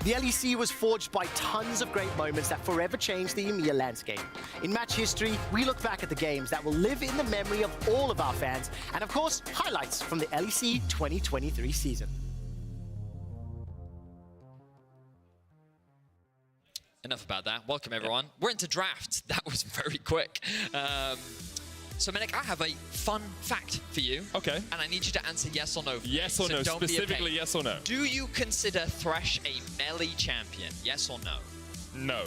The LEC was forged by tons of great moments that forever changed the EMEA landscape. In match history, we look back at the games that will live in the memory of all of our fans, and of course, highlights from the LEC 2023 season. Enough about that. Welcome, everyone. We're into draft. That was very quick. So, Menek, I have a fun fact for you. Okay. And I need you to answer yes or no. Yes or no, specifically yes or no. Do you consider Thresh a melee champion? Yes or no? No.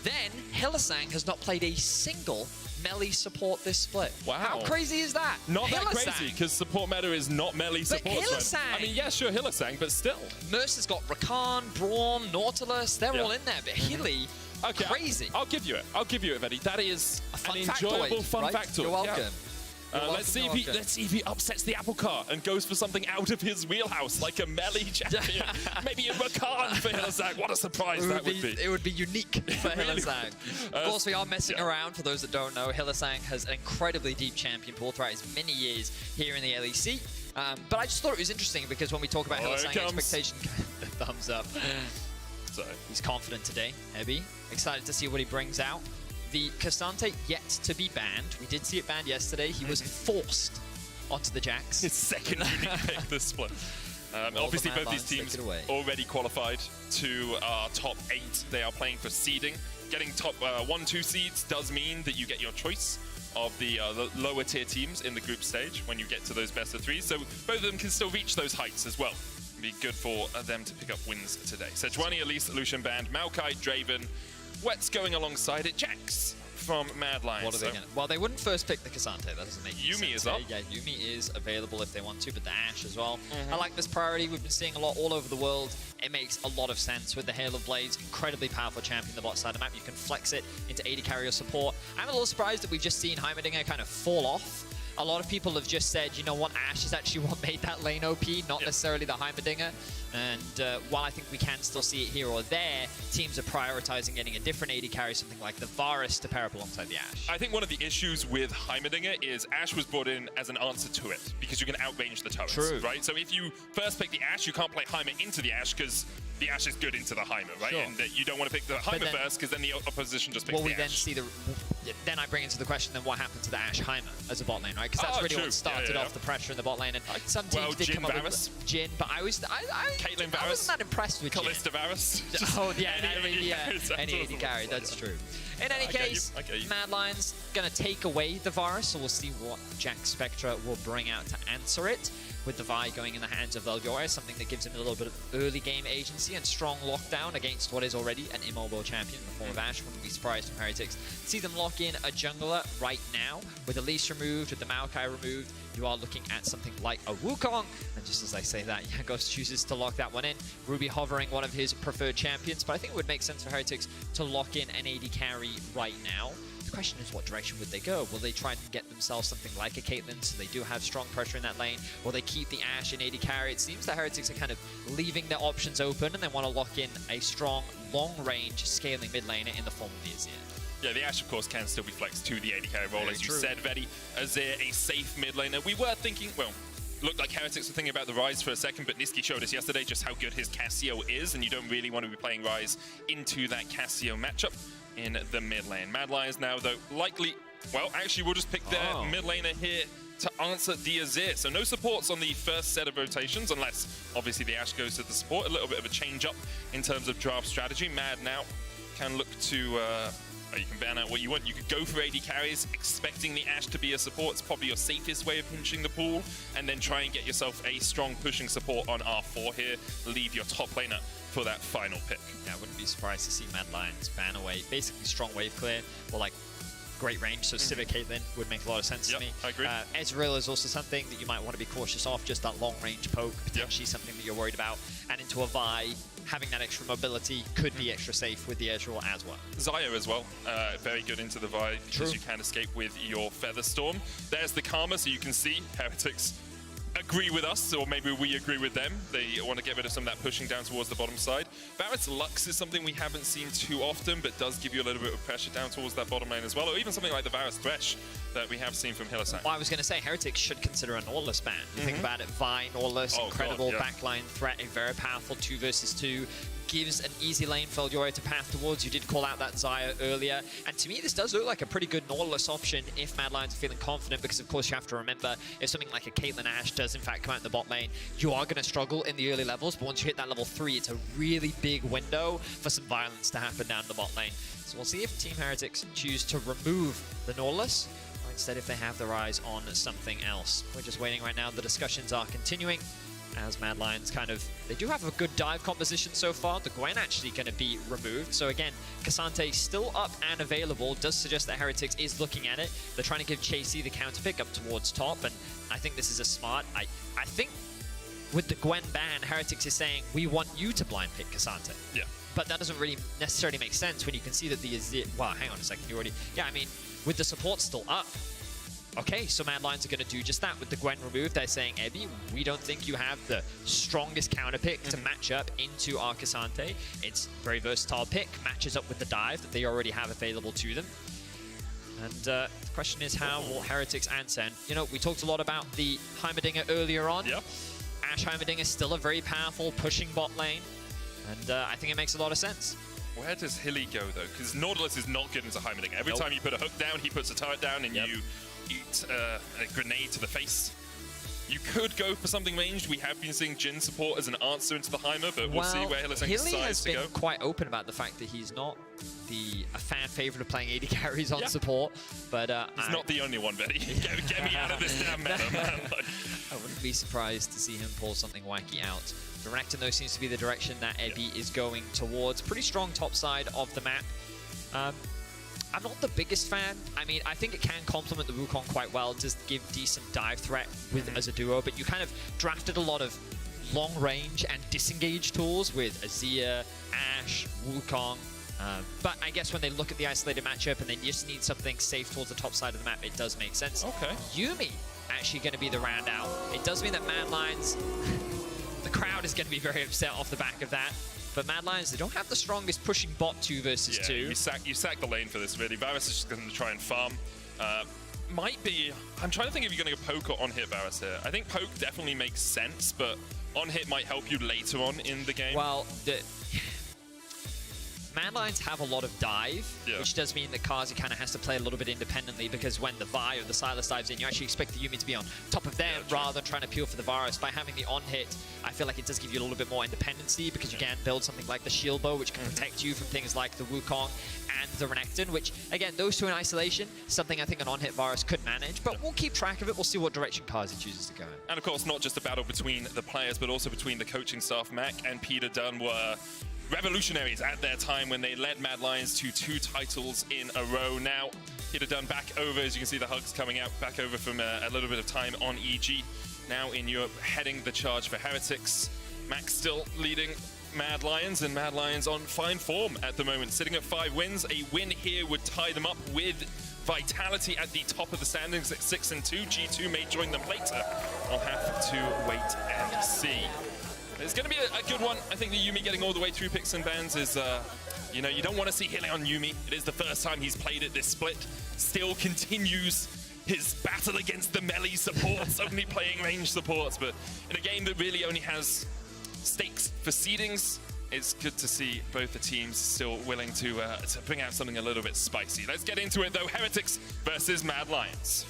Then, Hylissang has not played a single melee support this split. Wow. How crazy is that? Not that crazy, because support meta is not melee support. But Hylissang! I mean, yeah, sure, Hylissang, but still. Mercer's got Rakan, Braum, Nautilus. They're all in there, but Hilly... Okay, crazy. I'll give you it. I'll give you it, Veddy. That is an enjoyable fun factoid. You're welcome. Yeah. Let's see if he upsets the apple cart and goes for something out of his wheelhouse, like a melee champion. Maybe a Rakan for Hylissang. What a surprise that would be. It would be unique for Hylissang. Of course, we are messing around. For those that don't know, Hylissang has an incredibly deep champion pool throughout his many years here in the LEC. But I just thought it was interesting because when we talk about Hylissang expectation, the thumbs up. So he's confident today, Heavy. Excited to see what he brings out. The Cassante yet to be banned. We did see it banned yesterday. He was forced onto the Jax. His second unique pick this split. Obviously, both these teams already qualified to top 8. They are playing for seeding. Getting top 1-2 seeds does mean that you get your choice of the lower tier teams in the group stage when you get to those best of 3s. So both of them can still reach those heights as well. Be good for them to pick up wins today. Sejuani, Elise, Lucian banned, Maokai, Draven, Wet's going alongside it, Jax from Mad Lions. What are they gonna? Well, they wouldn't first pick the Cassante. That doesn't make sense. Yuumi is up. Yeah, Yuumi is available if they want to, but the Ashe as well. I like this priority. We've been seeing a lot all over the world. It makes a lot of sense with the Hail of Blades. Incredibly powerful champion the bot side of the map. You can flex it into AD carry support. I'm a little surprised that we've just seen Heimerdinger kind of fall off. A lot of people have just said, you know what, Ashe is actually what made that lane OP, not necessarily the Heimerdinger. And while I think we can still see it here or there, teams are prioritizing getting a different AD carry, something like the Varus to pair up alongside the Ashe. I think one of the issues with Heimerdinger is Ashe was brought in as an answer to it, because you can outrange the turrets, right? So if you first pick the Ashe, you can't play Heimer into the Ashe, because the Ashe is good into the Heimer, right? And you don't want to pick the Heimer first, because then the opposition just picks the Ashe. Then see the... Then I bring into the question, then what happened to the Ashe Heimer as a bot lane, right? Because that's really what started off the pressure in the bot lane. And some teams did come up with Jhin, but I wasn't that impressed with Kalista Varus. Oh, yeah, any AD carry, that's true. In any case, Mad Lions going to take away the Varus, so we'll see what Jax Spectra will bring out to answer it. With the Vi going in the hands of Velgore, something that gives him a little bit of early game agency and strong lockdown against what is already an immobile champion in the form of Ashe. Wouldn't be surprised from Heretics. See them lock in a jungler right now. With Elise removed, with the Maokai removed, you are looking at something like a Wukong. And just as I say that, Jankos chooses to lock that one in. Ruby hovering one of his preferred champions, but I think it would make sense for Heretics to lock in an AD carry right now. The question is, what direction would they go? Will they try and get themselves something like a Caitlyn, so they do have strong pressure in that lane? Will they keep the Ashe in AD carry? It seems the Heretics are kind of leaving their options open, and they want to lock in a strong, long-range scaling mid laner in the form of the Azir. Yeah, the Ashe, of course, can still be flexed to the AD carry role, as you said, Veddy. Azir, a safe mid laner. We were thinking, well, looked like Heretics were thinking about the Ryze for a second, but Niski showed us yesterday just how good his Cassio is, and you don't really want to be playing Ryze into that Cassio matchup in the mid lane. Mad Lions now, though, likely, well, actually, we'll just pick their mid laner here to answer the Azir. So no supports on the first set of rotations, unless, obviously, the Ashe goes to the support. A little bit of a change-up in terms of draft strategy. Mad now can look to... you can ban out what you want. You could go for AD carries, expecting the Ashe to be a support. It's probably your safest way of pinching the pool, and then try and get yourself a strong pushing support on R4 here. Leave your top laner for that final pick. Yeah, I wouldn't be surprised to see Mad Lions ban away. Basically strong wave clear, or like great range, so Civic Caitlyn would make a lot of sense to me. I agree. Ezreal is also something that you might want to be cautious of, just that long range poke, potentially something that you're worried about. And into a Vi, having that extra mobility could be extra safe with the Ezreal as well. Xayah as well, very good into the Vi, because you can escape with your Feather Storm. There's the Karma, so you can see Heretics agree with us, or maybe we agree with them. They want to get rid of some of that pushing down towards the bottom side. Varus Lux is something we haven't seen too often, but does give you a little bit of pressure down towards that bottom lane as well, or even something like the Varus Thresh that we have seen from Hylissang. Well, I was going to say, Heretics should consider a Nautilus ban. You think about it, Vi, Nautilus, incredible backline threat, a very powerful 2 versus 2. gives an easy lane for Elyoya to path towards. You did call out that Xayah earlier. And to me, this does look like a pretty good Nautilus option if Mad Lions are feeling confident, because of course you have to remember, if something like a Caitlyn Ashe does in fact come out in the bot lane, you are going to struggle in the early levels, but once you hit that level 3, it's a really big window for some violence to happen down the bot lane. So we'll see if Team Heretics choose to remove the Nautilus, or instead if they have their eyes on something else. We're just waiting right now. The discussions are continuing as Mad Lions they do have a good dive composition so far. The Gwen actually going to be removed. So again, Cassante still up and available. Does suggest that Heretics is looking at it. They're trying to give Chasey the counter pick up towards top, and I think this is a smart. I think with the Gwen ban, Heretics is saying, we want you to blind pick Cassante. Yeah. But that doesn't really necessarily make sense when you can see that the Azir... Wow, hang on a second. You already... Yeah, I mean, with the support still up. Okay, so Mad Lions are going to do just that. With the Gwen removed, they're saying, Ebby, we don't think you have the strongest counter pick to match up into our Cassante. It's a very versatile pick, matches up with the dive that they already have available to them. And the question is, how will Heretics answer? And, you know, we talked a lot about the Heimerdinger earlier on. Yep. Ashe Heimerdinger is still a very powerful pushing bot lane. And I think it makes a lot of sense. Where does Hilly go, though? Because Nautilus is not good into Heimerdinger. Every time you put a hook down, he puts a turret down, and you eat a grenade to the face. You could go for something ranged. We have been seeing Jhin support as an answer into the Heimer, but we'll see where Hilly decides to go. Hilly has been quite open about the fact that he's not a fan favorite of playing AD carries on support, but he's not the only one, Betty. Get me out of this damn meta, man. I wouldn't be surprised to see him pull something wacky out. The Renekton, though, seems to be the direction that Ebby is going towards. Pretty strong top side of the map. I'm not the biggest fan. I mean, I think it can complement the Wukong quite well, just give decent dive threat with as a duo, but you kind of drafted a lot of long range and disengage tools with Azir, Ashe, Wukong. But I guess when they look at the isolated matchup and they just need something safe towards the top side of the map, it does make sense. Okay. Yuumi actually going to be the round out. It does mean that Mad Lions, the crowd is going to be very upset off the back of that. But Mad Lions, they don't have the strongest pushing bot 2 versus 2. You sack the lane for this, really. Varus is just going to try and farm. Might be... I'm trying to think if you're going to go poke or on-hit Varus here. I think poke definitely makes sense, but on-hit might help you later on in the game. Well, Mad Lions have a lot of dive, which does mean that Kazi kind of has to play a little bit independently, because when the Vi or the Sylas dives in, you actually expect the Yuumi to be on top of them rather than trying to peel for the Varus. By having the on-hit, I feel like it does give you a little bit more independency, because you can build something like the Shield Bow, which can protect you from things like the Wukong and the Renekton, which, again, those two in isolation, something I think an on-hit Varus could manage, but we'll keep track of it. We'll see what direction Kazi chooses to go in. And, of course, not just a battle between the players, but also between the coaching staff. Mac and Peter Dunn were revolutionaries at their time when they led Mad Lions to 2 titles in a row. Now, Peter Dunn back over, as you can see the hugs coming out, back over from a little bit of time on EG. Now in Europe, heading the charge for Heretics. Max still leading Mad Lions, and Mad Lions on fine form at the moment, sitting at 5 wins. A win here would tie them up with Vitality at the top of the standings at 6 and 2. G2 may join them later. I'll have to wait and see. It's going to be a good one. I think the Yuumi getting all the way through picks and bans is, you know, you don't want to see Hilly on Yuumi. It is the first time he's played it this split. Still continues his battle against the melee supports, only playing range supports. But in a game that really only has stakes for seedings, it's good to see both the teams still willing to bring out something a little bit spicy. Let's get into it, though. Heretics versus Mad Lions.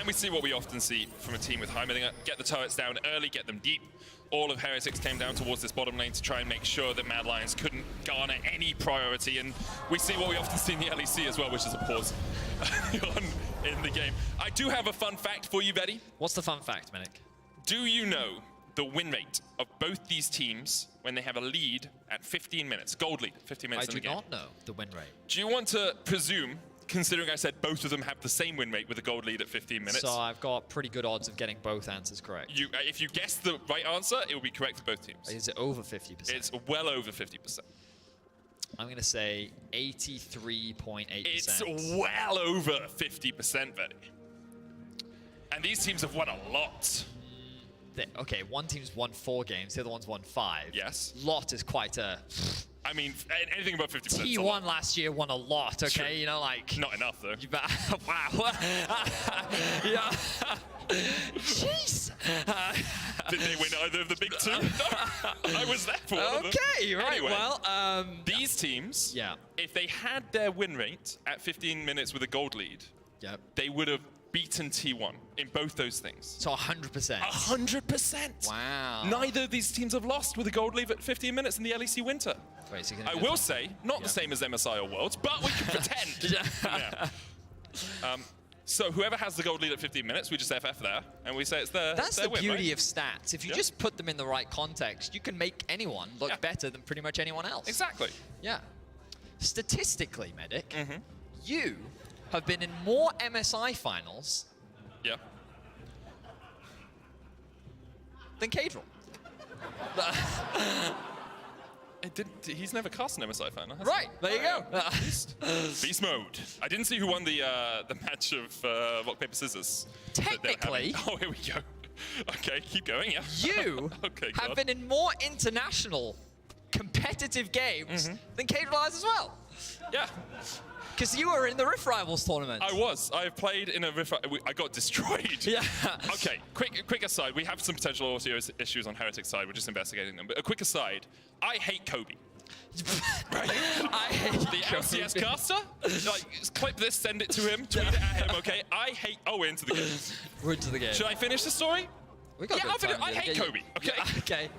We see what we often see from a team with Heimerdinger. Get the turrets down early, get them deep. All of Heretics came down towards this bottom lane to try and make sure that Mad Lions couldn't garner any priority. And we see what we often see in the LEC as well, which is a pause in the game. I do have a fun fact for you, Betty. What's the fun fact, Menik? Do you know the win rate of both these teams when they have a lead at 15 minutes? Gold lead, 15 minutes in the game. I do not know the win rate. Do you want to presume, considering I said both of them have the same win rate with a gold lead at 15 minutes? So I've got pretty good odds of getting both answers correct. If you guess the right answer, it will be correct for both teams. Is it over 50%? It's well over 50%. I'm going to say 83.8%. It's well over 50%, Betty. And these teams have won a lot. Okay, one team's won 4 games, the other one's won 5. Yes. Lot is quite a... I mean, anything above 50%. T1 last year won a lot, okay? Sure. You know, like... Not enough, though. Wow. Yeah. Jeez. Did they win either of the big 2? No. I was there for one of them. Okay, right. Anyway, well, these teams, yeah. if they had their win rate at 15 minutes with a gold lead, Yep. they would have beaten T1 in both those things. So 100%. 100%. Wow. Neither of these teams have lost with a gold lead at 15 minutes in the LEC Winter. Wait, so I will say, not the same as MSI or Worlds, but we can pretend. Yeah. So whoever has the gold lead at 15 minutes, we just FF there, and we say it's their That's their the win, beauty right? of stats. If you just put them in the right context, you can make anyone look better than pretty much anyone else. Exactly. Yeah. Statistically, Medic, you have been in more MSI finals Yeah. than Cadril. He's never cast an MSI final, has Right, there you go. Beast mode. I didn't see who won the match of rock, paper, scissors. that they were having. Technically, Oh, here we go. Okay, keep going, yeah. you Okay, have God. been in more international competitive games than Cadril has as well. Yeah, Because you were in the Rift Rivals tournament. I was. I've played in a Rift. I got destroyed. Yeah. Okay, quick aside. We have some potential audio issues on Heretic's side. We're just investigating them. But a quick aside. I hate Kobe. Right? I hate The LCS Kobe. caster? Like, clip this, send it to him, tweet it at him, okay? I hate... Oh, we're into the game. We're into the game. Should I finish the story? We got Yeah, good I'll finish. time, I dude. hate Yeah, Kobe, okay? Yeah, okay.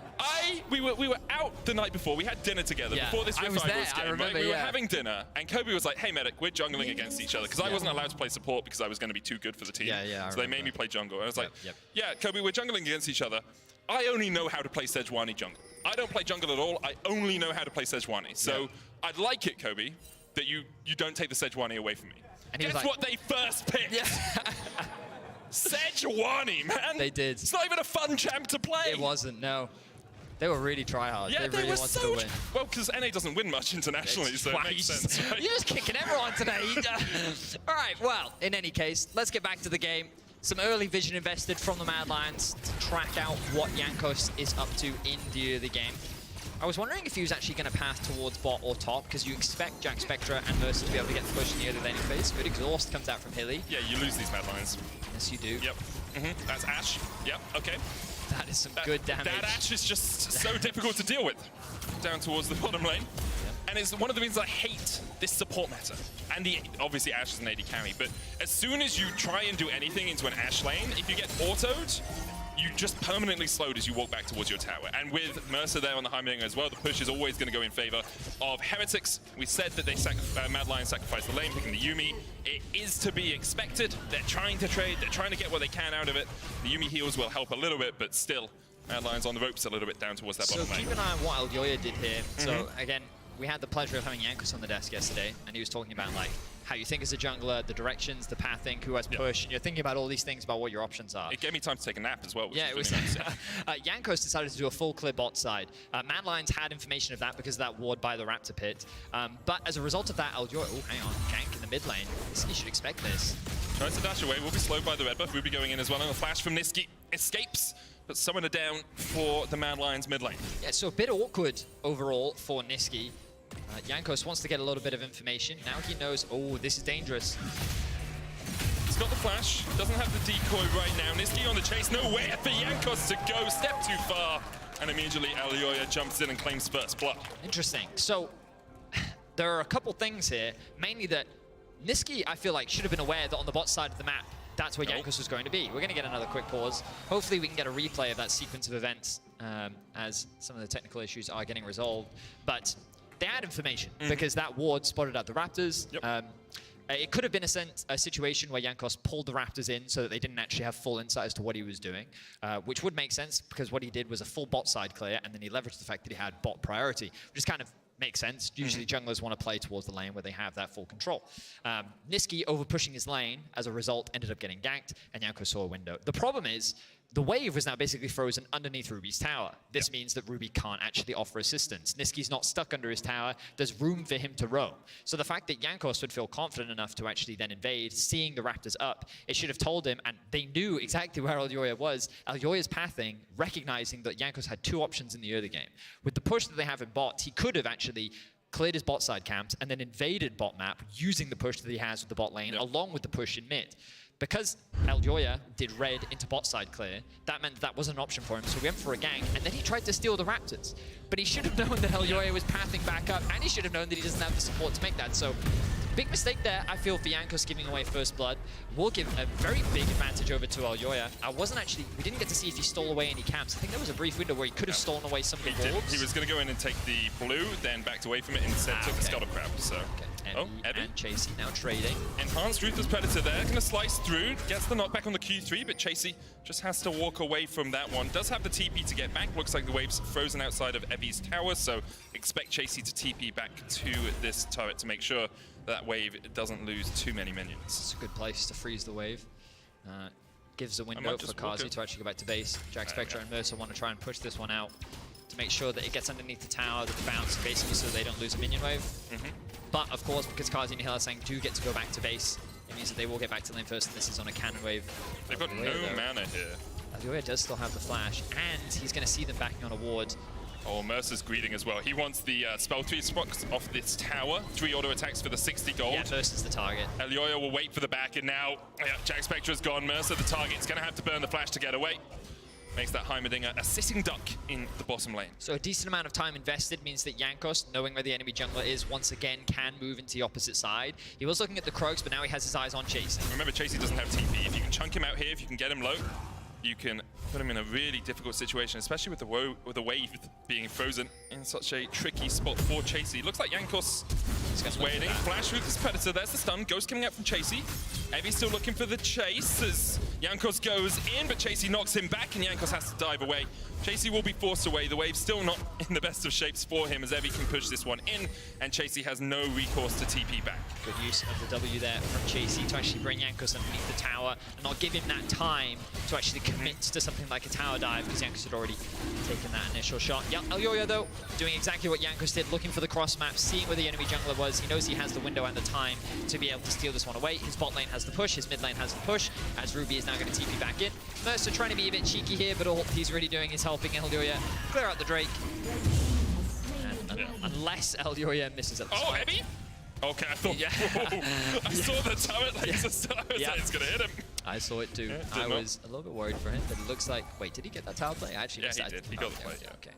We were out the night before. We had dinner together Yeah, before this I Rift was there, Rivals I game. remember, right? We were yeah. having dinner, and Kobe was like, "Hey, Medic, we're jungling against each other," because I wasn't allowed to play support because I was going to be too good for the team. Yeah, I so they made remember. me play jungle. And I was like, Yep. "Yeah, Kobe, we're jungling against each other. I only know how to play Sejuani jungle. I don't play jungle at all. I only know how to play Sejuani. So I'd like it, Kobe, that you don't take the Sejuani away from me." And he was Guess like- what they first picked? Yeah. Sejuani, man. They did. It's not even a fun champ to play. It wasn't, no. They were really tryhard. Yeah, they really were wanted so to win. well, because NA doesn't win much internationally, so Wow, it makes you're sense. just- Right? You're just kicking everyone today. All right, well, in any case, let's get back to the game. Some early vision invested from the Mad Lions to track out what Jankos is up to in the game. I was wondering if he was actually going to pass towards bot or top, because you expect Jack Spectra and Mercy to be able to get the push in the early laning phase. Good exhaust comes out from Hilly. Yeah, you lose these Mad Lions. Yes, you do. Yep. That's Ashe. Yep, okay. That is some good damage. That Ashe is just so difficult to deal with. Down towards the bottom lane. And it's one of the reasons I hate this support meta. And obviously Ashe is an AD carry, but as soon as you try and do anything into an Ashe lane, if you get autoed, you just permanently slowed as you walk back towards your tower. And with Mercer there on the high mid as well, the push is always going to go in favor of Heretics. We said that they Mad Lions sacrificed the lane, picking the Yuumi. It is to be expected. They're trying to trade. They're trying to get what they can out of it. The Yuumi heals will help a little bit, but still, Mad Lions on the ropes a little bit down towards that So bottom lane. keep an eye on what Elyoya did here. So again, we had the pleasure of having Jankos on the desk yesterday, and he was talking about like how you think as a jungler, the directions, the pathing, who has push, and you're thinking about all these things about what your options are. It gave me time to take a nap as well. Which Yeah, it was. really nice. Jankos decided to do a full clear bot side. Mad Lions had information of that because of that ward by the Raptor pit. But as a result of that, Elyoya, oh, hang on, gank in the mid lane. You should expect this. Tries to dash away, will be slowed by the red buff. Ruby going in as well, and a flash from Niski escapes, but summoner down for the Mad Lions mid lane. Yeah, so a bit awkward overall for Niski. Jankos wants to get a little bit of information. Now he knows, oh, this is dangerous. He's got the flash, doesn't have the decoy right now. Niski on the chase, nowhere for Jankos to go, step too far. And immediately Elyoya jumps in and claims first blood. Interesting. So there are a couple things here, mainly that Niski, I feel like, should have been aware that on the bot side of the map, that's where Jankos was going to be. We're going to get another quick pause. Hopefully we can get a replay of that sequence of events as some of the technical issues are getting resolved. But they had information because that ward spotted out the Raptors. Yep. It could have been a situation where Jankos pulled the Raptors in so that they didn't actually have full insight as to what he was doing, which would make sense because what he did was a full bot side clear, and then he leveraged the fact that he had bot priority, which is kind of makes sense. Usually junglers want to play towards the lane where they have that full control. Niski over pushing his lane as a result ended up getting ganked, and Jankos saw a window. The problem is the wave was now basically frozen underneath Ruby's tower. This means that Ruby can't actually offer assistance. Niski's not stuck under his tower. There's room for him to roam. So the fact that Jankos would feel confident enough to actually then invade, seeing the Raptors up, it should have told him, and they knew exactly where Elyoya was. Elyoya's pathing, recognizing that Jankos had two options in the early game. With the push that they have in bot, he could have actually cleared his bot side camps and then invaded bot map using the push that he has with the bot lane, along with the push in mid. Because Elyoya did red into bot side clear, that meant that was an option for him, so he went for a gank, and then he tried to steal the Raptors. But he should have known that Elyoya was pathing back up, and he should have known that he doesn't have the support to make that. So, big mistake there, I feel, for Jankos giving away first blood. Will give a very big advantage over to Elyoya. We didn't get to see if he stole away any camps. I think there was a brief window where he could have stolen away some of the wolves. He was going to go in and take the blue, then backed away from it, and instead took the scuttle crab, so... Evie and Chasey now trading. Enhanced Ruthless Predator there, going to slice through, gets the knockback on the Q3, but Chasey just has to walk away from that one. Does have the TP to get back, looks like the wave's frozen outside of Evie's tower, so expect Chasey to TP back to this turret to make sure that wave doesn't lose too many minions. It's a good place to freeze the wave. Gives a window for Kazi to actually go back to base. Jack Spectre and Mercer want to try and push this one out to make sure that it gets underneath the tower, the bounce, basically so they don't lose a minion wave. But of course, because Kazi and Hylissang do get to go back to base, it means that they will get back to lane first, and this is on a cannon wave. They've got no mana here. Elyoya does still have the flash, and he's going to see them backing on a ward. Oh, Mercer's greeting as well. He wants the spell 3 spots off this tower. 3 auto attacks for the 60 gold. Yeah, Mercer's the target. Elyoya will wait for the back, and now Jack Spectra's gone. Mercer the target. He's going to have to burn the flash to get away. Makes that Heimerdinger a sitting duck in the bottom lane. So a decent amount of time invested means that Jankos, knowing where the enemy jungler is, once again can move into the opposite side. He was looking at the Krogs, but now he has his eyes on Chasey. Remember, Chasey doesn't have TP. If you can chunk him out here, if you can get him low, you can put him in a really difficult situation, especially with the wave being frozen in such a tricky spot for Chasey. Looks like Jankos is waiting. Flash Ruthless Predator, there's the stun. Ghost coming out from Chasey. Evie's still looking for the chase as Jankos goes in, but Chasey knocks him back and Jankos has to dive away. Chasey will be forced away. The wave's still not in the best of shapes for him as Evie can push this one in, and Chasey has no recourse to TP back. Good use of the W there from Chasey to actually bring Jankos underneath the tower and not give him that time to actually commit to something like a tower dive, because Jankos had already taken that initial shot. Yeah, Elyoya though, doing exactly what Jankos did, looking for the cross map, seeing where the enemy jungler was. He knows he has the window and the time to be able to steal this one away. His bot lane has the push, his mid lane has the push, as Ruby is now going to TP back in. Mercer trying to be a bit cheeky here, but all he's really doing is helping Elyoya clear out the Drake. And unless Elyoya misses at the spike. Evie? Okay, I thought, I saw the turret laser start. It's going to hit him. I saw it too. I was a little bit worried for him, but it looks like... Wait, did he get that tower play? I actually he did. He got the play, Okay.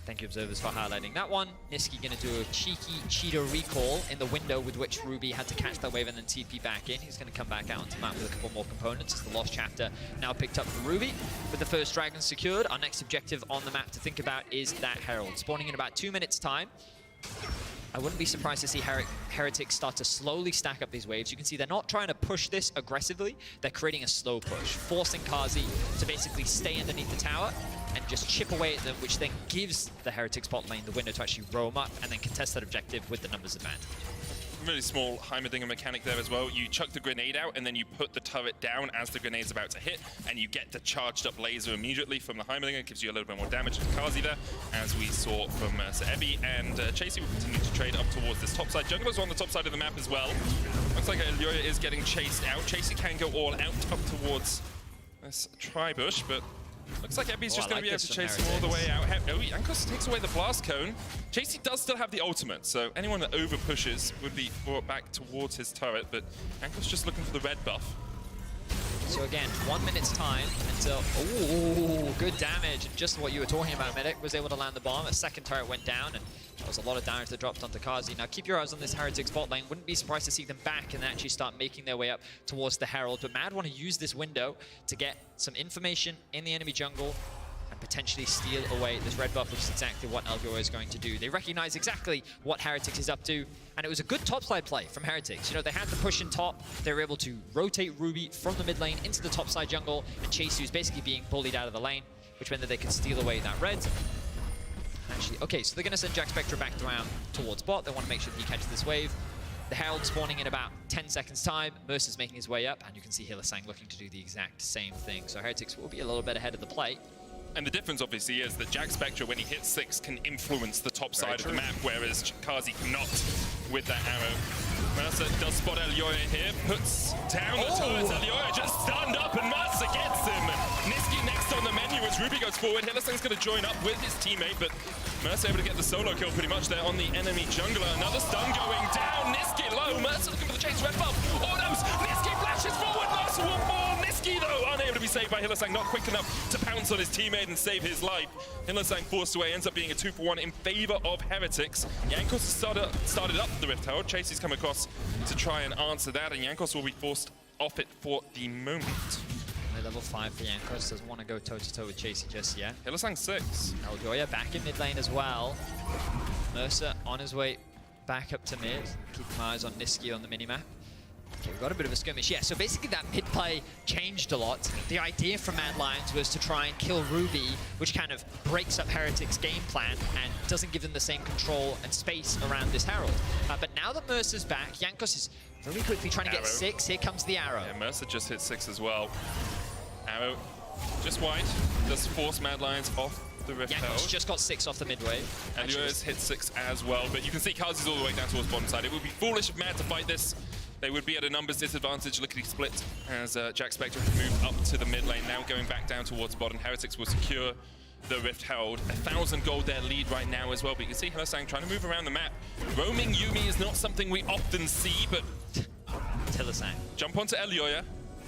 Thank you, observers, for highlighting that one. Niski going to do a cheeky cheater recall in the window with which Ruby had to catch that wave and then TP back in. He's going to come back out onto the map with a couple more components. It's the Lost Chapter now picked up for Ruby. With the first dragon secured, our next objective on the map to think about is that Herald. Spawning in about 2 minutes' time. I wouldn't be surprised to see Heretics start to slowly stack up these waves. You can see they're not trying to push this aggressively. They're creating a slow push, forcing Kazi to basically stay underneath the tower and just chip away at them, which then gives the Heretics bot lane the window to actually roam up and then contest that objective with the numbers advantage. Really small Heimerdinger mechanic there as well. You chuck the grenade out and then you put the turret down as the grenade's about to hit, and you get the charged up laser immediately from the Heimerdinger. It gives you a little bit more damage to Kazi there, as we saw from Evie, and Chasey will continue to trade up towards this top side. Junglers on the top side of the map as well. Looks like Elyoya is getting chased out. Chasey can go all out up towards this tri-bush, but looks like Evie's just going to be able to chase him all the way out. Jankos takes away the blast cone. Chasey does still have the ultimate, so anyone that over pushes would be brought back towards his turret, but Jankos just looking for the red buff. So again, 1 minute's time until, ooh, good damage. And just what you were talking about, Medic was able to land the bomb. A second turret went down, and that was a lot of damage that dropped onto Kazi. Now keep your eyes on this Heretics bot lane. Wouldn't be surprised to see them back and actually start making their way up towards the Herald. But Mad want to use this window to get some information in the enemy jungle and potentially steal away this red buff, which is exactly what Elyoya is going to do. They recognize exactly what Heretics is up to, and it was a good topside play from Heretics. You know, they had the push in top, they were able to rotate Ruby from the mid lane into the topside jungle, and Chase, who's basically being bullied out of the lane, which meant that they could steal away that red. Actually, okay, so they're going to send Jack Spectre back around towards bot. They want to make sure that he catches this wave. The Herald spawning in about 10 seconds time. Mercer's making his way up, and you can see Hylissang looking to do the exact same thing. So Heretics will be a little bit ahead of the plate. And the difference, obviously, is that Jack Spectra, when he hits 6, can influence the top side of the map, whereas Kazi cannot with that arrow. Mercer does spot Elyoya here, puts down the turret. Elyoya just stunned up, and Mercer gets him. Niski next on the menu as Ruby goes forward. Hylissang's going to join up with his teammate, but Mercer able to get the solo kill pretty much there on the enemy jungler. Another stun going down. Niski low. Mercer looking for the chase. Red buff. Autumn's. Niski flashes forward. Mercer one more. Niski, though, unable to be saved by Hylissang. Not quick enough to pounce on his teammate and save his life. Hylissang forced away. Ends up being a 2-for-1 in favor of Heretics. Jankos started up the Rift Herald. Chasey's come across to try and answer that, and Jankos will be forced off it for the moment. Level 5 for Jankos, doesn't want to go toe-to-toe with Chasey just yet. Hylissang 6. Elyoya back in mid lane as well. Mercer on his way back up to mid. Keeping my eyes on Niski on the minimap. Okay, we've got a bit of a skirmish. Yeah, so basically that mid play changed a lot. The idea from Mad Lions was to try and kill Ruby, which kind of breaks up Heretics' game plan and doesn't give them the same control and space around this Herald. But now that Mercer's back, Jankos is very quickly trying to get 6. Here comes the arrow. Yeah, Mercer just hit 6 as well. Arrow just wide, does force Mad Lions off the Rift Herald. Jankos just got 6 off the mid wave. And Elyoya's hit 6 as well, but you can see Kazi's all the way down towards bottom side. It would be foolish of Mad to fight this. They would be at a numbers disadvantage, lickety-split, as Jack Spectra can move up to the mid lane. Now going back down towards bottom, Heretics will secure the Rift Herald. 1,000 gold their lead right now as well, but you can see Hylissang trying to move around the map. Roaming Yuumi is not something we often see, but Hylissang. Jump onto Elyoya,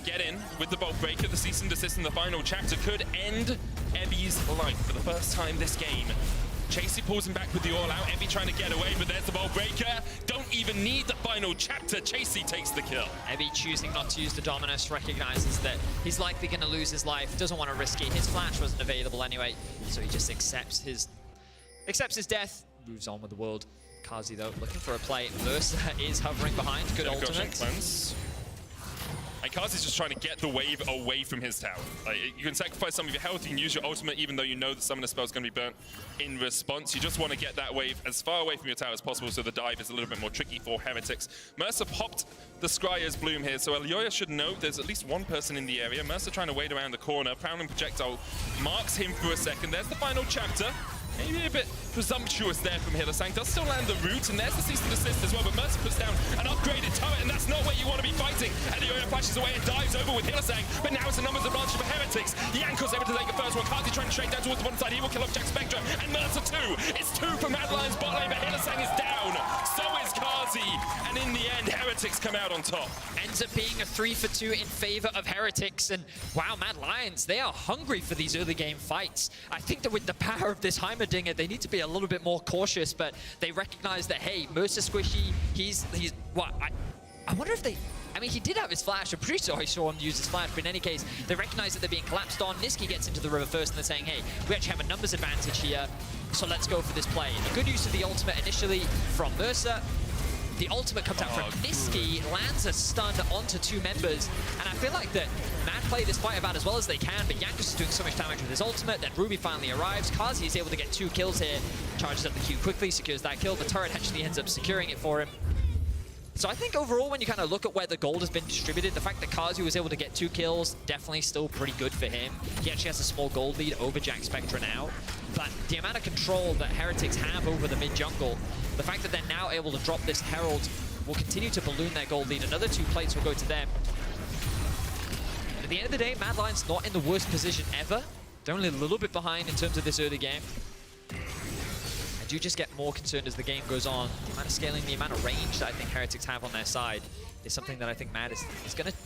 get in with the Bolt Breaker. The cease and desist in the final chapter could end Ebby's life for the first time this game. Chasey pulls him back with the all-out. Ebby trying to get away, but there's the Bolt Breaker. Don't even need the final chapter. Chasey takes the kill. Ebby choosing not to use the Dominus, recognizes that he's likely going to lose his life, doesn't want to risk it. His flash wasn't available anyway, so he just accepts his death, moves on with the world. Kazi, though, looking for a play. Mercer is hovering behind. Good ultimate. Cleanse. And Kazi's just trying to get the wave away from his tower. Like, you can sacrifice some of your health, you can use your ultimate, even though you know the summoner spell is going to be burnt in response. You just want to get that wave as far away from your tower as possible, so the dive is a little bit more tricky for Heretics. Mercer popped the Scryer's Bloom here, so Elyoya should know there's at least one person in the area. Mercer trying to wade around the corner. Prowling Projectile marks him for a second. There's the final chapter. Maybe a bit presumptuous there from Hylissang. Does still land the root, and there's the cease and desist as well, but Mercer puts down an upgraded turret, and that's not where you want to be fighting. Elyoya flashes away and dives over with Hylissang, but now it's a numbers advantage for Heretics. Jankos able to take the first one. Kazi trying to straight down towards the one side. He will kill off Jack Spectra, and Mercer 2. It's 2 for Mad Lions bot lane, but Hylissang is down. So is Kazi, and in the end, Heretics come out on top. Ends up being a 3-for-2 in favor of Heretics, and wow, Mad Lions, they are hungry for these early game fights. I think that with the power of this Heimerdinger, they need to be a little bit more cautious, but they recognize that, hey, Mercer Squishy, he's what, I wonder if they, I mean, he did have his flash. I'm pretty sure I saw him use his flash, but in any case, they recognize that they're being collapsed on. Niski gets into the river first, and they're saying, hey, we actually have a numbers advantage here, so let's go for this play. A good use of the ultimate initially from Mercer. The ultimate comes out from Niski, lands a stun onto 2 members, and I feel like that Mad play this fight about as well as they can, but Jankos is doing so much damage with his ultimate, then Ruby finally arrives. Kazi is able to get 2 kills here, charges up the Q quickly, secures that kill. The turret actually ends up securing it for him. So I think overall, when you kind of look at where the gold has been distributed, the fact that Kazi was able to get 2 kills, definitely still pretty good for him. He actually has a small gold lead over Jack Spectra now. But the amount of control that Heretics have over the mid-jungle, the fact that they're now able to drop this Herald will continue to balloon their gold lead. Another 2 plates will go to them. And at the end of the day, Mad Lions not in the worst position ever. They're only a little bit behind in terms of this early game. I do just get more concerned as the game goes on. The amount of scaling, the amount of range that I think Heretics have on their side is something that I think Mad is going to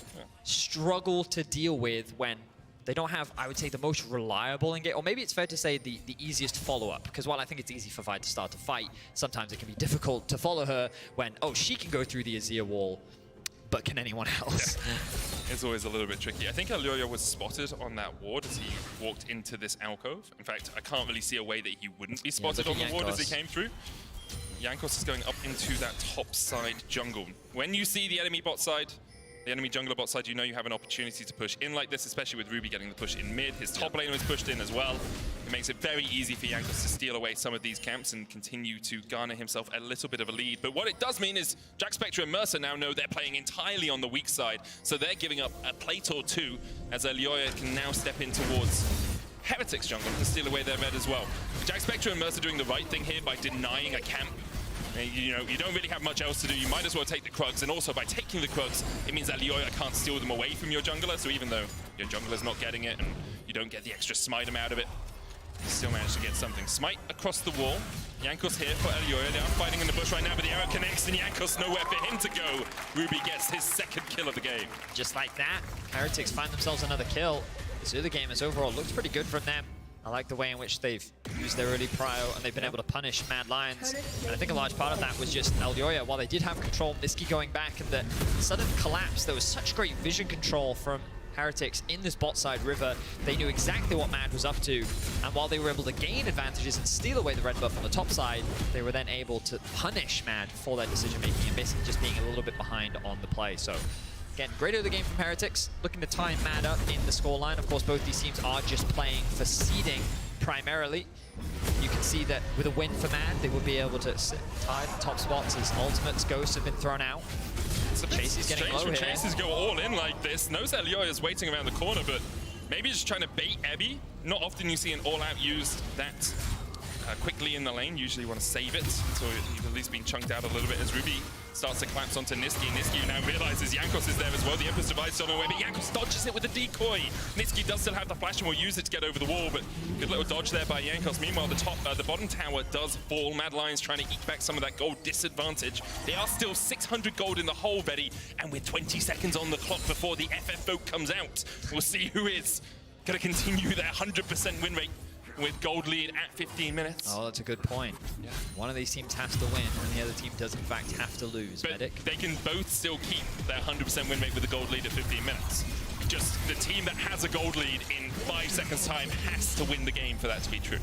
struggle to deal with when they don't have, I would say, the most reliable in-game, or maybe it's fair to say the easiest follow-up, because while I think it's easy for Vi to start to fight, sometimes it can be difficult to follow her when, oh, she can go through the Azir wall, but can anyone else? Yeah. It's always a little bit tricky. I think Elyoya was spotted on that ward as he walked into this alcove. In fact, I can't really see a way that he wouldn't be spotted on the ward as he came through. Jankos is going up into that top side jungle. When you see the enemy bot side, the enemy jungler bot side, you know you have an opportunity to push in like this, especially with Ruby getting the push in mid. His top laner is pushed in as well. It makes it very easy for Jankos to steal away some of these camps and continue to garner himself a little bit of a lead. But what it does mean is Jack Spectre and Mercer now know they're playing entirely on the weak side, so they're giving up a plate or two as Elioya can now step in towards Heretic's jungle and steal away their red as well. Jack Spectre and Mercer doing the right thing here by denying a camp. You know, you don't really have much else to do. You might as well take the Krugs, and also by taking the Krugs, it means that Elioya can't steal them away from your jungler, so even though your jungler's not getting it and you don't get the extra smite amount of it, you still manage to get something. Smite across the wall. Jankos here for Elioya. They are fighting in the bush right now, but the arrow connects, and Jankos nowhere for him to go. Ruby gets his second kill of the game. Just like that, Heretics find themselves another kill. This other game is overall looks pretty good from them. I like the way in which they've used their early prio and they've been able to punish Mad Lions. And I think a large part of that was just Elioya, while they did have control, Niski going back, and the sudden collapse. There was such great vision control from Heretics in this bot side river. They knew exactly what Mad was up to, and while they were able to gain advantages and steal away the red buff on the top side, they were then able to punish Mad for their decision making and basically just being a little bit behind on the play. So again, great early game from Heretics, looking to tie Mad up in the scoreline. Of course, both these teams are just playing for seeding primarily. You can see that with a win for Mad, they will be able to tie the top spots as Ultimate's Ghosts have been thrown out. It's a bit Chase is getting low here. Chases go all in like this. Knows that Elioya is waiting around the corner, but maybe just trying to bait Ebby. Not often you see an all-out used that quickly in the lane. Usually you want to save it until you've at least been chunked out a little bit as Ruby starts to collapse onto Niski. Niski now realizes Jankos is there as well. The Empress Device on her way, but Jankos dodges it with a decoy. Niski does still have the flash and will use it to get over the wall, but good little dodge there by Jankos. Meanwhile, the bottom tower does fall. Mad Lions trying to eke back some of that gold disadvantage. They are still 600 gold in the hole, Betty, and with 20 seconds on the clock before the FF vote comes out, we'll see who is going to continue their 100% win rate with gold lead at 15 minutes. Oh, that's a good point. Yeah. One of these teams has to win, and the other team does in fact have to lose. But Medic. They can both still keep their 100% win rate with a gold lead at 15 minutes. Just the team that has a gold lead in 5 seconds time has to win the game for that to be true.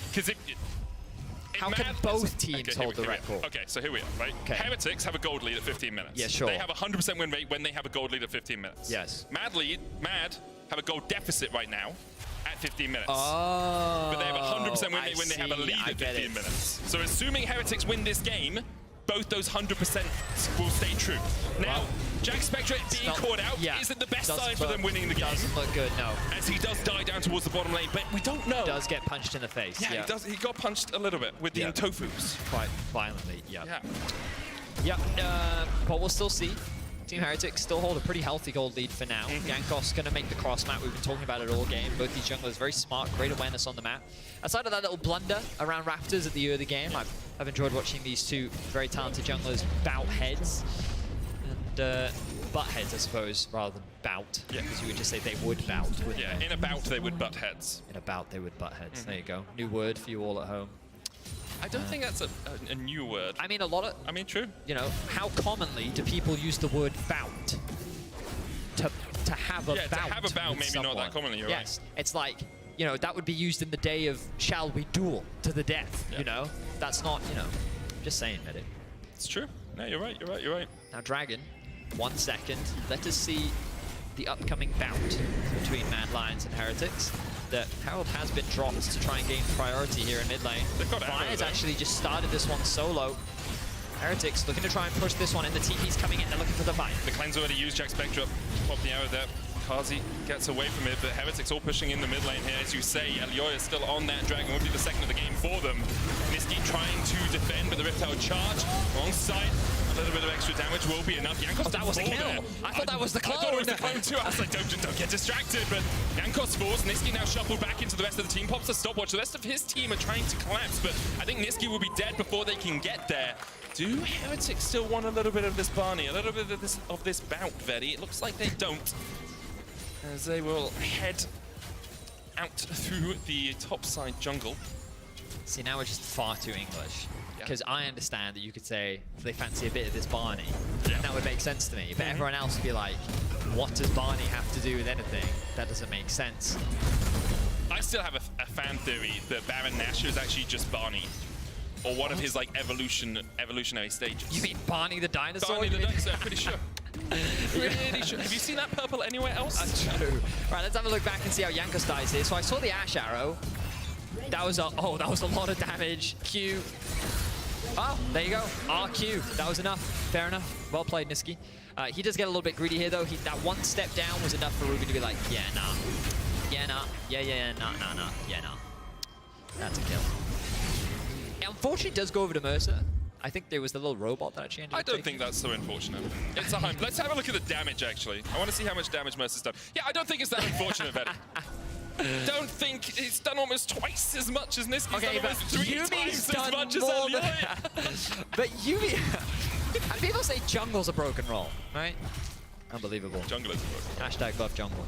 Because how can both teams hold the record? Okay, so here we are, right? Okay. Heretics have a gold lead at 15 minutes. Yeah, sure. They have a 100% win rate when they have a gold lead at 15 minutes. Yes. Mad have a gold deficit right now at 15 minutes. Oh, but they have a 100% win rate when they have a lead at 15 minutes. So assuming Heretics win this game, both those 100% will stay true. Now, Jack Spectre being caught out isn't the best sign for them winning the game. Doesn't look good, no. As he does die down towards the bottom lane, but we don't know. He does get punched in the face. Yeah, he does. He got punched a little bit with the Tofus. Quite violently, yeah. Yeah. But we'll still see. Team Heretics still hold a pretty healthy gold lead for now. Jankos going to make the cross map. We've been talking about it all game. Both these junglers very smart, great awareness on the map. Aside of that little blunder around Raptors at the early game, I've enjoyed watching these two very talented junglers bout heads. And butt heads, I suppose, rather than bout. Yeah. Because you would just say they would bout, wouldn't they? In a bout, they would butt heads. In a bout, they would butt heads. There you go. New word for you all at home. I don't think that's a new word. I mean, a lot of... I mean, true. You know, how commonly do people use the word bout? To have a bout. To have a bout, maybe someone. not that commonly, you're right. It's like, you know, that would be used in the day of shall we duel to the death, you know? That's not, you know, just saying, Medic. It's true. No, you're right, you're right, you're right. Now, Dragon, 1 second. Let us see the upcoming bout between Mad Lions and Heretics. That Harold has been dropped to try and gain priority here in mid lane. Fire's actually just started this one solo. Heretics looking to try and push this one in. The TP's coming in, they're looking for the fight. The cleanse already used Jack Spectre up. Pop the arrow there. Kazi gets away from it, but Heretics all pushing in the mid lane here. As you say, Elioya is still on that Dragon. Would be the second of the game for them. Niski trying to defend, but the Rift Tower charge alongside. A little bit of extra damage will be enough. Jankos that was a kill. I thought that was the clone. I thought it was the clone too. I was like, don't get distracted. But Jankos falls. Niski now shuffled back into the rest of the team. Pops a stopwatch. The rest of his team are trying to collapse, but I think Niski will be dead before they can get there. Do Heretics still want a little bit of this Barney? A little bit of this bout, Vetty? It looks like they don't. As they will head out through the topside jungle. See, now we're just far too English. Because I understand that you could say, if they fancy a bit of this Barney, that would make sense to me. But everyone else would be like, what does Barney have to do with anything? That doesn't make sense. I still have a fan theory that Baron Nashor is actually just Barney. or one of his like evolutionary stages. You mean Barney the dinosaur? Barney the dinosaur, I'm pretty sure. Pretty sure. Have you seen that purple anywhere else? That's true. Right, let's have a look back and see how Jankos dies here. So I saw the Ash Arrow. That was a lot of damage. Q. Oh, there you go. RQ. That was enough. Fair enough. Well played, Niski. He does get a little bit greedy here, though. That one step down was enough for Ruby to be like, yeah, nah. Yeah, nah. Yeah, nah. Yeah, nah. That's a kill. Unfortunately, it does go over to Mercer. I think there was the little robot that actually ended up I don't think that's so unfortunate. It's a hunt. Let's have a look at the damage, actually. I want to see how much damage Mercer's done. Yeah, I don't think it's that unfortunate, Veddy. Don't think it's done almost twice as much as Niski's done almost 3 times as much as Elioya. But Yumi... And people say jungle's a broken role, right? Unbelievable. Jungle is broken. Hashtag buff jungle.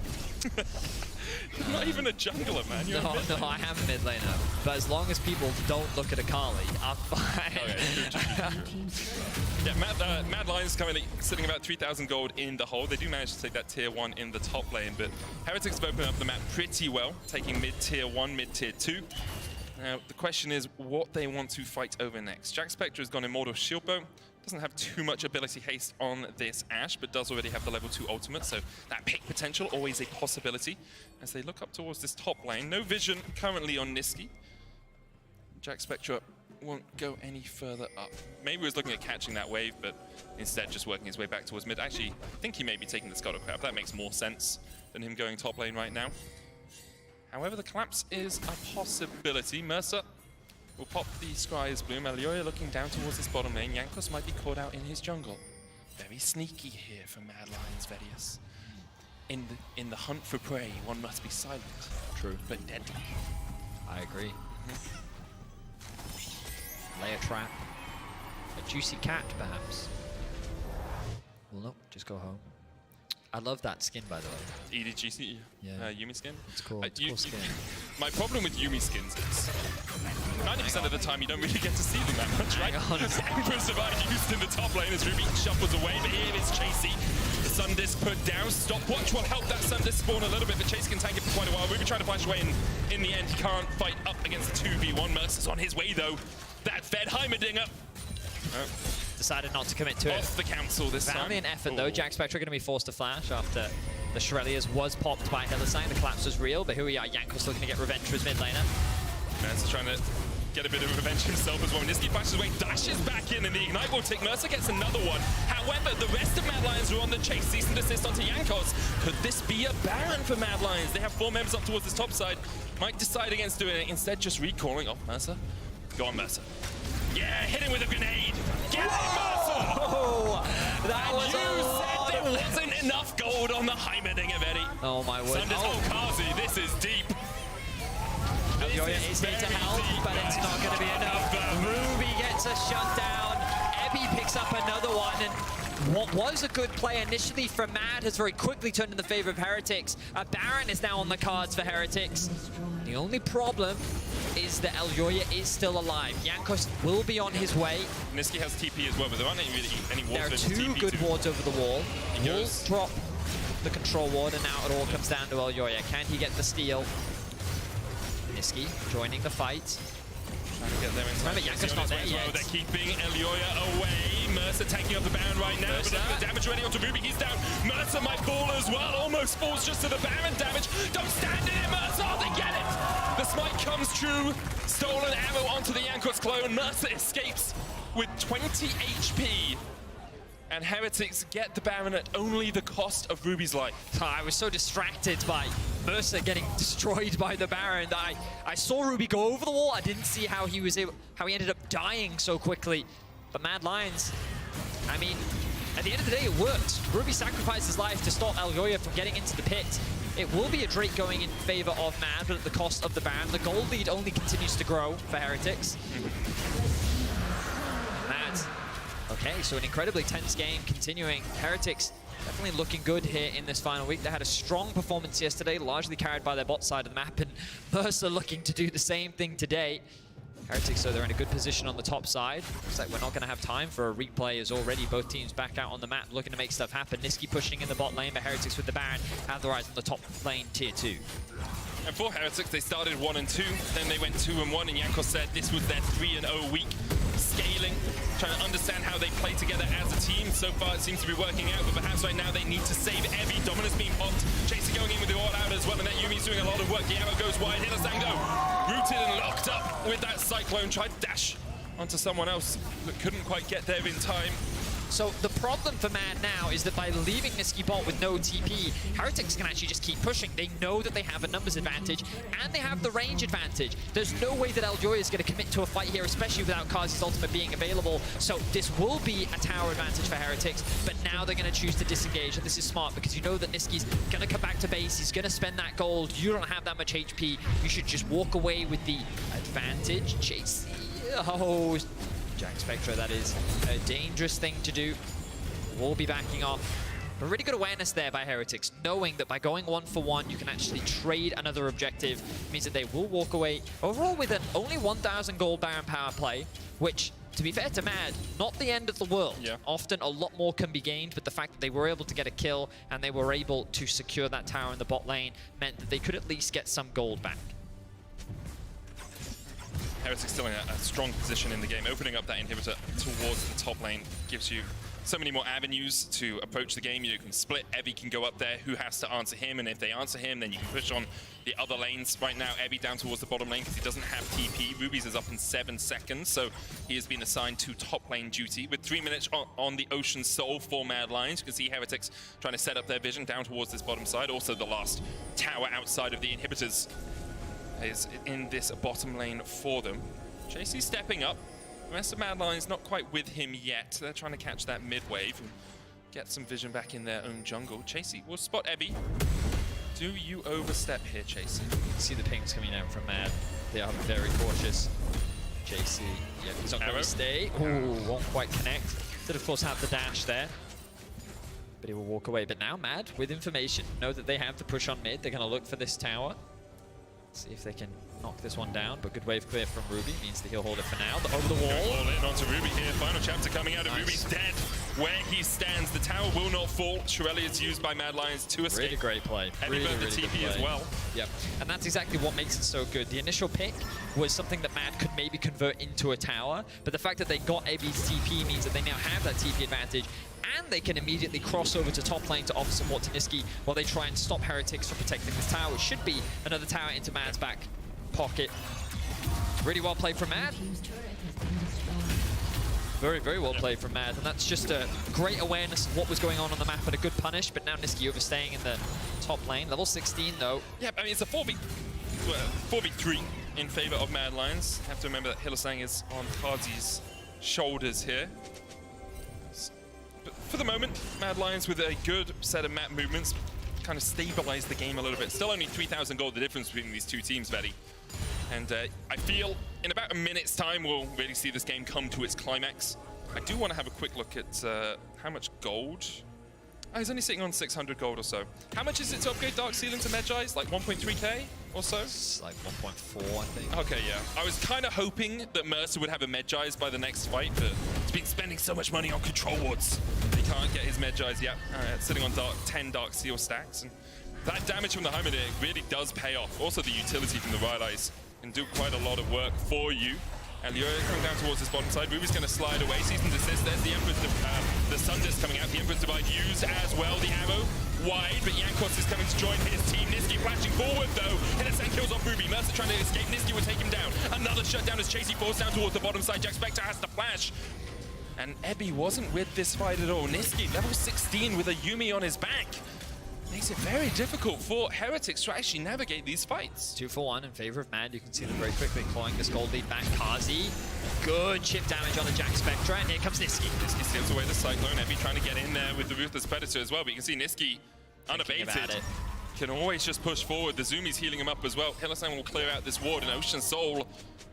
You're not even a jungler, man. You're no, I am a mid laner. But as long as people don't look at Akali, I'm fine. Okay, true. Yeah, Mad Lions currently sitting about 3,000 gold in the hole. They do manage to take that tier 1 in the top lane, but Heretics have opened up the map pretty well, taking mid-tier 1, mid-tier 2. Now, the question is what they want to fight over next. Jack Spectre has gone Immortal Shieldbow. Doesn't have too much ability haste on this Ashe, but does already have the level 2 ultimate, so that pick potential always a possibility as they look up towards this top lane. No vision currently on Niski. Jack Spectre won't go any further up. Maybe he was looking at catching that wave, but instead just working his way back towards mid. Actually, I think he may be taking the Scuttle Crab. That makes more sense than him going top lane right now. However, the collapse is a possibility. Mercer will pop the Scry's Bloom. Elioya looking down towards this bottom lane. Jankos might be caught out in his jungle. Very sneaky here for Mad Lions, Vedius. In the hunt for prey, one must be silent. True. But deadly. I agree. Lay a trap. A juicy cat, perhaps. Well, no, just go home. I love that skin, by the way. EDGC? Yeah. Yumi skin? It's cool. It's cool skin. My problem with Yumi skins is 90% of the time you don't really get to see them that much, right? Emperor Survive used in the top lane as Ruby shuffles away, but here is Chasey. The Sun Disc put down. Stopwatch will help that Sun Disc spawn a little bit, but Chase can tank it for quite a while. Ruby trying to flash away, and in the end, he can't fight up against the 2v1. Mercer's on his way, though. That fed Heimerdinger. Decided not to commit to it. Off the council this time. Valiant effort, though. Jack Spectre going to be forced to flash after the Shurelya's was popped by Hylissang. The collapse was real, but here we are. Jankos looking to get revenge for his mid laner. Mercer's trying to get a bit of revenge himself as well. Niski flashes away, dashes back in, and the Ignite will take. Mercer gets another one. However, the rest of Mad Lions are on the chase. Cease and desist onto Jankos. Could this be a Baron for Mad Lions? They have 4 members up towards this top side. Might decide against doing it. Instead, just recalling. Oh, Mercer. Go on, Mercer. Yeah, hit him with a grenade. Get it, Mercer! Oh, that was said there wasn't enough gold on the Heimerdinger, Eddie. Oh, my word. Oh, Kazi, this is deep. Elioya is here to help, but it's not going to be enough. Ruby gets a shutdown. Ebby picks up another one, and what was a good play initially from Mad has very quickly turned in the favor of Heretics. A Baron is now on the cards for Heretics. The only problem is that Elioya is still alive. Jankos will be on his way. Niski has TP as well, but there aren't any wards. There are 2 good wards over the wall. He will drop the control ward, and now it all comes down to Elioya. Can he get the steal? Niski joining the fight. Trying to get there in time. Remember, Jankos not there yet. They're keeping Elioya away. Mercer taking up the Baron right now. But the damage ready onto Ruby. He's down. Mercer might fall as well. Almost falls just to the Baron damage. Don't stand in it, Mercer. Oh, they get it. The smite comes true. Stolen ammo onto the Jankos clone. Mercer escapes with 20 HP. And Heretics get the Baron at only the cost of Ruby's life. I was so distracted by Mercer getting destroyed by the Baron that I saw Ruby go over the wall. I didn't see how he ended up dying so quickly. But Mad Lions, I mean, at the end of the day, it worked. Ruby sacrificed his life to stop Elioya from getting into the pit. It will be a Drake going in favor of Mad, but at the cost of the Baron. The gold lead only continues to grow for Heretics. Mad. Okay, so an incredibly tense game continuing. Heretics definitely looking good here in this final week. They had a strong performance yesterday, largely carried by their bot side of the map, and Mercer looking to do the same thing today. Heretics, so they're in a good position on the top side. Looks like we're not going to have time for a replay as already both teams back out on the map looking to make stuff happen. Niski pushing in the bot lane, but Heretics with the Baron have the rise on the top lane tier 2. And for Heretics, they started 1-2, then they went 2-1, and Jankos said this was their 3-0 week. Scaling, trying to understand how they play together as a team. So far, it seems to be working out, but perhaps right now they need to save Evie. Dominus being popped, Chasey going in with the all-out as well, and then Yumi's doing a lot of work. The arrow goes wide, Hirasango rooted and locked up with that Cyclone. Tried to dash onto someone else, but couldn't quite get there in time. So the problem for Mad now is that by leaving Nisqy bot with no TP, Heretics can actually just keep pushing. They know that they have a numbers advantage, and they have the range advantage. There's no way that Eljoy is going to commit to a fight here, especially without Kazi's ultimate being available. So this will be a tower advantage for Heretics, but now they're going to choose to disengage, and this is smart because you know that Nisqy's going to come back to base. He's going to spend that gold. You don't have that much HP. You should just walk away with the advantage. Chasey. Oh, Jack Spectra, that is a dangerous thing to do. We'll be backing off. But really good awareness there by Heretics, knowing that by going 1-for-1, you can actually trade another objective. It means that they will walk away overall with an only 1,000 gold Baron power play, which, to be fair to Mad, not the end of the world. Yeah. Often a lot more can be gained, but the fact that they were able to get a kill and they were able to secure that tower in the bot lane meant that they could at least get some gold back. Heretics still in a strong position in the game. Opening up that inhibitor towards the top lane gives you so many more avenues to approach the game. You can split, Evie can go up there, who has to answer him, and if they answer him, then you can push on the other lanes. Right now, Evie down towards the bottom lane because he doesn't have TP. Ruby's is up in 7 seconds, so he has been assigned to top lane duty. With 3 minutes on the Ocean Soul for Mad Lions, you can see Heretics trying to set up their vision down towards this bottom side. Also, the last tower outside of the inhibitors is in this bottom lane for them. Chasey stepping up. The rest of Mad Lions not quite with him yet. They're trying to catch that mid wave and get some vision back in their own jungle. Chasey will spot Ebby. Do you overstep here, Chasey? See the pings coming out from Mad. They are very cautious. Chasey, yeah, he's not going to stay. Ooh, won't quite connect. Did of course have the dash there, but he will walk away. But now Mad, with information, know that they have the push on mid. They're going to look for this tower. See if they can knock this one down, but good wave clear from Ruby means that he'll hold it for now. Over the wall. All in onto Ruby here. Final chapter coming out, and Ruby's dead where he stands. The tower will not fall. Shirelli is used by Mad Lions to escape. Really great play. Heavy burn the TP as well. Yep, and that's exactly what makes it so good. The initial pick was something that Mad could maybe convert into a tower, but the fact that they got Abby's TP means that they now have that TP advantage, and they can immediately cross over to top lane to offer support to Nisqy while they try and stop Heretics from protecting this tower. It should be another tower into Mad's back pocket. Really well played from Mad. Very, very well played from Mad, and that's just a great awareness of what was going on the map and a good punish, but now Nisqy overstaying in the top lane. Level 16 though. Yeah, I mean, it's a 4v3 in favor of Mad Lions. Have to remember that Hylissang is on Kazi's shoulders here. But for the moment, Mad Lions with a good set of map movements kind of stabilize the game a little bit. Still only 3,000 gold the difference between these two teams, Betty. And I feel in about a minute's time, we'll really see this game come to its climax. I do want to have a quick look at how much gold. Oh, he's only sitting on 600 gold or so. How much is it to upgrade Dark Ceiling to Medjai's? Like 1.3k or so? It's like 1.4, I think. Okay, yeah. I was kind of hoping that Mercer would have a Medjai's by the next fight, but he's been spending so much money on control wards. He can't get his Medjai's yet. Sitting on 10 Dark Seal stacks. And that damage from the Heimerdinger really does pay off. Also, the utility from the Riot Eyes can do quite a lot of work for you. And Leo coming down towards this bottom side. Ruby's going to slide away. Season desist. There's the Emperor's the Sun Disc coming out. The Emperor's Divide used as well. The arrow wide, but Jankos is coming to join his team. Nisqy flashing forward though. Hylissang kills off Ruby. Mercer trying to escape. Nisqy will take him down. Another shutdown as Chasey falls down towards the bottom side. Jack Spectre has to flash. And Ebby wasn't with this fight at all. Nisqy, level 16 with a Yumi on his back. Makes it very difficult for Heretics to actually navigate these fights. 2-for-1 in favor of Mad. You can see them very quickly clawing this gold lead back. Kazi, good chip damage on the Jack Spectra, and here comes Nisqy. Nisqy steals away the Cyclone. Ebby trying to get in there with the Ruthless Predator as well, but you can see Nisqy unabated. Can always just push forward. The Zoomies healing him up as well. Hylissang will clear out this ward, and Ocean Soul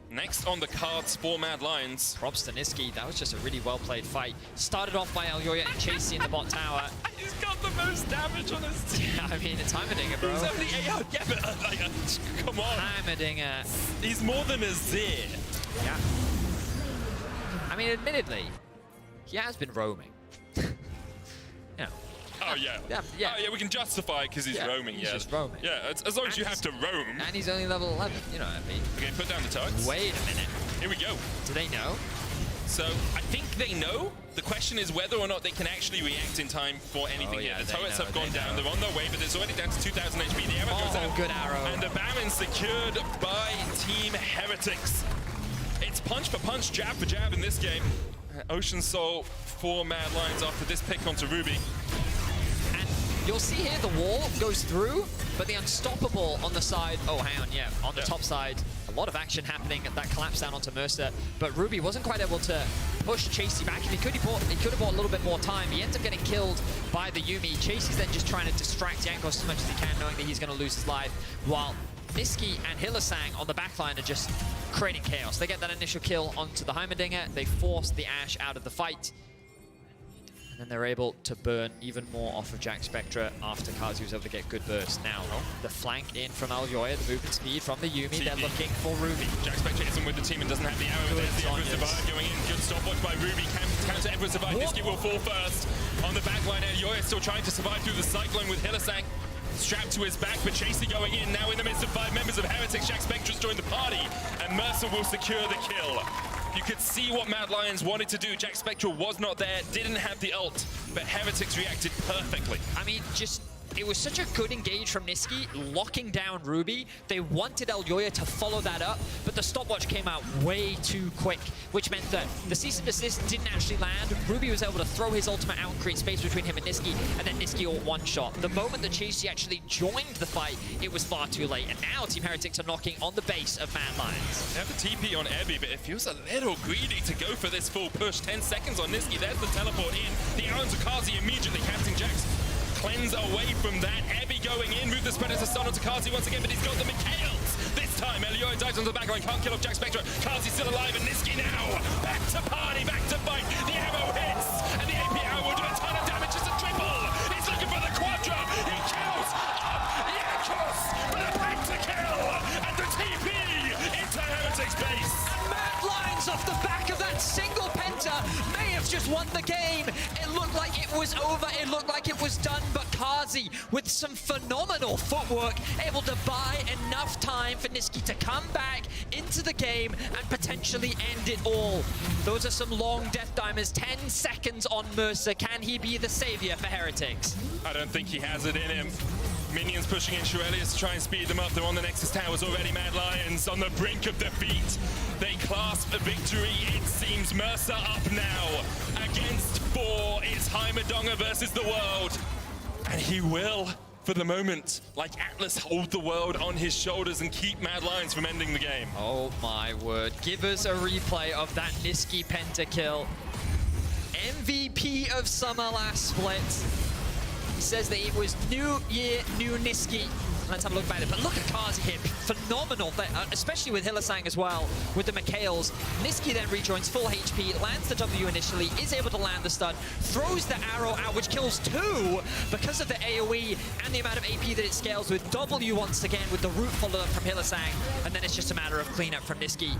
next on the cards for Mad Lions. Props to Nisqy. That was just a really well-played fight. Started off by Eljoy and Chasey in the bot tower. He's got the most damage on his team. Yeah, I mean, it's Heimerdinger, bro. He's only yeah, but come on. Heimerdinger. He's more than a Zir. Yeah. I mean, admittedly, he has been roaming. Yeah. Oh, yeah. Yeah. Oh, yeah, we can justify it because he's roaming, He's just roaming. Yeah, as long as you have to roam. And he's only level 11, you know what I mean? Okay, put down the turrets. Wait a minute. Here we go. Do they know? So, I think they know. The question is whether or not they can actually react in time for anything here. The turrets have gone down. They're on their way, but it's already down to 2,000 HP. The arrow goes out. Good arrow. And the Baron secured by Team Heretics. It's punch for punch, jab for jab in this game. Ocean Soul for Mad Lions after this pick onto Ruby. And you'll see here the wall goes through, but the Unstoppable on the side, oh, hang on, yeah, on the top side, a lot of action happening at that collapse down onto Mercer, but Ruby wasn't quite able to push Chasey back, and he could have bought a little bit more time. He ends up getting killed by the Yuumi. Chasey's then just trying to distract Jankos as much as he can, knowing that he's going to lose his life, while Niski and Hylissang on the backline are just creating chaos. They get that initial kill onto the Heimerdinger, they force the Ashe out of the fight, and then they're able to burn even more off of Jack Spectra after Kazi was able to get good bursts. Now, the flank in from Aljoya, the movement speed from the Yuumi, they're looking for Ruby. Jack Spectra isn't with the team and doesn't have the arrow. There's the Emperor Survive going in. Good stopwatch by Ruby. Counter Emperor Survive. Niski will fall first. On the back line, Aljoya still trying to survive through the cyclone with Hylissang strapped to his back, but Chasey going in now in the midst of 5 members of Heretics. Jack Spectra's joined the party, and Mercer will secure the kill. You could see what Mad Lions wanted to do. Jack Spectra was not there, didn't have the ult, but Heretics reacted perfectly. I mean, it was such a good engage from Niski, locking down Ruby. They wanted Aljoya to follow that up, but the stopwatch came out way too quick, which meant that the cease and desist didn't actually land. Ruby was able to throw his ultimate out and create space between him and Niski, and then Niski all one-shot. The moment that Chasey actually joined the fight, it was far too late, and now Team Heretics are knocking on the base of Mad Lions. They have the TP on Ebby, but it feels a little greedy to go for this full push. 10 seconds on Niski, there's the teleport in. The Aaron Takazi immediately casting Jack's cleanse away from that. Ebby going in, move the Predator stun onto Kazi once again, but he's got the Mikhails. This time, Aljoya dives onto the backline, can't kill off Jack Spectra. Kazi's still alive, and Niski now back to party, back to fight. The arrow hits, and the AP arrow will do a ton of damage. It's a triple. He's looking for the quadra. He kills up Jankos for the pentakill, and the TP into Heretics base. And Mad Lions off the back of that single penta may have just won the game. It looked like it was over, it looked like it was done, but Kazi, with some phenomenal footwork, able to buy enough time for Niski to come back into the game and potentially end it all. Those are some long death dimers, 10 seconds on Mercer. Can he be the savior for Heretics? I don't think he has it in him. Minions pushing in Shurelius to try and speed them up. They're on the Nexus Towers already. Mad Lions on the brink of defeat. They clasp a victory. It seems Mercer up now. Against 4, it's Heimerdinger versus the world. And he will, for the moment, like Atlas, hold the world on his shoulders and keep Mad Lions from ending the game. Oh my word. Give us a replay of that Niski pentakill. MVP of summer last split. He says that it was new year, new Niski. Let's have a look back at it. But look at Kazi here. Phenomenal, especially with Hylissang as well, with the Mikhails. Niski then rejoins full HP, lands the W initially, is able to land the stun, throws the arrow out, which kills 2 because of the AoE and the amount of AP that it scales with. W once again with the root followed up from Hylissang, and then it's just a matter of cleanup from Niski.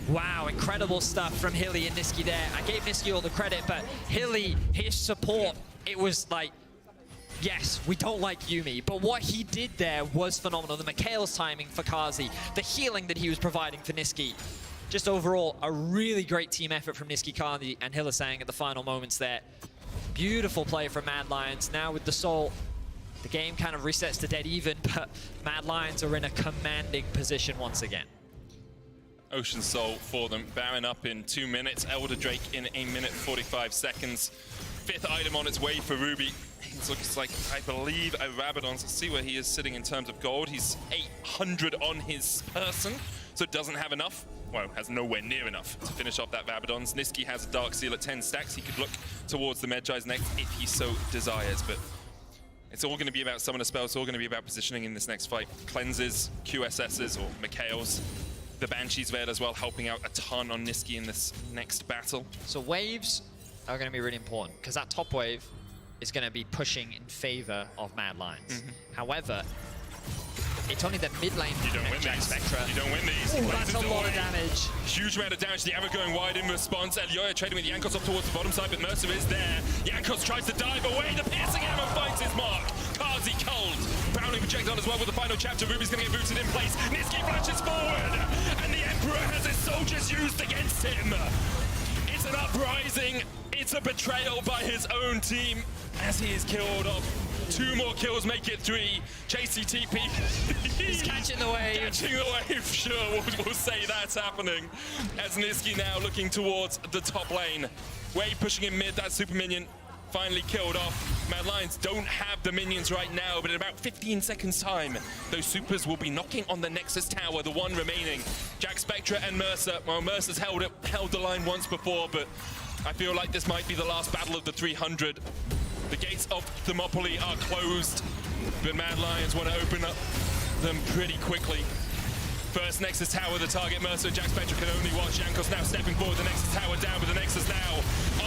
Wow, incredible stuff from Hilly and Niski there. I gave Niski all the credit, but Hilly, his support, it was like, yes, we don't like Yuumi, but what he did there was phenomenal. The Mikhail's timing for Kazi, the healing that he was providing for Niski. Just overall, a really great team effort from Niski, Kazi, and Hylissang at the final moments there. Beautiful play from Mad Lions. Now with the Soul, the game kind of resets to dead even, but Mad Lions are in a commanding position once again. Ocean Soul for them. Baron up in 2 minutes. Elder Drake in 1 minute 45 seconds. 5th item on its way for Ruby. It looks like, I believe, a Rabadon. Let's see where he is sitting in terms of gold. He's 800 on his person, so doesn't have enough. Well, has nowhere near enough to finish off that Rabadon's. Niski has a Dark Seal at 10 stacks. He could look towards the Medjai's next if he so desires, but it's all going to be about summoner spells. It's all going to be about positioning in this next fight. Cleanses, QSSs, or Mikhails. The Banshee's Veil as well, helping out a ton on Niski in this next battle. So waves are going to be really important, because that top wave is going to be pushing in favor of Mad Lions. However, it's only the mid lane. You don't win Jack these. Spectra. You don't win these. Ooh, that's a lot of damage. Huge amount of damage. The arrow going wide in response. Elioya trading with Jankos up towards the bottom side, but Mercer is there. Jankos tries to dive away. The piercing arrow finds his mark. Kazi cold. Browning projectile as well with the final chapter. Ruby's going to get booted in place. Niski flashes forward. And the Emperor has his soldiers used against him. It's an uprising. It's a betrayal by his own team as he is killed off. 2 more kills make it 3. Chasey TP. He's catching the wave. Catching the wave, sure. We'll say that's happening. As Niski now looking towards the top lane. Wave pushing in mid, that super minion finally killed off. Mad Lions don't have the minions right now, but in about 15 seconds time, those supers will be knocking on the Nexus Tower, the one remaining. Jack Spectra and Mercer. Well, Mercer's held the line once before, but I feel like this might be the last battle of the 300. The gates of Thermopylae are closed, but Mad Lions want to open up them pretty quickly. First Nexus Tower, the target. Mercer and Jack Spectra can only watch. Jankos now stepping forward. The Nexus Tower down, but the Nexus now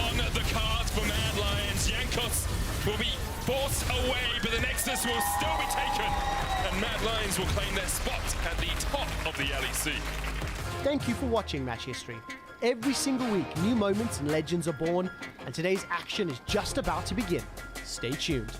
on the cards for Mad Lions. Jankos will be forced away, but the Nexus will still be taken, and Mad Lions will claim their spot at the top of the LEC. Thank you for watching Match History. Every single week, new moments and legends are born, and today's action is just about to begin. Stay tuned.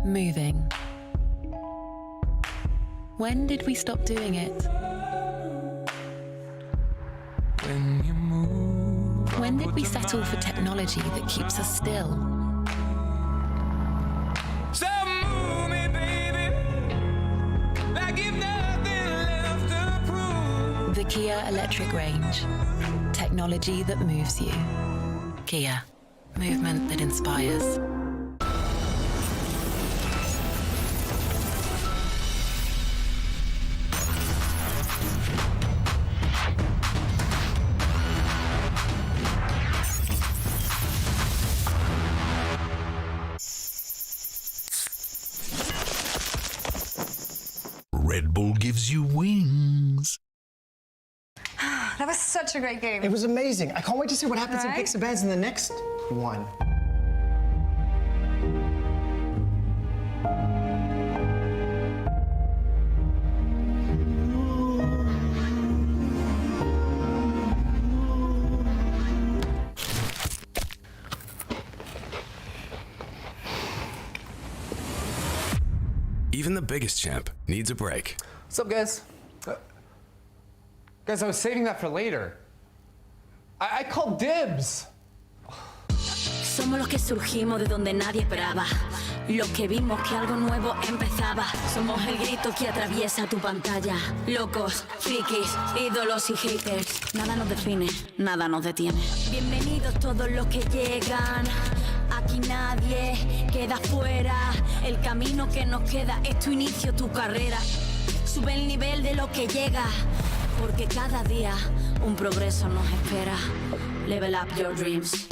Moving. When did we stop doing it? When did we settle for technology that keeps us still? The Kia electric range. Technology that moves you. Kia. Movement that inspires. Red Bull gives you wings. That was such a great game. It was amazing. I can't wait to see what happens in Right? Pixar Bands in the next one. Even the biggest champ needs a break. What's up, guys? Guys, I was saving that for later. I called dibs. Somos los que surgimos de donde nadie esperaba. Los que vimos que algo nuevo empezaba. Somos el grito que atraviesa tu pantalla. Locos, frikis, ídolos y haters. Nada nos define, nada nos detiene. Bienvenidos todos los que llegan. Aquí nadie queda fuera. El camino que nos queda es tu inicio, tu carrera. Sube el nivel de lo que llega. Porque cada día un progreso nos espera. Level up your dreams.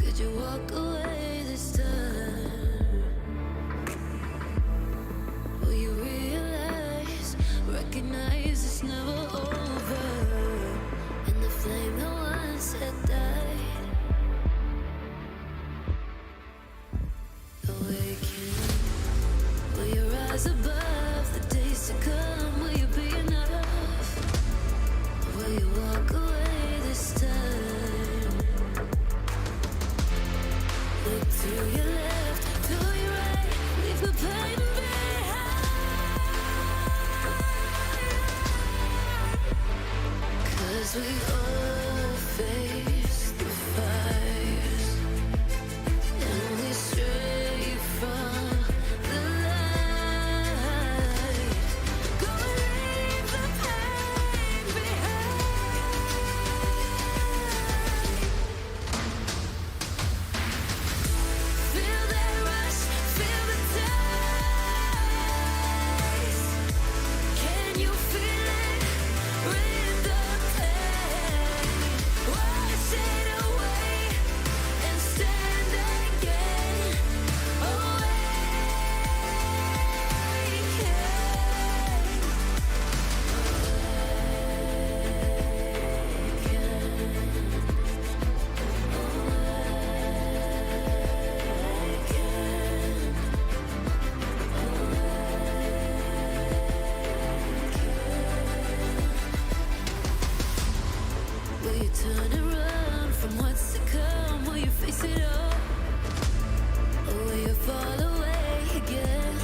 Could you walk away this time? Will you realize, recognize it's never over? And the flame that once had died, awaken. Will you rise above the days to come? Will you be enough? Will you walk away this time? Look to your left, to your right, leave the pain behind. 'Cause we all face the fires, and we stray from the light. Go and leave the pain behind. Feel that rush, feel the taste. Can you feel it? Rid the pain. Wash it away and stand again. Will you turn and run from what's to come? Will you face it all? Or will you fall away again?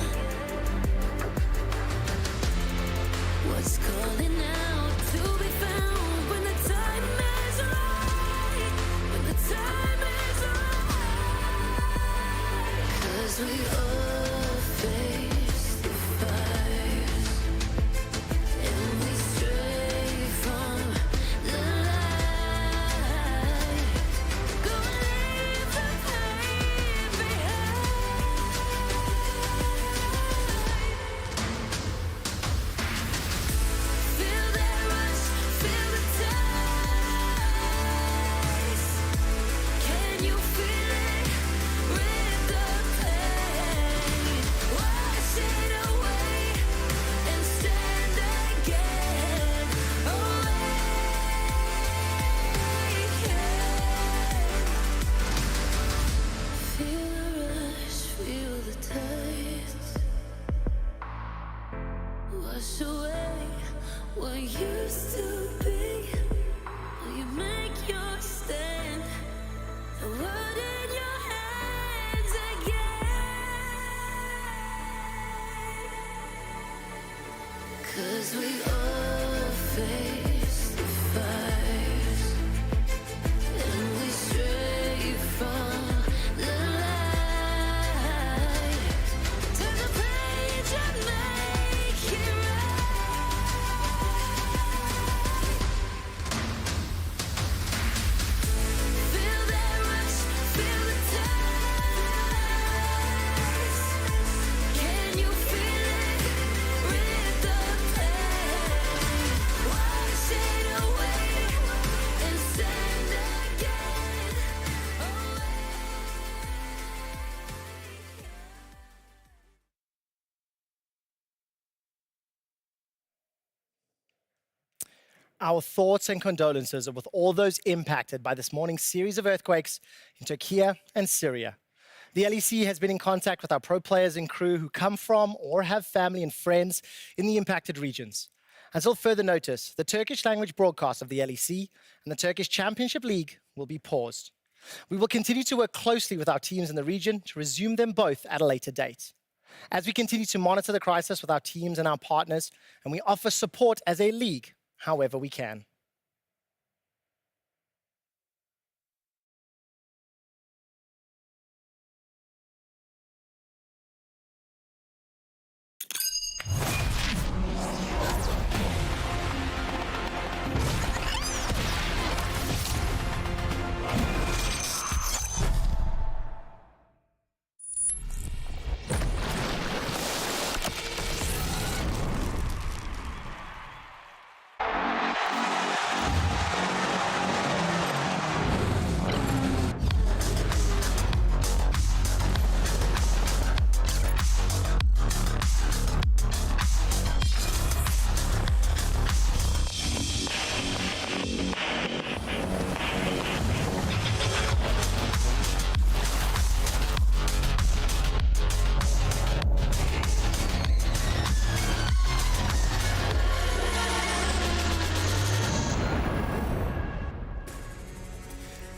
What's calling out to be found when the time is right? When the time is right. 'Cause we all face the fires, and we stray from the light. Go and leave the pain behind. Feel that rush, feel the taste. Can you feel it? Rid the pain. Wash it away and stand again. Awaken. Feel the rush, feel the taste. Wash away what used to be. Will you make your stand? The world in your hands again. 'Cause we all face the fires, and we stray from the light. Turn the page and make it right. Feel that rush, feel the taste. Can you feel it? Rid the pain. Wash it away and stand again. Our thoughts and condolences are with all those impacted by this morning's series of earthquakes in Turkey and Syria. The LEC has been in contact with our pro players and crew who come from or have family and friends in the impacted regions. Until further notice, the Turkish language broadcast of the LEC and the Turkish Championship League will be paused. We will continue to work closely with our teams in the region to resume them both at a later date. As we continue to monitor the crisis with our teams and our partners, and we offer support as a league however we can.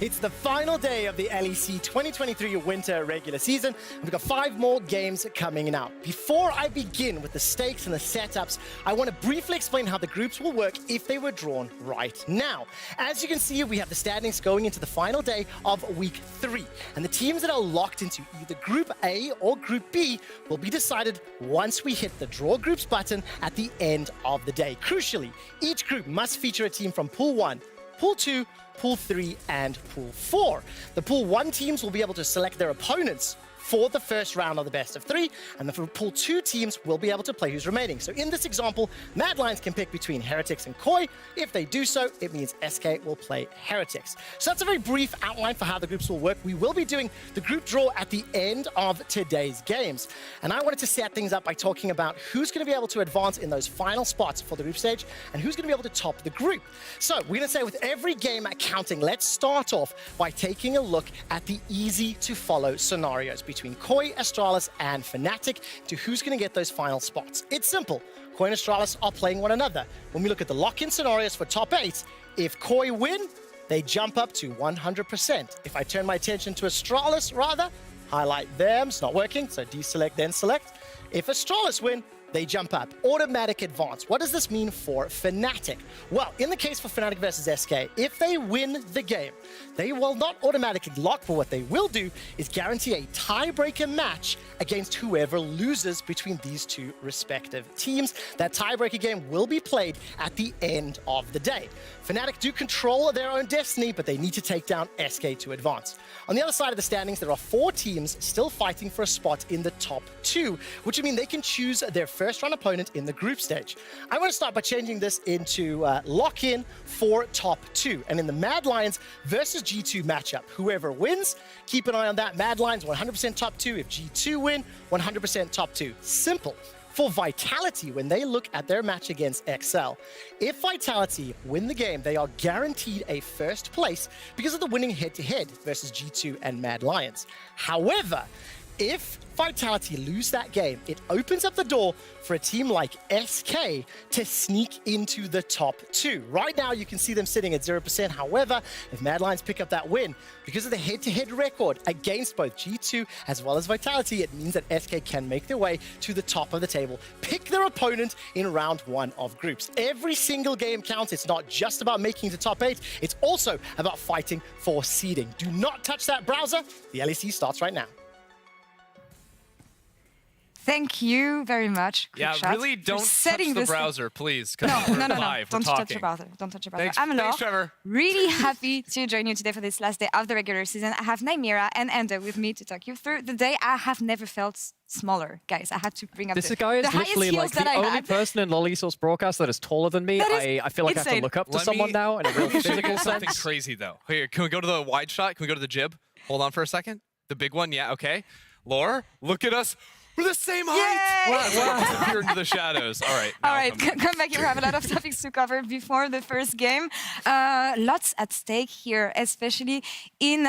It's the final day of the LEC 2023 Winter regular season. We've got 5 more games coming out. Before I begin with the stakes and the setups, I want to briefly explain how the groups will work if they were drawn right now. As you can see, we have the standings going into the final day of week 3. And the teams that are locked into either Group A or Group B will be decided once we hit the Draw Groups button at the end of the day. Crucially, each group must feature a team from Pool 1, Pool 2, Pool 3, and Pool 4. The Pool 1 teams will be able to select their opponents for the first round of the best of 3, and the Pool 2 teams will be able to play who's remaining. So in this example, Mad Lions can pick between Heretics and Koi. If they do so, it means SK will play Heretics. So that's a very brief outline for how the groups will work. We will be doing the group draw at the end of today's games. And I wanted to set things up by talking about who's going to be able to advance in those final spots for the group stage and who's going to be able to top the group. So we're going to say with every game counting, let's start off by taking a look at the easy to follow scenarios between Koi, Astralis, and Fnatic to who's going to get those final spots. It's simple. Koi and Astralis are playing one another. When we look at the lock-in scenarios for top 8, if Koi win, they jump up to 100%. If I turn my attention to Astralis, rather, highlight them, it's not working, so deselect, then select. If Astralis win, they jump up. Automatic advance. What does this mean for Fnatic? Well, in the case for Fnatic versus SK, if they win the game, they will not automatically lock, but what they will do is guarantee a tiebreaker match against whoever loses between these two respective teams. That tiebreaker game will be played at the end of the day. Fnatic do control their own destiny, but they need to take down SK to advance. On the other side of the standings, there are 4 teams still fighting for a spot in the top 2, which would mean they can choose their first round opponent in the group stage. I want to start by changing this into lock-in for top 2. And in the Mad Lions versus G2 matchup, whoever wins, keep an eye on that. Mad Lions 100% top 2. If G2 win, 100% top 2. Simple. For Vitality, when they look at their match against XL, if Vitality win the game, they are guaranteed a first place because of the winning head-to-head versus G2 and Mad Lions. However, if Vitality lose that game, it opens up the door for a team like SK to sneak into the top 2. Right now, you can see them sitting at 0%. However, if Mad Lions pick up that win, because of the head-to-head record against both G2 as well as Vitality, it means that SK can make their way to the top of the table, pick their opponent in round 1 of groups. Every single game counts. It's not just about making the top 8. It's also about fighting for seeding. Do not touch that browser. The LEC starts right now. Thank you very much. Really don't touch the browser, please. No. Live, don't touch your browser. Don't touch your browser. I'm Laure. Thanks, Trevor. Really happy to join you today for this last day of the regular season. I have Naimira and Ender with me to talk you through the day. I have never felt smaller, guys. I had to bring up this the guy is literally like the only person in Lolisource broadcast that is taller than me. I feel like I have to look up to someone now in a real physical something sense. crazy though. Here, can we go to the wide shot? Can we go to the jib? Hold on for a second. The big one, yeah, okay. Laure, look at us. We're the same height! Wow. Disappear into the shadows. All right. All right, come back here. We have a lot of topics to cover before the first game. Lots at stake here, especially in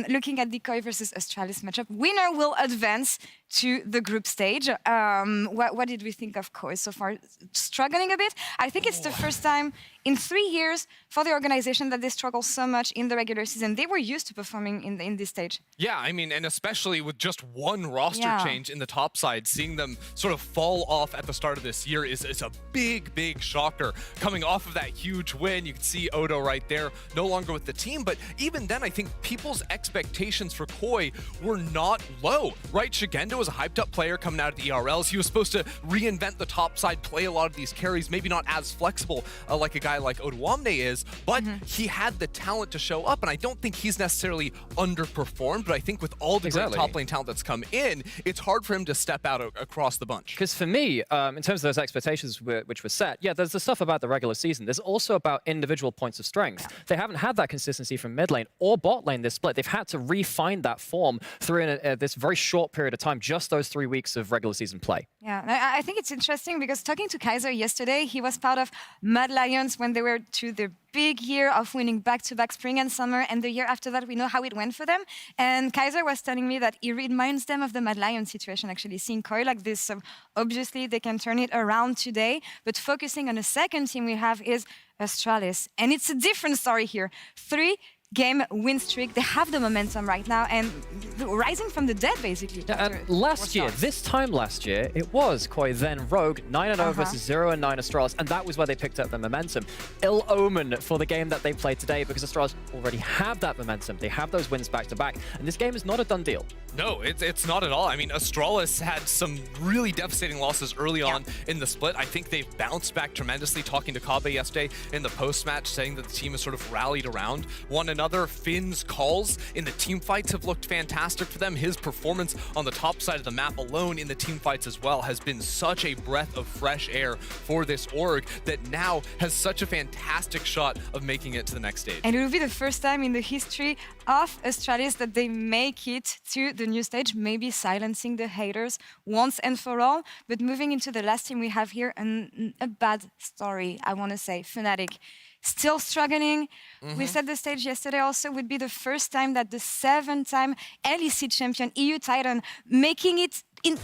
looking at the Koi versus Astralis matchup. Winner will advance to the group stage. What did we think of Koi so far? Struggling a bit? I think it's the first time in 3 years for the organization that they struggle so much in the regular season. They were used to performing in this stage. Yeah, I mean, and especially with just one roster change in the top side, seeing them sort of fall off at the start of this year is a big shocker. Coming off of that huge win, you can see Odo right there, no longer with the team. But even then, I think people's expectations for Koi were not low, right? Shigendo was a hyped-up player coming out of the ERLs. He was supposed to reinvent the top side, play a lot of these carries, maybe not as flexible like a guy like Odoamne is, but he had the talent to show up, and I don't think he's necessarily underperformed, but I think with all the great top lane talent that's come in, it's hard for him to step out across the bunch. Because for me, in terms of those expectations which were set, yeah, there's the stuff about the regular season. There's also about individual points of strength. They haven't had that consistency from mid lane or bot lane this split. They've had to refine that form through this very short period of time, just those 3 weeks of regular season play. Yeah, I think it's interesting because talking to Kaiser yesterday, he was part of Mad Lions when they were to the big year of winning back-to-back spring and summer, and the year after that, we know how it went for them. And Kaiser was telling me that it reminds them of the Mad Lions situation, actually, seeing Koi like this. So obviously, they can turn it around today, but focusing on the second team we have is Astralis. And it's a different story here. 3 game win streak. They have the momentum right now and rising from the dead, basically. Yeah, and last year, this time last year, it was Koi, then Rogue, 9-0 versus 0-9 Astralis, and that was where they picked up the momentum. Ill omen for the game that they played today, because Astralis already have that momentum. They have those wins back-to-back, and this game is not a done deal. No, it's not at all. I mean, Astralis had some really devastating losses early on in the split. I think they've bounced back tremendously. Talking to Kabe yesterday in the post-match, saying that the team has sort of rallied around one another. Finn's calls in the team fights have looked fantastic for them. His performance on the top side of the map alone in the team fights as well has been such a breath of fresh air for this org that now has such a fantastic shot of making it to the next stage. And it will be the first time in the history of Astralis that they make it to the new stage, maybe silencing the haters once and for all. But moving into the last team we have here, a bad story, I want to say. Fnatic still struggling. We said the stage yesterday also would be the first time that the 7-time LEC champion, EU Titan, making it in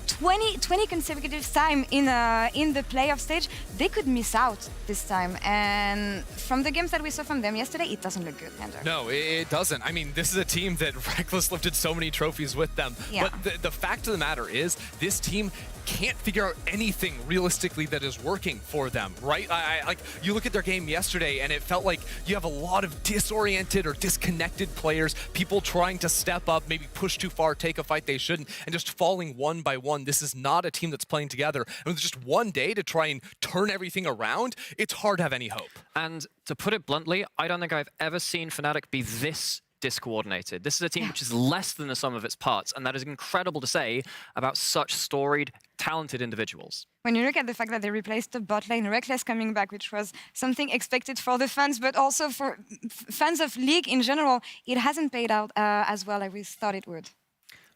20 consecutive time in the playoff stage, they could miss out this time. And from the games that we saw from them yesterday, it doesn't look good, Andrew. No, it doesn't. I mean, this is a team that Reckless lifted so many trophies with them. Yeah. But the fact of the matter is, this team can't figure out anything realistically that is working for them, right? Like, you look at their game yesterday and it felt like you have a lot of disoriented or disconnected players, people trying to step up, maybe push too far, take a fight they shouldn't, and just falling one by one. This is not a team that's playing together. And with just one day to try and turn everything around, it's hard to have any hope. And to put it bluntly, I don't think I've ever seen Fnatic be this discoordinated. This is a team which is less than the sum of its parts, and that is incredible to say about such storied, talented individuals. When you look at the fact that they replaced the bot lane, Reckless coming back, which was something expected for the fans, but also for fans of League in general, it hasn't paid out as well as we thought it would.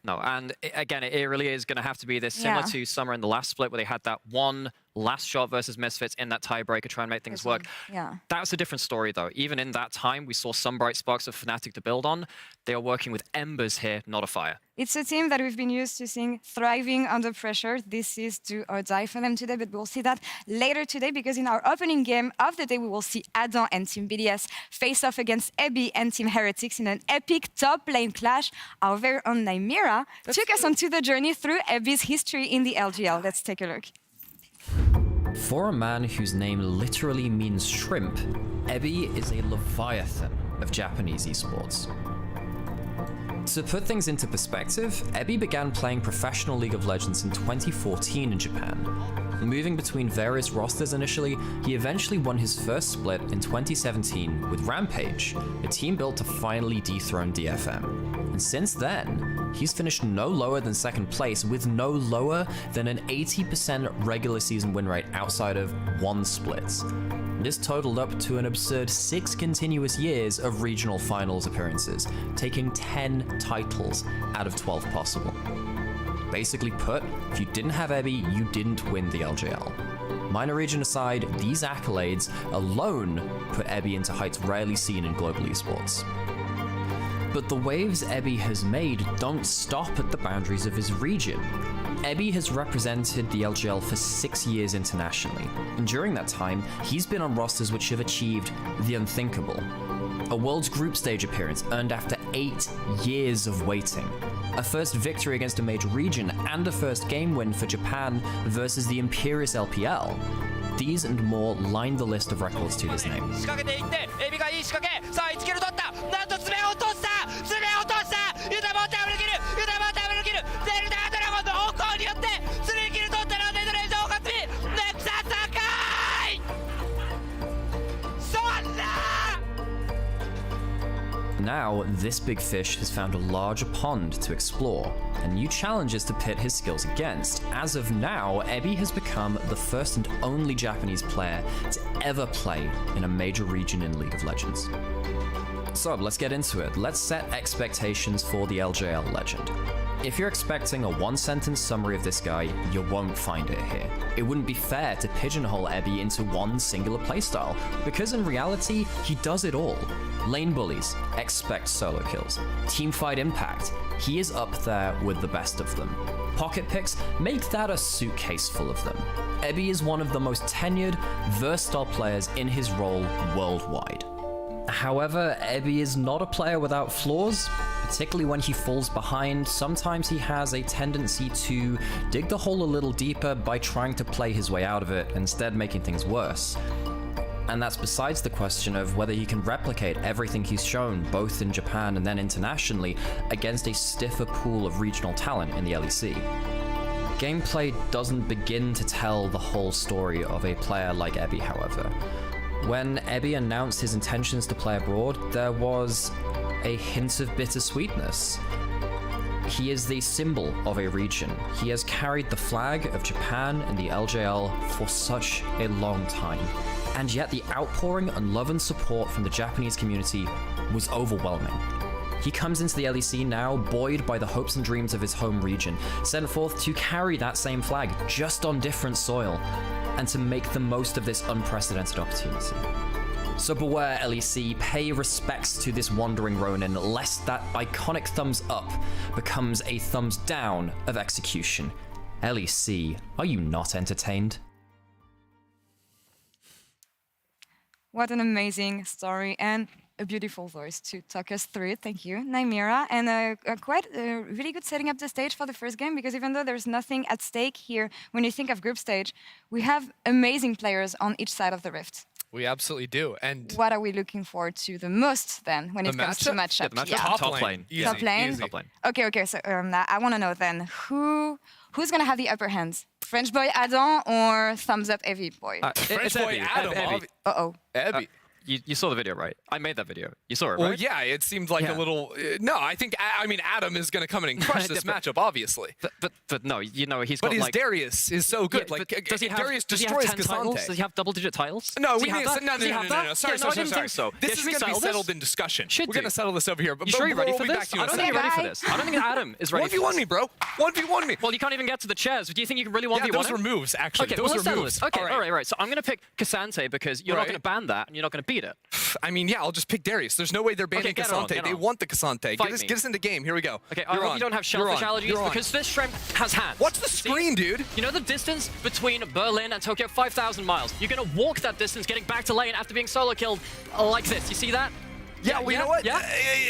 No, and again, it really is going to have to be this, similar to Summer in the last split, where they had that one last shot versus Misfits in that tiebreaker, try and make things work. Yeah. That's a different story, though. Even in that time, we saw some bright sparks of Fnatic to build on. They are working with embers here, not a fire. It's a team that we've been used to seeing thriving under pressure. This is do or die for them today, but we'll see that later today, because in our opening game of the day, we will see Adam and Team BDS face off against Ebby and Team Heretics in an epic top lane clash. Our very own Nymera took us onto the journey through Ebby's history in the LGL. Let's take a look. For a man whose name literally means shrimp, Ebby is a leviathan of Japanese esports. To put things into perspective, Ebby began playing professional League of Legends in 2014 in Japan. Moving between various rosters initially, he eventually won his first split in 2017 with Rampage, a team built to finally dethrone DFM. And since then, he's finished no lower than second place, with no lower than an 80% regular season win rate outside of one split. This totaled up to an absurd 6 continuous years of regional finals appearances, taking 10 titles out of 12 possible. Basically put, if you didn't have Ebby, you didn't win the LGL. Minor region aside, these accolades alone put Ebby into heights rarely seen in global esports. But the waves Ebby has made don't stop at the boundaries of his region. Ebby has represented the LGL for 6 years internationally, and during that time, he's been on rosters which have achieved the unthinkable. A World's Group Stage appearance earned after 8 years of waiting. A first victory against a major region, and a first game win for Japan versus the Imperious LPL. These and more line the list of records to his name. Now, this big fish has found a larger pond to explore, and new challenges to pit his skills against. As of now, Ebby has become the first and only Japanese player to ever play in a major region in League of Legends. So, let's get into it. Let's set expectations for the LJL legend. If you're expecting a one-sentence summary of this guy, you won't find it here. It wouldn't be fair to pigeonhole Ebby into one singular playstyle, because in reality, he does it all. Lane bullies, expect solo kills. Teamfight impact, he is up there with the best of them. Pocket picks, make that a suitcase full of them. Ebby is one of the most tenured, versatile players in his role worldwide. However, Ebby is not a player without flaws, particularly when he falls behind. Sometimes he has a tendency to dig the hole a little deeper by trying to play his way out of it, instead making things worse. And that's besides the question of whether he can replicate everything he's shown, both in Japan and then internationally, against a stiffer pool of regional talent in the LEC. Gameplay doesn't begin to tell the whole story of a player like Ebby, however. When Ebby announced his intentions to play abroad, there was a hint of bittersweetness. He is the symbol of a region. He has carried the flag of Japan and the LJL for such a long time. And yet the outpouring and love and support from the Japanese community was overwhelming. He comes into the LEC now buoyed by the hopes and dreams of his home region, sent forth to carry that same flag just on different soil, and to make the most of this unprecedented opportunity. So beware, LEC, pay respects to this wandering Ronin, lest that iconic thumbs up becomes a thumbs down of execution. LEC, are you not entertained? What an amazing story and a beautiful voice to talk us through it. Thank you, Naimira. And quite really good setting up the stage for the first game, because even though there's nothing at stake here, when you think of group stage, we have amazing players on each side of the rift. We absolutely do. And what are we looking forward to the most then when it comes to matchup? Yeah, the matchup. Top lane. Easy, top lane? easy. Top lane. Okay. So I want to know then, who's going to have the upper hand? French boy Adam or thumbs up Evie boy? French boy Adam. Ebby. Uh-oh. Ebby. You saw the video, right? I made that video. You saw it, right? Well, yeah, it seemed like a little... no, I mean, Adam is going to come in and crush this matchup, obviously. But no, you know, he's got But his like... Darius is so good. Yeah, like, does he have, Darius does he have destroys 10 titles? Casante. Does he have double-digit titles? No, does we he have need that? to... No. Does he have that? Sorry. I didn't think so. This is going to be settled in discussion. Should We're going to settle this over here. You sure you're ready for we'll be this? back to you I in a don't think second. you're ready for this. I don't think Adam is ready for this. 1v1 me, bro. 1v1 me. Well, you can't even get to the chairs. Do you think you can really 1v1 Yeah, those him? were moves, actually. Okay, those well, let's were settle moves. this. Okay, all right. So I'm going to pick Casante because you're not going to ban that and you're not going to beat it. I mean, yeah, I'll just pick Darius. There's no way they're banning Casante. They want the Casante. Get us in the game. Here we go. Okay, I hope you don't have shellfish allergies because this shrimp has hands. Watch the screen, dude. You know the distance between Berlin and Tokyo? 5,000 miles. You're going to walk that distance getting back to lane after being solo killed like this. You see that? Yeah, well, you know what? Yeah?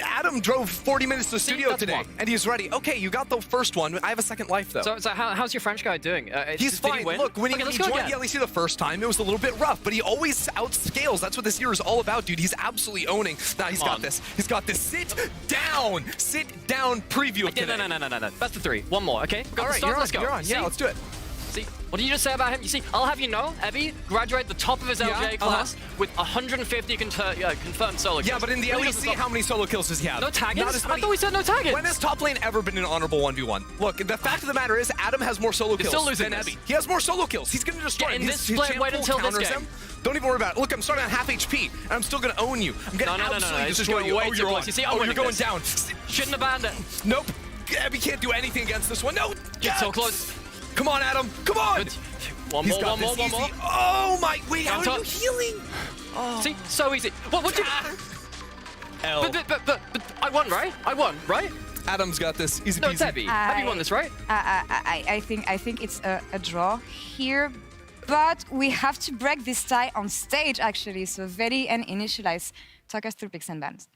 Adam drove 40 minutes to the studio today, and he's ready. Okay, you got the first one. I have a second life, though. So how's your French guy doing? He's fine. He win? Look, when he let's joined go the again. LEC the first time, it was a little bit rough, but he always outscales. That's what this year is all about, dude. He's absolutely owning. Nah, he's got this. He's got this. Sit down preview of today. No. Best of 3. One more, okay? All right, let's go. You're on. Yeah, let's do it. See, what did you just say about him? You see, I'll have you know, Ebby graduated the top of his LJ class with 150 confirmed solo kills. Yeah, but in the LEC, how many solo kills does he have? No taggers? I thought we said no taggers. When has top lane ever been an honorable 1v1? Look, the fact of the matter is, Adam has more solo kills still losing than this. Ebby. He has more solo kills. He's going to destroy him. In this split, wait until this game. Him. Don't even worry about it. Look, I'm starting on half HP, and I'm still going to own you. I'm going to absolutely destroy you. Oh, you're on. You see, you're going down. Shouldn't have banned it. Nope. Ebby can't do anything against this one. No. Get so close. Come on, Adam. Come on. One more. Oh my, wait, how are you healing? Oh. See, so easy. What did L. But I won, right? Adam's got this. Easy peasy. No, it's Ebby. Ebby won this, right? I think it's a draw here, but we have to break this tie on stage actually. So Veli and Initialize, talk us through picks and bans.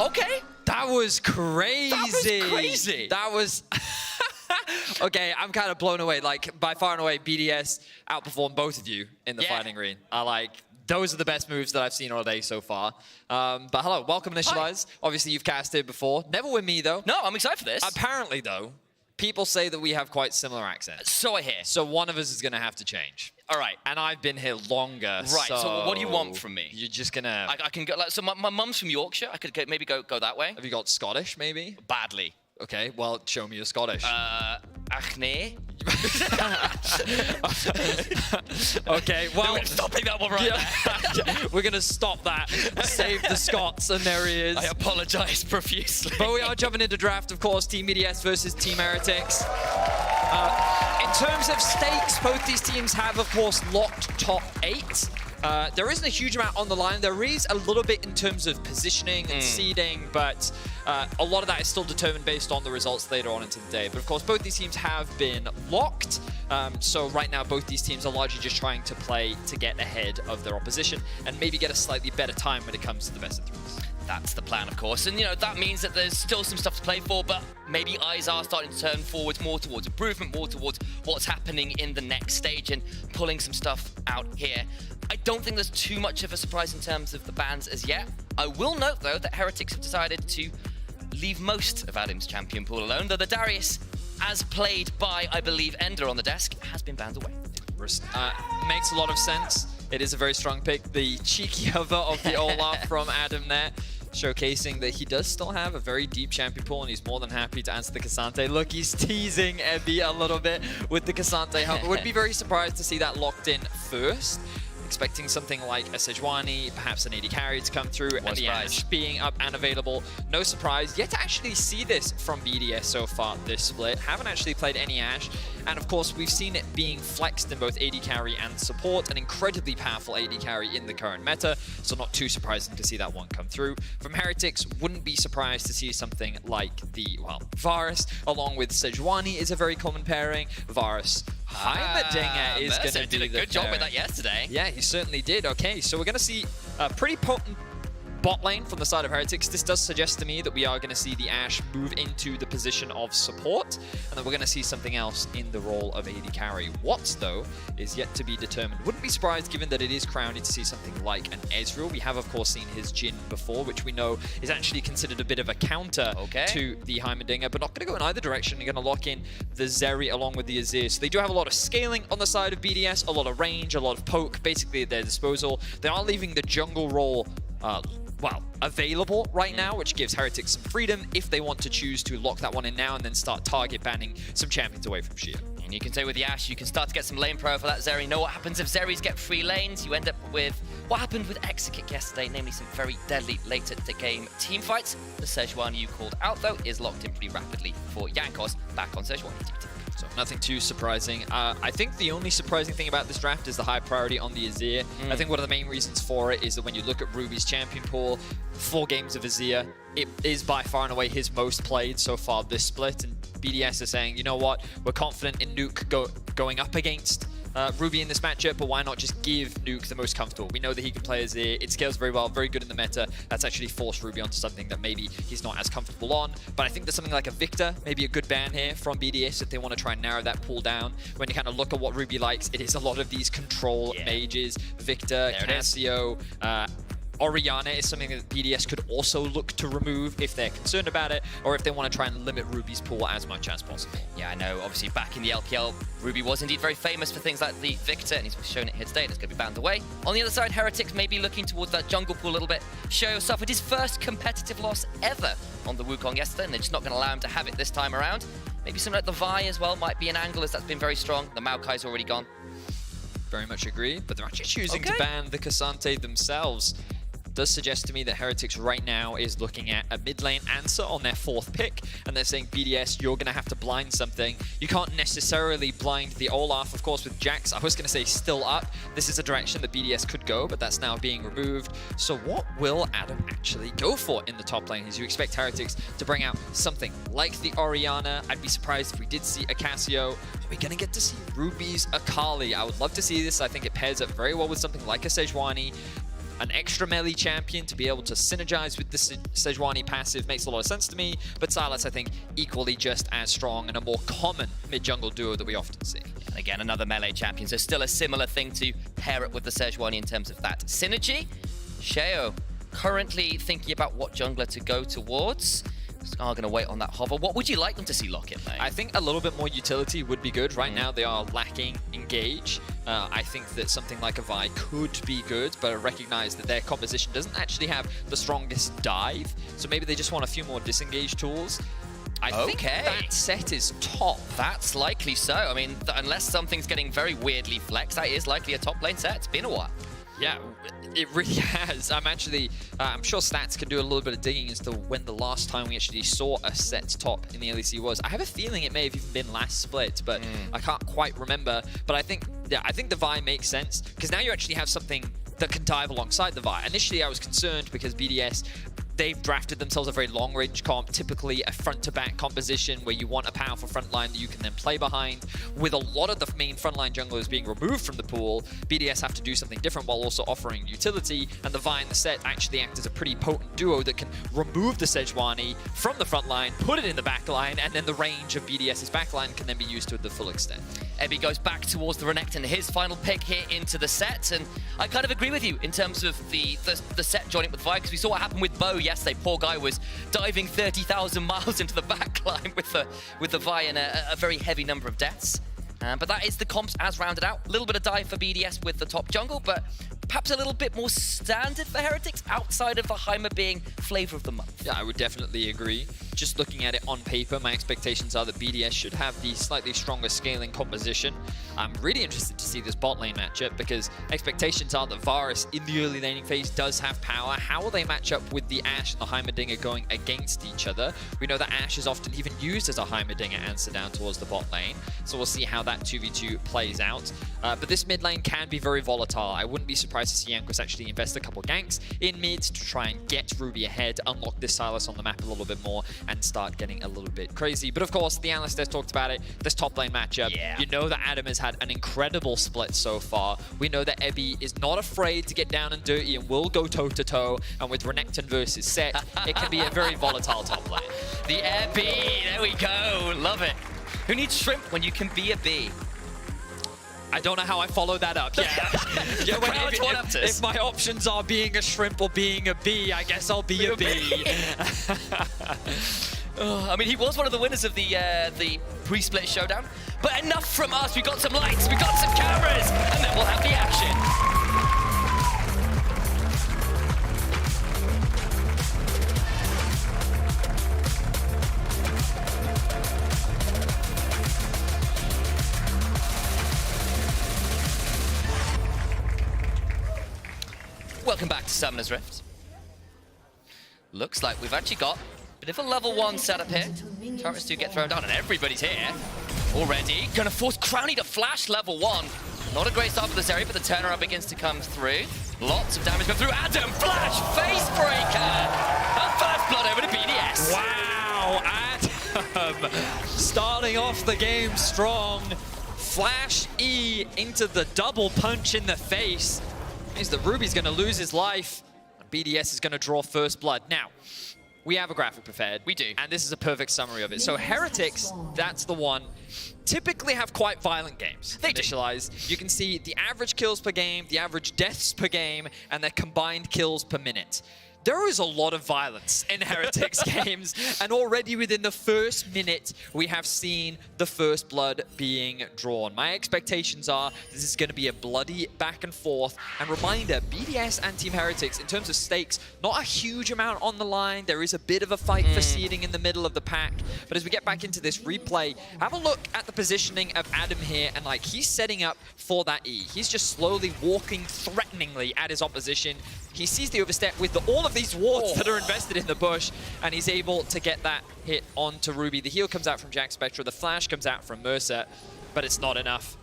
Okay. That was crazy. That was okay, I'm kind of blown away. Like, by far and away, BDS outperformed both of you in the fighting arena. Those are the best moves that I've seen all day so far. But hello, welcome, Initialize. Obviously, you've casted before. Never with me, though. No, I'm excited for this. Apparently, though, people say that we have quite similar accents. So I hear. So one of us is going to have to change. All right. And I've been here longer, Right, so what do you want from me? You're just going to... I can go... Like, so my mum's from Yorkshire. I could maybe go that way. Have you got Scottish, maybe? Badly. Okay, well, show me your Scottish. Achne. Okay, well, we're stopping that one right there. We're gonna stop that. Save the Scots, and there he is. I apologize profusely. But we are jumping into draft, of course. Team BDS versus Team Heretics. In terms of stakes, both these teams have, of course, locked top 8. There isn't a huge amount on the line. There is a little bit in terms of positioning and seeding, but a lot of that is still determined based on the results later on into the day. But of course, both these teams have been locked. So right now, both these teams are largely just trying to play to get ahead of their opposition and maybe get a slightly better time when it comes to the best of 3s. That's the plan, of course. And, you know, that means that there's still some stuff to play for, but maybe eyes are starting to turn forwards, more towards improvement, more towards what's happening in the next stage and pulling some stuff out here. I don't think there's too much of a surprise in terms of the bans as yet. I will note, though, that Heretics have decided to leave most of Adam's champion pool alone, though the Darius, as played by, I believe, Ender on the desk, has been banned away. Makes a lot of sense. It is a very strong pick. The cheeky hover of the Olaf from Adam there, showcasing that he does still have a very deep champion pool, and he's more than happy to answer the Cassante. Look, he's teasing Ebby a little bit with the Cassante hover. Would be very surprised to see that locked in first. Expecting something like a Sejuani, perhaps an AD carry to come through, and the Ashe being up and available. No surprise. Yet to actually see this from BDS so far this split. Haven't actually played any Ashe. And of course, we've seen it being flexed in both AD carry and support. An incredibly powerful AD carry in the current meta. So not too surprising to see that one come through. From Heretics, wouldn't be surprised to see something like the, well, Varus along with Sejuani is a very common pairing. Varus Heimerdinger is going to do did a good job with that yesterday. Yeah, he certainly did. Okay, so we're going to see a pretty potent bot lane from the side of Heretics. This does suggest to me that we are going to see the Ashe move into the position of support, and then we're going to see something else in the role of AD carry. What, though, is yet to be determined. Wouldn't be surprised, given that it is crowded, to see something like an Ezreal. We have, of course, seen his Jhin before, which we know is actually considered a bit of a counter to the Heimerdinger, but not going to go in either direction. You're going to lock in the Zeri along with the Azir. So they do have a lot of scaling on the side of BDS, a lot of range, a lot of poke, basically at their disposal. They are leaving the jungle role well, available right now, which gives Heretics some freedom if they want to choose to lock that one in now and then start target banning some champions away from Shia. And you can say with the Ashe, you can start to get some lane pro for that Zeri. Know what happens if Zeris get free lanes? You end up with what happened with Exekick yesterday, namely some very deadly later-to-game team fights. The Sejuani you called out, though, is locked in pretty rapidly for Jankos back on Sejuani. So nothing too surprising. I think the only surprising thing about this draft is the high priority on the Azir. I think one of the main reasons for it is that when you look at Ruby's champion pool, 4 games of Azir, it is by far and away his most played so far this split. And BDS is saying, you know what, we're confident in Nuke going up against Ruby in this matchup, but why not just give Nuke the most comfortable? We know that he can play Azir. It scales very well, very good in the meta. That's actually forced Ruby onto something that maybe he's not as comfortable on. But I think there's something like a Victor, maybe a good ban here from BDS if they want to try and narrow that pool down. When you kind of look at what Ruby likes, it is a lot of these control mages. Victor, Cassio, Orianna is something that BDS could also look to remove if they're concerned about it, or if they want to try and limit Ruby's pool as much as possible. Yeah, I know. Obviously, back in the LPL, Ruby was indeed very famous for things like the Victor, and he's shown it here today, and it's going to be banned away. On the other side, Heretics may be looking towards that jungle pool a little bit. Sheo suffered his first competitive loss ever on the Wukong yesterday, and they're just not going to allow him to have it this time around. Maybe something like the Vi as well might be an angle, as that's been very strong. The Maokai's already gone. Very much agree, but they're actually choosing to ban the Cassante themselves. Does suggest to me that Heretics right now is looking at a mid lane answer on their 4th pick, and they're saying, BDS, you're going to have to blind something. You can't necessarily blind the Olaf, of course, with Jax. I was going to say still up. This is a direction that BDS could go, but that's now being removed. So what will Adam actually go for in the top lane? As you expect Heretics to bring out something like the Orianna. I'd be surprised if we did see a Cassio. Are we going to get to see Ruby's Akali? I would love to see this. I think it pairs up very well with something like a Sejuani. An extra melee champion to be able to synergize with the Sejuani passive makes a lot of sense to me, but Sylas, I think, equally just as strong and a more common mid-jungle duo that we often see. And again, another melee champion, so still a similar thing to pair it with the Sejuani in terms of that synergy. Sheo currently thinking about what jungler to go towards. Scar going to wait on that hover. What would you like them to see lock in, mate? I think a little bit more utility would be good. Right now, they are lacking engage. I think that something like a Vi could be good, but I recognize that their composition doesn't actually have the strongest dive. So maybe they just want a few more disengage tools. I think that set is top. That's likely so. I mean, unless something's getting very weirdly flexed, that is likely a top lane set. It's been a while. Yeah, it really has. I'm sure Stats can do a little bit of digging as to when the last time we actually saw a set top in the LEC was. I have a feeling it may have even been last split, but I can't quite remember. But I think the Vi makes sense, because now you actually have something that can dive alongside the Vi. Initially, I was concerned because BDS, they've drafted themselves a very long-range comp, typically a front-to-back composition where you want a powerful front line that you can then play behind. With a lot of the main frontline junglers being removed from the pool, BDS have to do something different while also offering utility, and the Vi and the Set actually act as a pretty potent duo that can remove the Sejuani from the front line, put it in the back line, and then the range of BDS's back line can then be used to the full extent. Ebby goes back towards the Renekton, his final pick here into the set, and I kind of agree with you in terms of the set joining with Vi, because we saw what happened with Bo yesterday. Poor guy was diving 30,000 miles into the back line with the Vi and a very heavy number of deaths. But that is the comps as rounded out. A little bit of dive for BDS with the top jungle, but perhaps a little bit more standard for Heretics outside of the Heimer being flavor of the month. Yeah, I would definitely agree. Just looking at it on paper, my expectations are that BDS should have the slightly stronger scaling composition. I'm really interested to see this bot lane matchup, because expectations are that Varus in the early laning phase does have power. How will they match up with the Ashe and the Heimerdinger going against each other? We know that Ashe is often even used as a Heimerdinger answer down towards the bot lane, so we'll see how that 2v2 plays out. But this mid lane can be very volatile. I wouldn't be surprised to see Jankos actually invest a couple ganks in mid to try and get Ruby ahead, unlock this Sylas on the map a little bit more, and start getting a little bit crazy. But of course, the analyst has talked about it, this top lane matchup. You know that Adam has had an incredible split so far. We know that Ebby is not afraid to get down and dirty and will go toe-to-toe, and with Renekton versus Set, it can be a very volatile top lane. The Ebby, there we go, love it. Who needs shrimp when you can be a bee? I don't know how I follow that up. If my options are being a shrimp or being a bee, I guess I'll be a bee. I mean, he was one of the winners of the pre-split showdown. But enough from us. We got some lights, we got some cameras, and then we'll have the action. Welcome back to Summoner's Rift. Looks like we've actually got a bit of a level 1 setup here. Turrets do get thrown down, and everybody's here already. Gonna force Crowny to flash level 1. Not a great start for this area, but the turnaround begins to come through. Lots of damage going through. Adam, flash, face breaker. And first blood over to BDS. Wow, Adam starting off the game strong. Flash E into the double punch in the face. Means that Ruby's going to lose his life, and BDS is going to draw first blood. Now, we have a graphic prepared. We do. And this is a perfect summary of it. So Heretics, that's the one, typically have quite violent games. They initialize. You can see the average kills per game, the average deaths per game, and their combined kills per minute. There is a lot of violence in Heretics games, and already within the first minute, we have seen the first blood being drawn. My expectations are this is going to be a bloody back and forth. And reminder, BDS and Team Heretics, in terms of stakes, not a huge amount on the line. There is a bit of a fight for seeding in the middle of the pack. But as we get back into this replay, have a look at the positioning of Adam here, and like he's setting up for that E. He's just slowly walking threateningly at his opposition. He sees the overstep with all of these wards that are invested in the bush, and he's able to get that hit onto Ruby. The heal comes out from Jack Spectra, the flash comes out from Mercer, but it's not enough.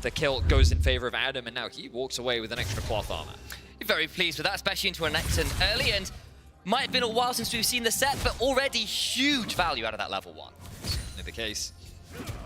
The kill goes in favor of Adam, and now he walks away with an extra cloth armor. You're very pleased with that, especially into a Renekton early, and might have been a while since we've seen the set, but already huge value out of that level 1. Certainly the case.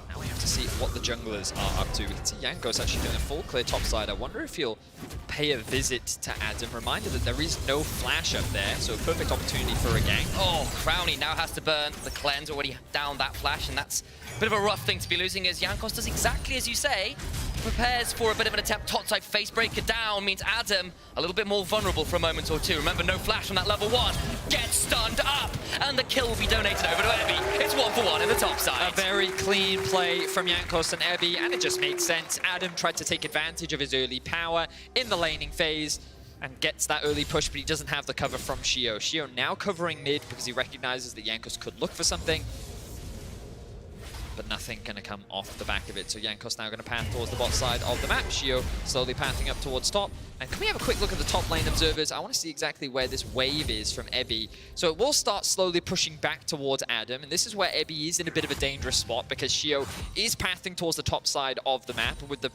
Now we have to see what the junglers are up to. We can see Jankos actually doing a full clear topside. I wonder if he'll pay a visit to Adam. Reminder that there is no flash up there, so a perfect opportunity for a gank. Oh, Crowny now has to burn the cleanse, already down that flash, and that's a bit of a rough thing to be losing, as Jankos does exactly as you say. Prepares for a bit of an attempt. Topside face breaker down means Adam a little bit more vulnerable for a moment or two. Remember, no flash on that level 1. Gets stunned up, and the kill will be donated over to Ebby. It's 1 for 1 in the top side. A very clean play from Jankos and Ebby, and it just made sense. Adam tried to take advantage of his early power in the laning phase. and gets that early push, but he doesn't have the cover from Shio. Shio now covering mid because he recognizes that Jankos could look for something, but nothing going to come off the back of it. So Jankos now going to path towards the bot side of the map. Shio slowly pathing up towards top. And can we have a quick look at the top lane observers? I want to see exactly where this wave is from Ebby. So it will start slowly pushing back towards Adam. And this is where Ebby is in a bit of a dangerous spot because Shio is pathing towards the top side of the map. With the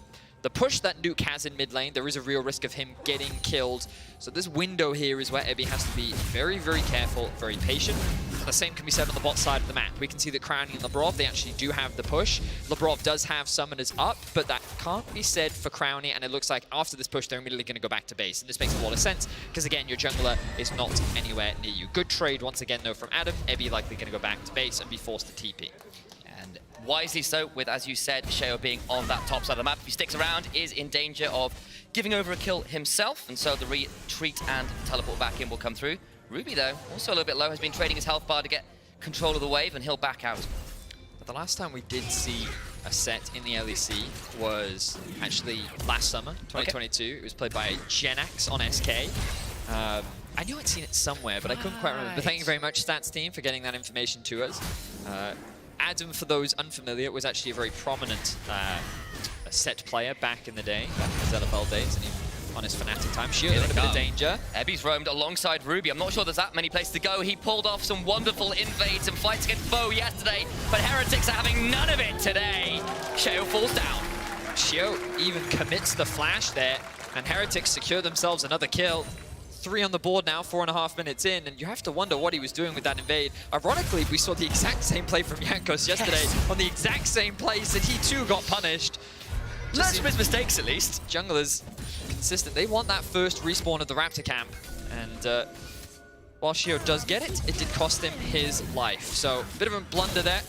push that Nuke has in mid lane, there is a real risk of him getting killed. So this window here is where Ebby has to be very, very careful, very patient. And the same can be said on the bot side of the map. We can see that Crowny and Labrov, they actually do have the push. Labrov does have summoners up, but that can't be said for Crowny, and it looks like after this push, they're immediately going to go back to base. And this makes a lot of sense, because again, your jungler is not anywhere near you. Good trade once again, though, from Adam. Ebby likely going to go back to base and be forced to TP. And wisely so, with, as you said, Sheo being on that top side of the map. If he sticks around, is in danger of giving over a kill himself, and so the retreat and teleport back in will come through. Ruby, though, also a little bit low, has been trading his health bar to get control of the wave, and he'll back out. But the last time we did see a set in the LEC was actually last summer, 2022. Okay. It was played by Genax on SK. I knew I'd seen it somewhere, but I couldn't quite remember. But thank you very much, Stats team, for getting that information to us. Adam, for those unfamiliar, was actually a very prominent set player back in the day, back in his LFL days, and even on his Fnatic time. Shio in a bit of danger. Ebby's roamed alongside Ruby. I'm not sure there's that many places to go. He pulled off some wonderful invades and fights against Foe yesterday, but Heretics are having none of it today. Shio falls down. Shio even commits the flash there, and Heretics secure themselves another kill. 3 on the board now, 4.5 minutes in, and you have to wonder what he was doing with that invade. Ironically, we saw the exact same play from Jankos yesterday on the exact same place, and he too got punished. Learn from his mistakes, at least. Junglers consistent. They want that first respawn of the Raptor camp, and while Shio does get it, it did cost him his life. So, a bit of a blunder there.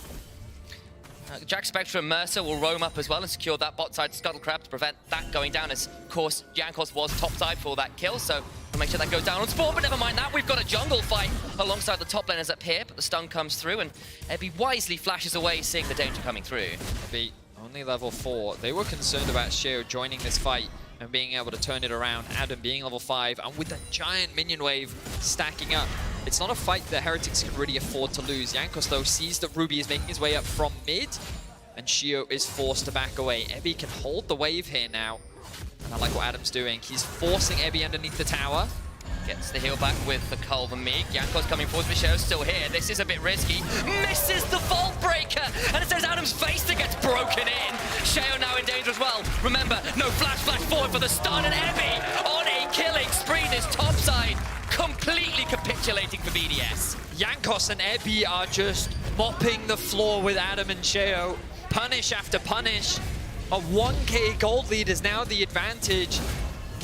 Jack Spectre and Mercer will roam up as well and secure that bot side Scuttle Crab to prevent that going down, as, of course, Jankos was top side for that kill, so we'll make sure that goes down on spawn, but never mind that. We've got a jungle fight alongside the top laners up here, but the stun comes through, and Ebby wisely flashes away, seeing the danger coming through. Ebby, only level 4. They were concerned about Shio joining this fight and being able to turn it around. Adam being level 5, and with a giant minion wave stacking up, it's not a fight that Heretics can really afford to lose. Jankos, though, sees that Ruby is making his way up from mid, and Shio is forced to back away. Ebby can hold the wave here now, and I like what Adam's doing. He's forcing Ebby underneath the tower. Gets the heal back with the Culver Meek. Jankos coming forward, but Shio's still here. This is a bit risky. Misses the Vault Breaker, and it says Adam's face that gets broken in. Shio now in danger as well. Remember, no flash forward for the stun, and Ebby on a killing spree this top side, completely capitulating for BDS. Jankos and Ebby are just mopping the floor with Adam and Shio. Punish after punish. A 1k gold lead is now the advantage.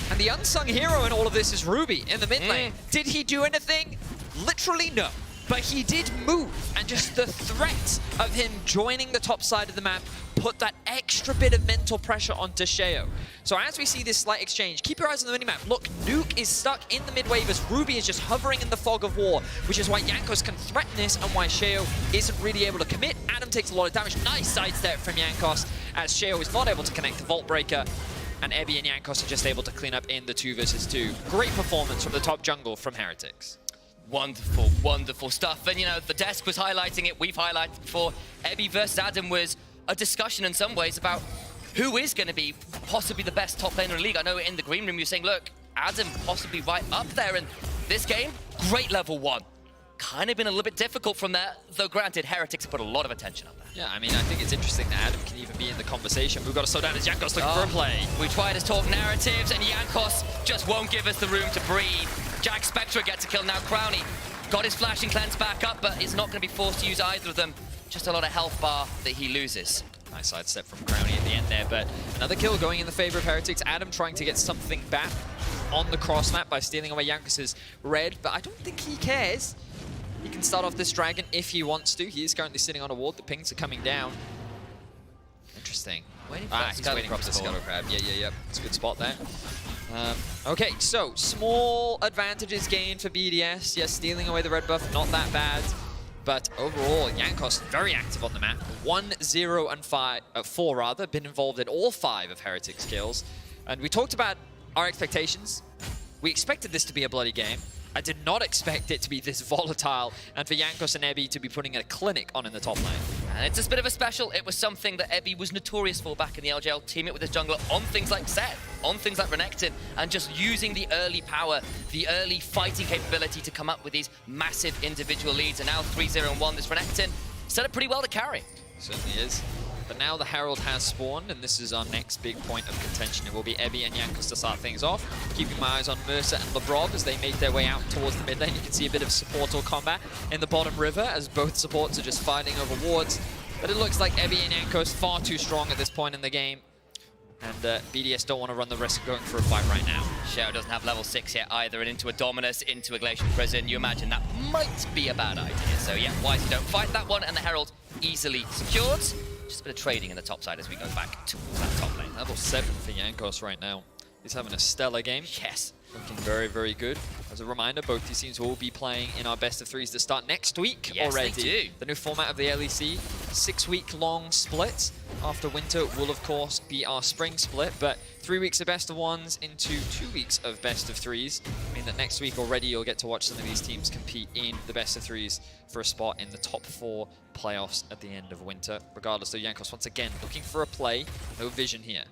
And the unsung hero in all of this is Ruby in the mid lane. Did he do anything? Literally no. But he did move, and just the threat of him joining the top side of the map put that extra bit of mental pressure onto Shio. So as we see this slight exchange, keep your eyes on the minimap. Look, Nuke is stuck in the mid wave as Ruby is just hovering in the fog of war, which is why Jankos can threaten this and why Shio isn't really able to commit. Adam takes a lot of damage. Nice sidestep from Jankos as Shio is not able to connect the Vault Breaker. And Ebby and Jankos are just able to clean up in the 2 versus 2. Great performance from the top jungle from Heretics. Wonderful, wonderful stuff. And, you know, the desk was highlighting it. We've highlighted before. Ebby versus Adam was a discussion in some ways about who is going to be possibly the best top laner in the league. I know in the green room you're saying, look, Adam possibly right up there. And this game, great level 1. Kind of been a little bit difficult from there, though granted, Heretics put a lot of attention up there. Yeah, I mean, I think it's interesting that Adam can even be in the conversation. We've got to slow down as Jankos looking for a play. We try to talk narratives, and Jankos just won't give us the room to breathe. Jack Spectre gets a kill now. Crowny got his flashing cleanse back up, but is not going to be forced to use either of them. Just a lot of health bar that he loses. Nice sidestep from Crowny at the end there, but another kill going in the favor of Heretics. Adam trying to get something back on the cross map by stealing away Jankos' red, but I don't think he cares. He can start off this dragon if he wants to. He is currently sitting on a ward. The pings are coming down. Interesting. He's waiting for the Scuttle Crab. Yeah. It's a good spot there. Okay, so small advantages gained for BDS. Yes, stealing away the red buff, not that bad. But overall, Jankos very active on the map. 1, 0, and 4 rather. Been involved in all 5 of Heretics kills. And we talked about our expectations We expected this to be a bloody game. I did not expect it to be this volatile, and for Jankos and Ebby to be putting a clinic on in the top lane. And it's a bit of a special. It was something that Ebby was notorious for back in the LGL. Team it with his jungler on things like Zed, on things like Renekton, and just using the early power, the early fighting capability to come up with these massive individual leads. And now 3-0-1, this Renekton set up pretty well to carry. Certainly is. But now the Herald has spawned, and this is our next big point of contention. It will be Ebby and Jankos to start things off. Keeping my eyes on Mercer and Labrov as they make their way out towards the mid lane. You can see a bit of support or combat in the bottom river as both supports are just fighting over wards. But it looks like Ebby and Jankos far too strong at this point in the game. And BDS don't want to run the risk of going for a fight right now. Shao doesn't have level 6 yet either, and into a Dominus, into a Glacial Prison. You imagine that might be a bad idea. So yeah, wise you don't fight that one, and the Herald easily secured. Just a bit of trading in the top side as we go back towards that top lane. Level 7 for Jankos right now. He's having a stellar game. Yes. Looking very, very good. As a reminder, both these teams will be playing in our best of threes that start next week already. They do. The new format of the LEC, 6-week-long split. After winter will, of course, be our spring split, but 3 weeks of best of ones into 2 weeks of best of threes. I mean that next week already you'll get to watch some of these teams compete in the best of threes for a spot in the top 4 playoffs at the end of winter. Regardless, though, Jankos once again looking for a play. No vision here.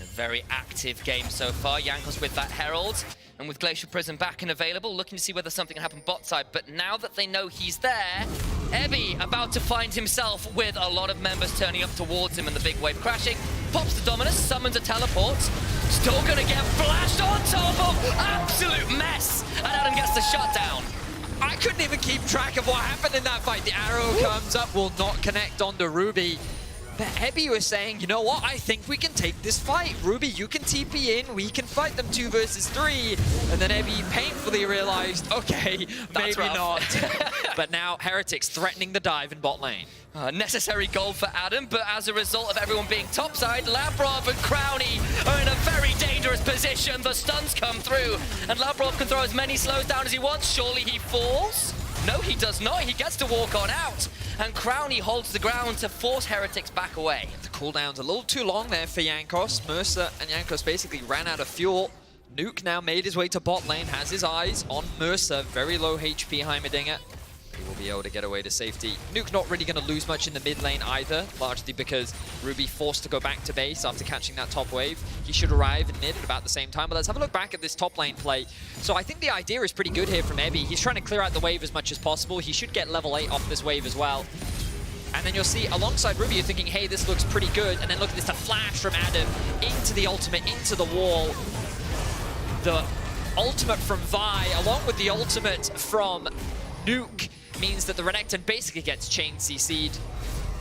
A very active game so far. Jankos with that Herald, and with Glacial Prison back and available, looking to see whether something can happen bot side. But now that they know he's there, Ebby about to find himself with a lot of members turning up towards him and the big wave crashing. Pops the Dominus, summons a teleport. Still gonna get flashed on top of. Absolute mess! And Adam gets the shutdown. I couldn't even keep track of what happened in that fight. The arrow comes up, will not connect onto Ruby. But Ebby was saying, you know what, I think we can take this fight. Ruby, you can TP in, we can fight them 2 versus 3. And then Ebby painfully realized, okay, maybe not. But now Heretics threatening the dive in bot lane. Necessary goal for Adam, but as a result of everyone being topside, Labrov and Crownie are in a very dangerous position. The stuns come through, and Labrov can throw as many slows down as he wants. Surely he falls? No, he does not. He gets to walk on out. And Crownie holds the ground to force Heretics back away. The cooldown's a little too long there for Jankos. Mercer and Jankos basically ran out of fuel. Nuke now made his way to bot lane, has his eyes on Mercer. Very low HP Heimerdinger. He will be able to get away to safety. Nuke not really going to lose much in the mid lane either, largely because Ruby forced to go back to base after catching that top wave. He should arrive in mid at about the same time, but let's have a look back at this top lane play. So I think the idea is pretty good here from Ebby. He's trying to clear out the wave as much as possible. He should get level 8 off this wave as well. And then you'll see alongside Ruby, you're thinking, hey, this looks pretty good. And then look at this, a flash from Adam into the ultimate, into the wall. The ultimate from Vi, along with the ultimate from Nuke, means that the Renekton basically gets chain CC'd,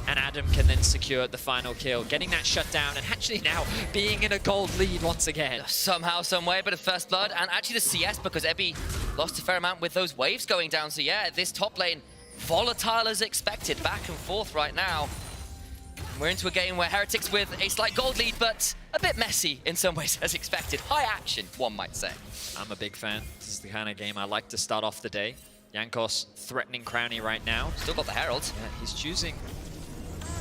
and Adam can then secure the final kill, getting that shut down and actually now being in a gold lead once again. Somehow, some way, but a first blood, and actually the CS, because Ebby lost a fair amount with those waves going down. So yeah, this top lane, volatile as expected, back and forth right now. We're into a game where Heretics with a slight gold lead, but a bit messy in some ways as expected. High action, one might say. I'm a big fan. This is the kind of game I like to start off the day. Jankos threatening Crownie right now. Still got the Herald. Yeah, he's choosing.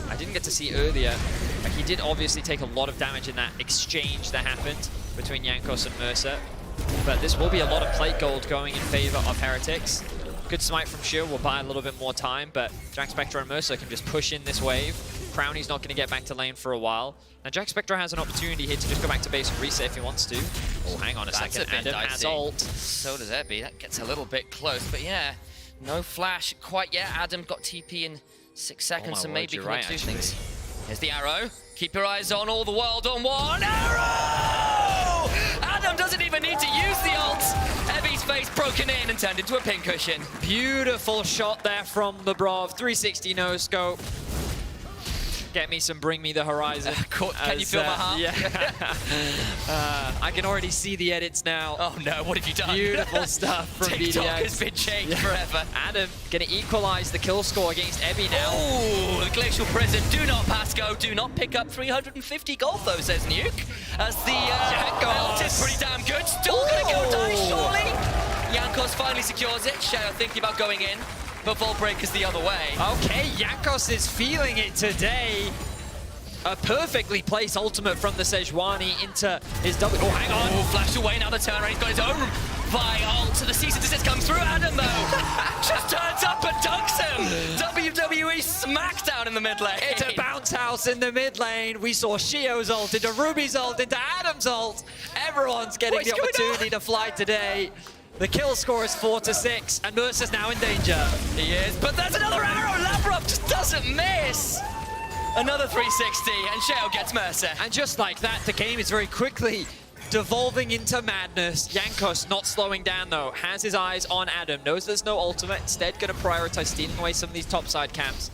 I didn't get to see earlier. He did obviously take a lot of damage in that exchange that happened between Jankos and Mercer. But this will be a lot of plate gold going in favor of Heretics. Good smite from Shio will buy a little bit more time, but Jack Spectre and Mercer can just push in this wave. Crownie's not going to get back to lane for a while. Now Jack Spectre has an opportunity here to just go back to base and reset if he wants to. Oh, hang on a second. Adam has ult. So does Ebby. That gets a little bit close, but yeah, no flash quite yet. Adam got TP in 6 seconds, so maybe can do things. Here's the arrow. Keep your eyes on all the world on one. Arrow! Adam doesn't even need to use the ult. Ebby's face broken in and turned into a pincushion. Beautiful shot there from Labrov. 360 no scope. Get me some Bring Me the Horizon. Can you feel my heart? Yeah. I can already see the edits now. Oh no, what have you done? Beautiful stuff from TikTok BDS. has been changed forever. Adam gonna equalize the kill score against Ebby now. Oh, the Glacial Prison. Do not pass go. Do not pick up 350 gold though, says Nuke. As the ult is pretty damn good. Still gonna go die, surely. Jankos finally secures it. Shao thinking about going in, but Vault Breaker's the other way. Okay, Jankos is feeling it today. A perfectly placed ultimate from the Sejuani into his W. Oh, hang on. Oh, flash away now the turnaround. He's got his own Vi ult. The cease and desist comes through. Adam, though, just turns up and dunks him. WWE smackdown in the mid lane. It's a bounce house in the mid lane. We saw Shio's ult into Ruby's ult into Adam's ult. Everyone's getting the opportunity to fly today. The kill score is 4-6, and Mercer's now in danger. He is, but there's another arrow. Lavrov just doesn't miss. Another 360, and Sheo gets Mercer. And just like that, the game is very quickly devolving into madness. Jankos not slowing down though, has his eyes on Adam, knows there's no ultimate, instead going to prioritize stealing away some of these topside camps.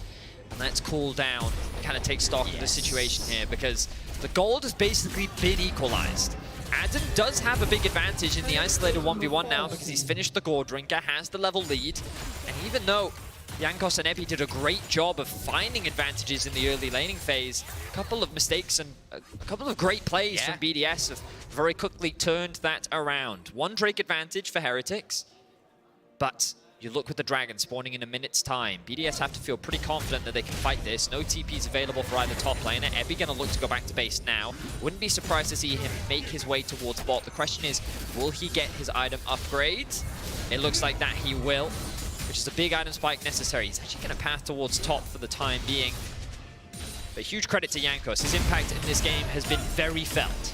And let's cool down, kind of take stock of the situation here, because the gold has basically been equalized. Adam does have a big advantage in the isolated 1v1 now because he's finished the Gore Drinker, has the level lead, and even though Jankos and Ebi did a great job of finding advantages in the early laning phase, a couple of mistakes and a couple of great plays from BDS have very quickly turned that around. One Drake advantage for Heretics, but you look with the Dragon spawning in a minute's time. BDS have to feel pretty confident that they can fight this. No TPs available for either top laner. Ebi gonna look to go back to base now. Wouldn't be surprised to see him make his way towards bot. The question is, will he get his item upgrades? It looks like that he will, which is a big item spike necessary. He's actually gonna path towards top for the time being. But huge credit to Jankos. His impact in this game has been very felt.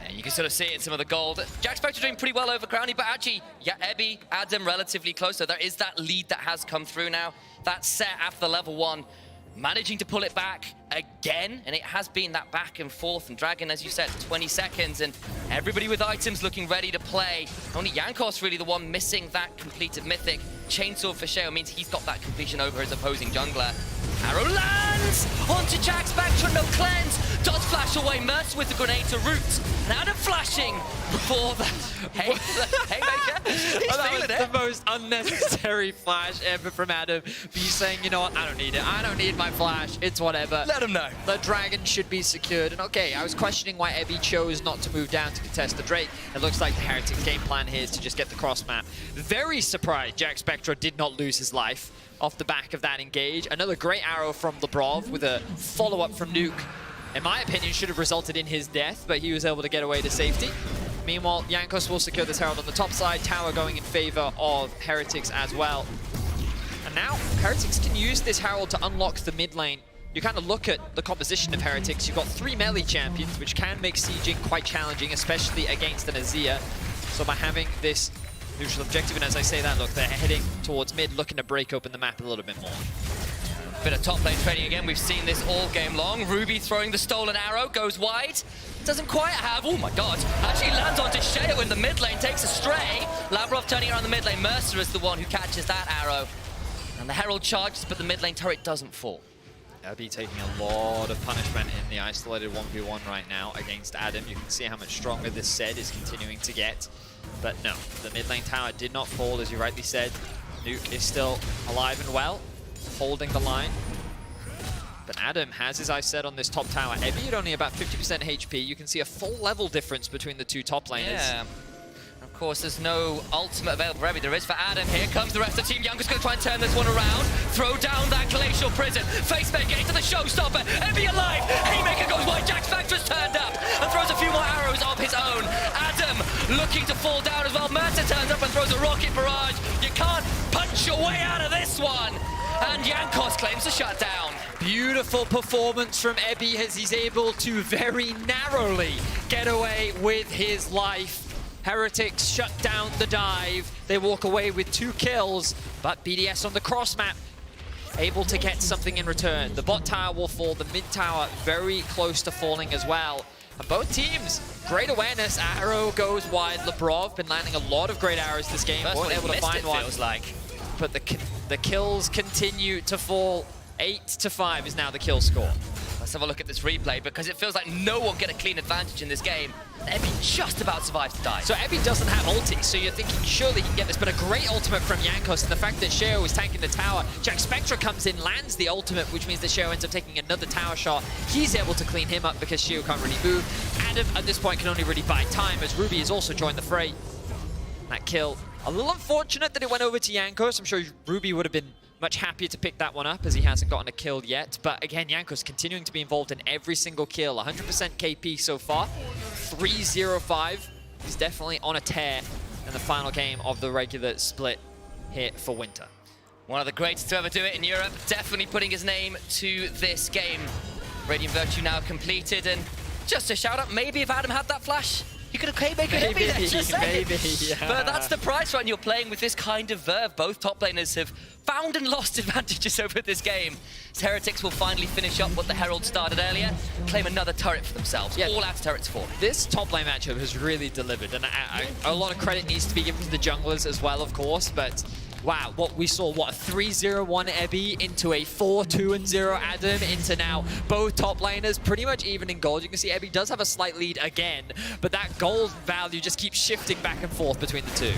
You can sort of see it in some of the gold. Jack Spectre doing pretty well over Crowny, but actually, yeah, Ebi, Adam relatively close. So there is that lead that has come through now. That set after level 1, managing to pull it back again, and it has been that back and forth. And Dragon, as you said, 20 seconds, and everybody with items looking ready to play. Only Jankos really the one missing that completed mythic. Chainsaw for Sheo means he's got that completion over his opposing jungler. Arrow lands onto Jack Spectre, no cleanse. Does flash away, Mercer with the grenade to root. And Adam flashing before the haymaker. He's feeling it. The most unnecessary flash ever from Adam. But he's saying, you know what, I don't need it. I don't need my flash. It's whatever. Let him know. The Dragon should be secured. And okay, I was questioning why Ebi chose not to move down to contest the Drake. It looks like the Heretics game plan here is to just get the cross map. Very surprised Jack Spectre did not lose his life off the back of that engage. Another great arrow from Labrov with a follow-up from Nuke. In my opinion, should have resulted in his death, but he was able to get away to safety. Meanwhile, Jankos will secure this Herald on the top side. Tower going in favor of Heretics as well. And now, Heretics can use this Herald to unlock the mid lane. You kind of look at the composition of Heretics. You've got 3 melee champions, which can make sieging quite challenging, especially against an Azir. So by having this neutral objective, and as I say that, look, they're heading towards mid, looking to break open the map a little bit more. Bit of top lane trading again. We've seen this all game long. Ruby throwing the stolen arrow, goes wide. Doesn't quite have, oh my god, actually lands onto Sheo in the mid lane, takes a stray. Lavrov turning around the mid lane. Mercer is the one who catches that arrow. And the Herald charges, but the mid lane turret doesn't fall. Ebi taking a lot of punishment in the isolated 1v1 right now against Adam. You can see how much stronger this set is continuing to get. But no, the mid lane tower did not fall, as you rightly said. Nuke is still alive and well, holding the line. But Adam has his eyes set on this top tower. Ebi at only about 50% HP. You can see a full level difference between the two top laners. Yeah. Of course, there's no ultimate available for Ebi. There is for Adam. Here comes the rest of Team Younger's going to try and turn this one around. Throw down that Glacial Prison. Facemaker into the showstopper. Ebi alive. Haymaker goes wide. Jack Spectre's turned up and throws a few more arrows of his own. Adam looking to fall down as well. Mercer turns up and throws a rocket barrage. You can't punch your way out of this one. And Jankos claims the shutdown. Beautiful performance from Ebi as he's able to very narrowly get away with his life. Heretics shut down the dive. They walk away with 2 kills, but BDS on the cross map able to get something in return. The bot tower will fall, the mid tower very close to falling as well. And both teams, great awareness. Arrow goes wide. Labrov been landing a lot of great arrows this game. Weren't able to find one. Feels like. But the kills continue to fall. 8-5 is now the kill score. Let's have a look at this replay, because it feels like no one get a clean advantage in this game. Ebi just about survives to die. So Ebi doesn't have ulti, so you're thinking surely he can get this, but a great ultimate from Jankos, and the fact that Sheo is tanking the tower. Jack Spectre comes in, lands the ultimate, which means that Sheo ends up taking another tower shot. He's able to clean him up because Sheo can't really move. Adam at this point can only really buy time, as Ruby has also joined the fray. That kill, a little unfortunate that it went over to Jankos. I'm sure Ruby would have been much happier to pick that one up as he hasn't gotten a kill yet. But again, Jankos continuing to be involved in every single kill. 100% KP so far. 3-0-5. He's definitely on a tear in the final game of the regular split here for Winter. One of the greatest to ever do it in Europe. Definitely putting his name to this game. Radiant Virtue now completed, and just a shout out, maybe if Adam had that flash, he could have made it there, just saying. Yeah. But that's the price when you're playing with this kind of verve. Both top laners have found and lost advantages over this game. As Heretics will finally finish up what the Herald started earlier, claim another turret for themselves. Yeah. All out turrets for. This top lane matchup has really delivered, and a lot of credit needs to be given to the junglers as well, of course, but wow, what we saw, what, a 3-0-1 Ebby into a 4-2-0 Adam, into now both top laners pretty much even in gold. You can see Ebby does have a slight lead again, but that gold value just keeps shifting back and forth between the two.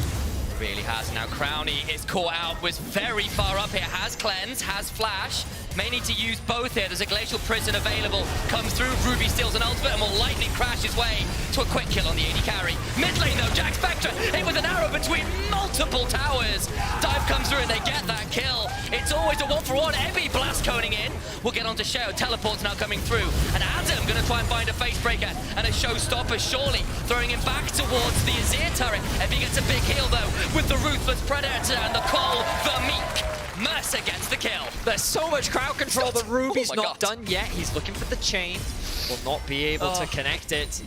Really has. Now Crownie is caught out, was very far up here, has cleanse, has flash, may need to use both here. There's a glacial prison available, comes through, Ruby steals an ultimate and will lightning crash his way to a quick kill on the AD carry. Mid lane though, Jack Spectre hit with an arrow between multiple towers. Dive comes through and they get that kill. It's always a 1-for-1. Ebby blast coning in. We'll get on to Sheo. Teleport's now coming through. And Adam gonna try and find a face breaker and a showstopper, surely throwing him back towards the Azir turret. Ebby gets a big heal though with the Ruthless Predator and the Call, the Meek. Mercer gets the kill. There's so much crowd control, but Ruby's not done yet. He's looking for the chain. Will not be able to connect it.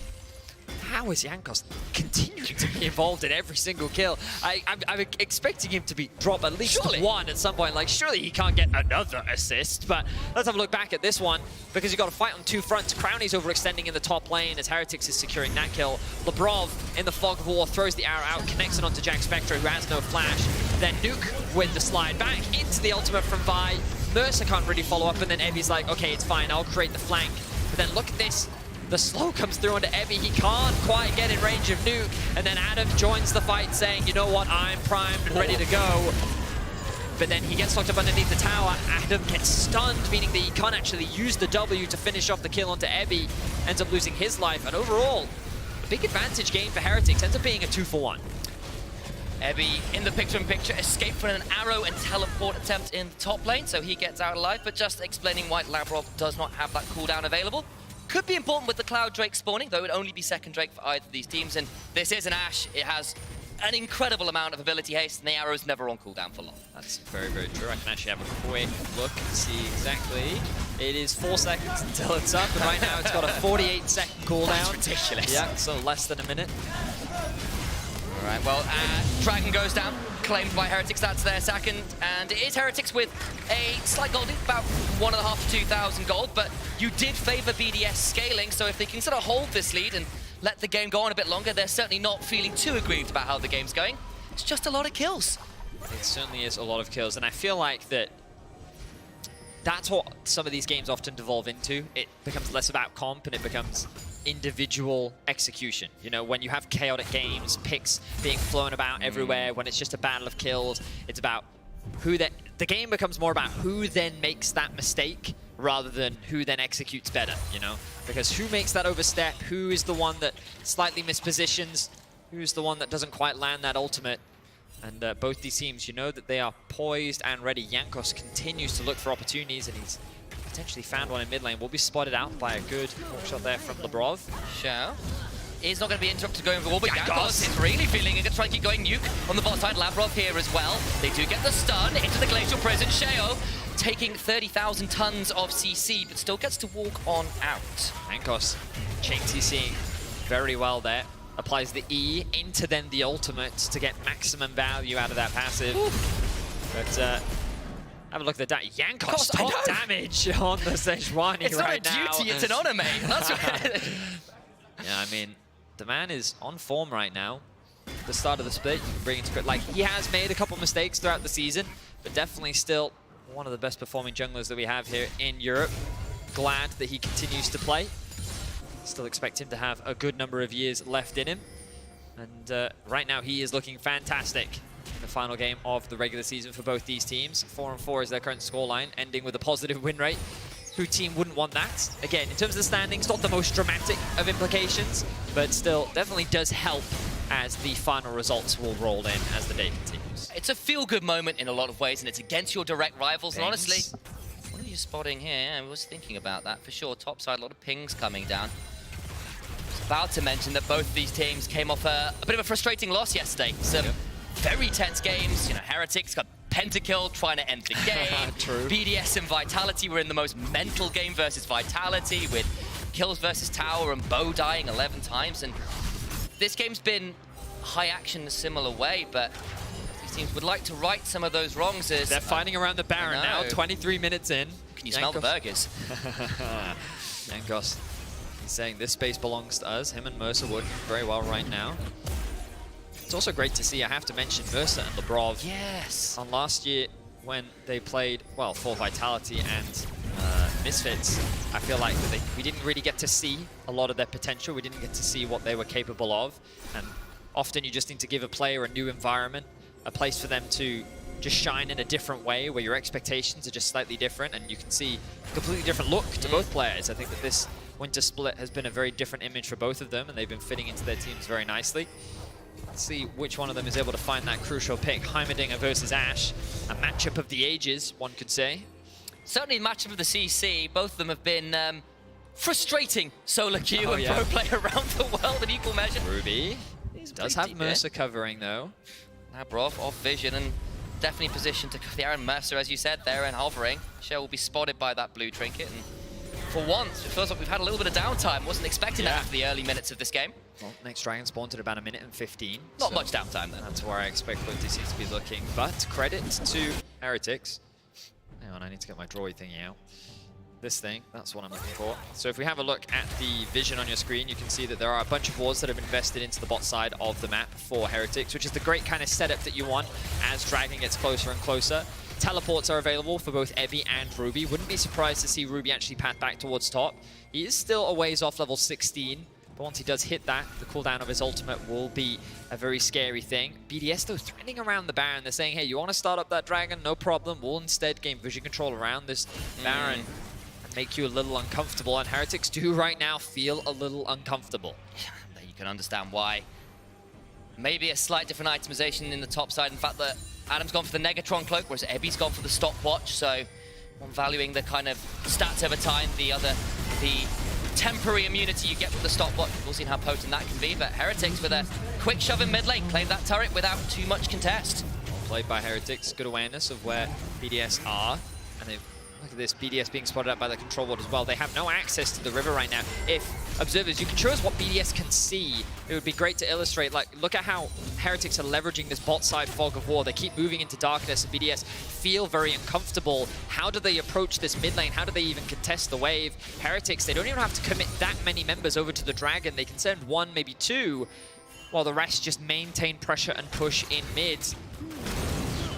How is Jankos continuing to be involved in every single kill? I'm expecting him to drop at least one at some point. Like, surely he can't get another assist. But let's have a look back at this one, because you've got to fight on two fronts. Crownie's overextending in the top lane as Heretics is securing that kill. Labrov in the fog of war throws the arrow out, connects it onto Jack Spectre, who has no flash. Then Nuke with the slide back into the ultimate from Vi. Mercer can't really follow up, and then Ebby's like, okay, it's fine, I'll create the flank. But then look at this. The slow comes through onto Ebby. He can't quite get in range of Nuke. And then Adam joins the fight saying, you know what, I'm primed and ready to go. But then he gets locked up underneath the tower. Adam gets stunned, meaning that he can't actually use the W to finish off the kill onto Ebby. Ends up losing his life. And overall, a big advantage gain for Heretics. Ends up being a 2-for-1. Ebby in the picture-in-picture, escape from an arrow and teleport attempt in the top lane, so he gets out alive. But just explaining why Labrov does not have that cooldown available. Could be important with the Cloud Drake spawning, though it would only be second Drake for either of these teams. And this is an Ashe. It has an incredible amount of ability haste, and the arrow is never on cooldown for long. That's very, very true. I can actually have a quick look and see exactly. It is 4 seconds until it's up, and right now it's got a 48-second cooldown. That's ridiculous. Yeah, so less than a minute. All right, well, Dragon goes down, claimed by Heretics. That's their second, and it is Heretics with a slight goldie, about 1.5 to 2,000 gold, but you did favor BDS scaling, so if they can sort of hold this lead and let the game go on a bit longer, they're certainly not feeling too aggrieved about how the game's going. It's just a lot of kills. It certainly is a lot of kills, and I feel like that's what some of these games often devolve into. It becomes less about comp and it becomes individual execution. You know, when you have chaotic games, picks being flown about everywhere, when it's just a battle of kills, it's about who the game becomes more about who then makes that mistake rather than who then executes better, you know? Because who makes that overstep, who is the one that slightly mispositions, who's the one that doesn't quite land that ultimate. And both these teams, you know that they are poised and ready. Jankos continues to look for opportunities, and he's potentially found one in mid lane. Will be spotted out by a good hook shot there from Labrov. Sure. Is not going to be interrupted going for the wall, but Jankos is really feeling it. Going to try and keep going. Nuke on the bot side. Labrov here as well. They do get the stun into the glacial prison. Sheo taking 30,000 tons of CC, but still gets to walk on out. Jankos chain CCing very well there. Applies the E into then the ultimate to get maximum value out of that passive. But have a look at that. Jankos top damage on the Sejuani right now. It's not a duty, it's an honor, mate. That's right. Yeah, I mean, the man is on form right now. At the start of the split, you can bring it to like he has made a couple mistakes throughout the season, but definitely still one of the best performing junglers that we have here in Europe. Glad that he continues to play. Still expect him to have a good number of years left in him. And right now he is looking fantastic in the final game of the regular season for both these teams. 4-4 is their current scoreline, ending with a positive win rate. Who team wouldn't want that? Again, in terms of the standings, not the most dramatic of implications, but still definitely does help as the final results will roll in as the day continues. it's a feel-good moment in a lot of ways, and it's against your direct rivals. And honestly, what are you spotting here? I was thinking about that for sure. Top side, a lot of pings coming down. I was about to mention that both of these teams came off a bit of a frustrating loss yesterday. Some very tense games. You know, Heretics got pentakill trying to end the game. True. BDS and Vitality were in the most mental game versus Vitality, with kills versus Tower and Bo dying 11 times. And this game's been high action in a similar way, but these teams would like to right some of those wrongs. As they're fighting around the Baron now, 23 minutes in. Can you smell the burgers? Yankos, he's saying this space belongs to us. Him and Mercer working very well right now. It's also great to see, I have to mention, Mercer and Labrov. Yes. On last year, when they played, well, for Vitality and Misfits, I feel like we didn't really get to see a lot of their potential. We didn't get to see what they were capable of. And often you just need to give a player a new environment, a place for them to just shine in a different way, where your expectations are just slightly different, and you can see a completely different look to both players. I think that this winter split has been a very different image for both of them, and they've been fitting into their teams very nicely. Let's see which one of them is able to find that crucial pick. Heimerdinger versus Ashe, a matchup of the ages, one could say. Certainly the matchup of the CC. Both of them have been frustrating solo queue and pro player around the world in equal measure. Ruby does have Mercer covering, though. Labrov off vision and definitely positioned to cover the Aaron. Mercer, as you said, there and hovering. Shell will be spotted by that blue trinket. And for once, it feels like we've had a little bit of downtime. Wasn't expecting that after the early minutes of this game. Well, next Dragon spawned at about 1 minute and 15. Not much downtime then. That's where I expect both these teams to be looking. But credit to Heretics. Hang on, I need to get my drawy thingy out. This thing, that's what I'm looking for. So if we have a look at the vision on your screen, you can see that there are a bunch of wards that have invested into the bot side of the map for Heretics, which is the great kind of setup that you want as Dragon gets closer and closer. Teleports are available for both Ebby and Ruby. Wouldn't be surprised to see Ruby actually path back towards top. He is still a ways off level 16, but once he does hit that, the cooldown of his ultimate will be a very scary thing. BDS, though, threatening around the Baron. They're saying, hey, you want to start up that Dragon? No problem. We'll instead gain vision control around this Baron and make you a little uncomfortable. And Heretics do right now feel a little uncomfortable. You can understand why. Maybe a slight different itemization in the top side. In fact, that Adam's gone for the Negatron cloak, whereas Ebby's gone for the stopwatch. So one valuing the kind of stats over time, the other the temporary immunity you get from the stopwatch. We'll see how potent that can be, but Heretics with a quick shove in mid lane, claim that turret without too much contest. Well played by Heretics, good awareness of where BDS are, and they've, look at this, BDS being spotted out by the control ward as well. They have no access to the river right now. If observers, you can show us what BDS can see. It would be great to illustrate, like, look at how Heretics are leveraging this bot side fog of war. They keep moving into darkness, and BDS feel very uncomfortable. How do they approach this mid lane? How do they even contest the wave? Heretics, they don't even have to commit that many members over to the Dragon. They can send 1, maybe 2, while the rest just maintain pressure and push in mid.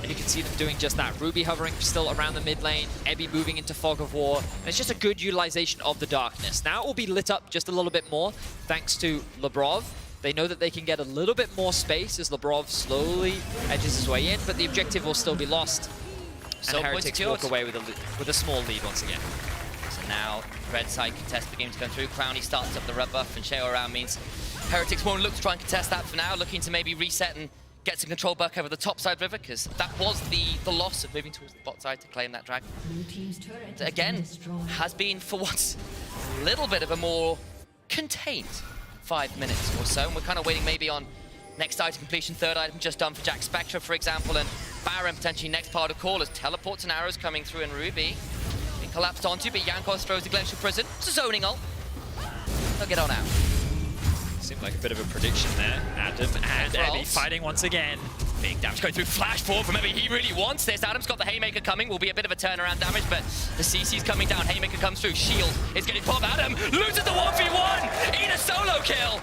And you can see them doing just that. Ruby hovering still around the mid lane, Ebby moving into Fog of War. And it's just a good utilization of the darkness. Now it will be lit up just a little bit more thanks to Labrov. They know that they can get a little bit more space as Labrov slowly edges his way in, but the objective will still be lost. So and Heretics walk away with a small lead once again. So now red side contest the game to go through. Crownie starts up the red buff, and Sheo around means Heretics won't look to try and contest that for now, looking to maybe reset and get some control back over the top side river, because that was the loss of moving towards the bot side to claim that Dragon. Again, has been for once a little bit of a more contained 5 minutes or so, and we're kind of waiting maybe on next item completion, third item just done for Jack Spectra, for example, and Baron potentially next part of call as teleports and arrows coming through, and Ruby being collapsed onto, but Yankos throws the Glacial Prison. It's a zoning ult. They'll get on out. Seemed like a bit of a prediction there. Adam and Ebby fighting once again. Big damage going through, flash forward from Ebby. He really wants this. Adam's got the Haymaker coming. Will be a bit of a turnaround damage, but the CC's coming down. Haymaker comes through. Shield is getting popped. Adam loses the 1v1. Eat a solo kill.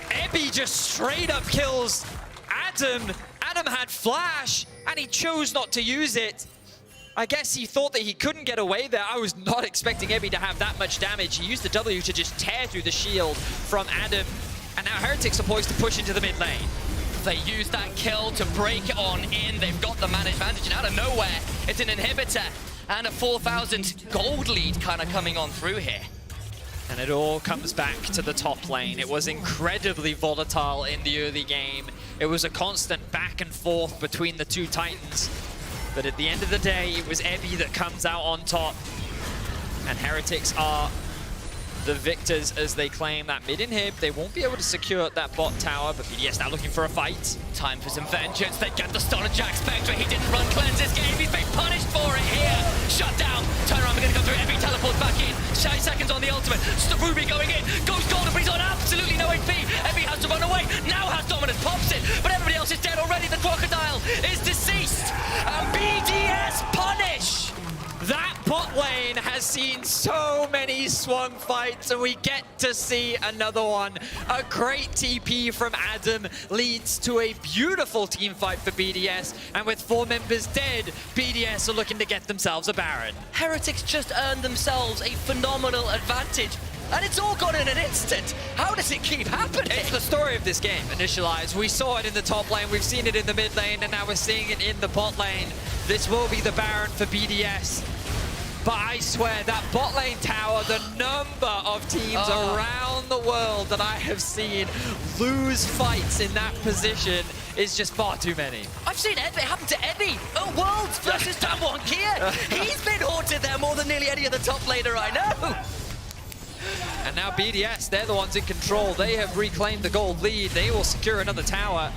Ebby just straight up kills Adam. Adam had flash, and he chose not to use it. I guess he thought that he couldn't get away there. I was not expecting Ebby to have that much damage. He used the W to just tear through the shield from Adam. And now Heretics are poised to push into the mid lane. They use that kill to break on in. They've got the man advantage, and out of nowhere, it's an inhibitor. And a 4,000 gold lead kind of coming on through here. And it all comes back to the top lane. It was incredibly volatile in the early game. It was a constant back and forth between the two Titans. But at the end of the day, it was Ebby that comes out on top. And Heretics are the victors as they claim that mid inhib. They won't be able to secure that bot tower, but BDS now looking for a fight. Time for some vengeance. They get the stun on Jack Spectre. He didn't run cleanse this game. He's been punished for it here. Shut down. Turn around. We're going to go through. Ebby teleports back in. 30 seconds on the ultimate. Ruby going in. Goes golden, but he's on absolutely no HP. Ebby has to run away. Now has dominance. Pops it. But everybody else is dead already. The crocodile is deceased. And BDS punish. That bot lane has seen so many swung fights, and we get to see another one. A great TP from Adam leads to a beautiful team fight for BDS, and with 4 members dead, BDS are looking to get themselves a Baron. Heretics just earned themselves a phenomenal advantage, and it's all gone in an instant. How does it keep happening? It's the story of this game, Initialize. We saw it in the top lane, we've seen it in the mid lane, and now we're seeing it in the bot lane. This will be the Baron for BDS. But I swear, that bot lane tower, the number of teams around the world that I have seen lose fights in that position is just far too many. I've seen it happen to Ebby. Worlds versus Damwon Kia. He's been haunted there more than nearly any other top laner I know. And now BDS, they're the ones in control. They have reclaimed the gold lead. They will secure another tower.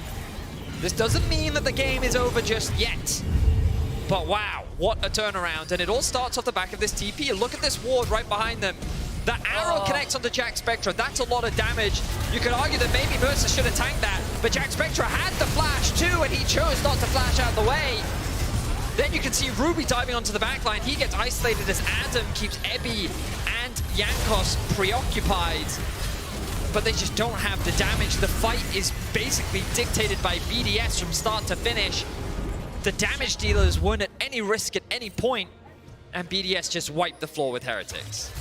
This doesn't mean that the game is over just yet. But wow, what a turnaround. And it all starts off the back of this TP. Look at this ward right behind them. The arrow connects onto Jack Spectre. That's a lot of damage. You could argue that maybe Mercer should have tanked that, but Jack Spectre had the flash too, and he chose not to flash out the way. Then you can see Ruby diving onto the backline. He gets isolated as Adam keeps Ebby and Jankos preoccupied. But they just don't have the damage. The fight is basically dictated by BDS from start to finish. The damage dealers weren't at any risk at any point, and BDS just wiped the floor with Heretics.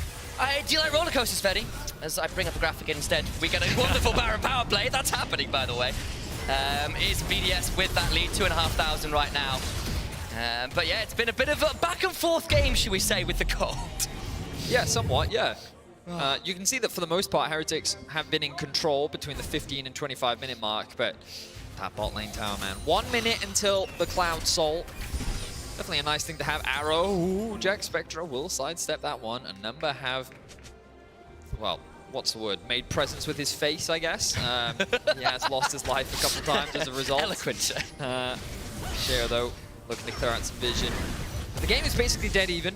Do you like roller coasters, Fetty? As I bring up the graphic instead, we get a wonderful Baron power play. That's happening, by the way. Is BDS with that lead, 2,500 right now. But yeah, it's been a bit of a back and forth game, should we say, with the gold. Yeah, somewhat, yeah. You can see that for the most part, Heretics have been in control between the 15 and 25 minute mark, but that bot lane tower, man. 1 minute until the Cloud Soul. Definitely a nice thing to have. Arrow. Ooh, Jack Spectre will sidestep that one. A number have, well, what's the word? Made presence with his face, I guess. He has lost his life a couple times as a result. Eloquent. Share, though, looking to clear out some vision. But the game is basically dead even.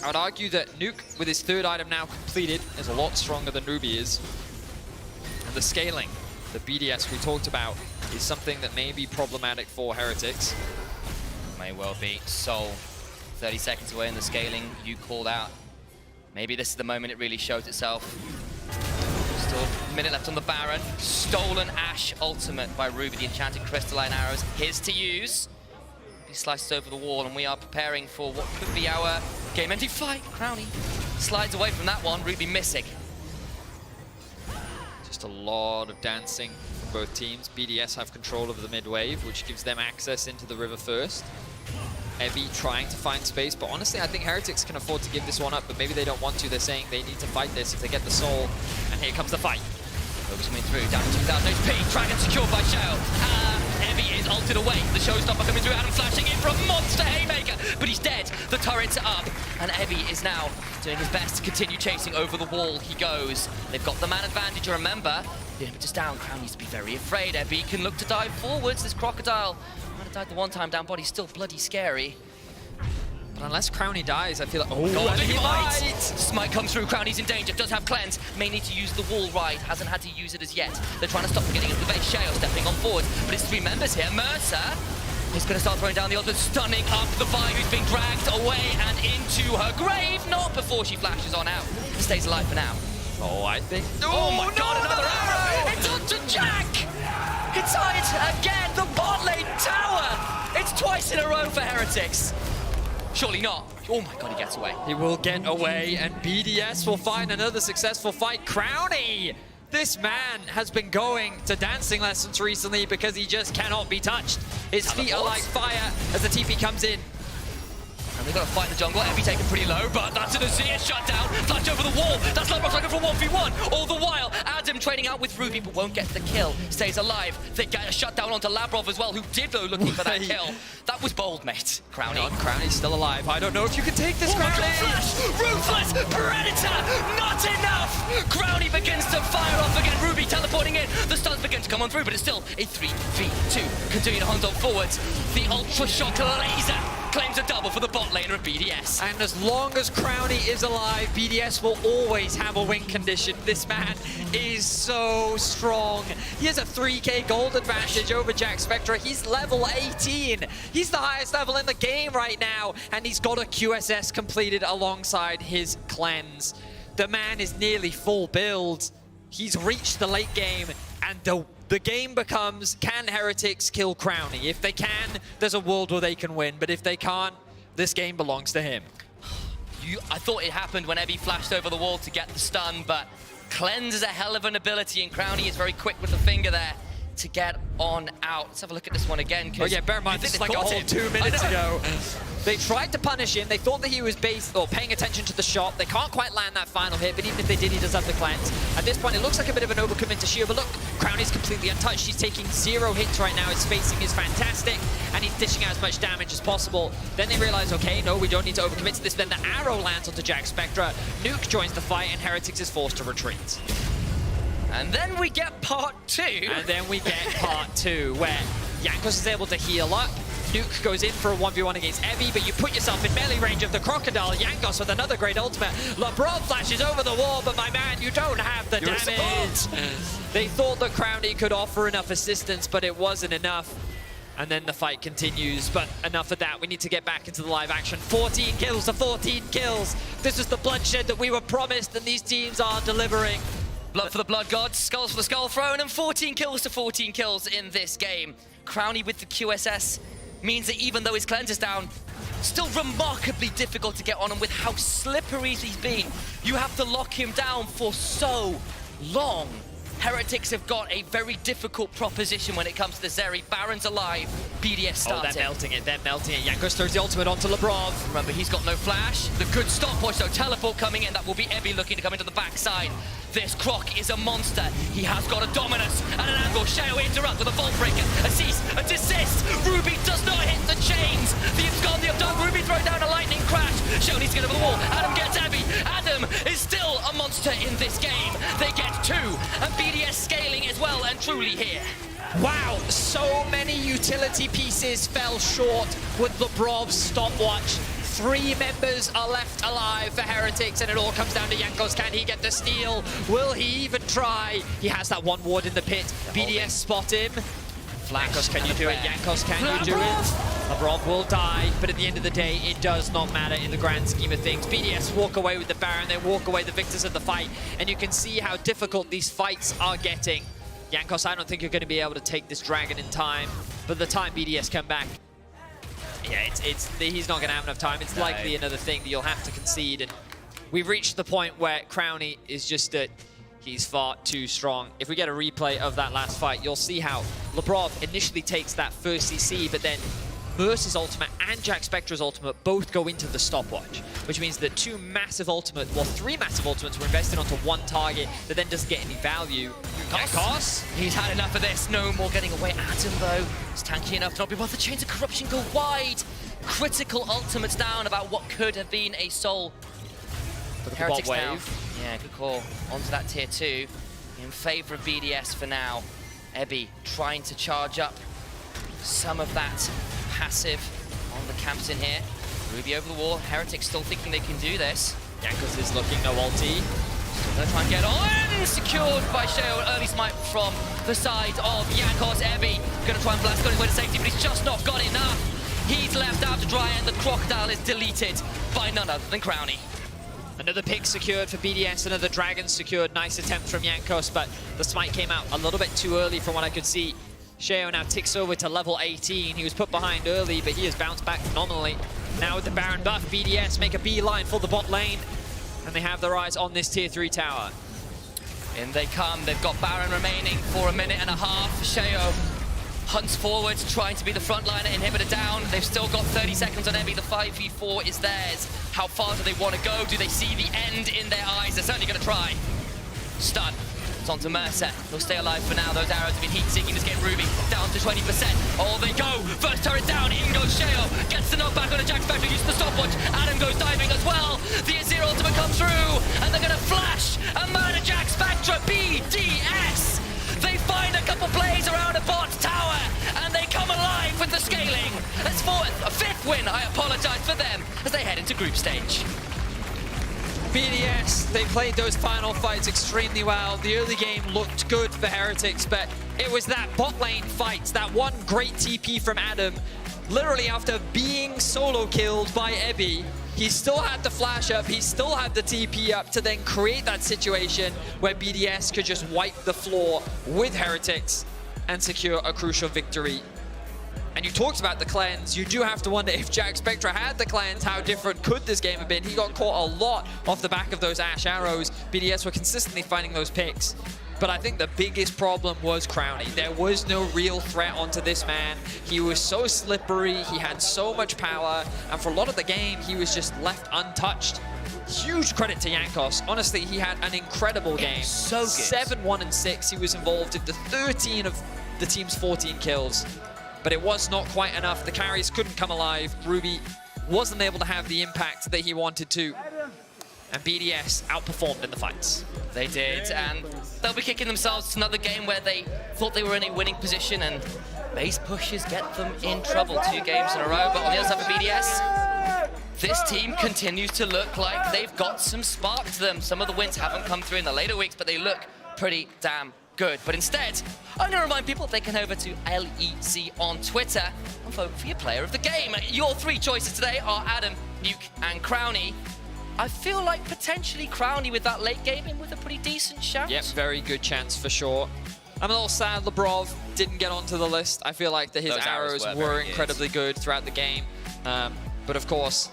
I would argue that Nuke, with his 3rd item now completed, is a lot stronger than Ruby is. And the scaling, the BDS we talked about, is something that may be problematic for Heretics. May well be. Soul, 30 seconds away in the scaling you called out. Maybe this is the moment it really shows itself. Still a minute left on the Baron. Stolen Ash ultimate by Ruby, the enchanted crystalline arrows. His to use. He slices over the wall, and we are preparing for what could be our game-ending fight. Crownie slides away from that one. Ruby missing. Just a lot of dancing from both teams. BDS have control of the mid wave, which gives them access into the river first. Ebby trying to find space, but honestly, I think Heretics can afford to give this one up, but maybe they don't want to. They're saying they need to fight this if they get the soul, and here comes the fight. Focus coming through, down to 2,000 HP. Dragon secured by Shell. Ebby is ulted away. The showstopper coming through. Adam flashing in for a monster haymaker, but he's dead. The turrets are up, and Ebby is now doing his best to continue chasing over the wall. He goes. They've got the man advantage. Remember, the impetus down. Crown needs to be very afraid. Ebby can look to dive forwards. This crocodile might have died the one time down, but he's still bloody scary. But unless Crownie dies, I feel like, God, he might! Smite comes through, Crownie's in danger, does have cleanse, may need to use the wall right, hasn't had to use it as yet. They're trying to stop him getting into the base. Shale stepping on forward, but it's 3 members here. Mercer is going to start throwing down the ultimate, stunning up the Vi, who's being dragged away and into her grave. Not before she flashes on out. Stays alive for now. Oh, I think... Oh my God, another arrow! It's onto Jack! It's it again, the bot lane tower! It's twice in a row for Heretics. Surely not. Oh my God, he gets away. He will get away, and BDS will find another successful fight. Crownie! This man has been going to dancing lessons recently because he just cannot be touched. His feet are like fire as the TP comes in. And They've got to fight the jungle. Envy taken pretty low, but that's an Azir shutdown. Flash over the wall. That's Labrov looking for 1v1. All the while, Adam trading out with Ruby, but won't get the kill. Stays alive. They get a shutdown onto Labrov as well, who did go looking for that kill. That was bold, mate. Crownie. Crownie's still alive. I don't know if you can take this, Crownie. Flash! Ruthless! Predator! Not enough! Crownie begins to fire off again. Ruby teleporting in. The stuns begin to come on through, but it's still a 3v2. Continue to hunt on forwards. The Ultra Shock Laser claims a double for the bot laner of BDS. And as long as Crownie is alive, BDS will always have a win condition. This man is so strong. He has a 3k gold advantage over Jack Spectra. He's level 18. He's the highest level in the game right now. And he's got a QSS completed alongside his cleanse. The man is nearly full build. He's reached the late game, and the game becomes, can Heretics kill Crownie? If they can, there's a world where they can win, but if they can't, this game belongs to him. I thought it happened when Ebby flashed over the wall to get the stun, but Cleanse is a hell of an ability, and Crownie is very quick with the finger there to get on out. Let's have a look at this one again. Oh yeah, bear in mind, this is like a whole 2 minutes ago. They tried to punish him. They thought that he was paying attention to the shot. They can't quite land that final hit, but even if they did, he does have the cleanse. At this point, it looks like a bit of an overcommit to Shio, but look, Crownie's completely untouched. He's taking 0 hits right now. His spacing is fantastic, and he's dishing out as much damage as possible. Then they realize, okay, no, we don't need to overcommit to this. Then the arrow lands onto Jack Spectra. Nuke joins the fight, and Heretics is forced to retreat. And then we get part 2. And then we get part 2, where Jankos is able to heal up. Nuke goes in for a 1v1 against Evie, but you put yourself in melee range of the Crocodile. Jankos with another great ultimate. Labrov flashes over the wall, but my man, you don't have the damage. They thought that Crownie could offer enough assistance, but it wasn't enough. And then the fight continues, but enough of that. We need to get back into the live action. 14 kills to 14 kills. This is the bloodshed that we were promised, and these teams are delivering. Blood for the Blood Gods, Skulls for the Skull Throne, and 14 kills to 14 kills in this game. Crownie with the QSS means that even though his cleanse is down, still remarkably difficult to get on, and with how slippery he's been, you have to lock him down for so long. Heretics have got a very difficult proposition when it comes to the Zeri. Baron's alive, BDS starting. Oh, they're melting it, Jankos throws the ultimate onto Labrov. Remember, he's got no flash. The good stopwatch, though, teleport coming in. That will be Ebby looking to come into the backside. This Croc is a monster. He has got a dominus and an angle. Shao interrupt with a vault breaker, a cease, a desist. Ruby does not hit the chains. The Abscondi of Dark. Ruby throw down a lightning crash. Shao needs to get over the wall. Adam gets Abby. Adam is still a monster in this game. They get 2, and BDS scaling as well and truly here. Wow, so many utility pieces fell short with Labrov's stopwatch. 3 members are left alive for Heretics, and it all comes down to Jankos. Can he get the steal? Will he even try? He has that one ward in the pit. BDS spot him. Jankos, can you do it? Jankos, can you do it? Labrov will die, but at the end of the day, it does not matter in the grand scheme of things. BDS walk away with the Baron, they walk away the victors of the fight, and you can see how difficult these fights are getting. Jankos, I don't think you're going to be able to take this dragon in time, but the time BDS come back, yeah, he's not going to have enough time. It's likely another thing that you'll have to concede, and we've reached the point where Crownie is just that he's far too strong. If we get a replay of that last fight, you'll see how Labrov initially takes that first CC, but then Mercy's ultimate and Jack Spectra's ultimate both go into the stopwatch, which means that 3 massive ultimates were invested onto one target that then doesn't get any value. Jankos, he's had enough of this. No more getting away at him, though. He's tanky enough to not be worth the Chains of Corruption go wide. Critical ultimates down about what could have been a soul. Heretics now. Yeah, good call. Onto that tier 2 in favor of BDS for now. Ebby trying to charge up some of that passive on the camps in here. Ruby over the wall. Heretics still thinking they can do this. Jankos is looking no ulti. Still gonna try and get on. Secured by Sheo. Early smite from the side of Jankos. Ebby gonna try and blast, going his way to safety, but he's just not got enough. He's left out to dry, and the Crocodile is deleted by none other than Crownie. Another pick secured for BDS, another dragon secured. Nice attempt from Jankos, but the smite came out a little bit too early from what I could see. Sheo now ticks over to level 18. He was put behind early, but he has bounced back phenomenally. Now with the Baron buff, BDS make a beeline for the bot lane, and they have their eyes on this tier 3 tower. In they come. They've got Baron remaining for a minute and a half. Sheo hunts forward, trying to be the frontliner, inhibitor down. They've still got 30 seconds on Ebby. The 5v4 is theirs. How far do they want to go? Do they see the end in their eyes? They're certainly going to try. Stun. It's on to Mercer. He'll stay alive for now. Those arrows have been heat-seeking. Just get Ruby down to 20%. Oh, they go. First turret down. In goes Sheo. Gets the knockback on a Jack Spectre. Uses the stopwatch. Adam goes diving as well. The Azir ultimate comes through. And they're going to flash and murder Jack Spectre. BDS. They find a couple plays around a bot tower. And they come alive with the scaling. That's a fifth win. I apologize for them as they head into group stage. BDS, they played those final fights extremely well. The early game looked good for Heretics, but it was that bot lane fight, that one great TP from Adam. Literally after being solo killed by Ebby, he still had the flash up, he still had the TP up to then create that situation where BDS could just wipe the floor with Heretics and secure a crucial victory. And you talked about the cleanse. You do have to wonder if Jack Spectre had the cleanse, how different could this game have been? He got caught a lot off the back of those Ashe arrows. BDS were consistently finding those picks. But I think the biggest problem was Crownie. There was no real threat onto this man. He was so slippery, he had so much power, and for a lot of the game, he was just left untouched. Huge credit to Jankos. Honestly, he had an incredible game. So good. 7-1 and 6. He was involved in the 13 of the team's 14 kills. But it was not quite enough. The carries couldn't come alive. Ruby wasn't able to have the impact that he wanted to. And BDS outperformed in the fights. They did, and they'll be kicking themselves to another game where they thought they were in a winning position, and base pushes get them in trouble 2 games in a row. But on the other side of BDS, this team continues to look like they've got some spark to them. Some of the wins haven't come through in the later weeks, but they look pretty damn good. But instead, I'm going to remind people they can head over to LEC on Twitter and vote for your player of the game. Your 3 choices today are Adam, Nuke, and Crownie. I feel like potentially Crownie with that late game in with a pretty decent shout. Yep, very good chance for sure. I'm a little sad Lebrov didn't get onto the list. I feel like that his arrows were incredibly good throughout the game. But of course,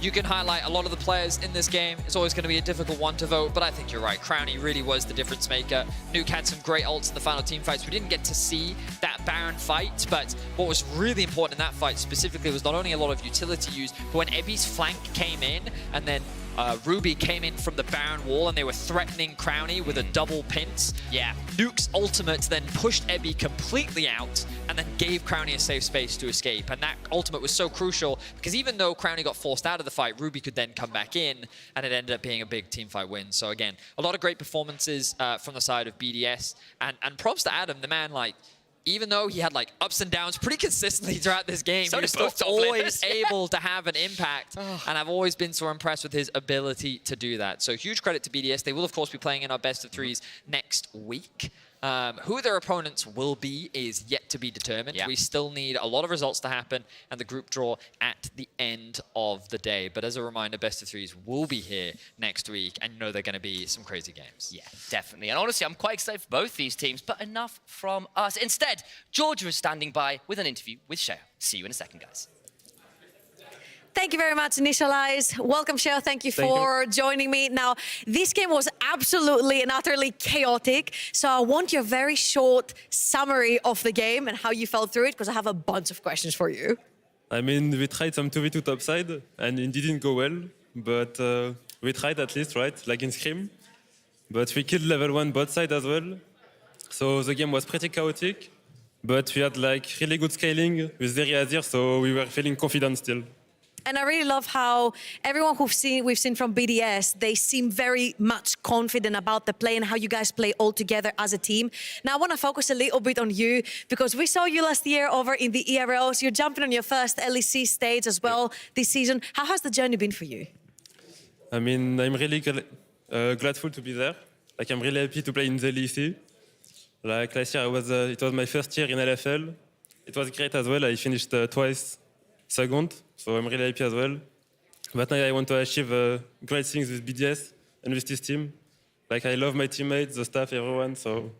you can highlight a lot of the players in this game. It's always going to be a difficult one to vote, but I think you're right. Crownie really was the difference maker. Nuke had some great ults in the final team fights. We didn't get to see that Baron fight, but what was really important in that fight specifically was not only a lot of utility use, but when Ebby's flank came in and then Ruby came in from the Baron wall and they were threatening Crownie with a double pinch. Yeah. Nuke's ultimate then pushed Ebby completely out and then gave Crownie a safe space to escape. And that ultimate was so crucial because even though Crownie got forced out of the fight, Ruby could then come back in and it ended up being a big teamfight win. So again, a lot of great performances from the side of BDS. And props to Adam, the man, like, even though he had like ups and downs pretty consistently throughout this game, he was still always able to have an impact. And I've always been so impressed with his ability to do that. So huge credit to BDS. They will, of course, be playing in our best of 3s next week. Who their opponents will be is yet to be determined. Yeah. We still need a lot of results to happen and the group draw at the end of the day. But as a reminder, best of 3s will be here next week, and you know they're going to be some crazy games. Yeah, definitely. And honestly, I'm quite excited for both these teams, but enough from us. Instead, Georgia is standing by with an interview with Sheo. See you in a second, guys. Thank you very much, Initialize. Welcome, Sheo. Thank you for joining me. Now, this game was absolutely and utterly chaotic. So I want your very short summary of the game and how you felt through it, because I have a bunch of questions for you. I mean, we tried some 2v2 topside, and it didn't go well. But we tried at least, right? Like in Scream. But we killed level 1 bot side as well. So the game was pretty chaotic. But we had like really good scaling with Zeri Azir, so we were feeling confident still. And I really love how everyone we've seen from BDS, they seem very much confident about the play and how you guys play all together as a team. Now, I want to focus a little bit on you, because we saw you last year over in the ERLs. You're jumping on your first LEC stage as well this season. How has the journey been for you? I mean, I'm really grateful to be there. Like, I'm really happy to play in the LEC. Like last year, it was my first year in LFL. It was great as well. I finished twice second, so I'm really happy as well. But now I want to achieve great things with BDS and with this team. Like, I love my teammates, the staff, everyone, so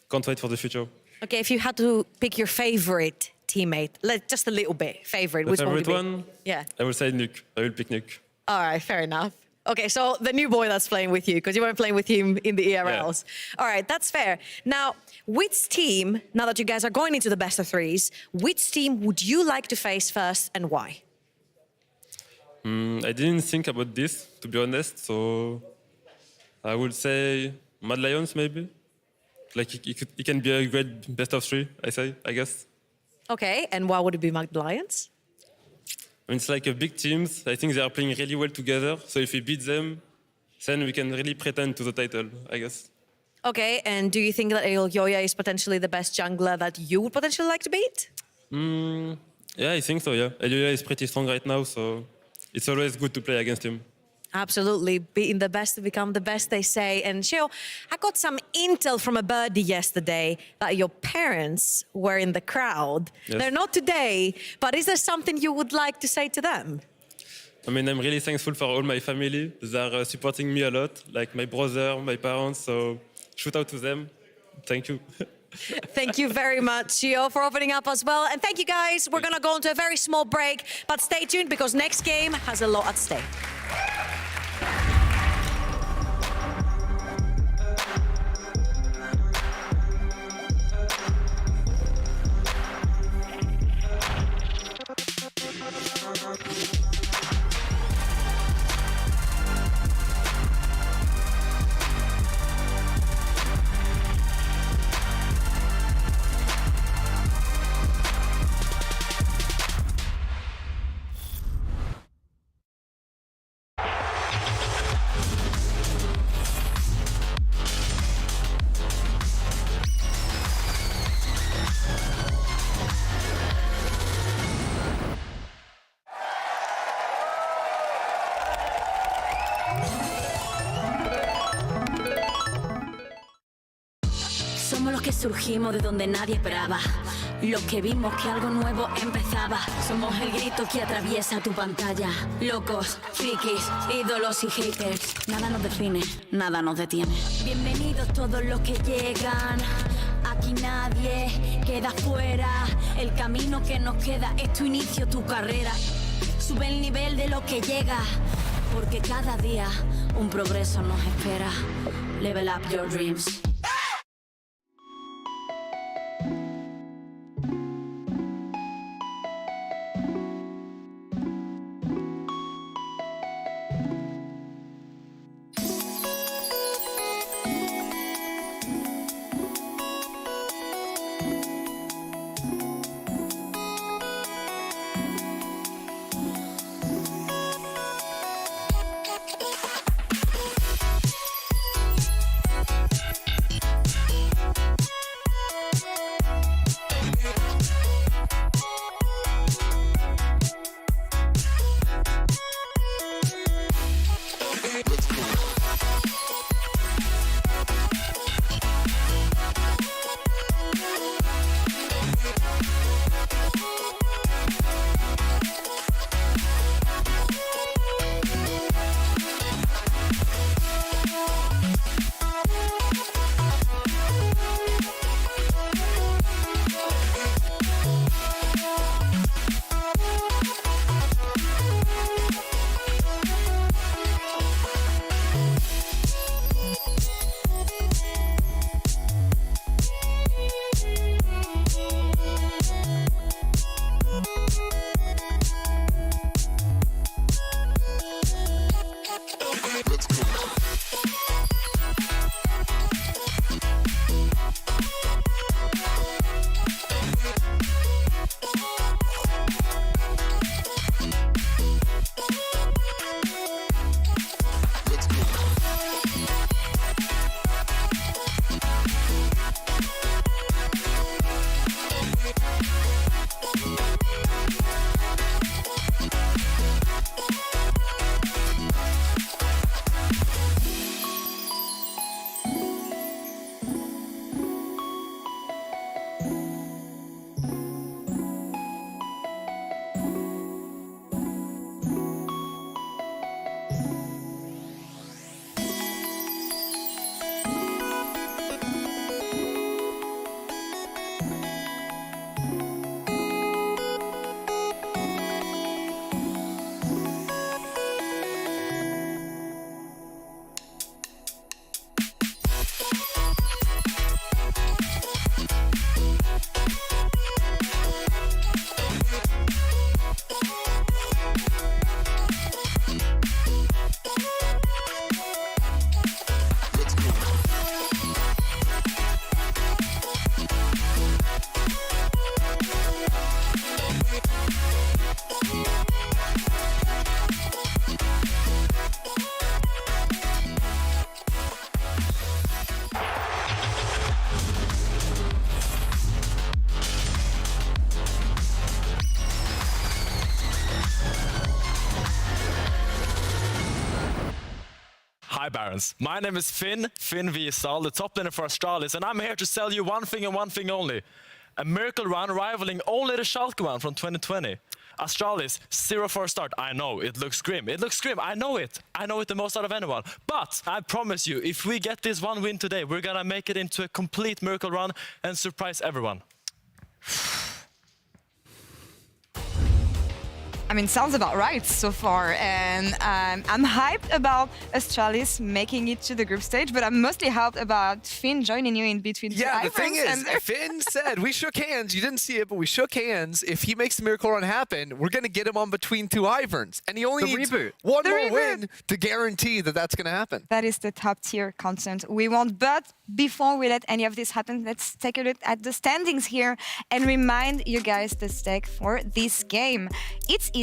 can't wait for the future. Okay, if you had to pick your favorite teammate, just a little bit, favorite, which one would favorite be? one? Yeah. I will say Nuke. I will pick Nuke. All right, fair enough. Okay, so the new boy that's playing with you, because you weren't playing with him in the ERLs. Yeah. All right, that's fair. Now, which team, now that you guys are going into the best of threes, which team would you like to face first and why? I didn't think about this, to be honest, so I would say Mad Lions, maybe. Like, it can be a great best of three, I guess. Okay, and why would it be Mad Lions? I mean, it's like a big teams. I think they are playing really well together. So if we beat them, then we can really pretend to the title, I guess. Okay, and do you think that Yoya is potentially the best jungler that you would potentially like to beat? Yeah, I think so, yeah. Yoya is pretty strong right now, so it's always good to play against him. Absolutely, beating the best to become the best, they say. And Shio, I got some intel from a birdie yesterday that your parents were in the crowd. Yes. They're not today, but is there something you would like to say to them? I mean, I'm really thankful for all my family. They are supporting me a lot, like my brother, my parents, so shout out to them. Thank you. Thank you very much, Shio, for opening up as well. And thank you, guys. We're going to go into a very small break, but stay tuned because next game has a lot at stake. Somos los que surgimos de donde nadie esperaba. Los que vimos que algo nuevo empezaba. Somos el grito que atraviesa tu pantalla. Locos, frikis, ídolos y haters. Nada nos define, nada nos detiene. Bienvenidos todos los que llegan. Aquí nadie queda fuera. El camino que nos queda es tu inicio, tu carrera. Sube el nivel de lo que llega. Porque cada día un progreso nos espera. Level up your dreams. Hi Barons, my name is Finn VSL, the top laner for Astralis, and I'm here to sell you one thing and one thing only. A miracle run rivaling only the Schalke one from 2020. Astralis, 0 for a start. I know, it looks grim. It looks grim, I know it. I know it the most out of anyone. But I promise you, if we get this one win today, we're gonna make it into a complete miracle run and surprise everyone. I mean, sounds about right so far, and I'm hyped about Astralis making it to the group stage, but I'm mostly hyped about Finn joining you in between. Yeah, the thing is, Finn said, we shook hands, you didn't see it, but we shook hands. If he makes the miracle run happen, we're going to get him on between two Iverns, and he only needs one more win to guarantee that that's going to happen. That is the top tier content we want, but before we let any of this happen, let's take a look at the standings here and remind you guys the stake for this game. It's easy.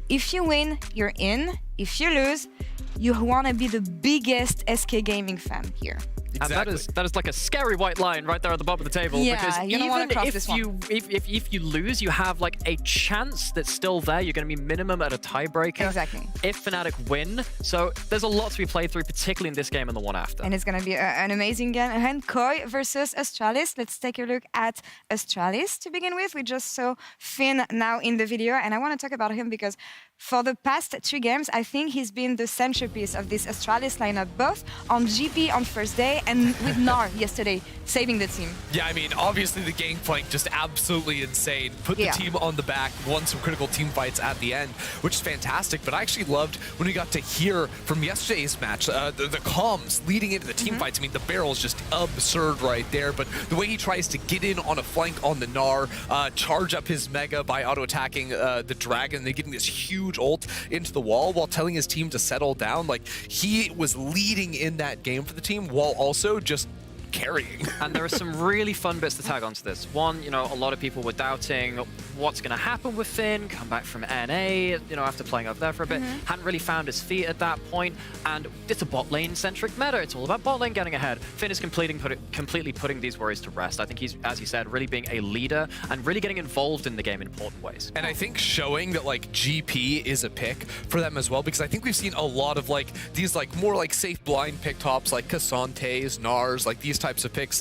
If you win, you're in. If you lose, you want to be the biggest SK Gaming fan here. Exactly. And that is like a scary white line right there at the bottom of the table. Yeah, because you don't want to cross this one. if you lose, you have like a chance that's still there. You're going to be minimum at a tiebreaker. Exactly. If Fnatic win, so there's a lot to be played through, particularly in this game and the one after. And it's going to be an amazing game. And Koi versus Astralis. Let's take a look at Astralis to begin with. We just saw Finn now in the video, and I want to talk about him because for the past 2 games, I think he's been the centerpiece of this Astralis lineup, both on GP on first day and with Gnar yesterday, saving the team. Yeah, I mean, obviously the gangplank just absolutely insane. Put the team on the back, won some critical team fights at the end, which is fantastic. But I actually loved when we got to hear from yesterday's match, the comms leading into the team fights. I mean, the barrel is just absurd right there. But the way he tries to get in on a flank on the Gnar, charge up his Mega by auto-attacking the Dragon, they're getting this huge ult into the wall while telling his team to settle down. Like, he was leading in that game for the team while also just carrying. And there are some really fun bits to tag onto this. One, you know, a lot of people were doubting what's going to happen with Finn, come back from NA, you know, after playing over there for a bit. Hadn't really found his feet at that point, and it's a bot lane centric meta. It's all about bot lane getting ahead. Finn is completely putting these worries to rest. I think he's, as you said, really being a leader and really getting involved in the game in important ways. And I think showing that like GP is a pick for them as well, because I think we've seen a lot of like these like more like safe blind pick tops like Cassantes, Nars, like these types of picks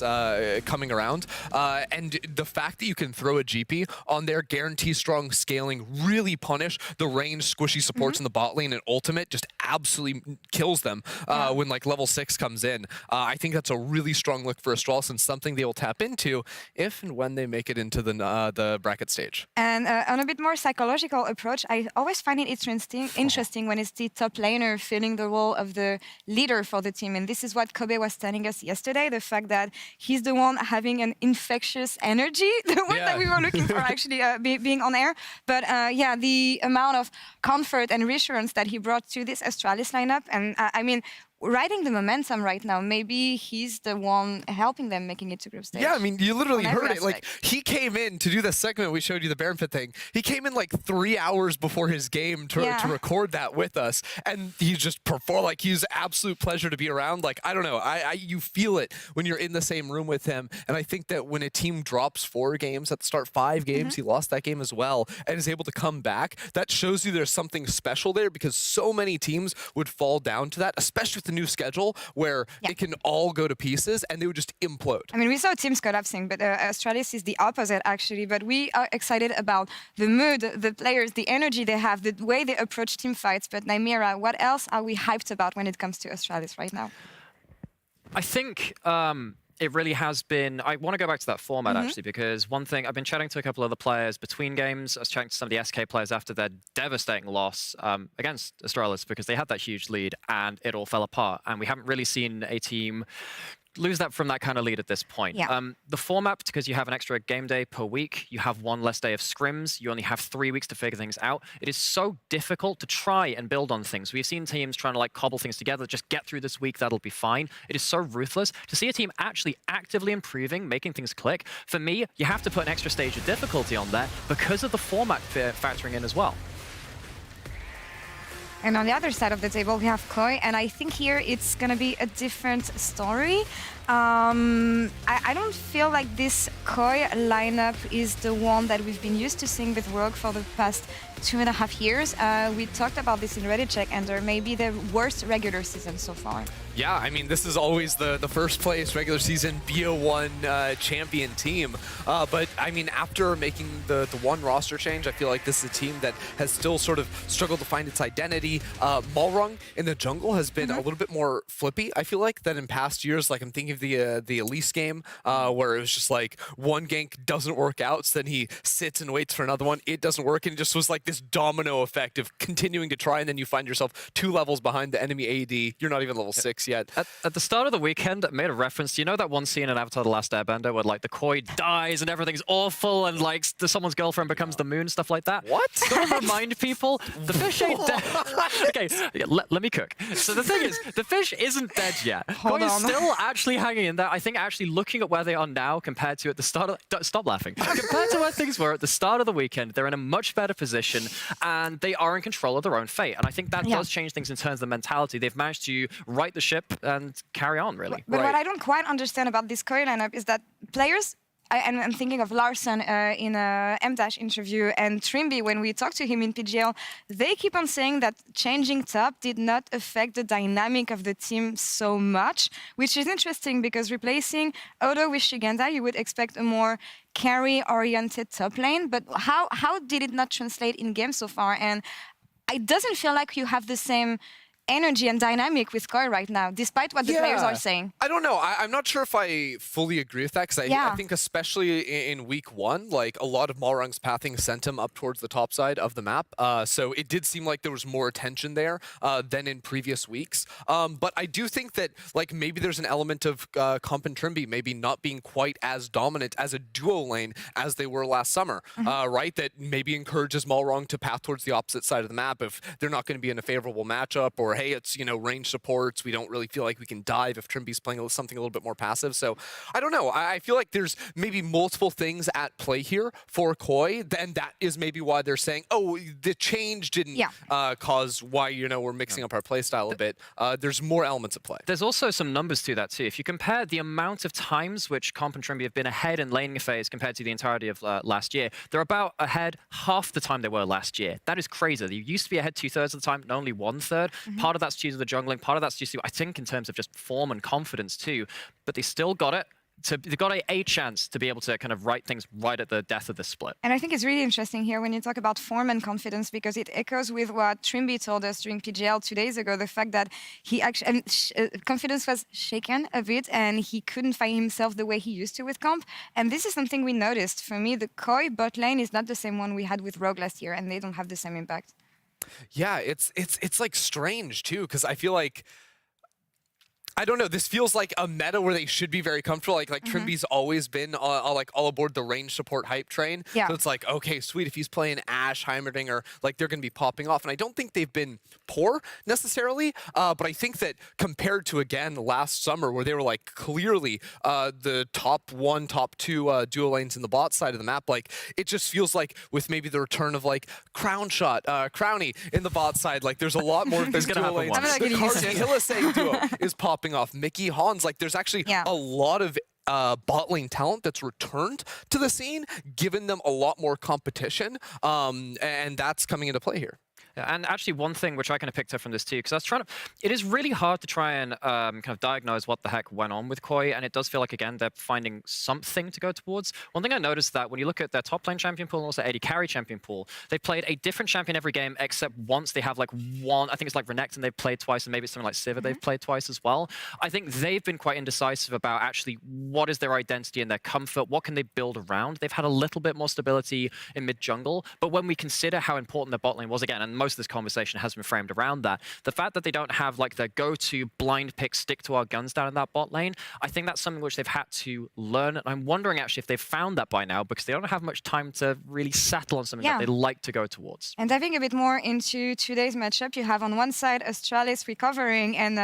coming around. And the fact that you can throw a GP on there, guarantee strong scaling, really punish the range squishy supports in the bot lane, and ultimate just absolutely kills them when like level 6 comes in. I think that's a really strong look for Astralis and something they will tap into if and when they make it into the bracket stage. And on a bit more psychological approach, I always find it interesting when it's the top laner filling the role of the leader for the team. And this is what Kobe was telling us yesterday, the fact that he's the one having an infectious energy, the word that we were looking for actually being on air. But yeah, the amount of comfort and reassurance that he brought to this Astralis lineup, and I mean, riding the momentum right now, maybe he's the one helping them making it to group stage. Yeah, I mean, you literally heard it. Like, he came in to do the segment we showed you, the Baron Pit thing. He came in like 3 hours before his game to record that with us, and he just performed. Like, he's absolute pleasure to be around. Like, I don't know, you feel it when you're in the same room with him. And I think that when a team drops 4 games at the start, 5 games, he lost that game as well, and is able to come back, that shows you there's something special there, because so many teams would fall down to that, especially with the new schedule where it can all go to pieces and they would just implode. I mean, we saw teams collapsing, but Astralis is the opposite actually. But we are excited about the mood, the players, the energy they have, the way they approach team fights. But Naimira, what else are we hyped about when it comes to Astralis right now? I think it really has been. I want to go back to that format actually, because one thing, I've been chatting to a couple of the players between games. I was chatting to some of the SK players after their devastating loss against Astralis, because they had that huge lead and it all fell apart. And we haven't really seen a team lose that from that kind of lead at this point. The format, because you have an extra game day per week, you have 1 less day of scrims, you only have 3 weeks to figure things out. It is so difficult to try and build on things. We've seen teams trying to like cobble things together, just get through this week, that'll be fine. It is so ruthless. To see a team actually actively improving, making things click, for me, you have to put an extra stage of difficulty on there because of the format factoring in as well. And on the other side of the table, we have Koi, and I think here it's going to be a different story. I don't feel like this Koi lineup is the one that we've been used to seeing with Rogue for the past 2.5 years. We talked about this in Reddit check, and they're maybe the worst regular season so far. Yeah, I mean, this is always the first place regular season BO1 champion team. But I mean, after making the one roster change, I feel like this is a team that has still sort of struggled to find its identity. Malrung in the jungle has been a little bit more flippy, I feel like, than in past years. Like, I'm thinking of the Elise game where it was just like one gank doesn't work out, so then he sits and waits for another one. It doesn't work, and it just was like this domino effect of continuing to try, and then you find yourself 2 levels behind the enemy AD. You're not even level 6 yet. At the start of the weekend, I made a reference. You know that one scene in Avatar: The Last Airbender where like the Koi dies and everything's awful and like someone's girlfriend becomes the moon, stuff like that? What? Gotta remind people, the fish ain't dead. Okay, yeah, let me cook. So the thing is, the fish isn't dead yet. Koi is still actually hanging in there. I think actually looking at where they are now compared to at the start of... Stop laughing. Compared to where things were at the start of the weekend, they're in a much better position and they are in control of their own fate. And I think that does change things in terms of the mentality. They've managed to right the ship and carry on, really. But what I don't quite understand about this Koi lineup is that players, and I'm thinking of Larson in a M- interview and Trimby when we talked to him in PGL, they keep on saying that changing top did not affect the dynamic of the team so much, which is interesting because replacing Odo with Shigenda, you would expect a more carry-oriented top lane, but how did it not translate in game so far? And it doesn't feel like you have the same energy and dynamic with Koi right now, despite what the players are saying. I don't know. I'm not sure if I fully agree with that, because I think especially in week 1, like a lot of Malrung's pathing sent him up towards the top side of the map. So it did seem like there was more attention there than in previous weeks. But I do think that like maybe there's an element of Comp and Trimby maybe not being quite as dominant as a duo lane as they were last summer, right? That maybe encourages Malrung to path towards the opposite side of the map if they're not going to be in a favorable matchup, or hey, it's, you know, range supports. We don't really feel like we can dive if Trimby's playing something a little bit more passive. So I don't know. I feel like there's maybe multiple things at play here for Koi, and that is maybe why they're saying, oh, the change didn't cause why, you know, we're mixing up our playstyle a bit. There's more elements at play. There's also some numbers to that too. If you compare the amount of times which Comp and Trimby have been ahead in laning phase compared to the entirety of last year, they're about ahead half the time they were last year. That is crazy. They used to be ahead 2/3 of the time, and only 1/3. Part of that's due to the jungling, part of that's due to, I think, in terms of just form and confidence too. But they still got it. They got a chance to be able to kind of right things right at the death of the split. And I think it's really interesting here when you talk about form and confidence, because it echoes with what Trimby told us during PGL 2 days ago, the fact that he actually, confidence was shaken a bit and he couldn't find himself the way he used to with Comp. And this is something we noticed. For me, the Koi bot lane is not the same one we had with Rogue last year, and they don't have the same impact. Yeah, it's like strange too, because I feel like, I don't know, this feels like a meta where they should be very comfortable. Like Trimby's always been like all aboard the range support hype train. Yeah. So it's like, okay, sweet, if he's playing Ashe, Heimerdinger, like they're going to be popping off. And I don't think they've been poor necessarily, but I think that compared to, again, last summer where they were like clearly the top 1, top 2 duo lanes in the bot side of the map, like it just feels like with maybe the return of like Crowny in the bot side, like there's a lot more of these duo lanes. The Hillisang duo is popping off. Mickey, Hans, like there's actually a lot of bot lane talent that's returned to the scene, giving them a lot more competition, and that's coming into play here. And actually, one thing which I kind of picked up from this too, because I was trying to, it is really hard to try and kind of diagnose what the heck went on with Koi, and it does feel like, again, they're finding something to go towards. One thing I noticed that when you look at their top lane champion pool and also AD carry champion pool, they played a different champion every game, except once they have like one, I think it's like Renekton they've played twice, and maybe it's something like Sivir they've played twice as well. I think they've been quite indecisive about actually what is their identity and their comfort, what can they build around. They've had a little bit more stability in mid-jungle, but when we consider how important their bot lane was, again, and most of this conversation has been framed around that, the fact that they don't have like their go-to blind pick, stick to our guns down in that bot lane, I think that's something which they've had to learn. And I'm wondering actually if they've found that by now, because they don't have much time to really settle on something that they like to go towards. And diving a bit more into today's matchup, you have on one side Astralis recovering and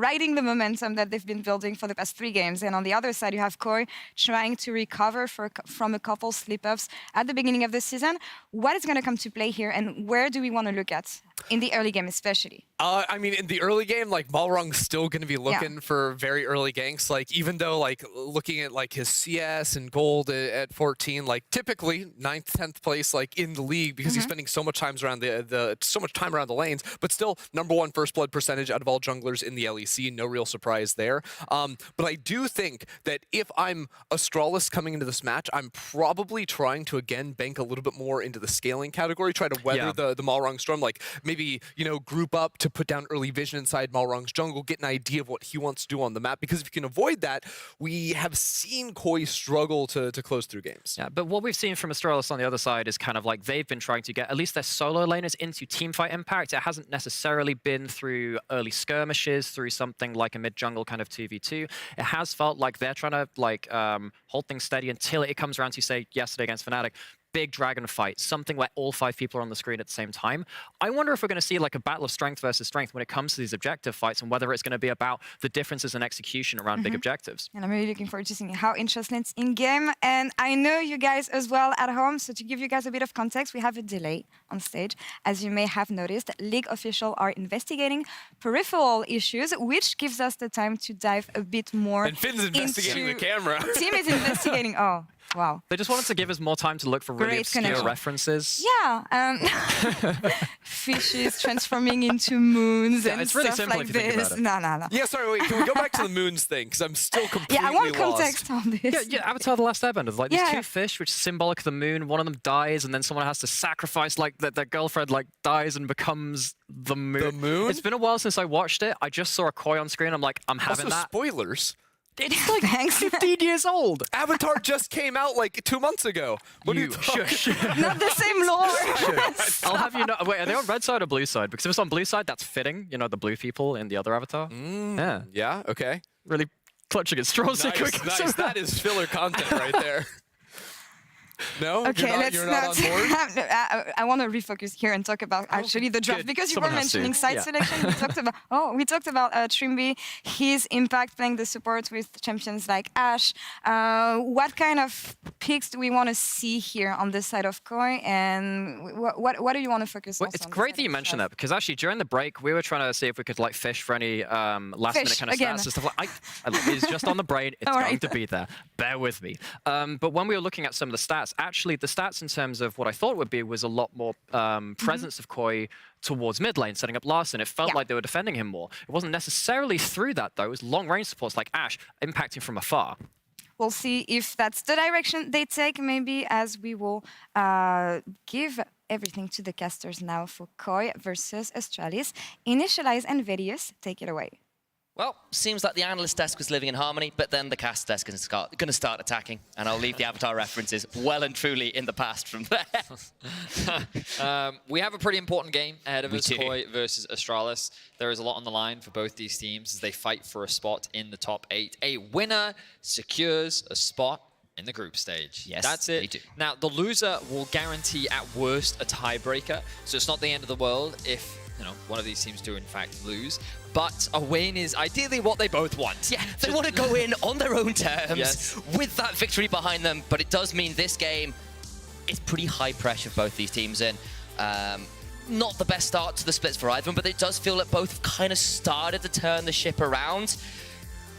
riding the momentum that they've been building for the past 3 games. And on the other side, you have Koi trying to recover from a couple slip-ups at the beginning of the season. What is going to come to play here, and where do we want to look at? in the early game especially? I mean, in the early game, like, Malrong's still going to be looking for very early ganks. Like, even though, like, looking at, like, his CS and gold at 14, like, typically 9th, 10th place, like, in the league because he's spending so much time around the lanes, but still #1 first blood percentage out of all junglers in the LEC. No real surprise there. But I do think that if I'm Astralis coming into this match, I'm probably trying to, again, bank a little bit more into the scaling category, try to weather the Malrong storm, like, maybe, you know, group up to put down early vision inside Malrong's jungle, get an idea of what he wants to do on the map, because if you can avoid that, we have seen Koi struggle to close through games. Yeah, but what we've seen from Astralis on the other side is kind of like they've been trying to get at least their solo laners into teamfight impact. It hasn't necessarily been through early skirmishes, through something like a mid-jungle kind of 2v2. It has felt like they're trying to like hold things steady until it comes around to, say, yesterday against Fnatic. Big dragon fight, something where all 5 people are on the screen at the same time. I wonder if we're going to see like a battle of strength versus strength when it comes to these objective fights, and whether it's going to be about the differences in execution around big objectives. And I'm really looking forward to seeing how interesting it's in game. And I know you guys as well at home, so to give you guys a bit of context, we have a delay on stage. As you may have noticed, League officials are investigating peripheral issues, which gives us the time to dive a bit more. And Finn's investigating the camera. Team is investigating. Oh. Wow. They just wanted to give us more time to look for really obscure references. Yeah. Fishes transforming into moons and it's really stuff simple like if you think this. about it. No. Yeah, sorry, wait, can we go back to the moons thing? Because I'm still completely I want lost. context on this. Yeah, Avatar: The Last Airbender. Like these two fish, which is symbolic of the moon. One of them dies, and then someone has to sacrifice, like their girlfriend, like dies and becomes the moon. The moon? It's been a while since I watched it. I just saw a Koi on screen. I'm like, I'm having Also, that. spoilers. It's like 15 years old. Avatar just came out like 2 months ago. What are you shush. Not the same lore. I'll have you know. Wait, are they on red side or blue side? Because if it's on blue side, that's fitting. You know, the blue people in the other Avatar. Yeah, okay. Really clutching at straws. Nice. That is filler content right there. No? Okay, you're not on board? I want to refocus here and talk about actually the draft, because you were mentioning side selection. We talked about Trimby, his impact playing the support with champions like Ashe. What kind of picks do we want to see here on this side of Koi, and what do you want to focus on? It's great that you mentioned that, because actually during the break we were trying to see if we could like fish for any last minute kind of stats and stuff like. It's just on the brain. It's going to be there. Bear with me. But when we were looking at some of the stats, actually the stats in terms of what I thought it would be was a lot more presence of Koi towards mid lane, setting up Larson. It felt like they were defending him more. It wasn't necessarily through that though. It was long range supports like Ashe impacting from afar. We'll see if that's the direction they take, maybe, as we will give everything to the casters now for Koi versus Astralis. Initialize and Vedius, take it away. Well, seems like the analyst desk was living in harmony, but then the cast desk is going to start attacking, and I'll leave the Avatar references well and truly in the past from there. We have a pretty important game ahead of us, Koi versus Astralis. There is a lot on the line for both these teams as they fight for a spot in the top 8. A winner secures a spot in the group stage. Yes, that's it. they do. Now, the loser will guarantee at worst a tiebreaker, so it's not the end of the world if one of these teams do in fact lose. But a win is ideally what they both want. Yeah, they want to go in on their own terms with that victory behind them, but it does mean this game is pretty high pressure for both these teams, and not the best start to the splits for either of them, but it does feel that both have kind of started to turn the ship around.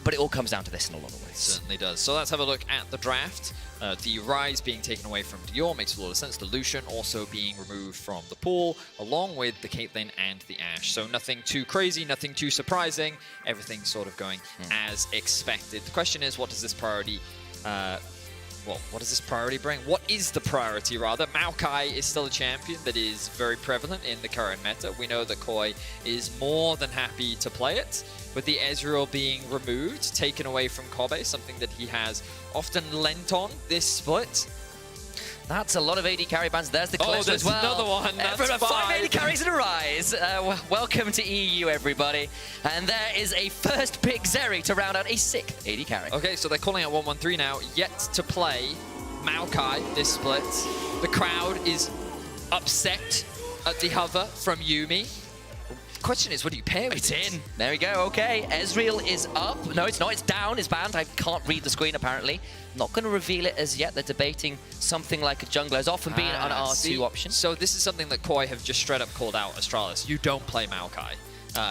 But it all comes down to this in a lot of ways. It certainly does. So let's have a look at the draft. The Rise being taken away from Dior makes a lot of sense. The Lucian also being removed from the pool, along with the Caitlyn and the Ashe. So nothing too crazy, nothing too surprising. Everything's sort of going as expected. The question is, what does this priority... what does this priority bring? What is the priority, rather? Maokai is still a champion that is very prevalent in the current meta. We know that Koi is more than happy to play it. With the Ezreal being removed, taken away from Kobe, something that he has often lent on this split. That's a lot of AD carry bans. There's the Collector there's as well. another one. That's 5 AD carries in a Rise. Welcome to EU, everybody. And there is a first pick Zeri to round out a 6th AD carry. Okay, so they're calling out 113 now. Yet to play Maokai this split. The crowd is upset at the hover from Yuumi. The question is, what do you pair with It's it? in. There we go. Okay. Ezreal is up. No, it's not. It's down. It's banned. I can't read the screen, apparently. Not going to reveal it as yet. They're debating something like a jungler. Has often been an R2 option. So this is something that Koi have just straight up called out, Astralis. You don't play Maokai.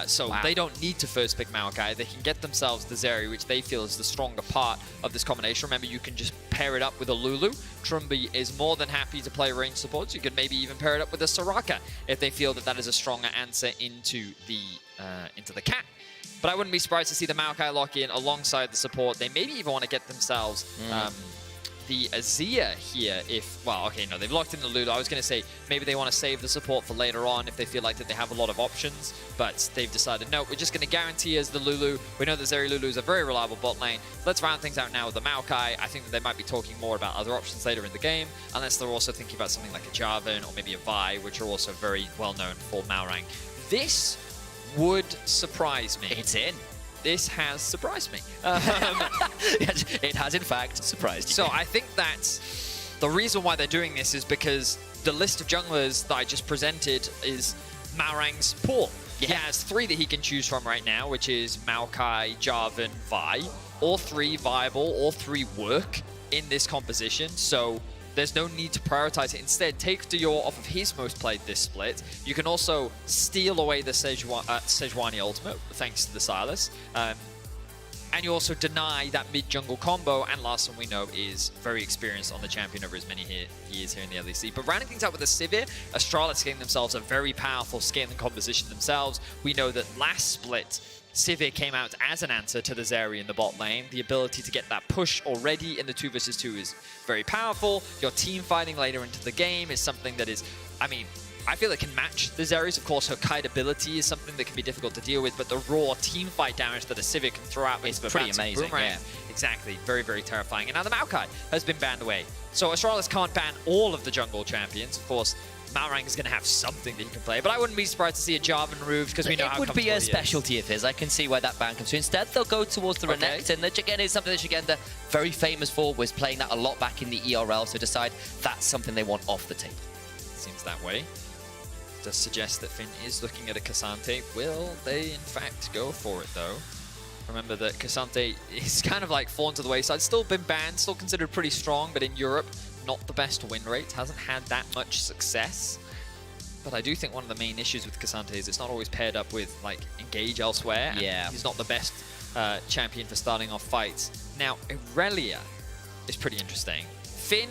So they don't need to first pick Maokai. They can get themselves the Zeri, which they feel is the stronger part of this combination. Remember, you can just pair it up with a Lulu. Trumby is more than happy to play range supports. You could maybe even pair it up with a Soraka if they feel that that is a stronger answer into the cat. But I wouldn't be surprised to see the Maokai lock in alongside the support. They maybe even want to get themselves the Azir here if... Well, okay, no, they've locked in the Lulu. I was going to say maybe they want to save the support for later on if they feel like that they have a lot of options. But they've decided, no, we're just going to guarantee us the Lulu. We know that Zeri Lulu is a very reliable bot lane. Let's round things out now with the Maokai. I think that they might be talking more about other options later in the game, unless they're also thinking about something like a Jarvan or maybe a Vi, which are also very well known for Malrang. This would surprise me. It's in. This has surprised me. It has, in fact, surprised you. So I think that the reason why they're doing this is because the list of junglers that I just presented is Malrang's pool. Yeah. He has 3 that he can choose from right now, which is Maokai, Jarvan, Vi. All 3 viable, all 3 work in this composition. So there's no need to prioritize it. Instead, take Dior off of his most played this split. You can also steal away the Sejuani ultimate, thanks to the Sylas. And you also deny that mid-jungle combo. And last one we know is very experienced on the champion over as many years here in the LEC. But rounding things out with the Sivir, Astralis getting themselves a very powerful scaling composition themselves. We know that last split, Sivir came out as an answer to the Zeri in the bot lane. The ability to get that push already in the 2 versus 2 is very powerful. Your team fighting later into the game is something that is, I mean, I feel it can match the Zeri's. Of course, her kite ability is something that can be difficult to deal with, but the raw team fight damage that a Sivir can throw out is pretty amazing. Yeah. Exactly. Very, very terrifying. And now the Maokai has been banned away. So Astralis can't ban all of the jungle champions. Of course, Malrang is going to have something that he can play, but I wouldn't be surprised to see a Jarvan Roove because we know how it would be a specialty of his. I can see why that ban comes through. Instead, they'll go towards the Renekton, and the Jigenda is something that Jigenda very famous for, was playing that a lot back in the ERL, so decide that's something they want off the table. Seems that way. Does suggest that Finn is looking at a Cassante. Will they, in fact, go for it, though? Remember that Cassante is kind of like fallen to the wayside. Still been banned, still considered pretty strong, but in Europe, not the best win rate. Hasn't had that much success. But I do think one of the main issues with Cassante is it's not always paired up with, like, Engage elsewhere. Yeah. He's not the best champion for starting off fights. Now, Irelia is pretty interesting. Finn,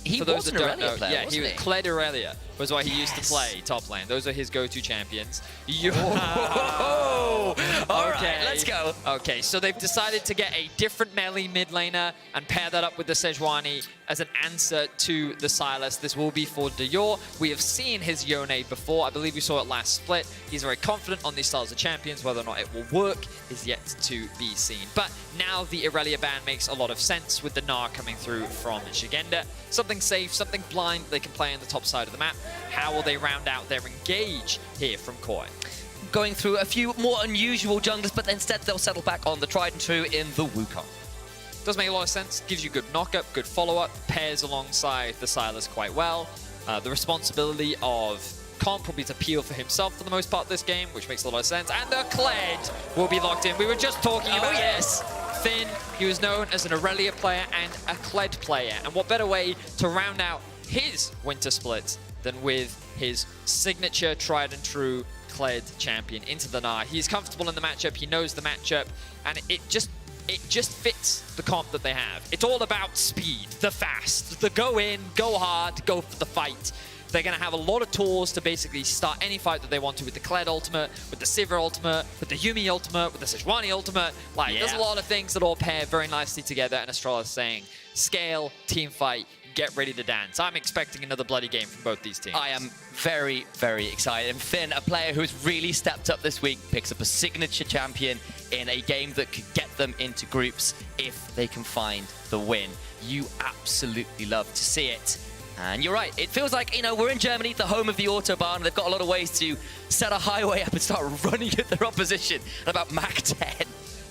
he for those was that an don't Irelia know, player, yeah, wasn't he? Kled Irelia was why he used to play top lane. Those are his go-to champions. All right, let's go. Okay, so they've decided to get a different melee mid laner and pair that up with the Sejuani as an answer to the Sylas. This will be for Dior. We have seen his Yone before. I believe we saw it last split. He's very confident on these styles of champions. Whether or not it will work is yet to be seen. But now the Irelia ban makes a lot of sense with the Gnar coming through from Jigenda. Something safe, something blind they can play on the top side of the map. How will they round out their engage here from Koi? Going through a few more unusual junglers, but instead they'll settle back on the tried and true in the Wukong. Does make a lot of sense. Gives you good knockup, good follow-up, pairs alongside the Sylas quite well. The responsibility of Comp probably to peel for himself for the most part this game, which makes a lot of sense. And the Kled will be locked in. We were just talking about yes. Finn, he was known as an Irelia player and a Kled player. And what better way to round out his winter split than with his signature tried and true Kled champion into the Gnar. He's comfortable in the matchup, he knows the matchup, and it just fits the comp that they have. It's all about speed, the fast, the go in, go hard, go for the fight. They're going to have a lot of tools to basically start any fight that they want to with the Kled ultimate, with the Sivir ultimate, with the Yuumi ultimate, with the Sejuani ultimate. Like, there's a lot of things that all pair very nicely together, and Astralis saying, scale, team fight, get ready to dance. I'm expecting another bloody game from both these teams. I am very, very excited. And Finn, a player who's really stepped up this week, picks up a signature champion in a game that could get them into groups if they can find the win. You absolutely love to see it. And you're right, it feels like, you know, we're in Germany, the home of the Autobahn. They've got a lot of ways to set a highway up and start running at their opposition at about Mach 10.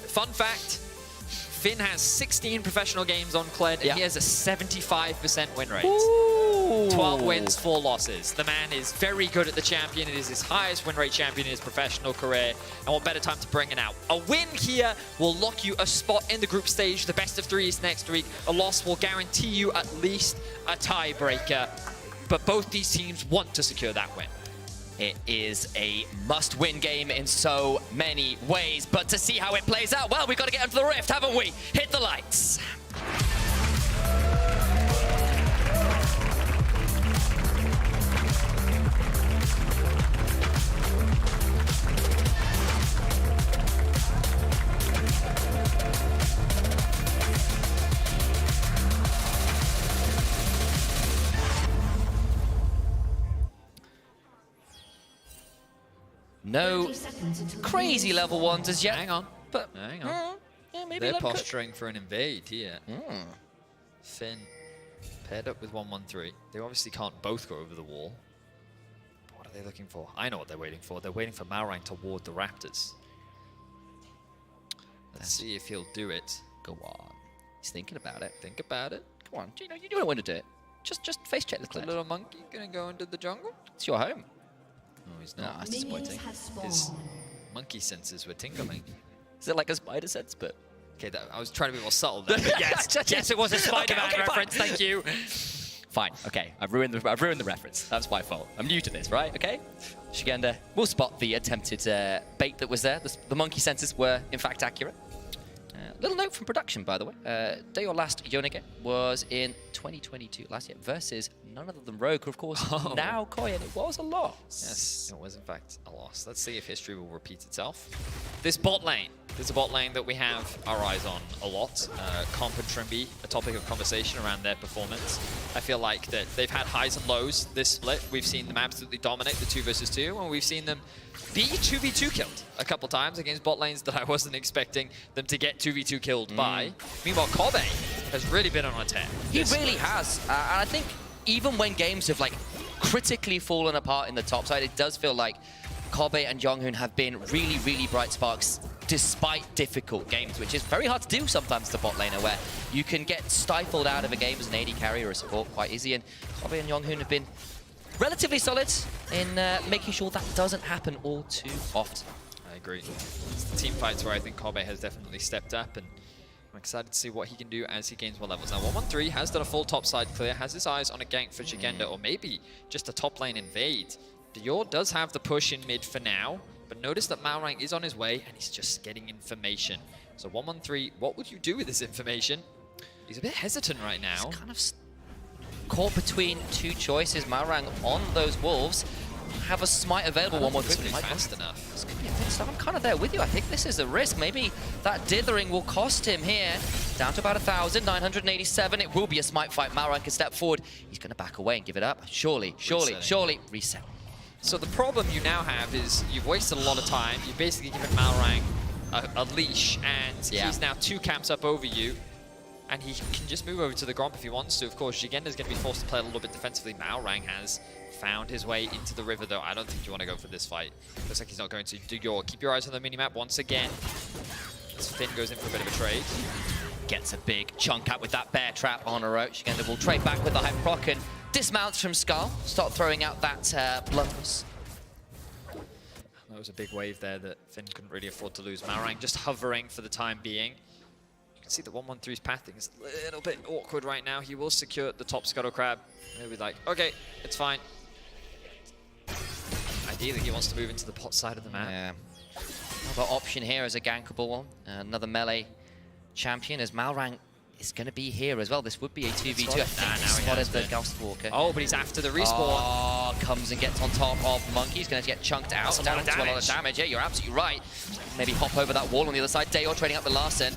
Fun fact, Finn has 16 professional games on Kled, and he has a 75% win rate. Ooh. 12 wins, 4 losses. The man is very good at the champion. It is his highest win rate champion in his professional career. And what better time to bring it out? A win here will lock you a spot in the group stage. The best of 3 is next week. A loss will guarantee you at least a tiebreaker. But both these teams want to secure that win. It is a must-win game in so many ways. But to see how it plays out, well, we've got to get into the rift, haven't we? Hit the lights. No crazy level 1s as yet. Hang on. But hang on. Yeah, maybe they're posturing for an invade here. Mm. Finn paired up with 113. They obviously can't both go over the wall. But what are they looking for? I know what they're waiting for. They're waiting for Malrang to ward the Raptors. Let's see if he'll do it. Go on. He's thinking about it. Think about it. Come on. You know you don't want to do it. Just face check the The clip. little monkey gonna go into the jungle? It's your home. No, he's not. That's disappointing. His monkey senses were tingling. Is it like a spider sense? But okay, I was trying to be more subtle there. But yes, it was a Spider-Man reference. Thank you. Fine. Okay, I've ruined the reference. That's my fault. I'm new to this, right? Okay. Shigenda will spot the attempted bait that was there. The monkey senses were in fact accurate. Little note from production, by the way. Day or last Yonage was in 2022, last year, versus none other than Rogue, who of course now Koi, and it was a loss. Yes, it was in fact a loss. Let's see if history will repeat itself. This bot lane. There's a bot lane that we have our eyes on a lot. Comp and Trimby, a topic of conversation around their performance. I feel like that they've had highs and lows this split. We've seen them absolutely dominate the 2 versus 2, and we've seen them be 2v2 killed a couple times against bot lanes that I wasn't expecting them to get 2v2 killed by. Meanwhile, Kobe has really been on a tear. He really has. And I think even when games have like critically fallen apart in the top side, it does feel like Kobe and Jonghoon have been really, really bright sparks despite difficult games, which is very hard to do sometimes to bot laner, where you can get stifled out of a game as an AD carry or a support quite easy. And Kobe and Jonghoon have been relatively solid in making sure that doesn't happen all too often. I agree. It's the team fights where I think Kobe has definitely stepped up, and I'm excited to see what he can do as he gains more levels. Now, 113 has done a full top side clear, has his eyes on a gank for Shigenda, or maybe just a top lane invade. Dior does have the push in mid for now, but notice that Malrang is on his way, and he's just getting information. So 113, what would you do with this information? He's a bit hesitant right now. He's kind of caught between 2 choices. Malrang on those wolves. Have a smite available. 113 might fast enough. This could be a bit stuff. I'm kind of there with you. I think this is a risk. Maybe that dithering will cost him here. Down to about 1,987. It will be a smite fight. Malrang can step forward. He's going to back away and give it up. Surely. Reset. So the problem you now have is you've wasted a lot of time. You've basically given Malrang a leash, and he's now 2 camps up over you. And he can just move over to the Gromp if he wants to. Of course, Shigenda's going to be forced to play a little bit defensively. Malrang has found his way into the river, though. I don't think you want to go for this fight. Looks like he's not going to. Keep your eyes on the minimap once again. As Finn goes in for a bit of a trade. Gets a big chunk out with that bear trap on a roach. Shigenda will trade back with the hype proc and dismounts from Skull. Start throwing out that bluntness. That was a big wave there that Finn couldn't really afford to lose. Malrang just hovering for the time being. You can see that 113's pathing is a little bit awkward right now. He will secure the top Scuttle Crab. He'll be like, okay, it's fine. Ideally, he wants to move into the pot side of the map. Yeah. Another option here is a gankable one. Another melee champion as Malrang is going to be here as well. This would be a 2v2. I think he spotted the Ghost Walker. Oh, but he's after the respawn. Oh, comes and gets on top of Monkey. He's going to get chunked out. Down to a lot of damage. Yeah, you're absolutely right. Maybe hop over that wall on the other side. Dayor trading up with Larsen.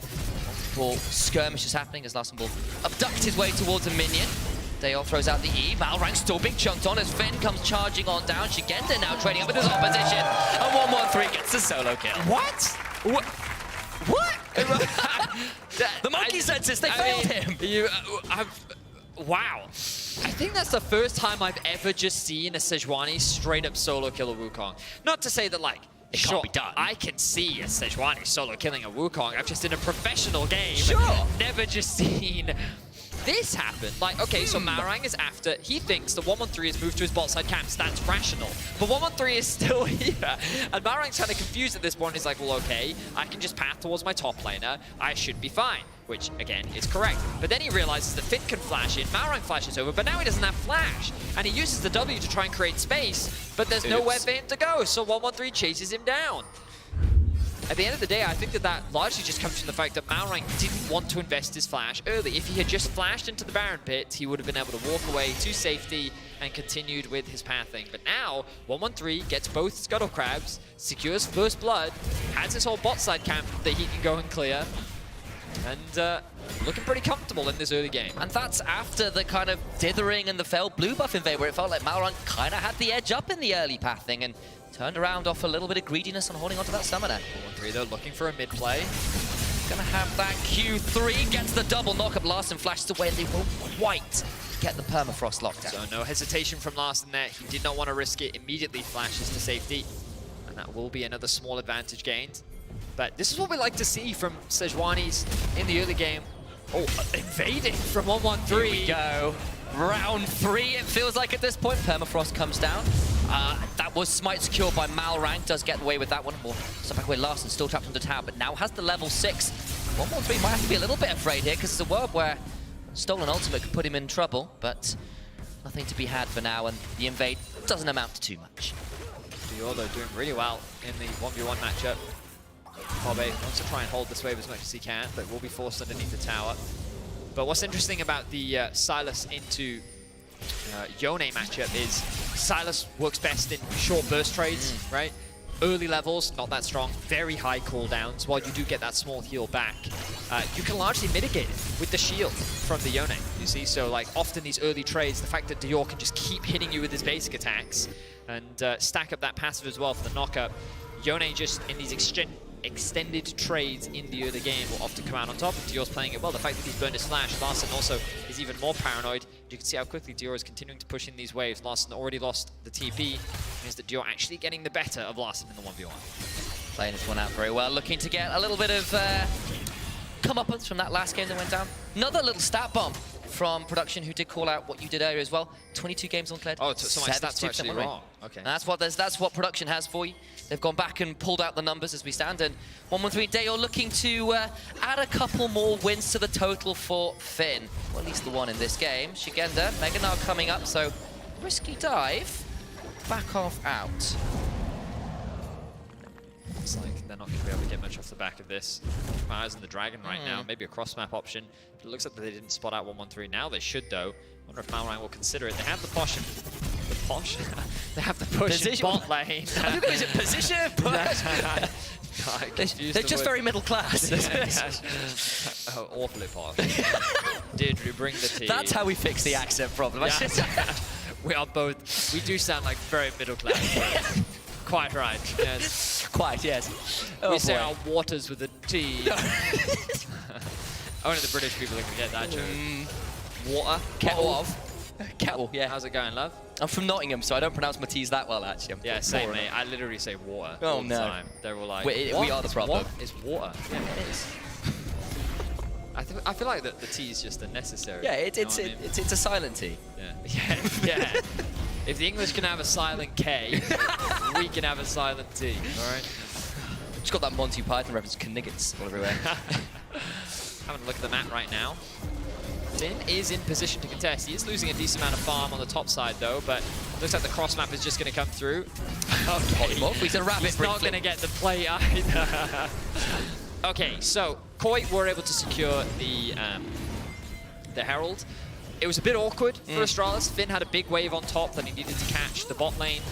Multiple skirmishes happening as Larsen will abduct his way towards a minion. Dayor throws out the E. Malrang still being chunked on as Finn comes charging on down. Shigenda now trading up with his opposition. And 113 gets the solo kill. What? The monkey senses, they failed him. Wow. I think that's the first time I've ever just seen a Sejuani straight up solo kill a Wukong. Not to say that, like, it can't be done. I can see a Sejuani solo killing a Wukong. I've just in a professional game, never just seen this happen? Like, okay, so Malrang is after, he thinks the 113 has moved to his bot side camps. That's rational. But 113 is still here. And Malrang's kind of confused at this point. He's like, well, okay, I can just path towards my top laner. I should be fine. Which, again, is correct. But then he realizes that Finn can flash in, Malrang flashes over, but now he doesn't have flash. And he uses the W to try and create space, but there's nowhere for him to go, so 113 chases him down. At the end of the day, I think that largely just comes from the fact that Malrang didn't want to invest his flash early. If he had just flashed into the Baron pit, he would have been able to walk away to safety and continued with his pathing. But now, 113 gets both Scuttle Crabs, secures first blood, has his whole bot side camp that he can go and clear, and looking pretty comfortable in this early game. And that's after the kind of dithering and the failed blue buff invade, where it felt like Malrang kind of had the edge up in the early pathing and turned around off a little bit of greediness and holding onto that stamina. 113 though, looking for a mid play. Gonna have that Q3, gets the double knock-up. Larssen flashes away, and they won't quite get the permafrost locked down. So no hesitation from Larssen there. He did not want to risk it. Immediately flashes to safety. And that will be another small advantage gained. But this is what we like to see from Sejuani's in the early game. Oh, invading from 113. Here we go. Round 3, it feels like at this point. Permafrost comes down. That was smite secured by Malrang. Does get away with that one. More step back away. Larssen still trapped under tower, but now has the level 6. 113 might have to be a little bit afraid here, because it's a world where stolen ultimate could put him in trouble, but nothing to be had for now, and the invade doesn't amount to too much. Dior though doing really well in the 1v1 matchup. Kobe wants to try and hold this wave as much as he can, but will be forced underneath the tower. But what's interesting about the Sylas into Yone matchup is Sylas works best in short burst trades, right? Early levels, not that strong, very high cooldowns. While you do get that small heal back, you can largely mitigate it with the shield from the Yone, you see? So like often these early trades, the fact that Dior can just keep hitting you with his basic attacks and stack up that passive as well for the knockup. Yone just in these extended trades in the early game will often come out on top. Dior's playing it well. The fact that he's burned his flash, Larssen also is even more paranoid. You can see how quickly Dior is continuing to push in these waves. Larssen already lost the TP. Means that Dior actually getting the better of Larssen in the 1v1. Playing this one out very well. Looking to get a little bit of comeuppance from that last game that went down. Another little stat bomb from Production, who did call out what you did earlier as well. 22 games uncleared. Oh, so my stats are actually wrong. Okay. And that's what Production has for you. They've gone back and pulled out the numbers as we stand, and 113 Day, you're looking to add a couple more wins to the total for Finn. Well, at least the one in this game. Shigenda, Meganar coming up, so risky dive. Back off out. Looks like they're not going to be able to get much off the back of this. Keep my eyes on the Dragon right now. Maybe a cross-map option. But it looks like they didn't spot out 113. Now they should, though. Wonder if Malrang will consider it. They have the potion. They have the push in bot lane. Look at it, position push. They're just very middle class. Oh, awfully posh. Did we bring the tea? That's how we fix the accent problem. Yeah. We are both. We do sound like very middle class. Quite right. Yes. Quite, yes. We say our waters with a T. Only the British people can get that joke. Water. Kettle of. Kettle. Yeah. How's it going, love? I'm from Nottingham, so I don't pronounce my T's that well, actually. Yeah, same, mate. I literally say water all the no. time. They're all like, we are the problem. What is water? Yeah, it is. I feel like the T is just unnecessary. Yeah, it's a silent T. Yeah. Yeah. If the English can have a silent K, we can have a silent T. All right. Just got that Monty Python reference, Kniggets all everywhere. Having a look at the map right now. Finn is in position to contest. He is losing a decent amount of farm on the top side, though, but looks like the cross map is just going to come through. Okay. He's a rabbit. He's not going to get the play either. Okay, so Koi were able to secure the Herald. It was a bit awkward for Astralis. Finn had a big wave on top that he needed to catch. The bot lane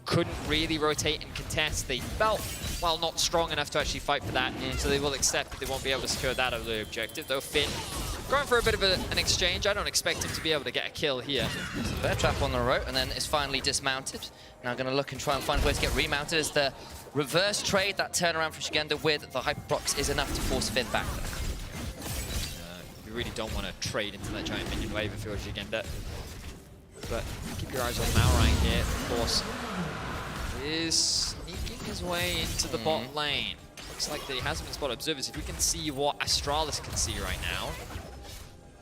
couldn't really rotate and contest. They felt, well, not strong enough to actually fight for that, so they will accept that they won't be able to secure that as their objective. Though Finn going for a bit of an exchange. I don't expect him to be able to get a kill here. Bear trap on the rope, and then is finally dismounted. Now going to look and try and find a way to get remounted as the reverse trade, that turnaround from Shigenda with the Hyperprox is enough to force Finn back there. You really don't want to trade into that giant minion wave if you're Shigenda. But keep your eyes on Malrang here, of course. Is sneaking his way into the bot lane. Looks like that he hasn't been spotted. Observers, if we can see what Astralis can see right now.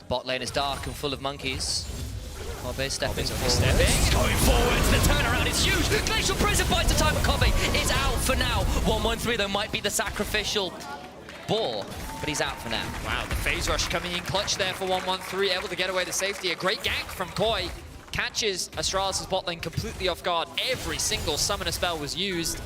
Bot lane is dark and full of monkeys. Kobe stepping forward. Going forward. The turnaround is huge. Glacial Prison finds the time, but Kobe is out for now. 1-1-3 though might be the sacrificial ball, but he's out for now. Wow, the phase rush coming in clutch there for 1-1-3, able to get away to safety. A great gank from Koi. Catches Astralis' bot lane completely off guard. Every single summoner spell was used.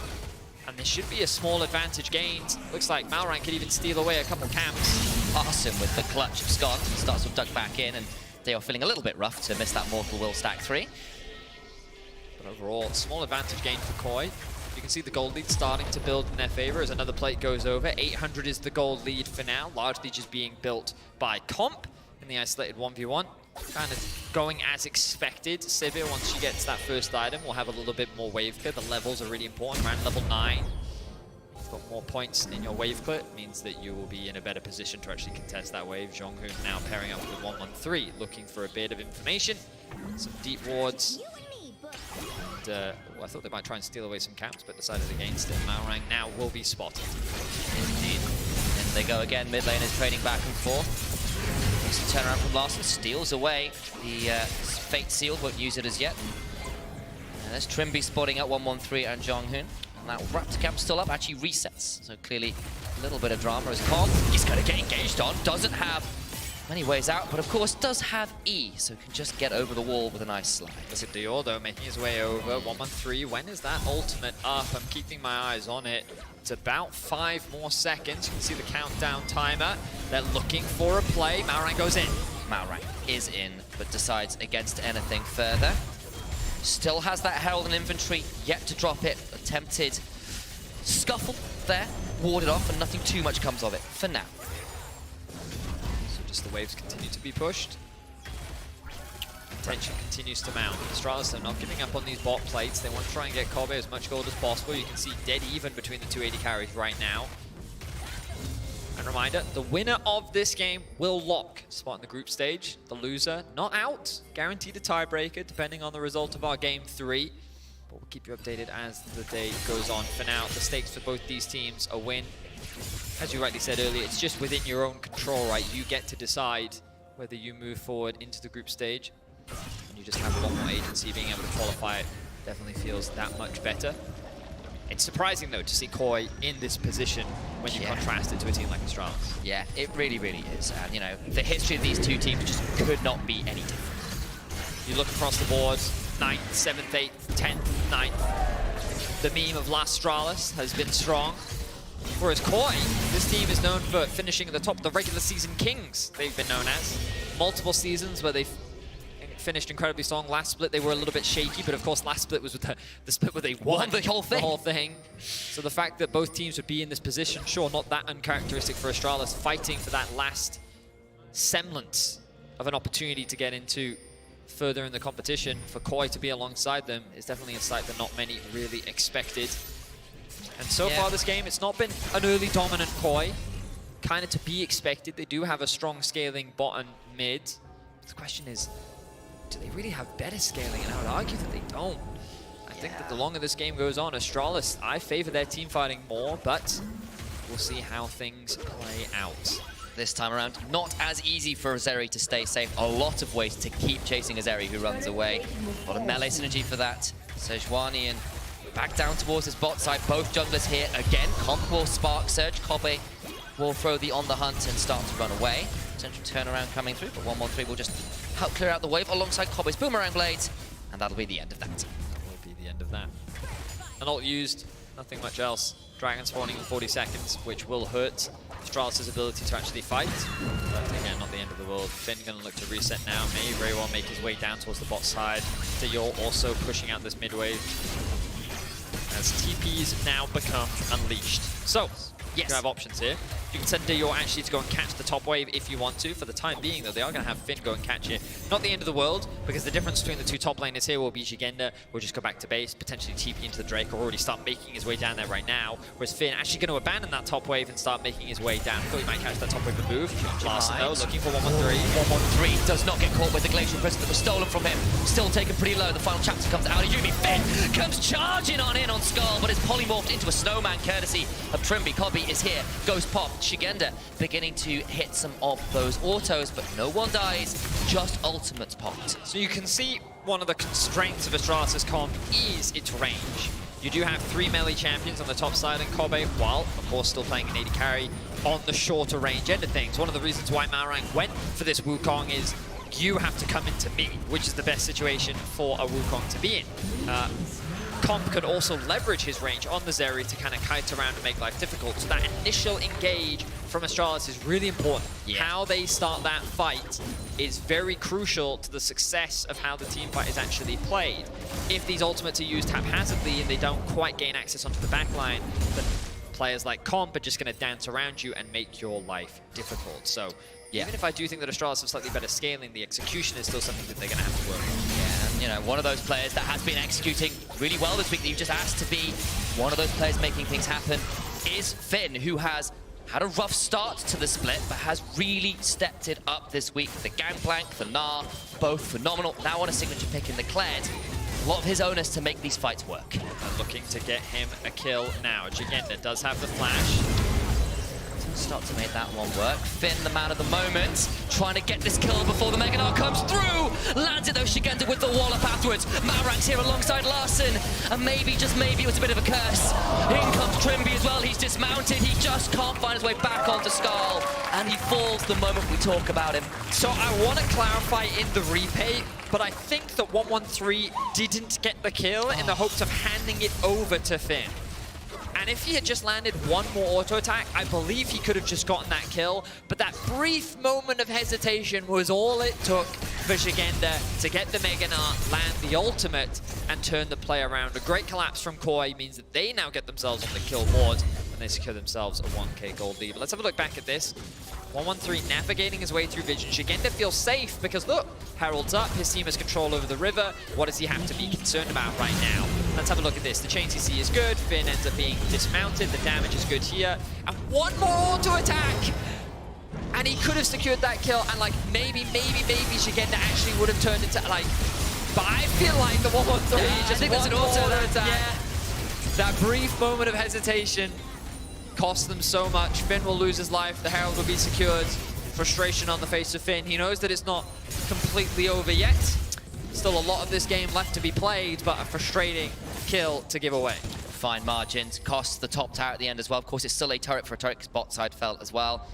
And there should be a small advantage gained. Looks like Malrang could even steal away a couple camps. Awesome with the clutch of Scott. Starts with Duck back in, and they are feeling a little bit rough to miss that Mortal Will stack 3. But overall, small advantage gained for Koi. You can see the gold lead starting to build in their favor as another plate goes over. 800 is the gold lead for now, largely just being built by Comp in the isolated 1v1. Kind of going as expected. Sivir, once she gets that first item, will have a little bit more wave clear. The levels are really important. Around level 9, you've got more points in your wave clear. It means that you will be in a better position to actually contest that wave. Zhonghoon now pairing up with 1-1-3, looking for a bit of information. Some deep wards. And, I thought they might try and steal away some camps, but decided against it. Malrang now will be spotted. Indeed. And they go again. Mid lane is trading back and forth. Decent turnaround from Larson, steals away the Fate Seal, won't use it as yet. And there's Trimby spotting at 1-1-3 and Zhonghoon. And that Raptor camp still up, actually resets. So clearly a little bit of drama as Con. He's going to get engaged on, doesn't have many ways out, but of course does have E, so can just get over the wall with a nice slide. Look at Dior though, making his way over. 1-1-3, when is that ultimate up? I'm keeping my eyes on it. It's about 5 more seconds. You can see the countdown timer. They're looking for a play. Malrang goes in. Malrang is in, but decides against anything further. Still has that Herald in inventory, yet to drop it. Attempted scuffle there, warded off, and nothing too much comes of it for now. So just the waves continue to be pushed. Tension continues to mount. Astralis are not giving up on these bot plates. They want to try and get Kobe as much gold as possible. You can see dead even between the two AD carries right now. And reminder, the winner of this game will lock spot in the group stage. The loser, not out, guaranteed a tiebreaker depending on the result of our game 3. But we'll keep you updated as the day goes on. For now, the stakes for both these teams are win. As you rightly said earlier, it's just within your own control, right? You get to decide whether you move forward into the group stage. And you just have a lot more agency. Being able to qualify it definitely feels that much better. It's surprising though to see Koi in this position when you contrast it to a team like Astralis. Yeah, it really, really is. And you know, the history of these two teams just could not be any different. You look across the board, 9th, 7th, 8th, 10th, 9th. The meme of Lastralis has been strong. Whereas Koi, this team is known for finishing at the top of the regular season kings, they've been known as. Multiple seasons where they've finished incredibly strong. Last split, they were a little bit shaky, but of course, last split was with the split where they won the whole thing. So the fact that both teams would be in this position, sure, not that uncharacteristic for Astralis, fighting for that last semblance of an opportunity to get into further in the competition, for Koi to be alongside them is definitely a sight that not many really expected. And so far this game, it's not been an early dominant Koi. Kind of to be expected. They do have a strong scaling bot and mid. The question is, do they really have better scaling? And I would argue that they don't. I think that the longer this game goes on, Astralis, I favor their team fighting more, but we'll see how things play out. This time around, not as easy for Azeri to stay safe. A lot of ways to keep chasing Azeri, who runs away. A lot of melee synergy for that. Sejuani and back down towards his bot side. Both junglers here again. Comp will spark Surge. Kobe will throw the on the hunt and start to run away. Potential turnaround coming through, but 1-1-3 will just help clear out the wave alongside Kobe's Boomerang Blades, and that'll be the end of that. That will be the end of that. An ult used, nothing much else. Dragon spawning in 40 seconds, which will hurt Astralis' ability to actually fight. But again, not the end of the world. Finn gonna look to reset now. May very well make his way down towards the bot side. Dior also pushing out this mid wave as TPs now become unleashed. So, you have options here. You can send Dior actually to go and catch the top wave if you want to. For the time being, though, they are going to have Finn go and catch it. Not the end of the world, because the difference between the two top laners here will be Jigenda will just go back to base, potentially TP into the Drake, or already start making his way down there right now. Whereas Finn actually going to abandon that top wave and start making his way down. Thought he might catch that top wave and move. Larson, though, looking for 1-1-3. 1-1-3 does not get caught with the Glacial Prison that was stolen from him. Still taken pretty low. The final chapter comes out of Yumi. Finn comes charging on in on Skull, but is polymorphed into a snowman courtesy of Trimby. Kobe is here. Goes pop. Shigenda beginning to hit some of those autos, but no one dies, just ultimates popped. So you can see one of the constraints of Astralis' comp is its range. You do have 3 melee champions on the top side in Kobe, while, of course, still playing an AD carry on the shorter range end of things. One of the reasons why Malrang went for this Wukong is you have to come into me, which is the best situation for a Wukong to be in. Comp could also leverage his range on the Zeri to kind of kite around and make life difficult. So that initial engage from Astralis is really important. Yeah. How they start that fight is very crucial to the success of how the team fight is actually played. If these ultimates are used haphazardly and they don't quite gain access onto the backline, then players like Comp are just going to dance around you and make your life difficult. So even if I do think that Astralis have slightly better scaling, the execution is still something that they're going to have to work on. Yeah, and you know, one of those players that has been executing really well this week that you just asked to be one of those players making things happen is Finn, who has had a rough start to the split, but has really stepped it up this week. The Gangplank, the Gnar, both phenomenal. Now on a signature pick in the Kled. A lot of his onus to make these fights work. And looking to get him a kill now. Jigenda does have the flash. Start to make that one work. Finn, the man of the moment, trying to get this kill before the Mega Gnar comes through. Lands it though, Shigenda with the wall up afterwards. Malrang's here alongside Larson, and maybe, just maybe, it was a bit of a curse. In comes Trimby as well. He's dismounted. He just can't find his way back onto Skull, and he falls the moment we talk about him. So I want to clarify in the replay, but I think that 113 didn't get the kill in the hopes of handing it over to Finn. And if he had just landed one more auto attack, I believe he could have just gotten that kill. But that brief moment of hesitation was all it took for Shigenda to get the Mega Gnar, land the ultimate, and turn the play around. A great collapse from Koi means that they now get themselves on the kill board, and they secure themselves a 1k gold lead. But let's have a look back at this. 113 navigating his way through vision. Shigenda feels safe because, look, Herald's up, his team has control over the river. What does he have to be concerned about right now? Let's have a look at this. The chain CC is good. Finn ends up being dismounted. The damage is good here. And one more auto attack! And he could have secured that kill, and like maybe Shigenda actually would have turned into like... But I feel like the 113 just think that's an auto attack. Yeah. That brief moment of hesitation cost them so much. Finn will lose his life. The Herald will be secured. Frustration on the face of Finn. He knows that it's not completely over yet. Still a lot of this game left to be played, but a frustrating kill to give away. Fine margins. Costs the top tower at the end as well. Of course, it's still a turret for a turret because bot side fell as well.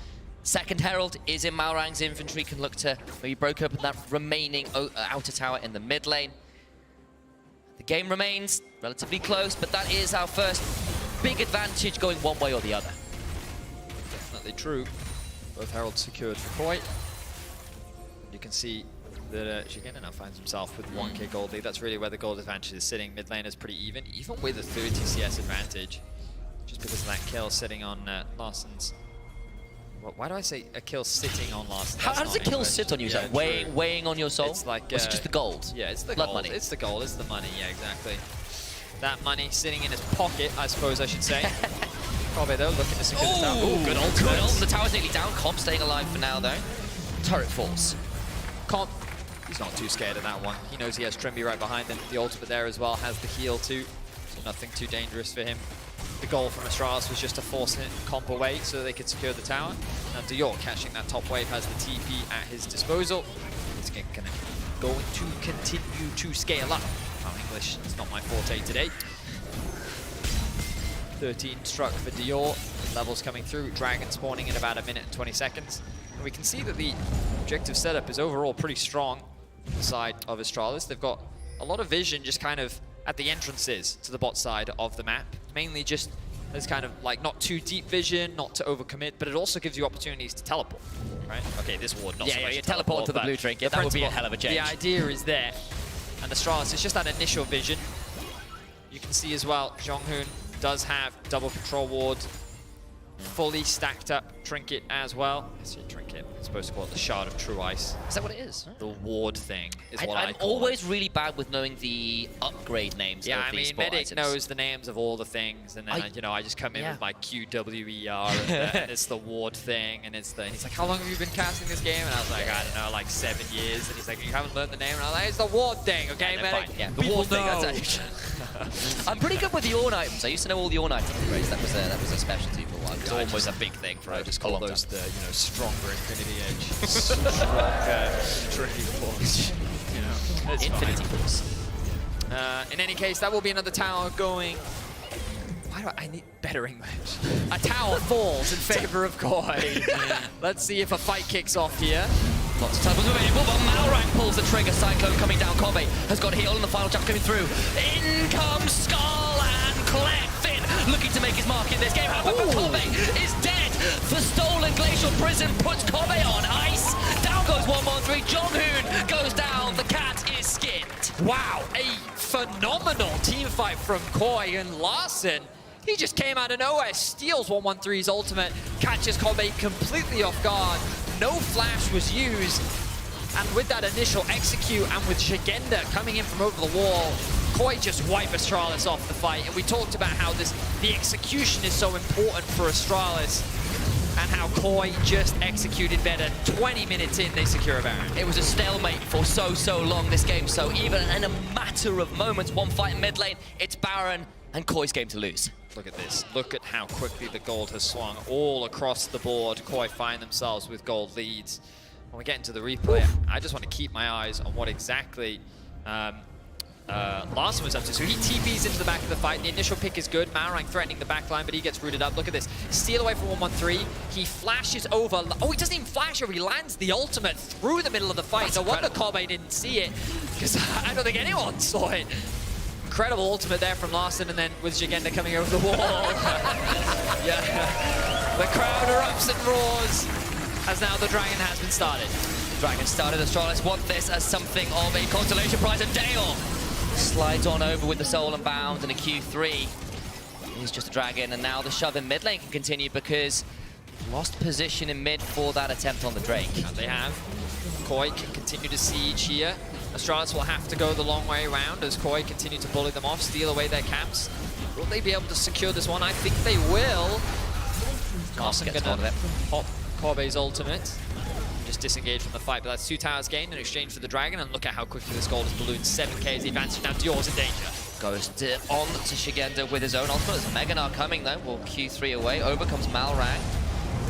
Second Herald is in Malrang's inventory. Can look to maybe broke open that remaining outer tower in the mid lane. The game remains relatively close, but that is our first big advantage going one way or the other. Definitely true. Both Heralds secured for Koi. You can see that Shigenda now finds himself with 1k gold lead. That's really where the gold advantage is sitting. Mid lane is pretty even with a 30 CS advantage. Just because of that kill sitting on Larson's... Why do I say a kill sitting on Larson? How does a kill sit on you? Yeah, weighing on your soul? It's like... Or is it just the gold? Yeah, it's the blood gold. money. It's the gold, it's the money, yeah, exactly. That money sitting in his pocket, I suppose I should say. Probably though, looking to secure the tower. Ooh, good ult. Good ult. The tower's nearly down. Comp staying alive for now, though. Turret falls. Comp, he's not too scared of that one. He knows he has Trimby right behind him. The ultimate there as well has the heal too, so nothing too dangerous for him. The goal from Astralis was just to force Comp away so they could secure the tower. Now Dior catching that top wave has the TP at his disposal. He's going to continue to scale up. English is not my forte today. 13 struck for Dior. Levels coming through. Dragon spawning in about 1 minute and 20 seconds. And we can see that the objective setup is overall pretty strong on the side of Astralis. They've got a lot of vision just kind of at the entrances to the bot side of the map. Mainly just as kind of like not too deep vision, not to overcommit, but it also gives you opportunities to teleport, right? Okay, this ward not so much you teleport to the blue drink. Yeah, that would be a hell of a change. The idea is there. And Astralis, it's just that initial vision. You can see as well, Jonghoon does have double control ward, fully stacked up trinket as well. I see trinket, I'm supposed to call it the Shard of True Ice. Is that what it is? The ward thing is what I call it. I'm always really bad with knowing the upgrade names of these sport Medic items. knows the names of all the things, and then I just come in with my QWER, and it's the ward thing, and it's the. And he's like, "How long have you been casting this game?" And I was like, "I don't know, like 7 years." And he's like, "You haven't learned the name?" And I was like, "It's the ward thing, okay, Medic?" Yeah, the ward thing. That's I'm pretty good with the Ornn items. I used to know all the Ornn item upgrades. That was a specialty for a while. It's almost a big thing for I a just call long those time. the stronger Infinity Edge, stronger Trinity Force. It's Infinity fine. Force. In any case, that will be another tower going. Why do I need better English? A tower falls in favor of Koi. Let's see if a fight kicks off here. Lots of time available, but Malrang pulls the trigger. Cyclone coming down. Kobe has got heal, and the final jump coming through. In comes Skull and Claire Finn looking to make his mark in this game. However, Kobe is dead. The stolen Glacial Prison puts Kobe on ice. Down goes 113. Jonghoon goes down. The cat is skinned. Wow, a phenomenal team fight from Koi and Larson. He just came out of nowhere, steals 113's ultimate, catches Kobe completely off guard. No flash was used. And with that initial execute and with Shigenda coming in from over the wall, Koi just wiped Astralis off the fight. And we talked about how the execution is so important for Astralis and how Koi just executed better. 20 minutes in, they secure a Baron. It was a stalemate for so long this game. So even in a matter of moments, one fight in mid lane, it's Baron and Koi's game to lose. Look at this. Look at how quickly the gold has swung all across the board. Koi find themselves with gold leads. When we get into the replay, I just want to keep my eyes on what exactly Larson was up to. So he TPs into the back of the fight. The initial pick is good. Malrang threatening the back line, but he gets rooted up. Look at this. Steal away from 113. He flashes over. Oh, he doesn't even flash her. He lands the ultimate through the middle of the fight. No wonder Kobe didn't see it, because I don't think anyone saw it. Incredible ultimate there from Larson, and then with Shigenda coming over the wall. Yeah. The crowd erupts and roars as now the Dragon has been started. Dragon started. Astralis want this as something of a consolation prize, and Dale slides on over with the Soul and Bound and a Q3. He's just a Dragon, and now the shove in mid lane can continue because lost position in mid for that attempt on the Drake. And they have. Koi can continue to siege here. Astralis will have to go the long way around as Koi continue to bully them off, steal away their camps. Will they be able to secure this one? I think they will. Larson gonna pop Kobe's ultimate. Just disengage from the fight, but that's 2 towers gained in exchange for the Dragon, and look at how quickly this gold is ballooned. 7k is the advantage. Now Dior's in danger. Goes on to Shigenda with his own ultimate. Meganar coming though, will Q3 away. Over comes Malrang.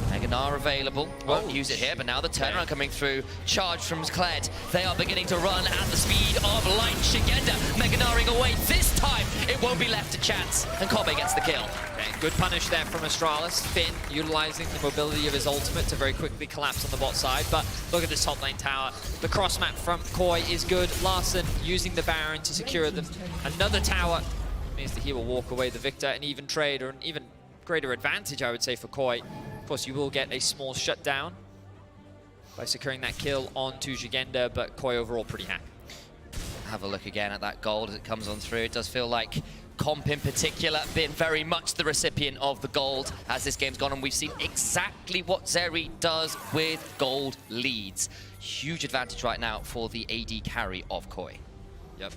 Meganar available. Won't use it here, but now the turnaround coming through. Charge from Kled. They are beginning to run at the speed of light. Shigenda Meganaring away. This time, it won't be left to chance, and Kobe gets the kill. Okay, good punish there from Astralis. Finn utilizing the mobility of his ultimate to very quickly collapse on the bot side, but look at this top lane tower. The cross map from Koi is good. Larson using the Baron to secure another tower. Means that he will walk away the victor, an even trade, or an even greater advantage, I would say, for Koi. Of course, you will get a small shutdown by securing that kill onto Shigenda, but Koi overall pretty happy. Have a look again at that gold as it comes on through. It does feel like Comp in particular been very much the recipient of the gold as this game's gone, and we've seen exactly what Zeri does with gold leads. Huge advantage right now for the AD carry of Koi. Yep.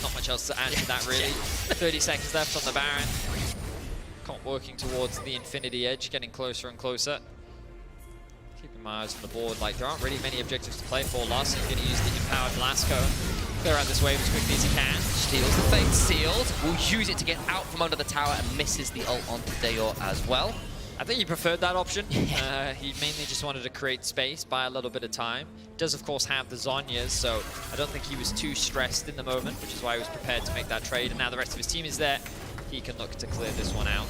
Not much else to add to that, really. 30 seconds left on the Baron. Comp working towards the Infinity Edge, getting closer and closer. Keeping my eyes on the board, like there aren't really many objectives to play for. Larson going to use the Empowered Blasco. Clear out this wave as quickly as he can. Steals the Fate Sealed, will use it to get out from under the tower and misses the ult onto Dayor as well. I think he preferred that option. He mainly just wanted to create space, buy a little bit of time. Does, of course, have the Zhonya's, so I don't think he was too stressed in the moment, which is why he was prepared to make that trade. And now the rest of his team is there. He can look to clear this one out.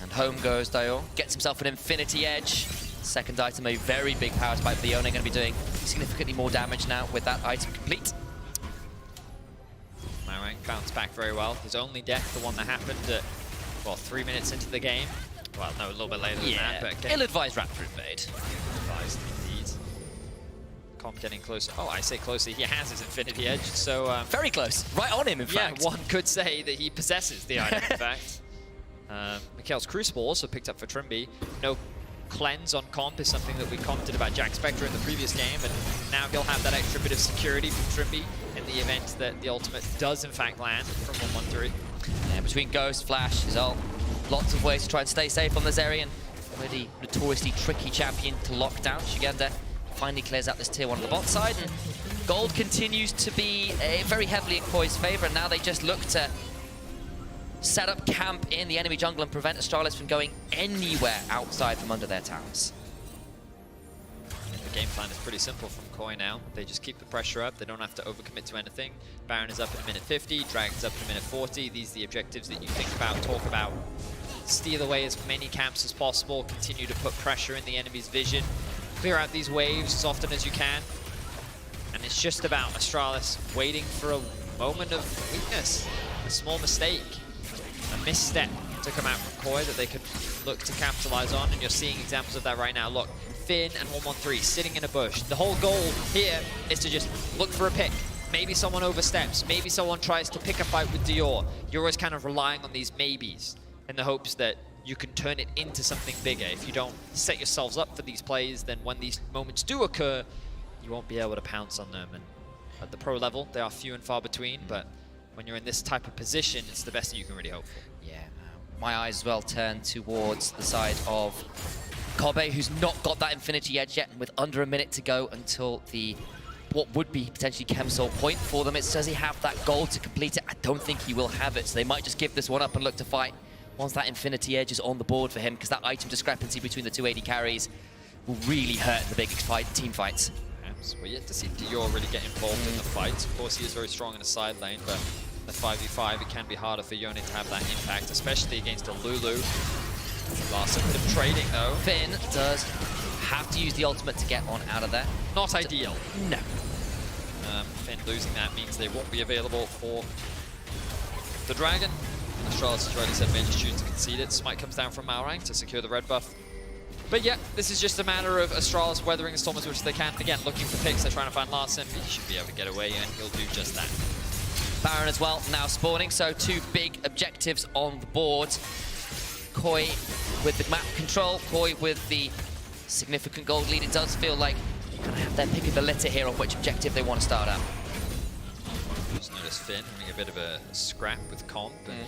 And home goes Dayor. Gets himself an Infinity Edge. Second item, a very big power spike. Leone going to be doing significantly more damage now with that item complete. Malrang bounced back very well. His only death, the one that happened at, well, 3 minutes into the game. Well, no, a little bit later than that. But ill-advised Raptor invade. Ill-advised indeed. Comp getting closer. Oh, I say closer. He has his Infinity Edge, so... very close. Right on him, in fact. Yeah, one could say that he possesses the item, in fact. Mikhail's Crucible also picked up for Trimby. No cleanse on Comp is something that we commented about Jack Spectre in the previous game, and now he'll have that extra bit of security from Trimby in the event that the ultimate does in fact land from 113. Yeah, between Ghost, Flash, his ult, lots of ways to try and stay safe on the Zerian. Already notoriously tricky champion to lock down. Shigenda finally clears out this tier 1 on the bot side, and gold continues to be very heavily in Koi's favor, and now they just look to set up camp in the enemy jungle and prevent Astralis from going anywhere outside from under their towers. The game plan is pretty simple from Koi now. They just keep the pressure up. They don't have to overcommit to anything. Baron is up in a minute 50. Dragon's up in a minute 40. These are the objectives that you think about, talk about. Steal away as many camps as possible. Continue to put pressure in the enemy's vision. Clear out these waves as often as you can. And it's just about Astralis waiting for a moment of weakness. A small mistake. A misstep to come out from Koi that they could look to capitalize on. And you're seeing examples of that right now. Look. Finn and 113 sitting in a bush. The whole goal here is to just look for a pick. Maybe someone oversteps. Maybe someone tries to pick a fight with Dior. You're always kind of relying on these maybes in the hopes that you can turn it into something bigger. If you don't set yourselves up for these plays, then when these moments do occur, you won't be able to pounce on them. And at the pro level, they are few and far between, but when you're in this type of position, it's the best that you can really hope for. Yeah, my eyes as well turn towards the side of Kobe, who's not got that Infinity Edge yet, and with under a minute to go until the what would be potentially Chemsol point for them. Does he have that goal to complete it? I don't think he will have it, so they might just give this one up and look to fight once that Infinity Edge is on the board for him, because that item discrepancy between the two AD carries will really hurt the big team fights. So we're yet to see Dior really get involved in the fight. Of course, he is very strong in the side lane, but the 5v5, it can be harder for Yone to have that impact, especially against a Lulu. Last bit of trading though. Finn does have to use the ultimate to get on out of there. Not ideal. No. Finn losing that means they won't be available for the Dragon. Astralis has already said Major choose to concede it. Smite comes down from Malrang to secure the red buff. But yeah, this is just a matter of Astralis weathering the storm as much as they can. Again, looking for picks, they're trying to find Larson. He should be able to get away and he'll do just that. Baron as well now spawning, so two big objectives on the board. Koi with the map control, Koi with the significant gold lead. It does feel like they're going to have their pick of the litter here on which objective they want to start at. Just notice Finn having a bit of a scrap with Comp, and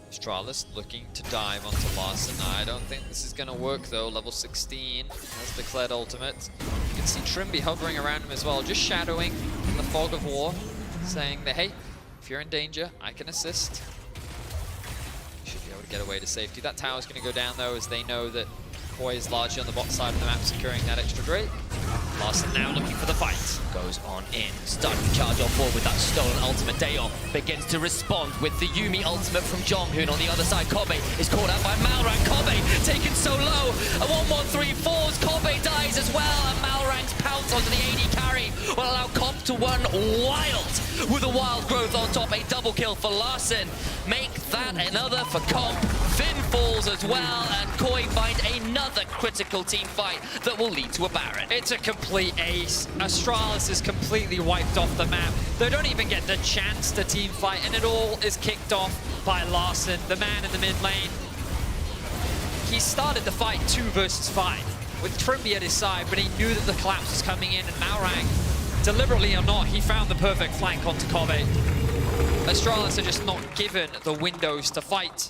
Astralis looking to dive onto Larson. I don't think this is going to work though. Level 16 has declared ultimate. You can see Trimby hovering around him as well, just shadowing in the fog of war, saying that, hey, if you're in danger, I can assist. Should be able to get away to safety. That tower's going to go down though, as they know that Koi is largely on the bot side of the map, securing that extra Drake. Larson now looking for the fight. Goes on in, starting to charge on board with that stolen ultimate. Dayon begins to respond with the Yuumi ultimate from Jonghoon. On the other side, Kobe is caught out by Malrang. Kobe taken so low. A 1-1-3 falls. Kobe dies as well, and Malrang's pounce onto the AD carry will allow Comp to run wild with a wild growth on top. A double kill for Larson. Make that another for Comp. Finn falls as well, and Koi find another critical team fight that will lead to a Baron. It's a complete ace. Astralis is completely wiped off the map. They don't even get the chance to team fight, and it all is kicked off by Larson, the man in the mid lane. He started the fight 2 versus 5 with Trimby at his side, but he knew that the collapse was coming in, and Malrang, deliberately or not, he found the perfect flank onto Kobe. Astralis are just not given the windows to fight,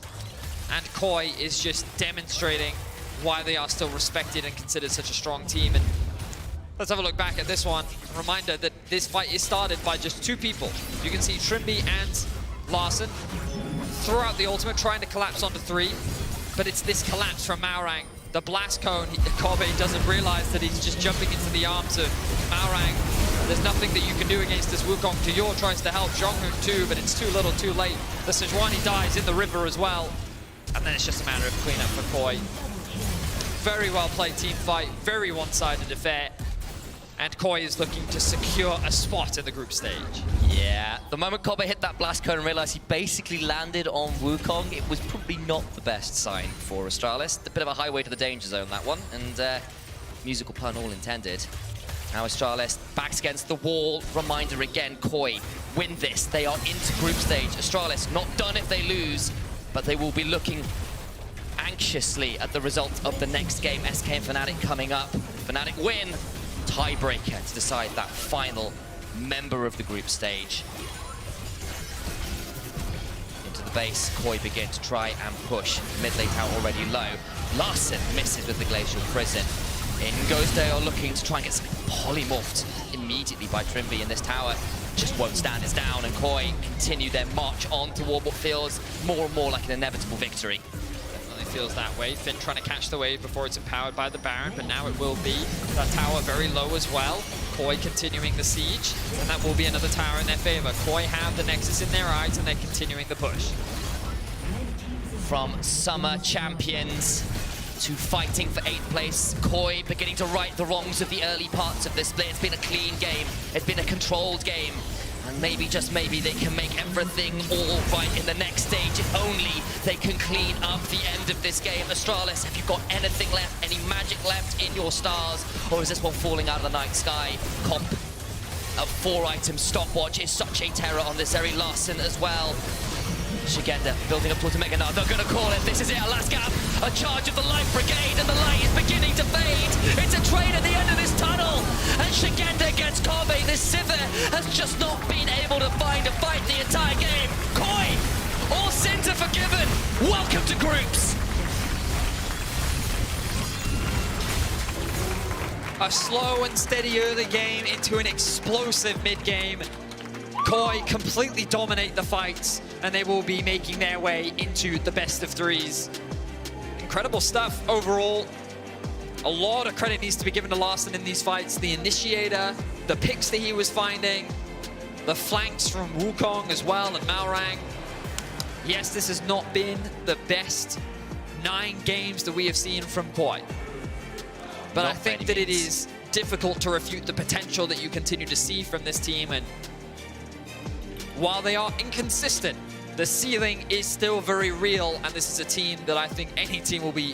and Koi is just demonstrating why they are still respected and considered such a strong team. And let's have a look back at this one. A reminder that this fight is started by just 2 people. You can see Trimby and Larson throw out the ultimate, trying to collapse onto 3, but it's this collapse from Malrang. The blast cone, Kobe doesn't realize that he's just jumping into the arms of Malrang. There's nothing that you can do against this Wukong. Dior tries to help Jonghoon too, but it's too little too late. The Sejuani dies in the river as well. And then it's just a matter of cleanup for Koi. Very well played team fight, very one-sided affair. And Koi is looking to secure a spot in the group stage. Yeah, the moment Kobe hit that blast cone and realized he basically landed on Wukong, it was probably not the best sign for Astralis. A bit of a highway to the danger zone, that one, and musical pun all intended. Now Astralis backs against the wall. Reminder again, Koi win this. They are into group stage. Astralis not done if they lose, but they will be looking anxiously at the result of the next game. SK and Fnatic coming up. Fnatic win. Tiebreaker to decide that final member of the group stage. Into the base, Koi begin to try and push. Mid lane tower already low. Larson misses with the Glacial Prison. In goes Dale, looking to try and get something polymorphed immediately by Trimby in this tower. just won't stand us down, and Koi continue their march on toward what feels more and more like an inevitable victory. Definitely feels that way. Finn trying to catch the wave before it's empowered by the Baron, but now it will be. That tower very low as well. Koi continuing the siege, and that will be another tower in their favor. Koi have the Nexus in their eyes, and they're continuing the push. From summer champions to fighting for 8th place, Koi beginning to right the wrongs of the early parts of this split. It's been a clean game, it's been a controlled game, and maybe, just maybe, they can make everything all right in the next stage if only they can clean up the end of this game. Astralis, have you got anything left, any magic left in your stars, or is this one falling out of the night sky? Comp, a 4-item stopwatch is such a terror on this Eri Larson as well. Shigenda building up towards a Mega Nut. They're gonna call it. This is it, a last gap. A charge of the Light Brigade, and the light is beginning to fade. It's a trade at the end of this tunnel, and Shigenda gets Kobe. This Sivir has just not been able to find a fight the entire game. Koi, all sins are forgiven. Welcome to groups. A slow and steady early game into an explosive mid-game. Koi completely dominate the fights, and they will be making their way into the best of 3s. Incredible stuff overall. A lot of credit needs to be given to Larson in these fights. The initiator, the picks that he was finding, the flanks from Wukong as well, and Malrang. Yes, this has not been the best 9 games that we have seen from Koi. But I think that it is difficult to refute the potential that you continue to see from this team, and while they are inconsistent, the ceiling is still very real, and this is a team that I think any team will be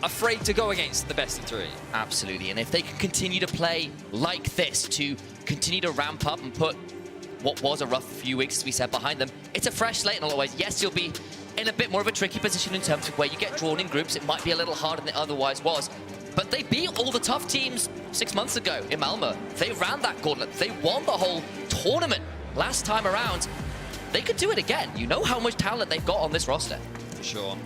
afraid to go against in the best of 3. Absolutely, and if they can continue to play like this, to continue to ramp up and put what was a rough few weeks, as we said, behind them, it's a fresh slate in a lot of ways. Yes, you'll be in a bit more of a tricky position in terms of where you get drawn in groups. It might be a little harder than it otherwise was, but they beat all the tough teams 6 months ago in Malmö. They ran that gauntlet. They won the whole tournament last time around. They could do it again. You know how much talent they've got on this roster. For sure.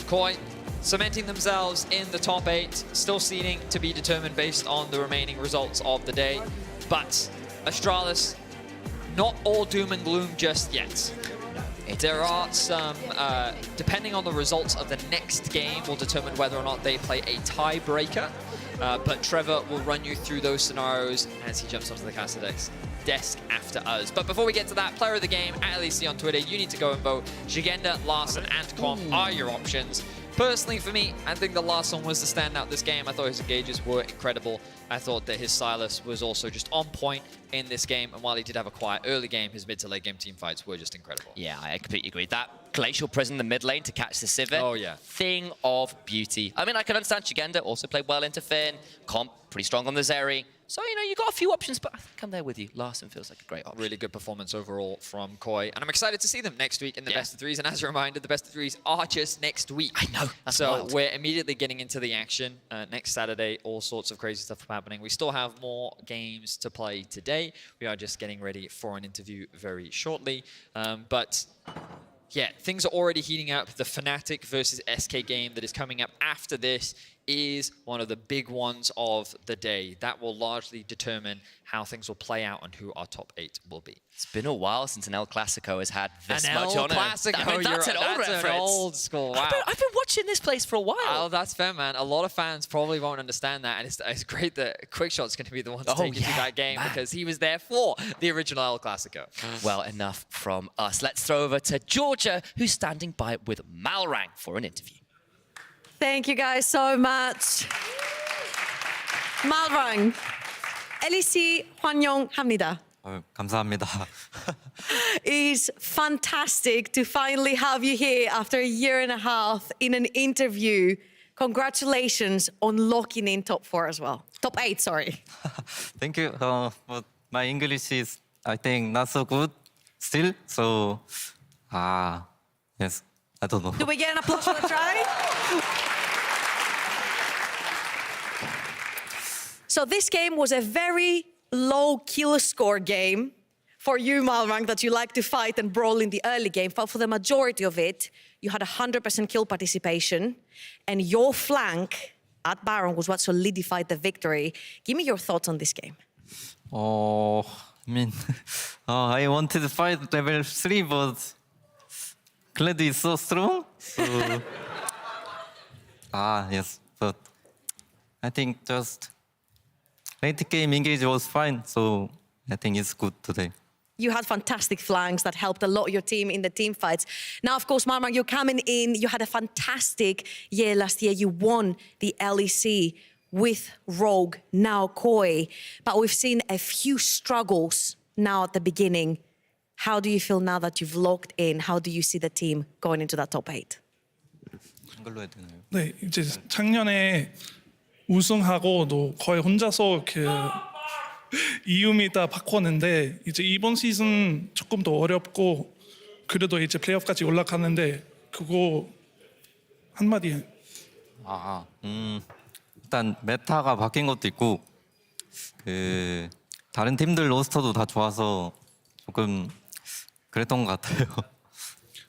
Koi cementing themselves in the top 8, still seeding to be determined based on the remaining results of the day. But Astralis, not all doom and gloom just yet. There are some, depending on the results of the next game, will determine whether or not they play a tiebreaker. But Trevor will run you through those scenarios as he jumps onto the caster desk after us. But before we get to that, player of the game at LEC on Twitter, you need to go and vote. Shigenda, Larson, and Comp are your options. Personally, for me, I think that Larson was the standout this game. I thought his engages were incredible. I thought that his Silas was also just on point in this game. And while he did have a quiet early game, his mid to late game team fights were just incredible. Yeah, I completely agree. That Glacial Prison in the mid lane to catch the Sivir. Oh, yeah. Thing of beauty. I mean, I can understand Shigenda also played well into Finn. Comp, pretty strong on the Zeri. So, you know, you got a few options, but I think I'm there with you. Larson feels like a great option. Really good performance overall from Koi. And I'm excited to see them next week in the best of 3s. And as a reminder, the best of 3s are just next week. I know. That's so wild. We're immediately getting into the action. Next Saturday, all sorts of crazy stuff happening. We still have more games to play today. We are just getting ready for an interview very shortly. But yeah, things are already heating up. The Fnatic versus SK game that is coming up after this is one of the big ones of the day. That will largely determine how things will play out and who our top 8 will be. It's been a while since an El Clasico has had this an much El on it. Clasico, I mean, that's an old reference. An old school. Wow. I've been watching this place for a while. Oh, that's fair, man. A lot of fans probably won't understand that, and it's great that Quickshot's going to be the one to take you through that game because he was there for the original El Clasico. Well, enough from us. Let's throw over to Georgia, who's standing by with Malrang for an interview. Thank you guys so much. Malrang, LEC 환영합니다. 감사합니다. It's fantastic to finally have you here after a year and a half in an interview. Congratulations on locking in top 4 as well. Top 8, sorry. Thank you. But my English is, I think, not so good still. So, yes, I don't know. Do we get an applause for the try? So this game was a very low kill score game for you, Malrang, that you like to fight and brawl in the early game. But for the majority of it, you had 100% kill participation, and your flank at Baron was what solidified the victory. Give me your thoughts on this game. I mean, I wanted to fight level 3, but Kled is so strong. So, yes, but I think just late game engage was fine, so I think it's good today. You had fantastic flanks that helped a lot your team in the team fights. Now, of course, Marmar, you're coming in. You had a fantastic year last year. You won the LEC with Rogue, now Koi. But we've seen a few struggles now at the beginning. How do you feel now that you've locked in? How do you see the team going into that top 8? 네, 이제 작년에 우승하고도 거의 혼자서 이유미 다 바꿨는데 이제 이번 시즌 조금 더 어렵고 그래도 이제 플레이오프까지 올라가는데 그거 한마디. 일단 메타가 바뀐 것도 있고 다른 팀들 로스터도 다 좋아서 조금 그랬던 것 같아요.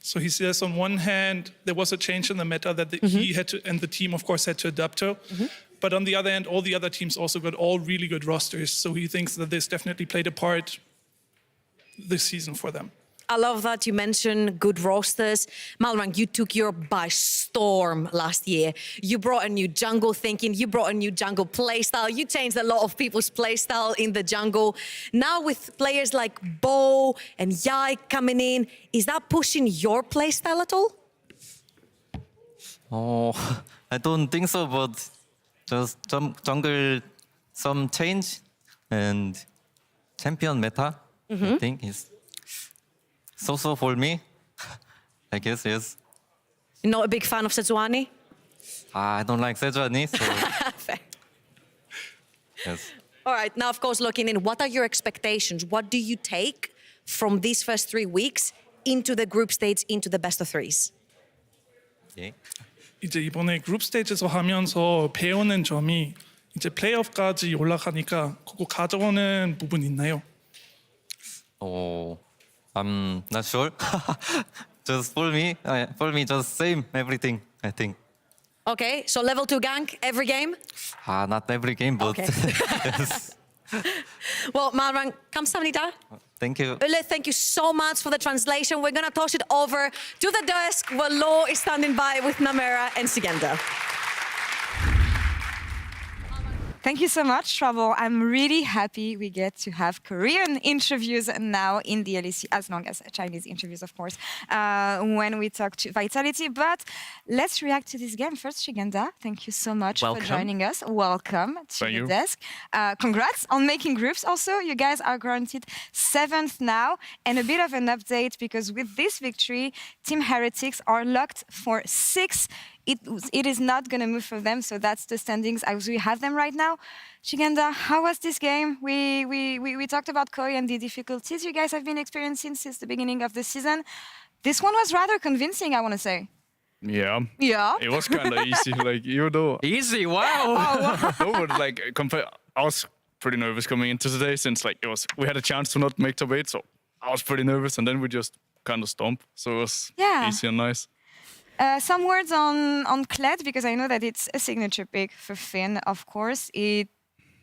So he says on one hand there was a change in the meta that he had to, and the team of course had to adapt to. But on the other hand, all the other teams also got all really good rosters. So he thinks that this definitely played a part this season for them. I love that you mentioned good rosters. Malrang, you took Europe by storm last year. You brought a new jungle thinking, you brought a new jungle playstyle, you changed a lot of people's playstyle in the jungle. Now with players like Bo and Yai coming in, is that pushing your playstyle at all? I don't think so, but just jungle some change and champion meta, I think is so for me. I guess, yes. You're not a big fan of Sejuani? I don't like Sejuani, so Fair. yes. All right, now of course looking in, what are your expectations? What do you take from these first 3 weeks into the group stage, into the best of 3s? Okay. 이제 이번에 그룹 스테이지에서 하면서 배우는 점이 이제 플레이오프까지 올라가니까 그거 가져오는 부분 있나요? I'm not sure. Just for me, just same everything, I think. Okay, so level 2 gank every game? Not every game, but Okay. yes. Well, Malrang, kamsahamnida. Thank you. Ule, thank you so much for the translation. We're going to toss it over to the desk where Lo is standing by with Namera and Sigenda. Thank you so much, Trouble. I'm really happy we get to have Korean interviews now in the LEC, as long as Chinese interviews, of course, when we talk to Vitality. But let's react to this game. First, Shigenda, thank you so much for joining us. Welcome to the desk. Congrats on making groups also. You guys are granted 7th now. And a bit of an update, because with this victory, Team Heretics are locked for 6th. It is not going to move for them, so that's the standings as we have them right now. Shigenda, how was this game? We talked about Koi and the difficulties you guys have been experiencing since the beginning of the season. This one was rather convincing, I want to say. Yeah. Yeah. It was kind of easy, like even though. Easy, wow. No, but like I was pretty nervous coming into today since like we had a chance to not make top 8, so I was pretty nervous, and then we just kind of stomped, so it was easy and nice. Some words on Kled, because I know that it's a signature pick for Finn, of course. It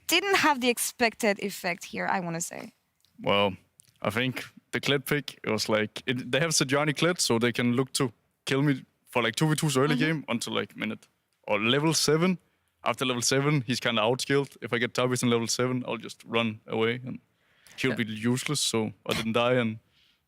didn't have the expected effect here, I want to say. Well, I think the Kled pick, it was like, they have Sejuani Kled, so they can look to kill me for like 2v2's early game until like minute or level 7. After level 7, he's kind of outskilled. If I get Tabis in level 7, I'll just run away and he'll be useless, so I didn't die and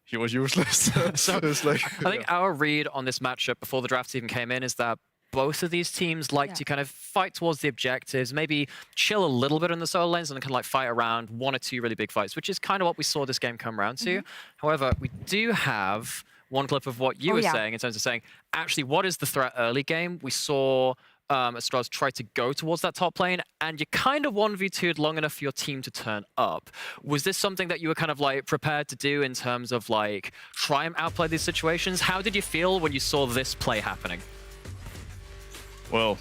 he was useless. So it's like, I think our read on this matchup before the drafts even came in is that both of these teams like to kind of fight towards the objectives, maybe chill a little bit in the solo lanes and kind of like fight around 1 or 2 really big fights, which is kind of what we saw this game come around to. However, we do have one clip of what you were saying in terms of saying, actually, what is the threat early game? We saw Astralis try to go towards that top lane, and you kind of 1v2'd long enough for your team to turn up. Was this something that you were kind of like prepared to do in terms of like try and outplay these situations? How did you feel when you saw this play happening? well,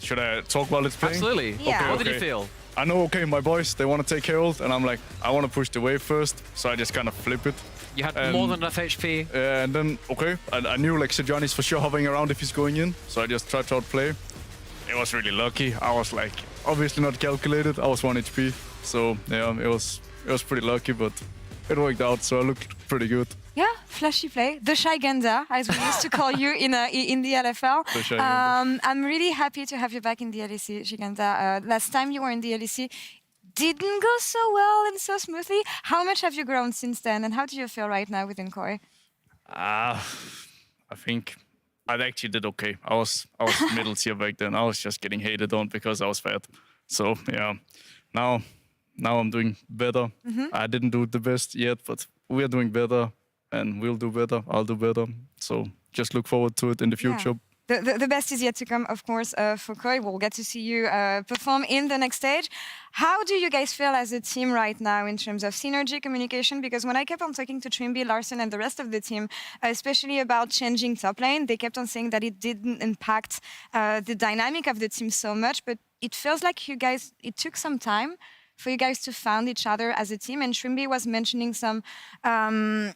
should I talk while it's playing? Absolutely. Yeah. What did you feel? I know, okay, my boys, they want to take Herald, and I'm like, I want to push the wave first, so I just kind of flip it. You had more than enough HP. And then, okay, I knew like Sejuani's for sure hovering around if he's going in, so I just tried to outplay. It was really lucky. I was like, obviously not calculated. I was 1 HP, so yeah, it was it was pretty lucky, but it worked out, so I looked pretty good. Yeah, flashy play. The Shy Ganda, as we used to call you in the LFL. The Shy Ganda. I'm really happy to have you back in the LEC, Shiganda. Last time you were in the LEC, didn't go so well and so smoothly. How much have you grown since then, and how do you feel right now within Koi? I think I actually did okay. I was middle tier back then. I was just getting hated on because I was fat. So yeah, now I'm doing better. I didn't do the best yet, but we are doing better, and we'll do better. I'll do better. So just look forward to it in the future. Yeah. The best is yet to come, of course, for Koi. We'll get to see you perform in the next stage. How do you guys feel as a team right now in terms of synergy, communication? Because when I kept on talking to Trimby, Larson, and the rest of the team, especially about changing top lane, they kept on saying that it didn't impact the dynamic of the team so much, but it feels like you guys, it took some time for you guys to find each other as a team. And Trimby was mentioning some, I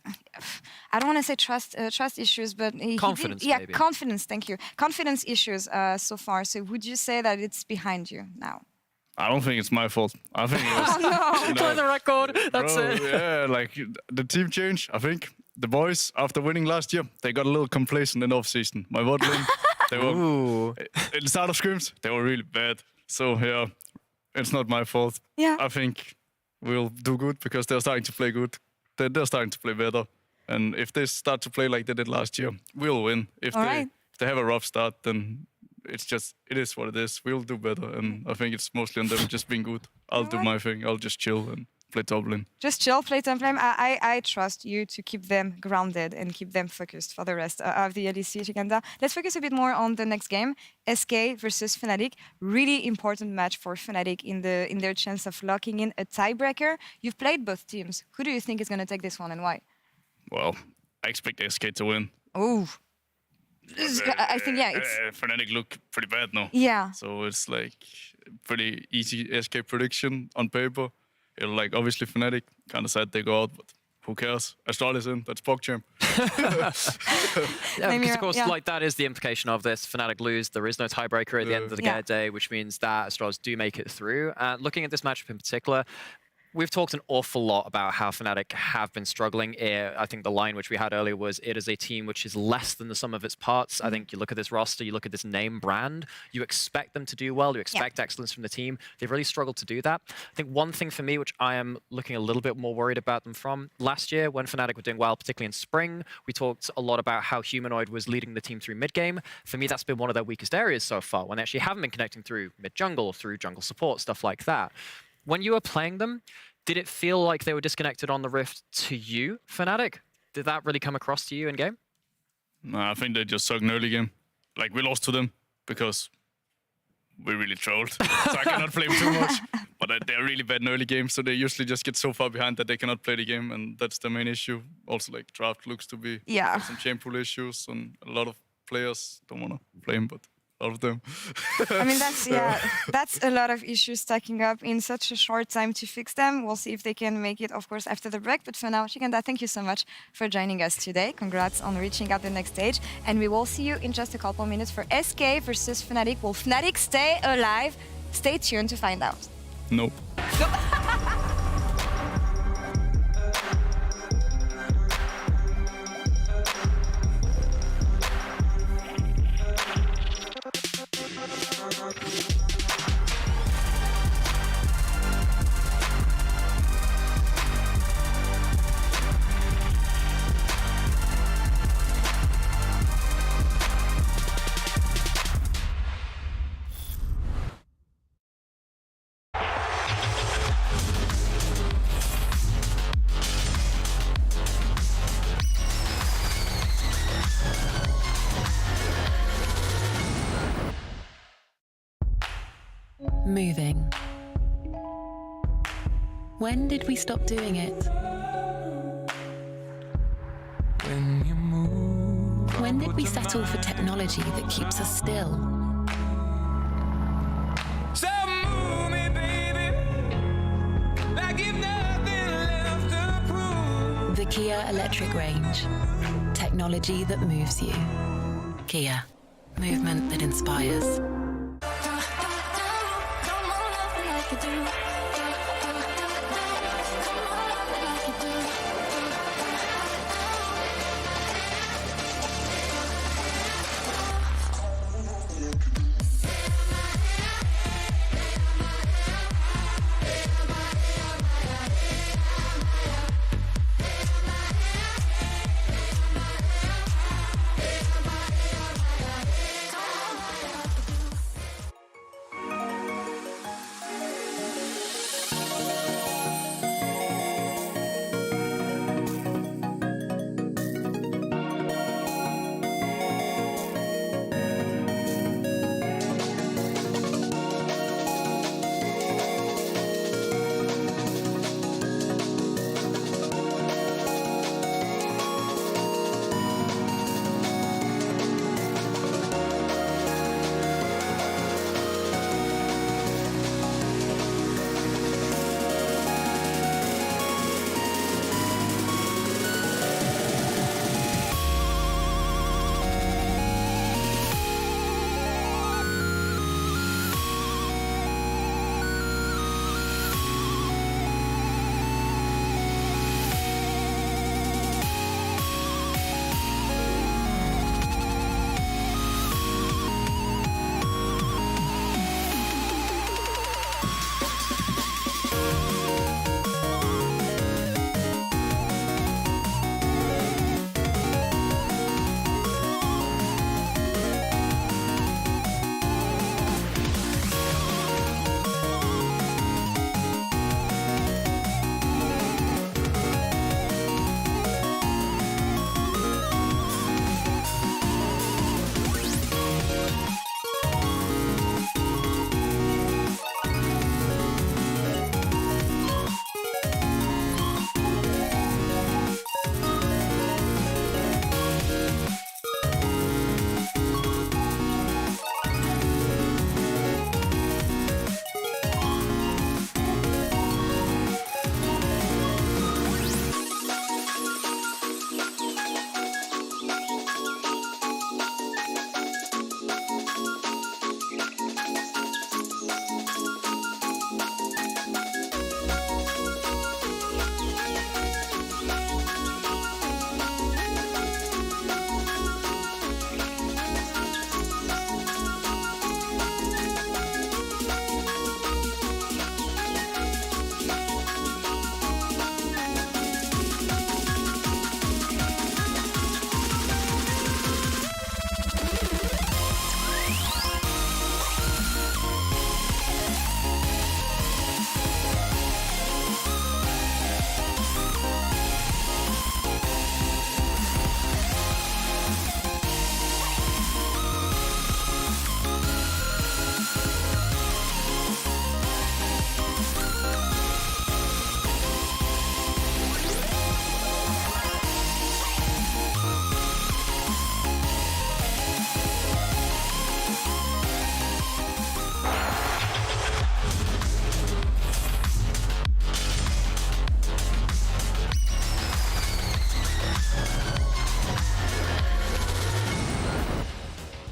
don't want to say trust issues, but confidence, yeah, maybe. confidence. Thank you. Confidence issues so far. So would you say that it's behind you now? I don't think it's my fault. I think it was. Oh, no. For the record, that's bro, it. Yeah, like the team changed. I think the boys, after winning last year, they got a little complacent in off-season. My bot lane, they were in the start of scrims, they were really bad. So yeah, it's not my fault. Yeah. I think we'll do good because they're starting to play good. They're starting to play better. And if they start to play like they did last year, we'll win. If they have a rough start, then it is what it is. We'll do better. And I think it's mostly on them just being good. I'll do my thing. I'll just chill and play top lane. Just chill, play top lane. I trust you to keep them grounded and keep them focused for the rest of the LEC Shiganda. Let's focus a bit more on the next game. SK versus Fnatic. Really important match for Fnatic in their chance of locking in a tiebreaker. You've played both teams. Who do you think is going to take this one and why? Well, I expect SK to win. Oh. I think, yeah. Fnatic look pretty bad now. Yeah. So it's like pretty easy SK prediction on paper. It'll like obviously Fnatic kind of sad they go out, but who cares? Astralis in, that's PogChamp. Yeah, because of course, like that is the implication of this. Fnatic lose, there is no tiebreaker at the end of the day, which means that Astralis do make it through. Looking at this matchup in particular, we've talked an awful lot about how Fnatic have been struggling. I think the line which we had earlier was, it is a team which is less than the sum of its parts. I think you look at this roster, you look at this name brand, you expect them to do well, you expect excellence from the team. They've really struggled to do that. I think one thing for me, which I am looking a little bit more worried about them from, last year when Fnatic were doing well, particularly in spring, we talked a lot about how Humanoid was leading the team through mid-game. For me, that's been one of their weakest areas so far, when they actually haven't been connecting through mid-jungle, through jungle support, stuff like that. When you were playing them, did it feel like they were disconnected on the Rift to you, Fnatic? Did that really come across to you in game? No, I think they just sucked in early game. Like, we lost to them because we really trolled. So I cannot blame too much. But they're really bad in early game, so they usually just get so far behind that they cannot play the game, and that's the main issue. Also, like, draft looks to be some champ pool issues, and a lot of players don't want to play him, but a lot of them. I mean, that's a lot of issues stacking up in such a short time to fix them. We'll see if they can make it, of course, after the break. But for now, Shiganda, thank you so much for joining us today. Congrats on reaching out the next stage. And we will see you in just a couple minutes for SK versus Fnatic. Will Fnatic stay alive? Stay tuned to find out. No. Moving. When did we stop doing it? When did we settle for technology that keeps us still? So move me, baby, like if nothing left to prove. The Kia electric range. Technology that moves you. Kia. Movement that inspires.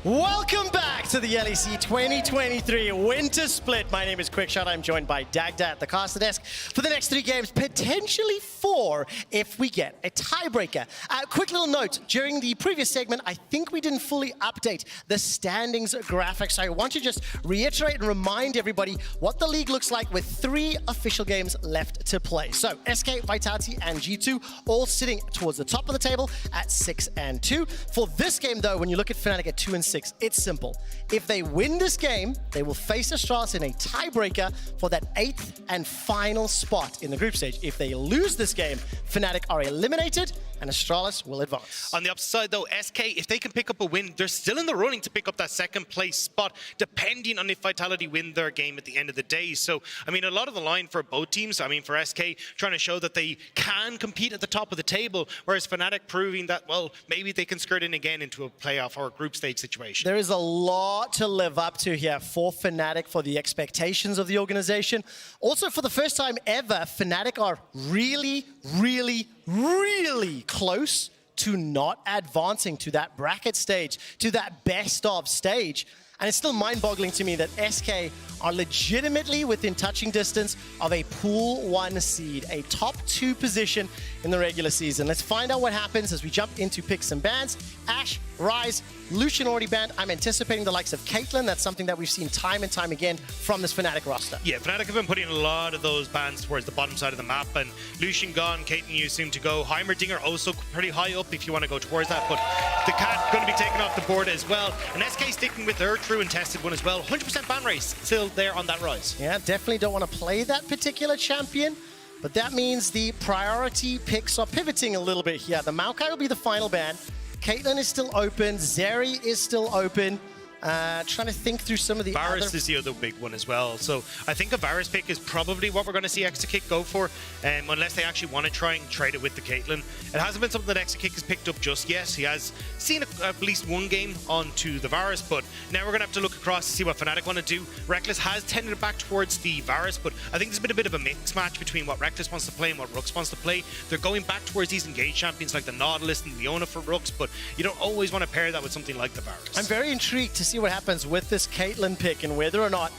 Welcome back to the LEC 2023 Winter Split. My name is Quickshot. I'm joined by Dagda at the caster desk for the next 3 games, potentially 4 if we get a tiebreaker. Quick little note, during the previous segment, I think we didn't fully update the standings graphics. So I want to just reiterate and remind everybody what the league looks like with 3 official games left to play. So SK, Vitality, and G2 all sitting towards the top of the table at 6 and 2. For this game, though, when you look at Fnatic at 2 and 6, it's simple. If they win this game, they will face Astralis in a tiebreaker for that 8th and final spot in the group stage. If they lose this game, Fnatic are eliminated and Astralis will advance. On the opposite side, though, SK, if they can pick up a win, they're still in the running to pick up that 2nd place spot, depending on if Vitality win their game at the end of the day. So, I mean, a lot of the line for both teams, I mean, for SK, trying to show that they can compete at the top of the table, whereas Fnatic proving that, well, maybe they can skirt in again into a playoff or a group stage situation. There is a lot to live up to here for Fnatic, for the expectations of the organization. Also, for the first time ever, Fnatic are really, really, really close to not advancing to that bracket stage, to that best of stage. And it's still mind-boggling to me that SK are legitimately within touching distance of a Pool 1 seed, a top 2 position in the regular season. Let's find out what happens as we jump into picks and bans. Ashe, Ryze, Lucian already banned. I'm anticipating the likes of Caitlyn. That's something that we've seen time and time again from this Fnatic roster. Yeah, Fnatic have been putting a lot of those bans towards the bottom side of the map, and Lucian gone, Caitlyn you seem to go. Heimerdinger also pretty high up if you want to go towards that, but the cat going to be taken off the board as well. And SK sticking with their true and tested one as well. 100% ban race still there on that Ryze. Yeah, definitely don't want to play that particular champion, but that means the priority picks are pivoting a little bit here. The Maokai will be the final ban. Caitlyn is still open. Zeri is still open. Trying to think through some of the Varus is the other big one as well. So I think a Varus pick is probably what we're going to see Exakick go for, unless they actually want to try and trade it with the Caitlyn. It hasn't been something that Exakick has picked up just yet. He has seen at least one game onto the Varus, but now we're going to have to look across to see what Fnatic want to do. Reckless has tended back towards the Varus, but I think there's been a bit of a mix match between what Reckless wants to play and what Rooks wants to play. They're going back towards these engaged champions like the Nautilus and Leona for Rooks, but you don't always want to pair that with something like the Varus. I'm very intrigued to see what happens with this Caitlyn pick and whether or not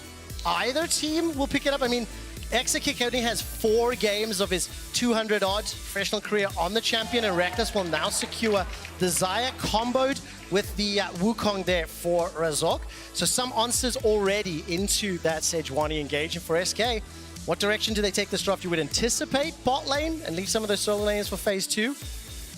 either team will pick it up. I mean, Exakick only has 4 games of his 200-odd professional career on the champion, and Reckless will now secure the Xayah comboed with the Wukong there for Razork. So some answers already into that Sejuani engagement for SK. What direction do they take this draft? You would anticipate bot lane and leave some of those solo lanes for phase 2.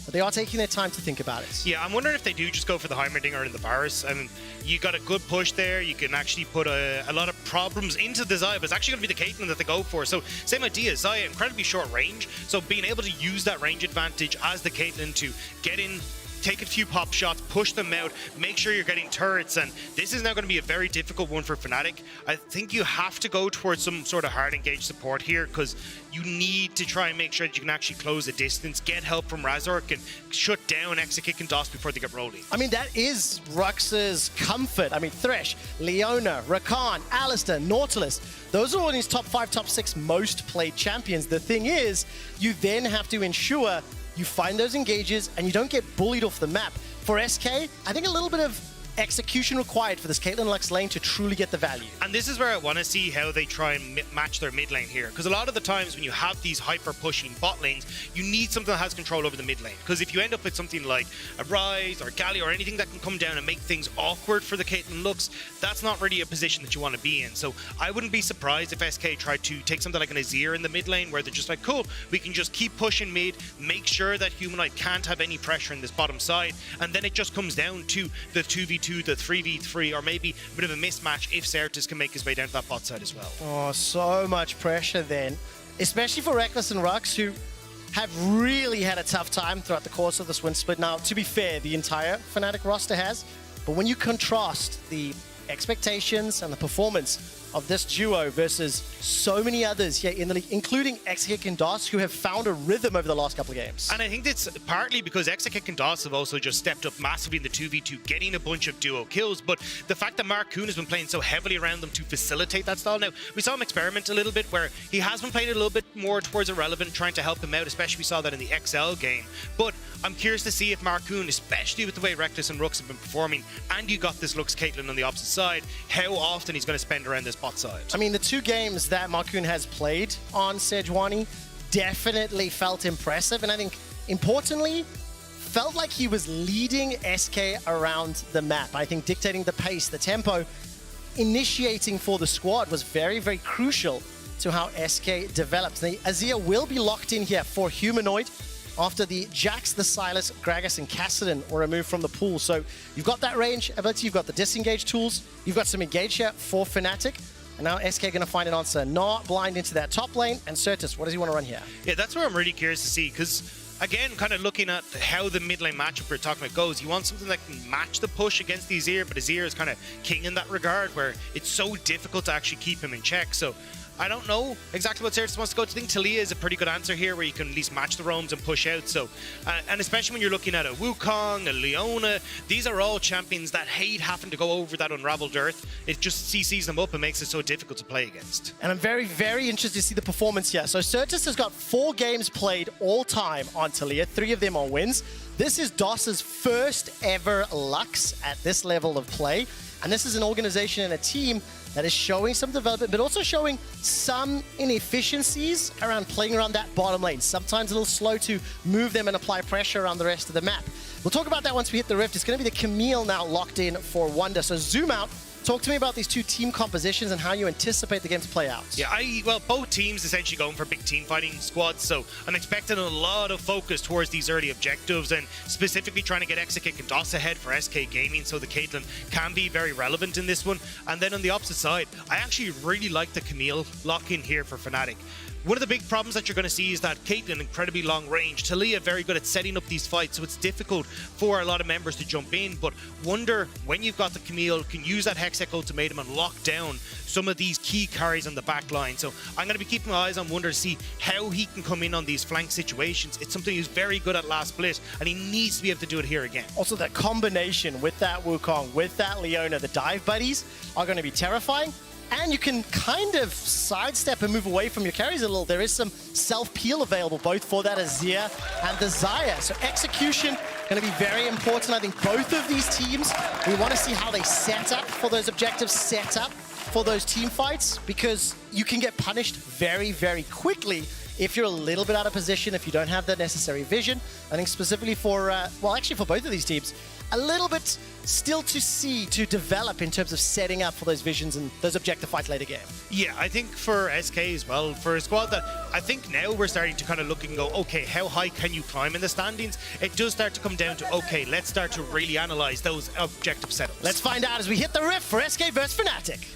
But they are taking their time to think about it. Yeah, I'm wondering if they do just go for the Heimerdinger and the Varus. I mean, you got a good push there. You can actually put a lot of problems into the Xayah, but it's actually going to be the Caitlyn that they go for. So same idea, Xayah, incredibly short range. So being able to use that range advantage as the Caitlyn to get in, take a few pop shots, push them out, make sure you're getting turrets, and this is now going to be a very difficult one for Fnatic. I think you have to go towards some sort of hard engaged support here, because you need to try and make sure that you can actually close the distance, get help from Razork, and shut down Exakick and DOS before they get rolling. I mean, that is Rux's comfort. I mean, Thresh, Leona, Rakan, Alistar, Nautilus, those are all his top 5, top 6 most played champions. The thing is, you then have to ensure you find those engages and you don't get bullied off the map. For SK, I think a little bit of execution required for this Caitlyn Lux lane to truly get the value. And this is where I want to see how they try and match their mid lane here, because a lot of the times when you have these hyper pushing bot lanes, you need something that has control over the mid lane, because if you end up with something like a Ryze or Galio or anything that can come down and make things awkward for the Caitlyn Lux, that's not really a position that you want to be in. So I wouldn't be surprised if SK tried to take something like an Azir in the mid lane, where they're just like, cool, we can just keep pushing mid, make sure that Humanoid can't have any pressure in this bottom side, and then it just comes down to the 2v2, the 3v3, or maybe a bit of a mismatch if Certus can make his way down to that bot side as well. Oh, so much pressure then, especially for Reckless and Rux, who have really had a tough time throughout the course of this win split. Now, to be fair, the entire Fnatic roster has, but when you contrast the expectations and the performance of this duo versus so many others here in the league, including Exakick and DOS, who have found a rhythm over the last couple of games. And I think that's partly because Exakick and DOS have also just stepped up massively in the 2v2, getting a bunch of duo kills, but the fact that Mark Kuhn has been playing so heavily around them to facilitate that style. Now, we saw him experiment a little bit where he has been playing a little bit more towards Irrelevant, trying to help him out, especially we saw that in the XL game. But I'm curious to see if Marcoon, especially with the way Reckless and Rooks have been performing, and you got this Lux Caitlyn on the opposite side, how often he's going to spend around this bot side. I mean, the 2 games that Marcoon has played on Sejuani definitely felt impressive, and I think, importantly, felt like he was leading SK around the map. I think dictating the pace, the tempo, initiating for the squad was very, very crucial to how SK developed. The Azir will be locked in here for Humanoid after the Jax, the Sylas, Gragas, and Kassadin were removed from the pool. So you've got that range ability, you've got the disengage tools, you've got some engage here for Fnatic. And now SK going to find an answer. Not blind into that top lane. And Certus, what does he want to run here? Yeah, that's where I'm really curious to see, because again, kind of looking at how the mid lane matchup we're talking about goes, you want something that can match the push against the Azir, but Azir is kind of king in that regard, where it's so difficult to actually keep him in check. So I don't know exactly what Certus wants to go to. I think Taliyah is a pretty good answer here, where you can at least match the roams and push out. So, and especially when you're looking at a Wukong, a Leona, these are all champions that hate having to go over that unraveled earth. It just CCs them up and makes it so difficult to play against. And I'm very, very interested to see the performance here. So Certus has got 4 games played all time on Taliyah, 3 of them are wins. This is DOS's first ever Lux at this level of play. And this is an organization and a team that is showing some development, but also showing some inefficiencies around playing around that bottom lane. Sometimes a little slow to move them and apply pressure around the rest of the map. We'll talk about that once we hit the rift. It's going to be the Camille now locked in for Wonder. So zoom out. Talk to me about these 2 team compositions and how you anticipate the game to play out. Yeah, well, both teams essentially going for big team fighting squads, so I'm expecting a lot of focus towards these early objectives, and specifically trying to get Exakick and DOS ahead for SK Gaming, so the Caitlyn can be very relevant in this one. And then on the opposite side, I actually really like the Camille lock-in here for Fnatic. One of the big problems that you're going to see is that Caitlyn, incredibly long range. Taliyah, very good at setting up these fights, so it's difficult for a lot of members to jump in. But Wonder, when you've got the Camille, can use that Hextech ultimatum and lock down some of these key carries on the back line. So I'm going to be keeping my eyes on Wonder to see how he can come in on these flank situations. It's something he's very good at last split, and he needs to be able to do it here again. Also, that combination with that Wukong, with that Leona, the dive buddies are going to be terrifying. And you can kind of sidestep and move away from your carries a little. There is some self-peel available, both for that Azir and the Xayah. So execution going to be very important. I think both of these teams, we want to see how they set up for those objectives, set up for those team fights, because you can get punished very, very quickly if you're a little bit out of position, if you don't have the necessary vision. I think specifically for, well, actually for both of these teams, a little bit still to see, to develop in terms of setting up for those visions and those objective fights later game. Yeah, I think for SK as well, for a squad that I think now we're starting to kind of look and go, okay, how high can you climb in the standings? It does start to come down to, okay, let's start to really analyze those objective setups. Let's find out as we hit the rift for SK versus Fnatic.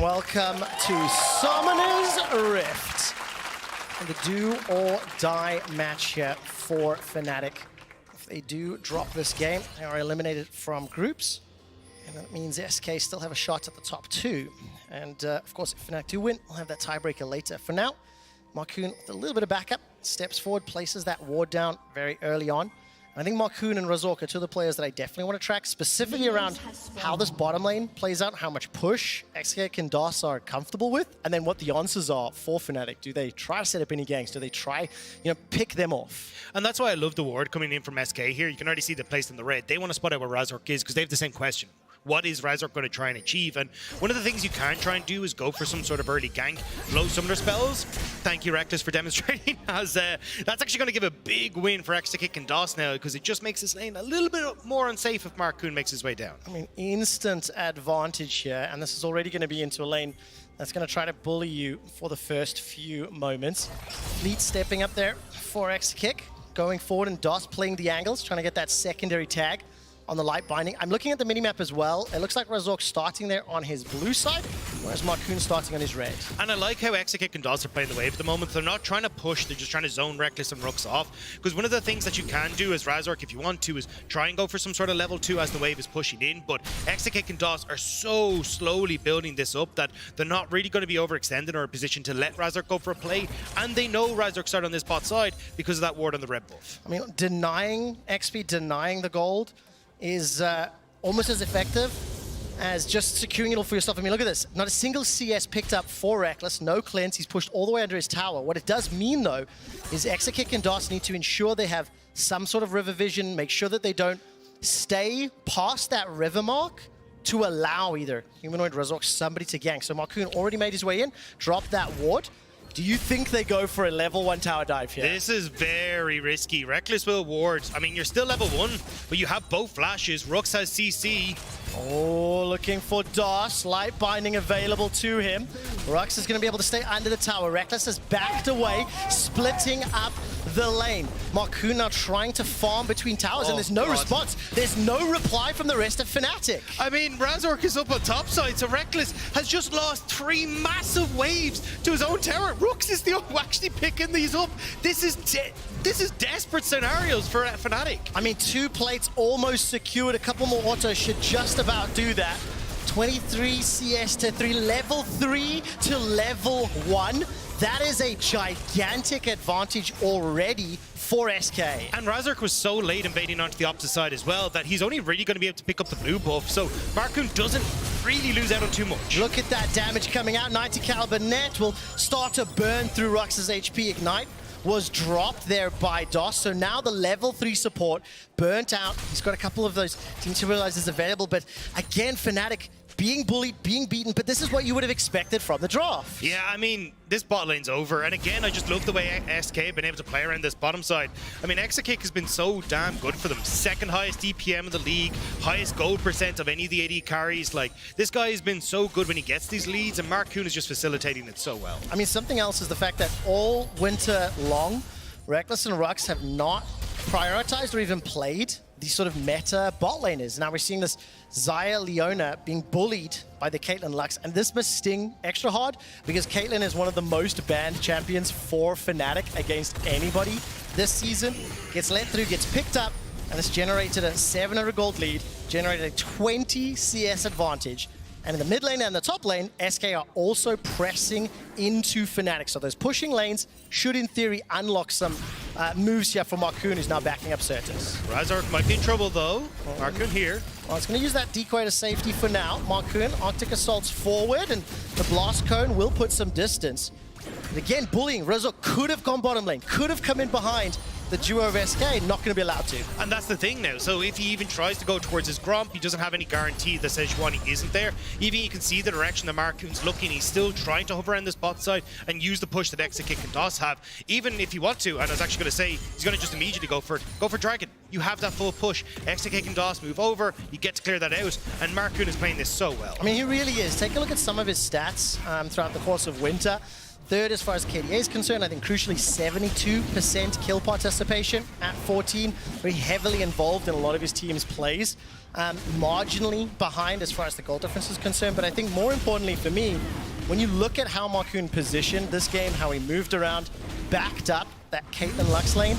Welcome to Summoner's Rift. And the do or die match here for Fnatic. If they do drop this game, they are eliminated from groups. And that means SK still have a shot at the top 2. And of course, if Fnatic do win, we'll have that tiebreaker later. For now, Marcoon with a little bit of backup, steps forward, places that ward down very early on. I think Marcoon and Razork are 2 of the players that I definitely want to track, specifically around how this bottom lane plays out, how much push Exakick and DOS are comfortable with, and then what the answers are for Fnatic. Do they try to set up any ganks? Do they try, pick them off? And that's why I love the ward coming in from SK here. You can already see the place in the red. They want to spot out where Razork is because they have the same question. What is Razork going to try and achieve? And one of the things you can try and do is go for some sort of early gank, low summoner spells. Thank you, Reckless, for demonstrating, as that's actually going to give a big win for Exakick and DOS now, because it just makes this lane a little bit more unsafe if Marcoon makes his way down. I mean, instant advantage here, and this is already going to be into a lane that's going to try to bully you for the first few moments. Fleet stepping up there for Exakick, going forward, and DOS playing the angles, trying to get that secondary tag. on the light binding. I'm looking at the minimap as well. It looks like Razork starting there on his blue side, whereas Marcoon starting on his red. And I like how Exekick and DOS are playing the wave at the moment. They're not trying to push, they're just trying to zone Reckless and Rooks off. Because one of the things that you can do as Razork, if you want to, is try and go for some sort of level 2 as the wave is pushing in. But Exekick and DOS are so slowly building this up that they're not really going to be overextended or in a position to let Razork go for a play. And they know Razork start on this bot side because of that ward on the red buff. I mean, denying XP, denying the gold is almost as effective as just securing it all for yourself. I mean, look at this. Not a single CS picked up for Reckless. No cleanse. He's pushed all the way under his tower. What it does mean, though, is Exekick and DOS need to ensure they have some sort of river vision, make sure that they don't stay past that river mark to allow either Humanoid, Razork, somebody to gank. So Marcoon already made his way in, dropped that ward. Do you think they go for a level 1 tower dive here? This is very risky. Reckless will wards. I mean, you're still level 1, but you have both flashes. Rooks has CC. Oh, looking for DOS. Light binding available to him. Rux is going to be able to stay under the tower. Reckless has backed away, splitting up the lane. Marcoon now trying to farm between towers, and there's no response. There's no reply from the rest of Fnatic. I mean, Razork is up on top side, so Reckless has just lost 3 massive waves to his own tower. Rooks is the one who actually picking these up. This is desperate scenarios for Fnatic. I mean, 2 plates almost secured. A couple more autos should just about do that. 23 CS to 3, level 3 to level 1. That is a gigantic advantage already for SK. And Razork was so late invading onto the opposite side as well that he's only really going to be able to pick up the blue buff, so Marcoon doesn't really lose out on too much. Look at that damage coming out. 90 caliber net will start to burn through Rux's HP. Ignite was dropped there by DOS, so now the level 3 support burnt out. He's got a couple of those Team Civilizers available, but again, Fnatic being bullied, being beaten, but this is what you would have expected from the draft. Yeah, I mean, this bot lane's over, and again, I just love the way SK have been able to play around this bottom side. I mean, Exekick has been so damn good for them. 2nd highest DPM in the league, highest gold percent of any of the AD carries. Like, this guy has been so good when he gets these leads, and Marcoon is just facilitating it so well. I mean, something else is the fact that all winter long, Reckless and Rux have not prioritized or even played these sort of meta bot laners. Now we're seeing this Xayah Leona being bullied by the Caitlyn Lux, and this must sting extra hard because Caitlyn is one of the most banned champions for Fnatic against anybody this season. Gets let through, gets picked up, and it's generated a 700 gold lead, generated a 20 CS advantage. And in the mid lane and the top lane, SK are also pressing into Fnatic. So those pushing lanes should, in theory, unlock some moves here for Marcoon, who's now backing up Certus. Razork might be in trouble, though. Marcoon here. Well, it's going to use that decoy to safety for now. Marcoon, Arctic Assault's forward, and the Blast Cone will put some distance. But again, bullying. Razork could have gone bottom lane, could have come in behind the duo of SK, not going to be allowed to. And that's the thing now. So if he even tries to go towards his Gromp, he doesn't have any guarantee that Sejuani isn't there. Even you can see the direction that Marcoon's looking. He's still trying to hover around this bot side and use the push that Exekick and DOS have. Even if you want to, and I was actually going to say, he's going to just immediately go for it. Go for Dragon. You have that full push. Exekick and DOS move over. You get to clear that out. And Marcoon is playing this so well. I mean, he really is. Take a look at some of his stats throughout the course of winter. 3rd as far as KDA is concerned. I think crucially 72% kill participation at 14. Very heavily involved in a lot of his team's plays. Marginally behind as far as the goal difference is concerned. But I think more importantly for me, when you look at how Marcoon positioned this game, how he moved around, backed up that Caitlyn Lux lane,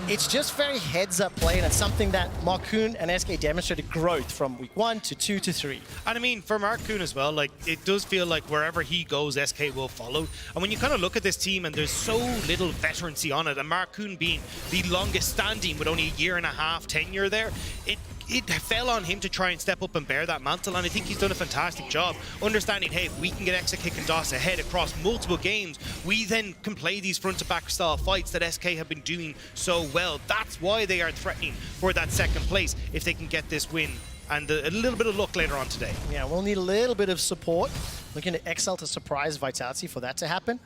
it's just very heads-up play, and it's something that Marcoon and SK demonstrated growth from week 1 to 2 to 3. And I mean, for Marcoon as well, like, it does feel like wherever he goes, SK will follow. And when you kind of look at this team, and there's so little veterancy on it, and Marcoon being the longest standing with only a 1.5 year tenure there, it fell on him to try and step up and bear that mantle, and I think he's done a fantastic job understanding, hey, if we can get Exekick and DOS ahead across multiple games, we then can play these front-to-back style fights that SK have been doing so well. That's why they are threatening for that 2nd place if they can get this win and a little bit of luck later on today. Yeah, we'll need a little bit of support. Looking to Excel to surprise Vitality for that to happen.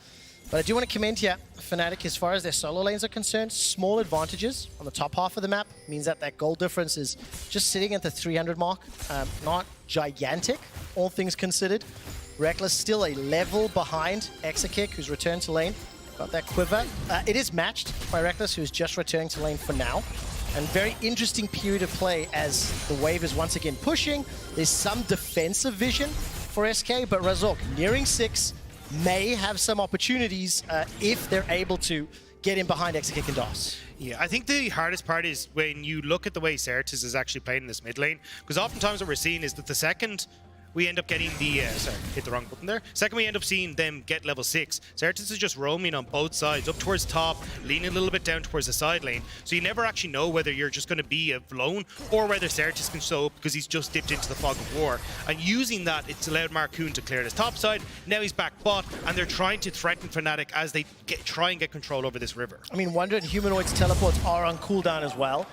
But I do want to commend here, Fnatic, as far as their solo lanes are concerned, small advantages on the top half of the map means that that goal difference is just sitting at the 300 mark. Not gigantic, all things considered. Reckless still a level behind Exekick, who's returned to lane. Got that quiver. It is matched by Reckless, who's just returning to lane for now. And very interesting period of play as the wave is once again pushing. There's some defensive vision for SK, but Razork nearing 6 may have some opportunities if they're able to get in behind Exakick and DOS. Yeah, I think the hardest part is when you look at the way Certus is actually playing in this mid lane, because oftentimes what we're seeing is that the second we end up getting the, sorry, hit the wrong button there. Second, we end up seeing them get level 6. Certus is just roaming on both sides, up towards top, leaning a little bit down towards the side lane. So you never actually know whether you're just going to be alone or whether Certus can show up because he's just dipped into the fog of war. And using that, it's allowed Marcoon to clear his top side. Now he's back bot, and they're trying to threaten Fnatic as they try and get control over this river. I mean, Wonder and Humanoid's teleports are on cooldown as well.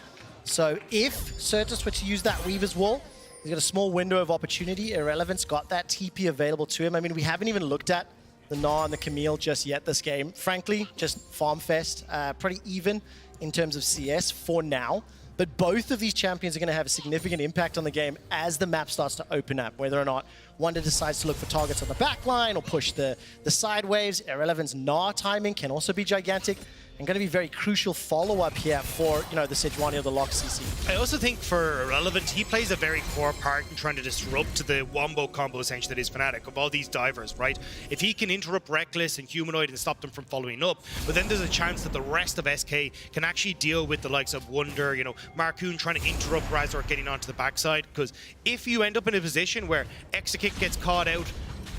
So if Certus were to use that Weaver's Wall, he's got a small window of opportunity. Irrelevant's got that TP available to him. I mean, we haven't even looked at the Gnar and the Camille just yet this game. Frankly, just farm fest, pretty even in terms of CS for now. But both of these champions are going to have a significant impact on the game as the map starts to open up, whether or not Wonder decides to look for targets on the back line or push the side waves. Irrelevant's Gnar timing can also be gigantic. And going to be very crucial follow-up here for, you know, the Sejuani or the LEC CC. I also think for Irrelevant, he plays a very core part in trying to disrupt the wombo combo essentially that is Fnatic of all these divers, right? If he can interrupt Reckless and Humanoid and stop them from following up, but then there's a chance that the rest of SK can actually deal with the likes of Wonder, you know, Marcoon trying to interrupt Razork getting onto the backside, because if you end up in a position where Exakick gets caught out,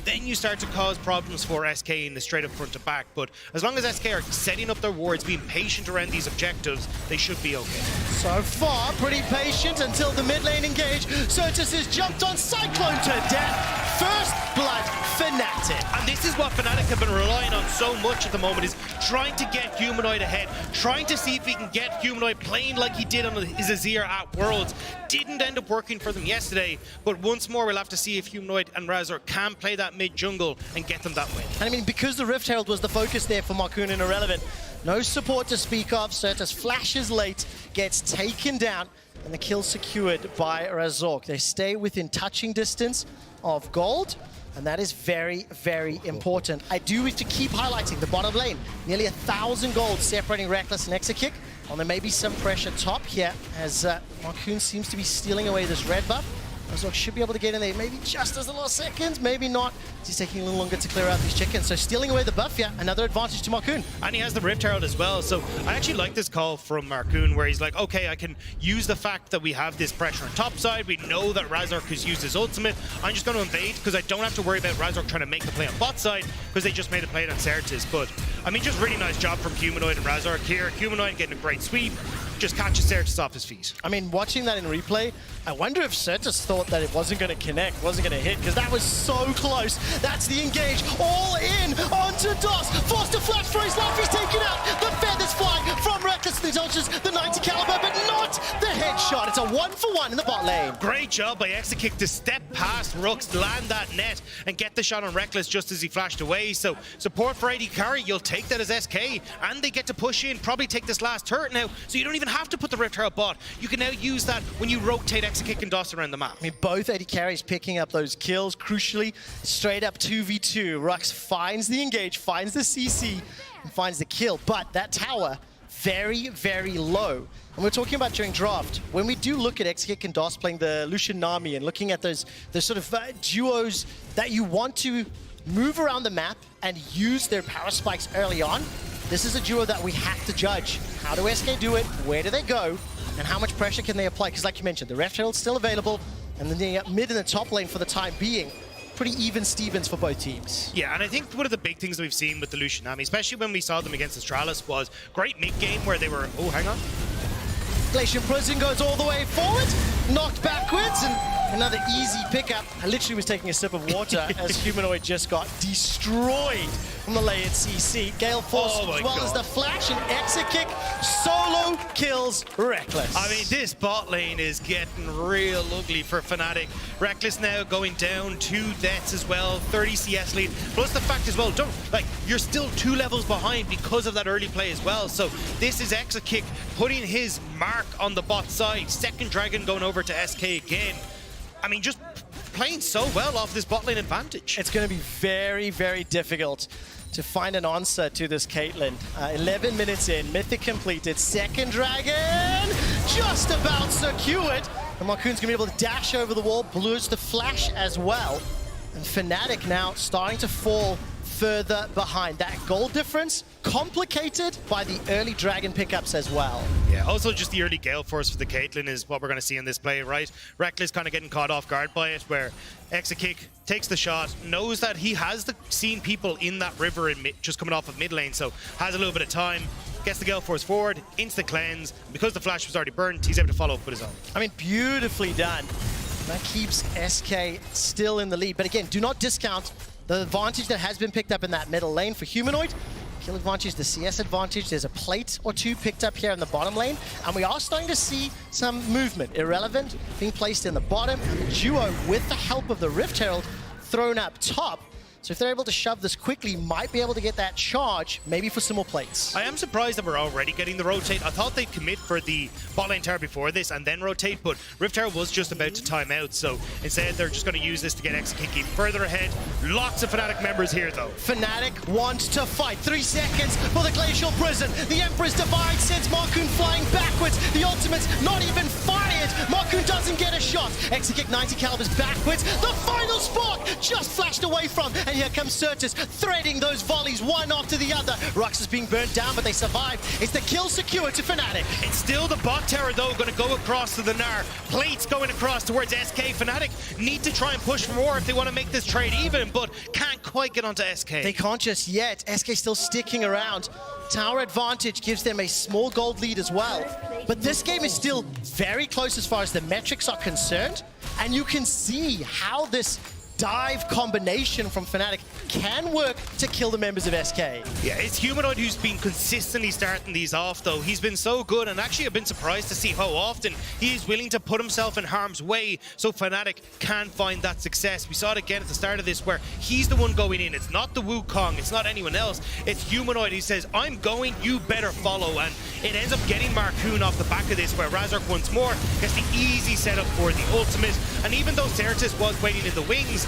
then you start to cause problems for SK in the straight up front to back. But as long as SK are setting up their wards, being patient around these objectives, they should be okay. So far, pretty patient until the mid lane engage. Certus has jumped on Cyclone to death. First blood, Fnatic. And this is what Fnatic have been relying on so much at the moment, is trying to get Humanoid ahead, trying to see if he can get Humanoid playing like he did on his Azir at Worlds. Didn't end up working for them yesterday, but once more we'll have to see if Humanoid and Razor can play that mid-jungle and get them that win. And I mean, because the Rift Herald was the focus there for Marcoon and Irrelevant, no support to speak of. Certus flashes late, gets taken down, and the kill secured by Razork. They stay within touching distance of gold, and that is very, very important. I do wish to keep highlighting the bottom lane. Nearly 1,000 gold separating Reckless and Exakick. Well, there may be some pressure top here as Marcoon seems to be stealing away this red buff. Razork should be able to get in there, maybe just as the last seconds, maybe not. He's taking a little longer to clear out these chickens. So stealing away the buff, yeah, another advantage to Marcoon. And he has the Rift Herald as well. So I actually like this call from Marcoon where he's like, okay, I can use the fact that we have this pressure on top side. We know that Razork has used his ultimate. I'm just going to invade because I don't have to worry about Razork trying to make the play on bot side because they just made a play on Certus. But I mean, just really nice job from Humanoid and Razork here. Humanoid getting a great sweep. Just catches Certus off his feet. I mean, watching that in replay, I wonder if Certus thought that it wasn't going to connect, wasn't going to hit, because that was so close. That's the engage, all in onto DOS. Forced to flash for his life, he's taken out. The feathers flying from Reckless, the dodges the 90 caliber, but not the headshot. It's a 1-for-1 in the bot lane. Great job by Exakick to step past Rooks, land that net, and get the shot on Reckless just as he flashed away. So support for AD carry, you'll take that as SK, and they get to push in, probably take this last turret now, so you don't even have to put the Rift Herald bot. You can now use that when you rotate Exakick and DOS around the map. I mean, both AD carries picking up those kills. Crucially, straight up 2v2. Rux finds the engage, finds the CC, and finds the kill. But that tower, very, very low. And we're talking about during draft. When we do look at Exakick and DOS playing the Lucian Nami and looking at those sort of duos that you want to move around the map and use their power spikes early on, this is a duo that we have to judge. How do SK do it? Where do they go? And how much pressure can they apply? Because like you mentioned, the Rift Herald's still available, and then the mid and the top lane for the time being, pretty even Stevens for both teams. Yeah, and I think one of the big things that we've seen with the Lucian Nami, especially when we saw them against Astralis, was great mid-game where they were... Oh, hang on. Glacian Prison goes all the way forward, knocked backwards, and another easy pickup. I literally was taking a sip of water as Humanoid just got destroyed from the layered CC. Gale Force as well as the flash, and Exakick solo kills Reckless. I mean, this bot lane is getting real ugly for Fnatic. Reckless now going down 2 deaths as well, 30 CS lead. Plus the fact as well, you're still 2 levels behind because of that early play as well. So this is Exakick putting his mark on the bot side. Second Dragon going over to SK again. I mean, just playing so well off this bot lane advantage. It's going to be very, very difficult to find an answer to this Caitlyn. 11 minutes in, Mythic completed, second Dragon just about secured. And Marcoon's gonna be able to dash over the wall, blues the flash as well. And Fnatic now starting to fall further behind. That goal difference complicated by the early Dragon pickups as well. Yeah, also just the early Gale Force for the Caitlyn is what we're going to see in this play, right? Reckless kind of getting caught off guard by it, where Exakick takes the shot, knows that he has seen people in that river in just coming off of mid lane, so has a little bit of time, gets the Gale Force forward, instant cleanse. Because the flash was already burnt, he's able to follow up with his own. I mean, beautifully done. That keeps SK still in the lead, but again, do not discount the advantage that has been picked up in that middle lane for Humanoid. Kill advantage, the CS advantage. There's a plate or two picked up here in the bottom lane. And we are starting to see some movement. Irrelevant being placed in the bottom. And the duo, with the help of the Rift Herald, thrown up top. So if they're able to shove this quickly, might be able to get that charge, maybe for some more plates. I am surprised that we're already getting the rotate. I thought they'd commit for the bot lane tower before this and then rotate, but Rift Tower was just about to time out, so instead they're just going to use this to get Exakick further ahead. Lots of Fnatic members here, though. Fnatic wants to fight. 3 seconds for the Glacial Prison. The Emperor's Divide sends Marcoon flying backwards. The ultimate's not even fired. Marcoon doesn't get a shot. Exakick 90 calibers backwards. The final spark just flashed away from. And here comes Certus, threading those volleys one after the other. Rux is being burnt down, but they survive. It's the kill secure to Fnatic. It's still the bot tower, though, going to go across to the Gnar. Plates going across towards SK. Fnatic need to try and push for more if they want to make this trade even, but can't quite get onto SK. They can't just yet. SK still sticking around. Tower advantage gives them a small gold lead as well. But this game is still very close as far as the metrics are concerned. And you can see how this dive combination from Fnatic can work to kill the members of SK. Yeah, it's Humanoid who's been consistently starting these off, though. He's been so good, and actually I've been surprised to see how often he's willing to put himself in harm's way so Fnatic can find that success. We saw it again at the start of this where he's the one going in. It's not the Wukong, it's not anyone else. It's Humanoid. He says, I'm going, you better follow. And it ends up getting Marcoon off the back of this, where Razork once more gets the easy setup for the ultimate. And even though Certus was waiting in the wings,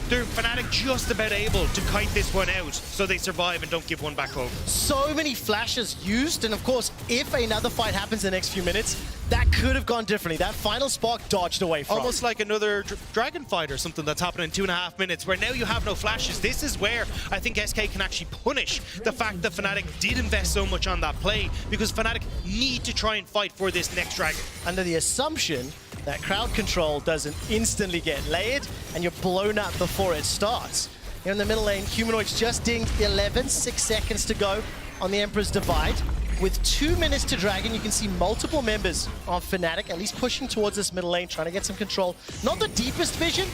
they're Fnatic just about able to kite this one out so they survive and don't give one back over. So many flashes used, and of course, if another fight happens in the next few minutes, that could have gone differently. That final spark dodged away from. Almost like another dragon fight or something that's happening in 2.5 minutes, where now you have no flashes. This is where I think SK can actually punish the fact that Fnatic did invest so much on that play, because Fnatic need to try and fight for this next dragon. Under the assumption that crowd control doesn't instantly get layered and you're blown up before it starts. Here in the middle lane, Humanoid's just dinged 11, 6 seconds to go on the Emperor's Divide. With 2 minutes to Dragon, you can see multiple members of Fnatic at least pushing towards this middle lane, trying to get some control. Not the deepest vision.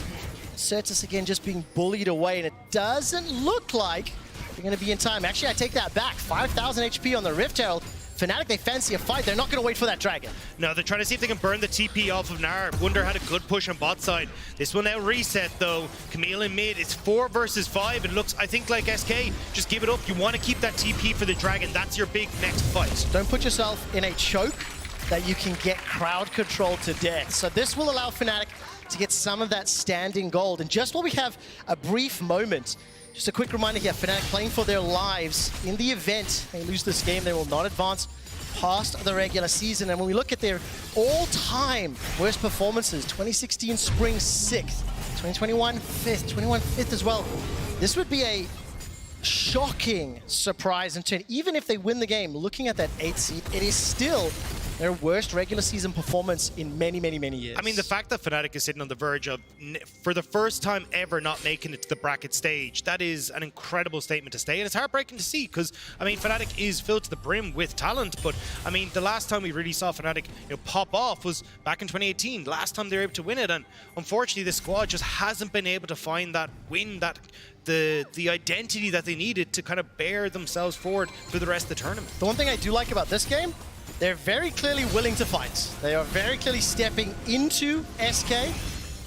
Certus again just being bullied away, and it doesn't look like they're going to be in time. Actually, I take that back. 5,000 HP on the Rift Herald. Fnatic, they fancy a fight. They're not going to wait for that Dragon. No, they're trying to see if they can burn the TP off of Gnar. Wunder had a good push on bot side. This will now reset, though. Camille in mid. It's 4 versus 5. It looks, I think, like SK. Just give it up. You want to keep that TP for the Dragon. That's your big next fight. Don't put yourself in a choke that you can get crowd control to death. So this will allow Fnatic to get some of that standing gold. And just while we have a brief moment, just a quick reminder here, Fnatic playing for their lives. In the event they lose this game, they will not advance past the regular season. And when we look at their all-time worst performances, 2016 Spring 6th, 2021 5th, 21 5th as well, this would be a shocking surprise. And even if they win the game, looking at that 8th seed, it is still their worst regular season performance in many, many, many years. I mean, the fact that Fnatic is sitting on the verge of, for the first time ever, not making it to the bracket stage, that is an incredible statement to stay. And it's heartbreaking to see, because, I mean, Fnatic is filled to the brim with talent. But, I mean, the last time we really saw Fnatic pop off was back in 2018. Last time they were able to win it. And unfortunately, the squad just hasn't been able to find that win, that the identity that they needed to kind of bear themselves forward for the rest of the tournament. The one thing I do like about this game, they're very clearly willing to fight. They are very clearly stepping into SK.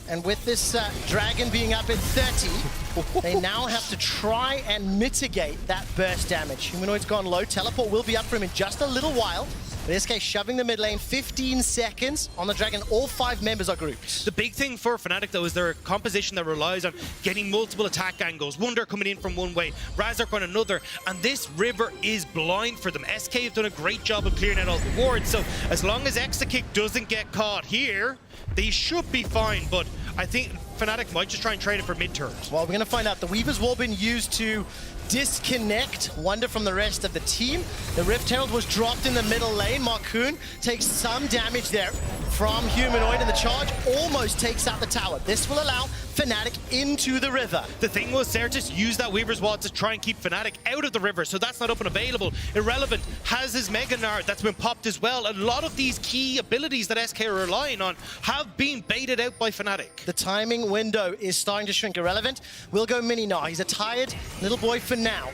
And with this Dragon being up at 30, they now have to try and mitigate that burst damage. Humanoid's gone low. Teleport will be up for him in just a little while. But SK shoving the mid lane, 15 seconds on the Dragon. All 5 members are grouped. The big thing for Fnatic, though, is their composition that relies on getting multiple attack angles. Wunder coming in from one way, Razork on another, and this river is blind for them. SK have done a great job of clearing out all the wards, so as long as Exakick doesn't get caught here, they should be fine, but I think Fnatic might just try and trade it for mid-turns. Well, we're going to find out. The Weaver's Wall been used to disconnect Wunder from the rest of the team. The Rift Herald was dropped in the middle lane. Marcoon takes some damage there from Humanoid, and the charge almost takes out the tower. This will allow Fnatic into the river. The thing was, Certus used that Weaver's Wall to try and keep Fnatic out of the river, so that's not up and available. Irrelevant has his Mega Nard that's been popped as well. A lot of these key abilities that SK are relying on have been baited out by Fnatic. The timing window is starting to shrink. Irrelevant will go mini Nard. He's a tired little boy for now.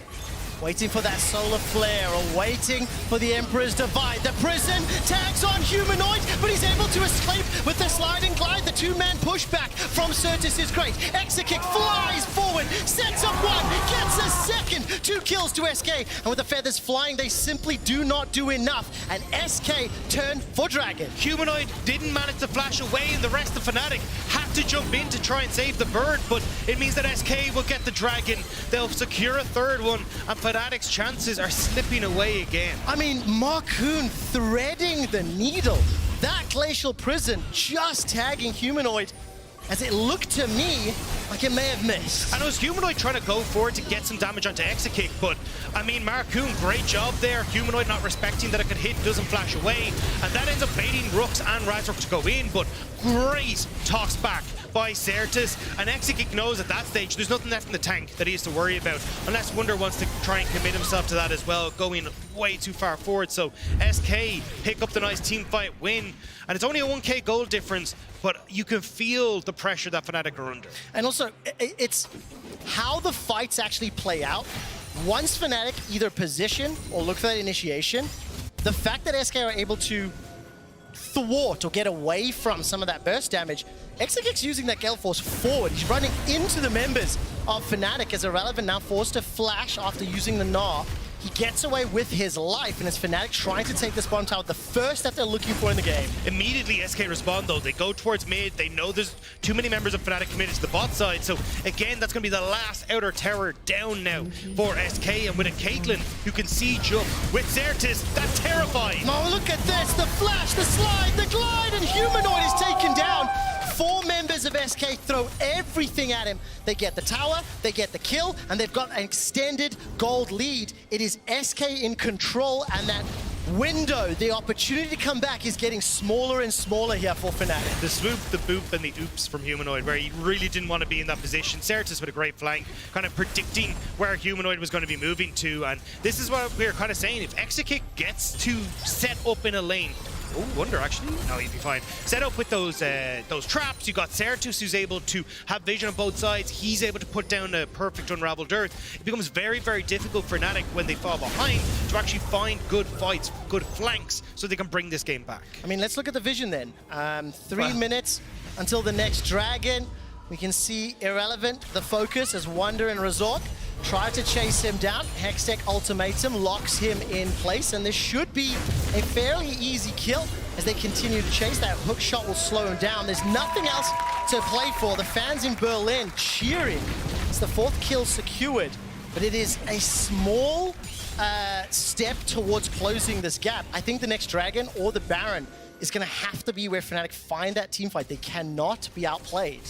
Waiting for that solar flare, or waiting for the Emperor's Divide. The prison tags on Humanoid, but he's able to escape with the sliding glide. The 2-man pushback from Certus is great. Exakick flies forward, sets up one, gets a second. 2 kills to SK, and with the feathers flying, they simply do not do enough. And SK turn for Dragon. Humanoid didn't manage to flash away, and the rest of Fnatic had to jump in to try and save the bird, but it means that SK will get the Dragon. They'll secure a 3rd one, and Fnatic's chances are slipping away again. I mean, Marcoon threading the needle. That Glacial Prison just tagging Humanoid, as it looked to me like it may have missed. And it was Humanoid trying to go forward to get some damage onto Exakick, but I mean, Marcoon, great job there. Humanoid not respecting that it could hit, doesn't flash away, and that ends up baiting Rux and Razork to go in, but great toss back by Certus, and Exakick knows at that stage there's nothing left in the tank that he has to worry about, unless Wunder wants to try and commit himself to that as well, going way too far forward. So SK pick up the nice team fight win, and it's only a 1k gold difference, but you can feel the pressure that Fnatic are under. And also, it's how the fights actually play out. Once Fnatic either position or look for that initiation, the fact that SK are able to thwart or get away from some of that burst damage, Exakick's using that Gale Force forward. He's running into the members of Fnatic as Irrelevant now forced to flash after using the Gnar. He gets away with his life, and it's Fnatic trying to take this bottom tower, the first step they're looking for in the game. Immediately SK respond though, they go towards mid, they know there's too many members of Fnatic committed to the bot side, so again, that's going to be the last outer tower down now for SK, and with a Caitlyn who can siege up with Certus, that's terrifying. Oh, look at this, the flash, the slide, the glide, and Humanoid is taken down. 4 members of SK throw everything at him. They get the tower, they get the kill, and they've got an extended gold lead. It is SK in control, and that window, the opportunity to come back, is getting smaller and smaller here for Fnatic. The swoop, the boop, and the oops from Humanoid, where he really didn't want to be in that position. Certus with a great flank, kind of predicting where Humanoid was going to be moving to, and this is what we're kind of saying. If Exakick gets to set up in a lane, oh, Wunder actually, no, he'd be fine. Set up with those traps. You got Certus who's able to have vision on both sides. He's able to put down a perfect Unraveled Earth. It becomes very, very difficult for Fnatic when they fall behind to actually find good fights, good flanks, so they can bring this game back. I mean, let's look at the vision then. 3 minutes until the next Dragon. We can see Irrelevant, the focus, as Wunder and Razork try to chase him down. Hextech Ultimatum locks him in place, and this should be a fairly easy kill as they continue to chase. That hook shot will slow him down. There's nothing else to play for. The fans in Berlin cheering. It's the 4th kill secured, but it is a small step towards closing this gap. I think the next Dragon or the Baron is going to have to be where Fnatic find that team fight. They cannot be outplayed.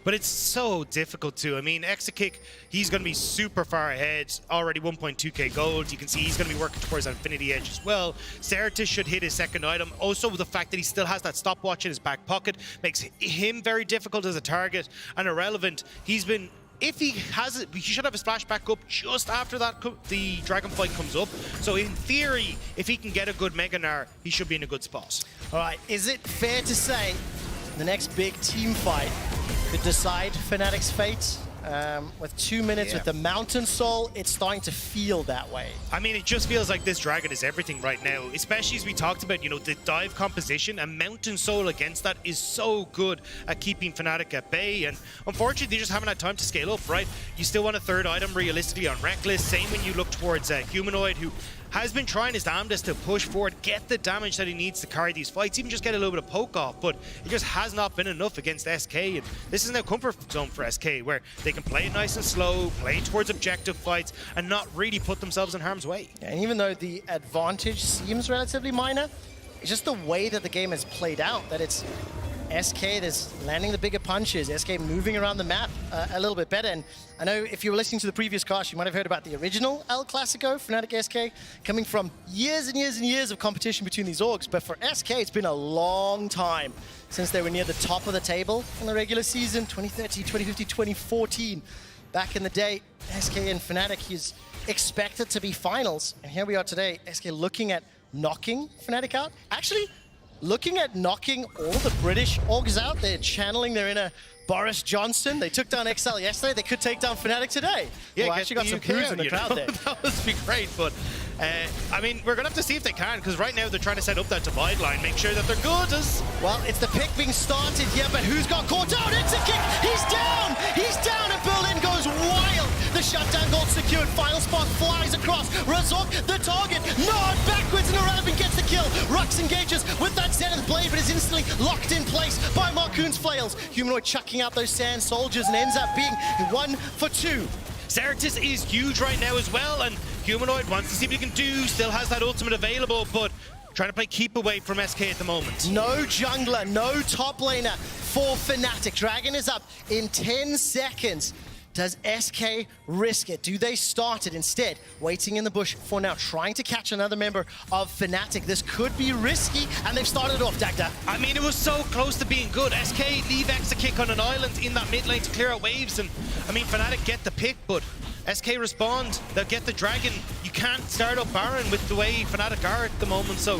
But it's so difficult to. I mean, Exakick, he's going to be super far ahead, already 1.2k gold. You can see he's going to be working towards Infinity Edge as well. Certus should hit his 2nd item. Also, the fact that he still has that stopwatch in his back pocket makes him very difficult as a target. And Irrelevant, he's been... If he has it, he should have his flashback up just after that the Dragon fight comes up. So in theory, if he can get a good Mega Gnar, he should be in a good spot. All right, is it fair to say the next big team fight could decide Fnatic's fate? With 2 minutes with the Mountain Soul, it's starting to feel that way. I mean, it just feels like this Dragon is everything right now, especially as we talked about, you know, the dive composition, and Mountain Soul against that is so good at keeping Fnatic at bay, and unfortunately, they just haven't had time to scale up, right? You still want a 3rd item realistically on Reckless, same when you look towards Humanoid, who has been trying his damnedest to push forward, get the damage that he needs to carry these fights, even just get a little bit of poke off, but it just has not been enough against SK. And this is now comfort zone for SK, where they can play it nice and slow, play towards objective fights, and not really put themselves in harm's way. Yeah, and even though the advantage seems relatively minor, it's just the way that the game has played out, that it's SK that's landing the bigger punches, SK moving around the map a little bit better. And I know if you were listening to the previous cast, you might have heard about the original El Clasico, Fnatic SK, coming from years and years and years of competition between these orgs. But for SK, it's been a long time since they were near the top of the table in the regular season, 2013, 2015, 2014. Back in the day, SK and Fnatic is expected to be finals. And here we are today, SK looking at knocking Fnatic out. Actually, looking at knocking all the British orgs out. They're channeling their inner Boris Johnson. They took down XL yesterday. They could take down Fnatic today. Yeah, well, actually got some crews in the crowd there. That would be great, but I mean, we're going to have to see if they can, because right now they're trying to set up that divide line, make sure that they're good as... Well, it's the pick being started here, but who's got caught out? Exit kick! He's down! He's down, and Berlin goes wild! The shutdown goal secured. Final spot flies across. Razork, the target. Nod backwards, and Irrelevant gets the kill. Rux engages with that Zenith Blade, but is instantly locked in place by Marcoon's flails. Humanoid chucking out those Sand Soldiers and ends up being 1 for 2. Certus is huge right now as well, and Humanoid wants to see what he can do, still has that ultimate available, but trying to play keep away from SK at the moment. No jungler, no top laner for Fnatic. Dragon is up in 10 seconds. Does SK risk it? Do they start it instead? Waiting in the bush for now, trying to catch another member of Fnatic. This could be risky, and they've started off, Dagda. I mean, it was so close to being good. SK leave Exit kick on an island in that mid lane to clear out waves, and I mean, Fnatic get the pick, but SK respond. They'll get the Dragon. You can't start up Baron with the way Fnatic are at the moment, so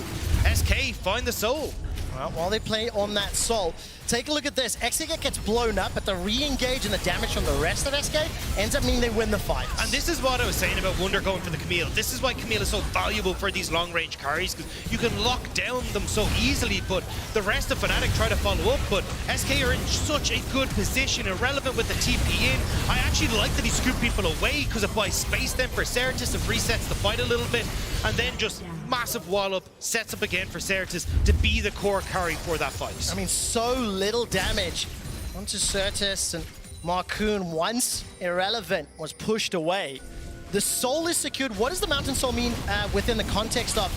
SK find the soul. Well, while they play on that soul, take a look at this. Exit gets blown up, but the re-engage and the damage from the rest of SK ends up meaning they win the fight. And this is what I was saying about Wunder going for the Camille. This is why Camille is so valuable for these long-range carries, because you can lock down them so easily, but the rest of Fnatic try to follow up, but SK are in such a good position, Irrelevant with the TP in. I actually like that he scooped people away, because it buys space then for Certus and resets the fight a little bit, and then just massive wall up, sets up again for Certus to be the core carry for that fight. I mean, so little damage onto Certus and Marcoon once Irrelevant was pushed away. The soul is secured. What does the Mountain Soul mean within the context of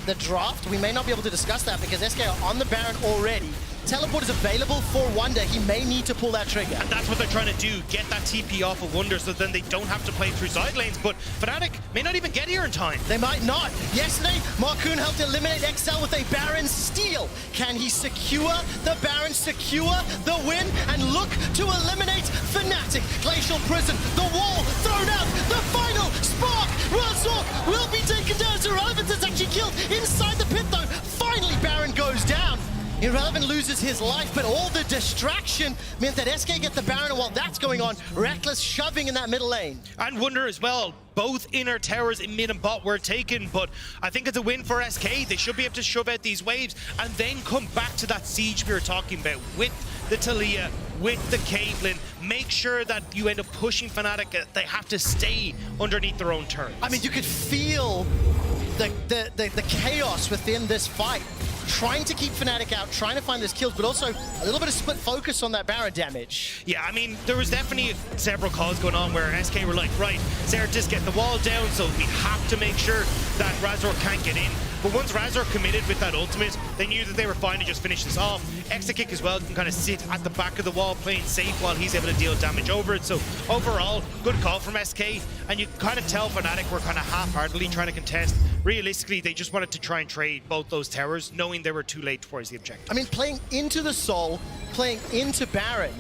the draft? We may not be able to discuss that because SK are on the Baron already. Teleport is available for Wunder. He may need to pull that trigger. And that's what they're trying to do, get that TP off of Wunder so then they don't have to play through side lanes. But Fnatic may not even get here in time. They might not. Yesterday, Marcoon helped eliminate XL with a Baron steal. Can he secure the Baron, secure the win, and look to eliminate Fnatic? Glacial Prison, the wall thrown out, the final spark. Razork will be taken down. Irrelevant is actually killed inside the pit though. Finally, Baron goes down. Irrelevant loses his life, but all the distraction meant that SK get the Baron, and while that's going on, Reckless shoving in that middle lane. And Wunder as well. Both inner towers in mid and bot were taken, but I think it's a win for SK. They should be able to shove out these waves and then come back to that siege we were talking about with the Talia, with the Caitlyn. Make sure that you end up pushing Fnatic. They have to stay underneath their own turn. I mean, you could feel the chaos within this fight. Trying to keep Fnatic out, trying to find those kills, but also a little bit of split focus on that Baron damage. Yeah, I mean, there was definitely several calls going on where SK were like, right, Certus get the wall down, so we have to make sure that Razork can't get in. But once Razork committed with that ultimate, they knew that they were fine to just finish this off. Exit kick as well can kind of sit at the back of the wall playing safe while he's able to deal damage over it. So overall, good call from SK. And you kind of tell Fnatic were kind of half-heartedly trying to contest. Realistically, they just wanted to try and trade both those towers, knowing they were too late towards the objective. I mean, playing into the Soul, playing into Baron,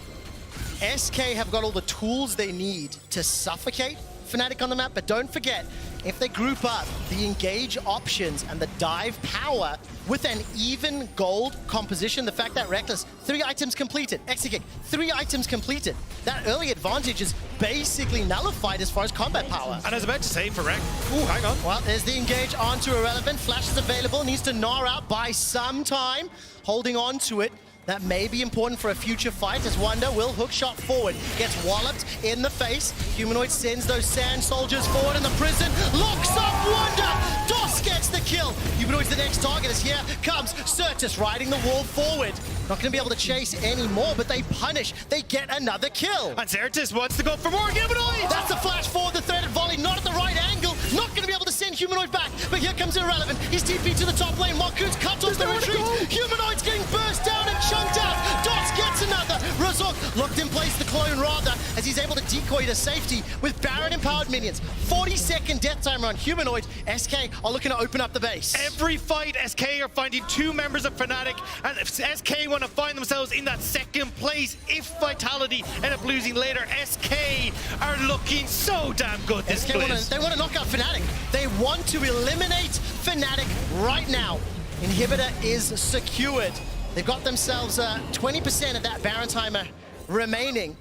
SK have got all the tools they need to suffocate Fnatic on the map, but don't forget, if they group up the engage options and the dive power with an even gold composition, the fact that Reckless, 3 items completed, Exit 3 items completed, that early advantage is basically nullified as far as combat power. And I was about to say for Rec, ooh, hang on. Well, there's the engage onto Irrelevant, Flash is available, needs to gnaw out by some time, holding on to it. that may be important for a future fight as Wonder will hook shot forward. Gets walloped in the face. Humanoid sends those sand soldiers forward in the prison. Locks up Wonder. Dos gets the kill. Humanoid's the next target as here comes Certus riding the wall forward. Not going to be able to chase anymore, but they punish. They get another kill. And Certus wants to go for more Humanoid. That's the flash forward, the threaded volley, not at the right angle. Not going to be able to send Humanoid back, but here comes Irrelevant. He's TP to the top lane. Marcoon's cut off the retreat. Humanoid's getting burst down and chunked out. Dos gets another. Razork locked in place, the clone rather, as he's able to decoy to safety with Baron-empowered minions. 40-second death timer on Humanoid. SK are looking to open up the base. Every fight, SK are finding 2 members of Fnatic, and if SK want to find themselves in that second place, if Vitality end up losing later, SK are looking so damn good this SK they want to knock out Fnatic. They want to eliminate Fnatic right now. Inhibitor is secured. They've got themselves 20% of that Baron timer remaining,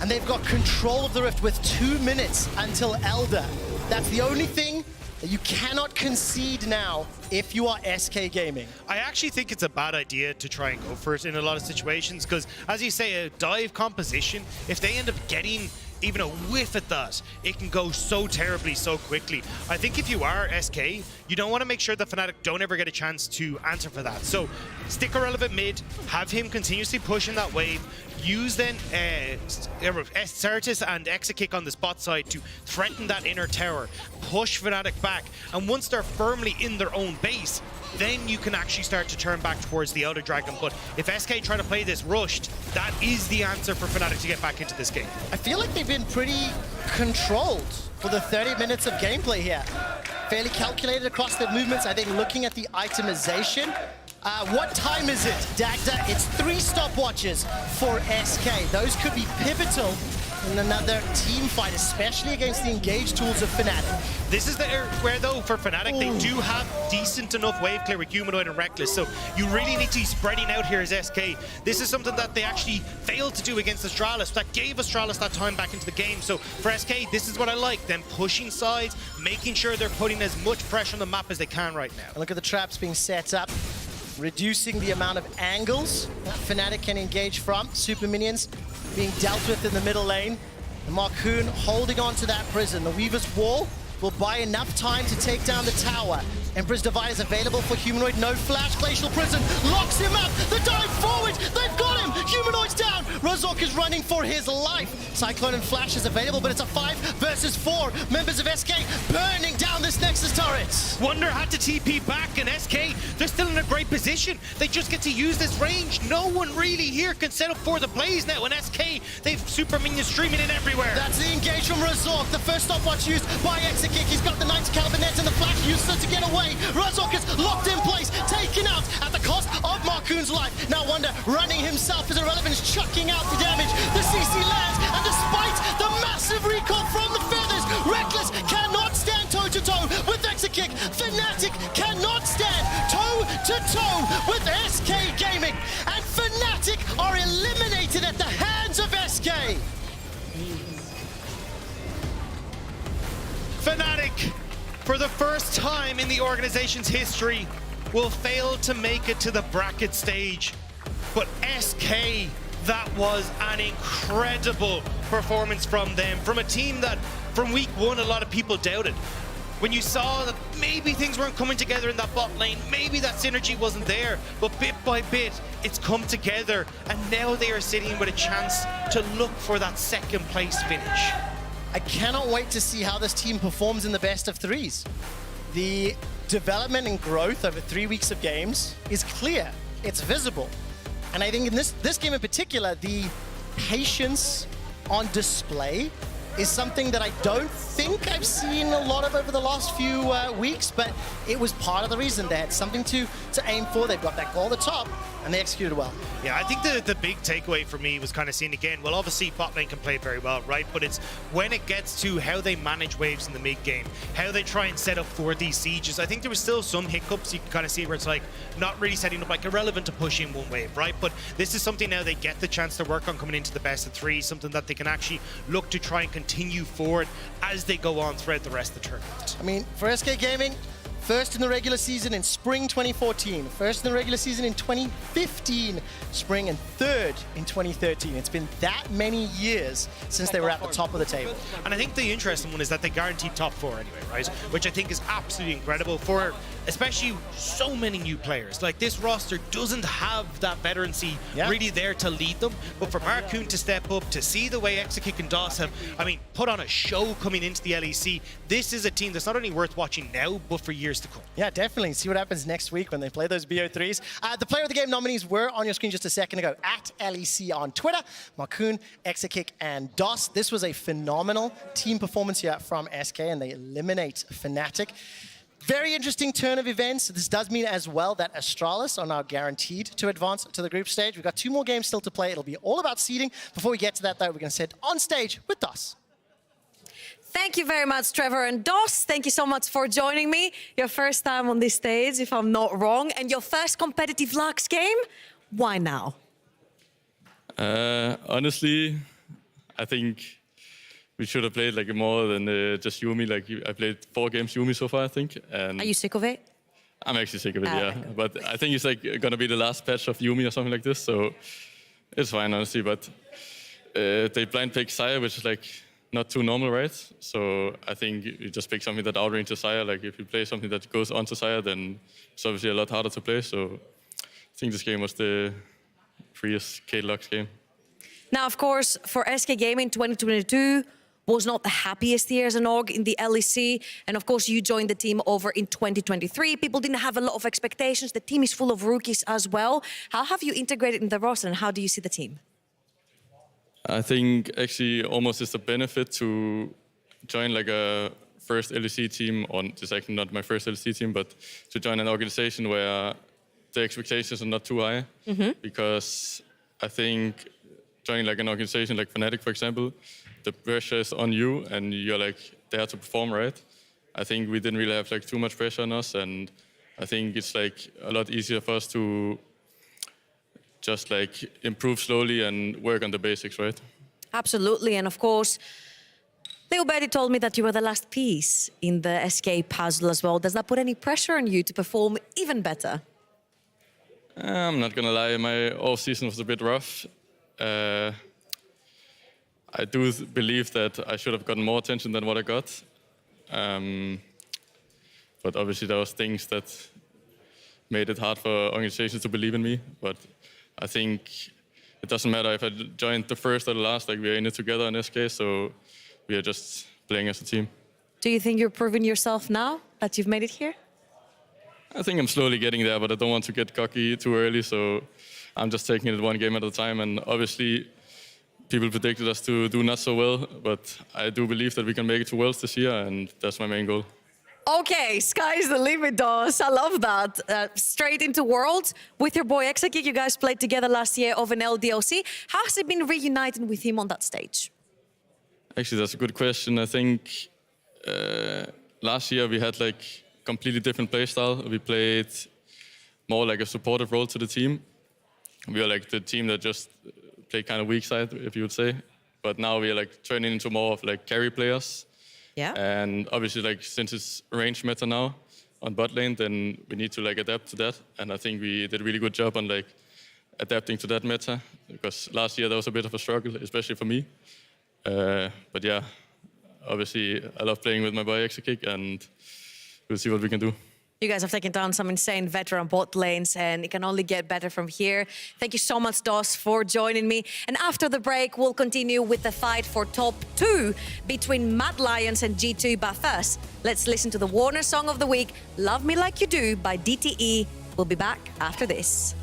and they've got control of the Rift with 2 minutes until Elder. That's the only thing that you cannot concede now if you are SK Gaming. I actually think it's a bad idea to try and go for it in a lot of situations, because as you say, a dive composition, if they end up getting even a whiff at that, it can go so terribly so quickly. I think if you are SK, you don't want to make sure that Fnatic don't ever get a chance to answer for that. So stick Irrelevant mid, have him continuously pushing that wave, use then Certus and Exakick on the spot side to threaten that inner tower, push Fnatic back, and once they're firmly in their own base, then you can actually start to turn back towards the Elder Dragon. But if SK try to play this rushed, that is the answer for Fnatic to get back into this game. I feel like they've been pretty controlled for the 30 minutes of gameplay here. Fairly calculated across their movements. I think looking at the itemization, what time is it, Dagda? It's 3 stopwatches for SK. Those could be pivotal in another team fight, especially against the engaged tools of Fnatic. This is where, though, for Fnatic, they do have decent enough wave clear with Humanoid and Reckless, so you really need to be spreading out here as SK. This is something that they actually failed to do against Astralis. That gave Astralis that time back into the game. So for SK, this is what I like, them pushing sides, making sure they're putting as much pressure on the map as they can right now. And look at the traps being set up, reducing the amount of angles that Fnatic can engage from. Super minions being dealt with in the middle lane. And Marcoon holding on to that prison. The Weaver's Wall will buy enough time to take down the tower. Emperor's Divide is available for Humanoid. No flash. Glacial Prison locks him up. The dive forward. They've got him. Humanoid's down. Razork is running for his life. Cyclone and Flash is available, but it's a 5 versus 4. Members of SK burning down this Nexus turret. Wonder had to TP back, and SK, they're still in a great position. They just get to use this range. No one really here can set up for the plays now. And SK, they've super minions streaming in everywhere. That's the engage from Razork. The first stopwatch used by Exakick. He's got the 90 caliber net and the Flash useless to get away. Razork is locked in place, taken out at the cost of Marcoon's life. Now Wonder running himself as Irrelevant's chucking out the damage. The CC lands, and despite the massive recall from the feathers, Reckless cannot stand toe-to-toe with Exakick. Fnatic cannot stand toe-to-toe with SK Gaming. And Fnatic are eliminated at the hands of SK. Fnatic, for the first time in the organization's history, will fail to make it to the bracket stage. But SK, that was an incredible performance from them, from a team that from week 1 a lot of people doubted. When you saw that maybe things weren't coming together in that bot lane, maybe that synergy wasn't there, but bit by bit it's come together, and now they are sitting with a chance to look for that second place finish. I cannot wait to see how this team performs in the best of 3s. The development and growth over 3 weeks of games is clear. It's visible. And I think in this game in particular, the patience on display is something that I don't think I've seen a lot of over the last few weeks, but it was part of the reason. They had something to aim for. They've got that goal at the top, and they executed well. Yeah, I think the big takeaway for me was kind of seeing again, well, obviously bot lane can play very well, right? But it's when it gets to how they manage waves in the mid game, how they try and set up for these sieges. I think there was still some hiccups you can kind of see where it's like not really setting up like Irrelevant to push in one wave, right? But this is something now they get the chance to work on coming into the best of 3, something that they can actually look to try and continue forward as they go on throughout the rest of the tournament. I mean, for SK Gaming, First in the regular season in spring 2014, first in the regular season in 2015 spring, and third in 2013. It's been that many years since they were at the top of the table. And I think the interesting one is that they guaranteed top 4 anyway, right? Which I think is absolutely incredible for especially so many new players. Like, this roster doesn't have that veterancy really there to lead them, but for Mark Kuhn to step up, to see the way Exakick and DOS have, I mean, put on a show coming into the LEC, this is a team that's not only worth watching now, but for years to come. Yeah, definitely. See what happens next week when they play those BO3s. The Player of the Game nominees were on your screen just a second ago at LEC on Twitter. Mark Kuhn, Exakick, and DOS. This was a phenomenal team performance here from SK, and they eliminate Fnatic. Very interesting turn of events. This does mean as well that Astralis are now guaranteed to advance to the group stage. We've got 2 more games still to play. It'll be all about seeding. Before we get to that, though, we're going to sit on stage with DOS. Thank you very much, Trevor and DOS. Thank you so much for joining me. Your first time on this stage, if I'm not wrong, and your first competitive Lux game. Why now? Honestly, I think we should have played like more than just Yumi. Like, I played 4 games Yumi so far, I think. And are you sick of it? I'm actually sick of it, yeah. But I think it's like gonna be the last patch of Yumi or something like this, so it's fine, honestly. But they blind pick Xayah, which is like not too normal, right? So I think you just pick something that outranges Xayah. Like, if you play something that goes onto Xayah, then it's obviously a lot harder to play. So I think this game was the freest K-Lux game. Now, of course, for SK Gaming 2022 was not the happiest year as an org in the LEC. And of course, you joined the team over in 2023. People didn't have a lot of expectations. The team is full of rookies as well. How have you integrated in the roster, and how do you see the team? I think actually almost it's a benefit to join like a first LEC team, or it's actually not my first LEC team, but to join an organization where the expectations are not too high. Because I think joining like an organization like Fnatic, for example, the pressure is on you and you're like there to perform, right? I think we didn't really have like too much pressure on us, and I think it's like a lot easier for us to just like improve slowly and work on the basics, right? Absolutely, and of course, Leo Betty told me that you were the last piece in the SK puzzle as well. Does that put any pressure on you to perform even better? I'm not gonna lie, my off season was a bit rough. I do believe that I should have gotten more attention than what I got. But obviously there was things that made it hard for organizations to believe in me. But I think it doesn't matter if I joined the first or the last, like, we're in it together in SK, so we are just playing as a team. Do you think you're proving yourself now that you've made it here? I think I'm slowly getting there, but I don't want to get cocky too early, so I'm just taking it one game at a time. And obviously, people predicted us to do not so well, but I do believe that we can make it to Worlds this year, and that's my main goal. Okay, sky's the limit, DOS. I love that. Straight into Worlds with your boy Exakick. You guys played together last year over an LDLC. How has it been reuniting with him on that stage? Actually, that's a good question. I think last year we had like completely different play style. We played more like a supportive role to the team. We are like the team that just played kind of weak side, if you would say. But now we are like turning into more of like carry players. Yeah. And obviously, like, since it's range meta now on bot lane, then we need to like adapt to that. And I think we did a really good job on like adapting to that meta, because last year that was a bit of a struggle, especially for me. But yeah, obviously I love playing with my boy Exakick, and we'll see what we can do. You guys have taken down some insane veteran bot lanes, and it can only get better from here. Thank you so much, DOS, for joining me. And after the break, we'll continue with the fight for top 2 between Mad Lions and G2. But first, let's listen to the Warner Song of the Week, Love Me Like You Do by DTE. We'll be back after this.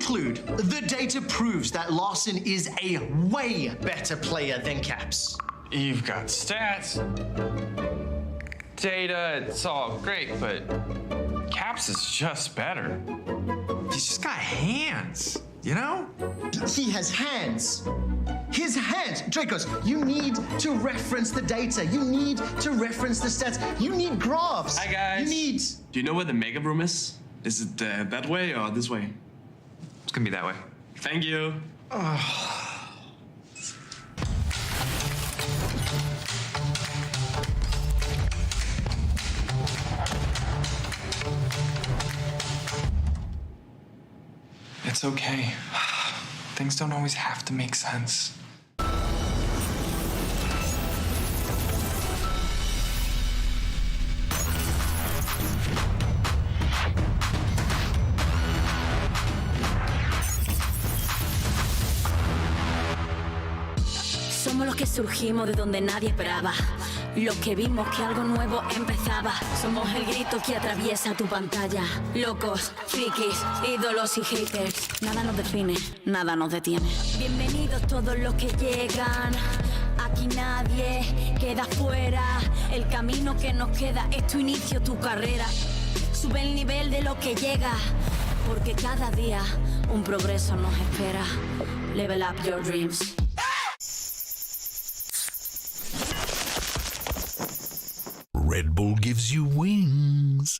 conclude, the data proves that Lawson is a way better player than Caps. You've got stats, data, it's all great, but Caps is just better. He's just got hands, you know? He has hands. His hands. Dracos, you need to reference the data. You need to reference the stats. You need graphs. Hi, guys. You need... Do you know where the mega room is? Is it that way or this way? It's gonna be that way. Thank you. It's okay. Things don't always have to make sense. Somos los que surgimos de donde nadie esperaba. Los que vimos que algo nuevo empezaba. Somos el grito que atraviesa tu pantalla. Locos, frikis, ídolos y haters. Nada nos define, nada nos detiene. Bienvenidos todos los que llegan. Aquí nadie queda fuera. El camino que nos queda es tu inicio, tu carrera. Sube el nivel de lo que llega. Porque cada día un progreso nos espera. Level up your dreams. Red Bull gives you wings.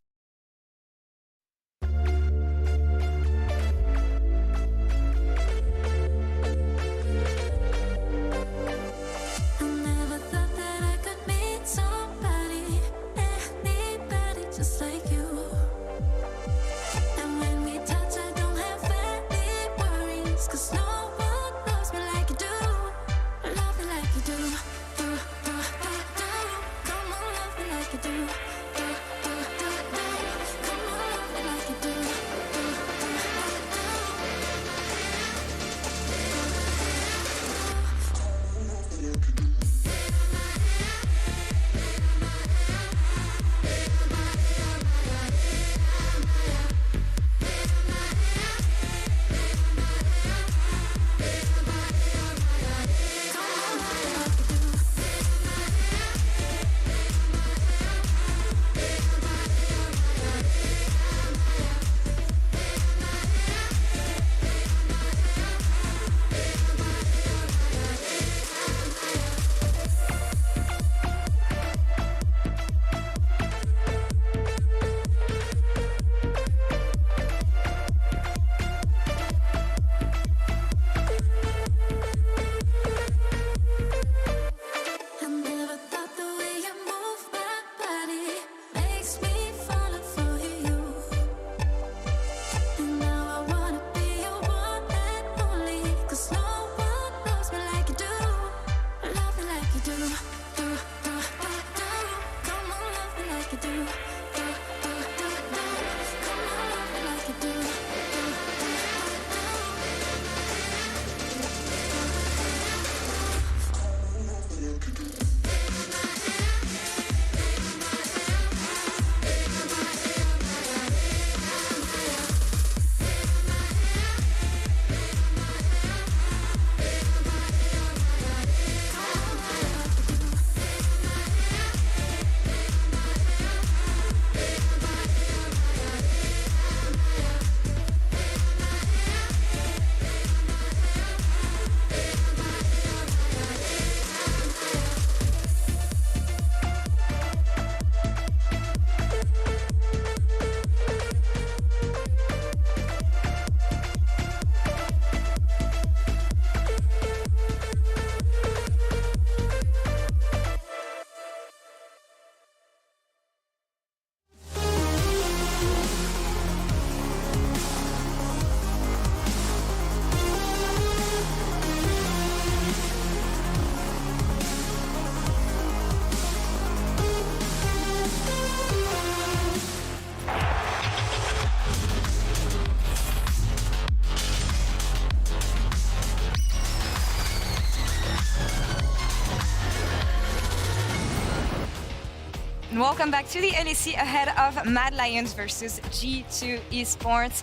Welcome back to the LEC ahead of Mad Lions versus G2 Esports.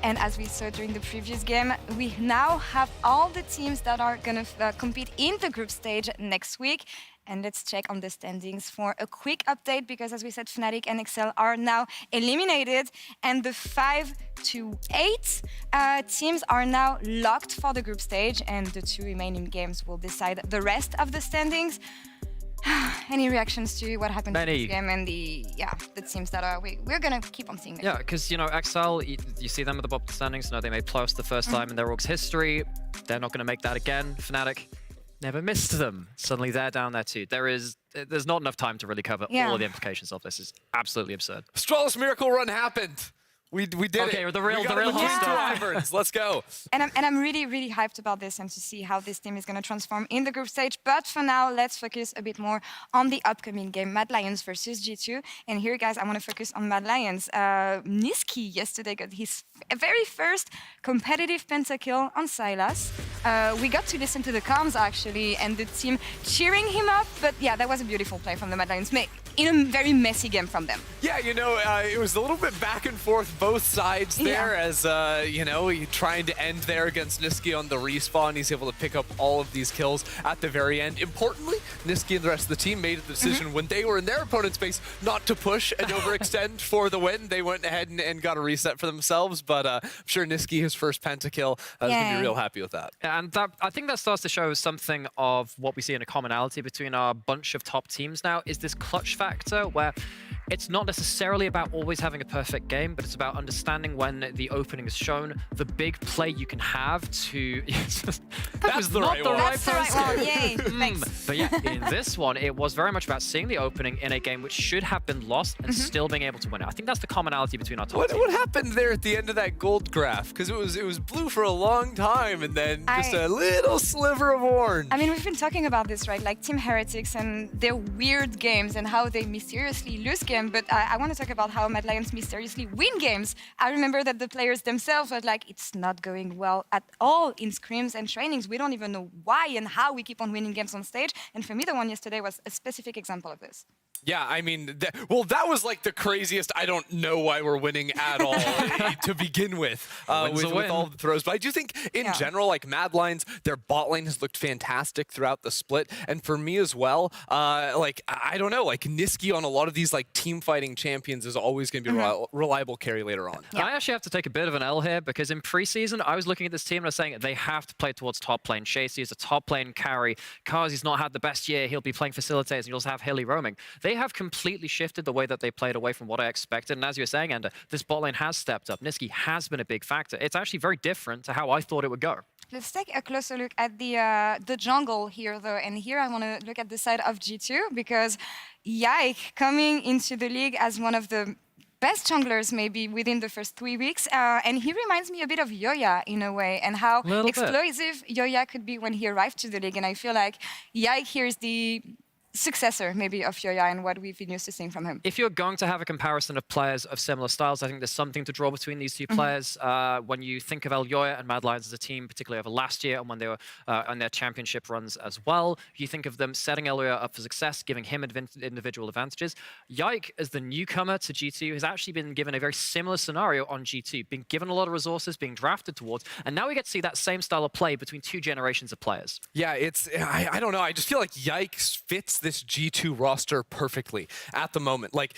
And as we saw during the previous game, we now have all the teams that are going to compete in the group stage next week. And let's check on the standings for a quick update, because as we said, Fnatic and Excel are now eliminated, and the 5 to 8 teams are now locked for the group stage, and the 2 remaining games will decide the rest of the standings. Any reactions to what happened in this game and the teams that are we're gonna keep on seeing them? Yeah, because XL, you see them at the bottom of the standings. They made playoffs the first time in their org's history. They're not going to make that again. Fnatic never missed them. Suddenly they're down there too. There's not enough time to really cover all of the implications of this. It's absolutely absurd. Astralis Miracle Run happened. We did it. Okay, the real Wyverns. Let's go. And I'm really hyped about this and to see how this team is going to transform in the group stage. But for now, let's focus a bit more on the upcoming game, Mad Lions versus G2. And here, guys, I want to focus on Mad Lions. Niski yesterday got his very first competitive pentakill on Sylas. We got to listen to the comms actually, and the team cheering him up. But yeah, that was a beautiful play from the Mad Lions, in a very messy game from them. Yeah, it was a little bit back and forth both sides there, as he trying to end there against Niski on the respawn. He's able to pick up all of these kills at the very end. Importantly, Niski and the rest of the team made the decision when they were in their opponent's base not to push and overextend for the win. They went ahead and got a reset for themselves, but I'm sure Niski, his first pentakill, is going to be real happy with that. And I think that starts to show something of what we see in a commonality between our bunch of top teams now, is this clutch factor, where it's not necessarily about always having a perfect game, but it's about understanding when the opening is shown, the big play you can have to... that was not the right one. Yay, thanks. But yeah, in this one, it was very much about seeing the opening in a game which should have been lost and still being able to win it. I think that's the commonality between our top teams. What happened there at the end of that gold graph? Because it was blue for a long time, and then just a little sliver of orange. I mean, we've been talking about this, right? Like Team Heretics and their weird games and how they mysteriously lose games. But I want to talk about how Mad Lions mysteriously win games. I remember that the players themselves were like, it's not going well at all in scrims and trainings. We don't even know why and how we keep on winning games on stage. And for me, the one yesterday was a specific example of this. Yeah, I mean, that was like the craziest. I don't know why we're winning at all to begin with all the throws. But I do think in general, like Mad Lions, their bot lane has looked fantastic throughout the split. And for me as well, I don't know, like Niski on a lot of these like team fighting champions is always going to be a reliable carry later on. I actually have to take a bit of an L here, because in preseason, I was looking at this team and I was saying they have to play towards top lane. Chasey is a top lane carry. Kazi's not had the best year. He'll be playing facilitators, and you'll also have Hilly roaming. They have completely shifted the way that they played away from what I expected. And as you were saying, Ender, this bot lane has stepped up. Niski has been a big factor. It's actually very different to how I thought it would go. Let's take a closer look at the jungle here, though. And here I want to look at the side of G2, because Yike coming into the league as one of the best junglers maybe within the first 3 weeks. And he reminds me a bit of Yoya in a way, and how explosive Yoya could be when he arrived to the league. And I feel like Yike here is the successor maybe of Yoya and what we've been used to seeing from him. If you're going to have a comparison of players of similar styles, I think there's something to draw between these two players. When you think of Elyoya and Mad Lions as a team, particularly over last year and when they were on their championship runs as well, you think of them setting Elyoya up for success, giving him individual advantages. Yike, as the newcomer to G2, has actually been given a very similar scenario on G2, being given a lot of resources, being drafted towards, and now we get to see that same style of play between two generations of players. Yeah, I don't know. I just feel like Yike fits this G2 roster perfectly at the moment. Like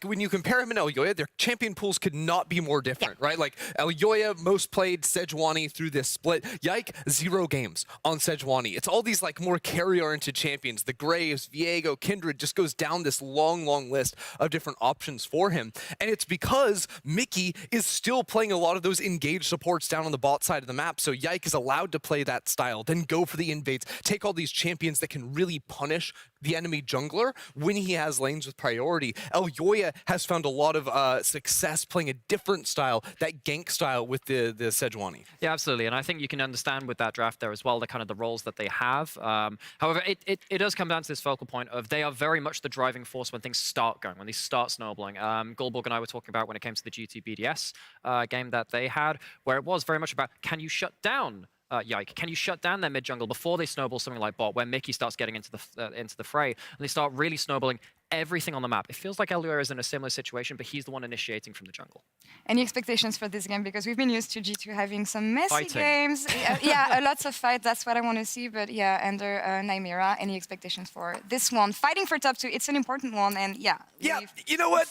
when you compare him and Elyoya, their champion pools could not be more different, right? Like Elyoya most played Sejuani through this split. Yike 0 games on Sejuani. It's all these like more carry-oriented champions. The Graves, Viego, Kindred, just goes down this long list of different options for him. And it's because Mickey is still playing a lot of those engaged supports down on the bot side of the map. So Yike is allowed to play that style, then go for the invades, take all these champions that can really punish the enemy jungler when he has lanes with priority. Elyoya has found a lot of success playing a different style, that gank style with the Sejuani. Yeah, absolutely. And I think you can understand with that draft there as well, the kind of the roles that they have. However, it does come down to this focal point of they are very much the driving force when things start going, when they start snowballing. Goldborg and I were talking about when it came to the G2 BDS game that they had, where it was very much about, can you shut down Yike? Can you shut down their mid jungle before they snowball something like bot, where Mickey starts getting into the fray and they start really snowballing everything on the map. It feels like Elioya is in a similar situation, but he's the one initiating from the jungle. Any expectations for this game? Because we've been used to G2 having some messy Fighting. games. Yeah, lots of fights. That's what I want to see. But yeah, under Nymera, any expectations for this one? Fighting for top 2, it's an important one. And yeah. Yeah, you know what?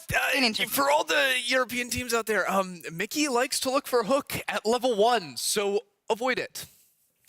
For all the European teams out there, Mickey likes to look for a hook at level 1, so avoid it.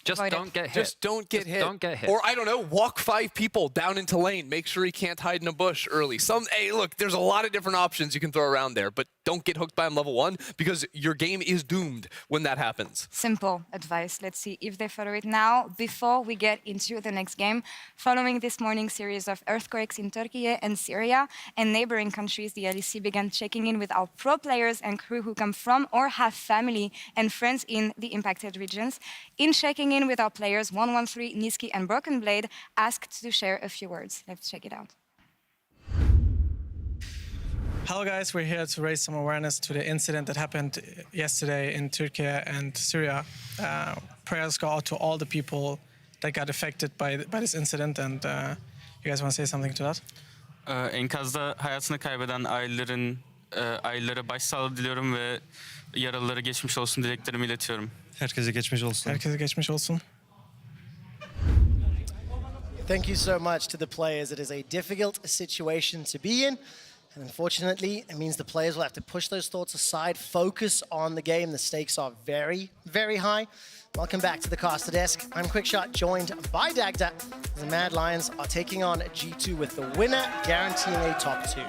Just don't get hit. Just don't get hit. Don't get hit. Or, I don't know, walk 5 people down into lane. Make sure he can't hide in a bush early. Hey, look, there's a lot of different options you can throw around there, but don't get hooked by him level 1 because your game is doomed when that happens. Simple advice. Let's see if they follow it now. Before we get into the next game, following this morning's series of earthquakes in Turkey and Syria and neighboring countries, the LEC began checking in with our pro players and crew who come from or have family and friends in the impacted regions. In checking in with our players, 113, Niski and Broken Blade asked to share a few words. Let's check it out. Hello guys, we're here to raise some awareness to the incident that happened yesterday in Turkey and Syria. Prayers go out to all the people that got affected by this incident, and you guys want to say something to that? Enkazda hayatını kaybeden ailelere başsağlığı diliyorum ve yaralılara geçmiş olsun dileklerimi iletiyorum. Herkese geçmiş olsun. Herkese geçmiş olsun. Thank you so much to the players. It is a difficult situation to be in. And unfortunately, it means the players will have to push those thoughts aside, focus on the game. The stakes are very, very high. Welcome back to the caster desk. I'm Quickshot, joined by Dagda. The Mad Lions are taking on G2 with the winner guaranteeing a top 2.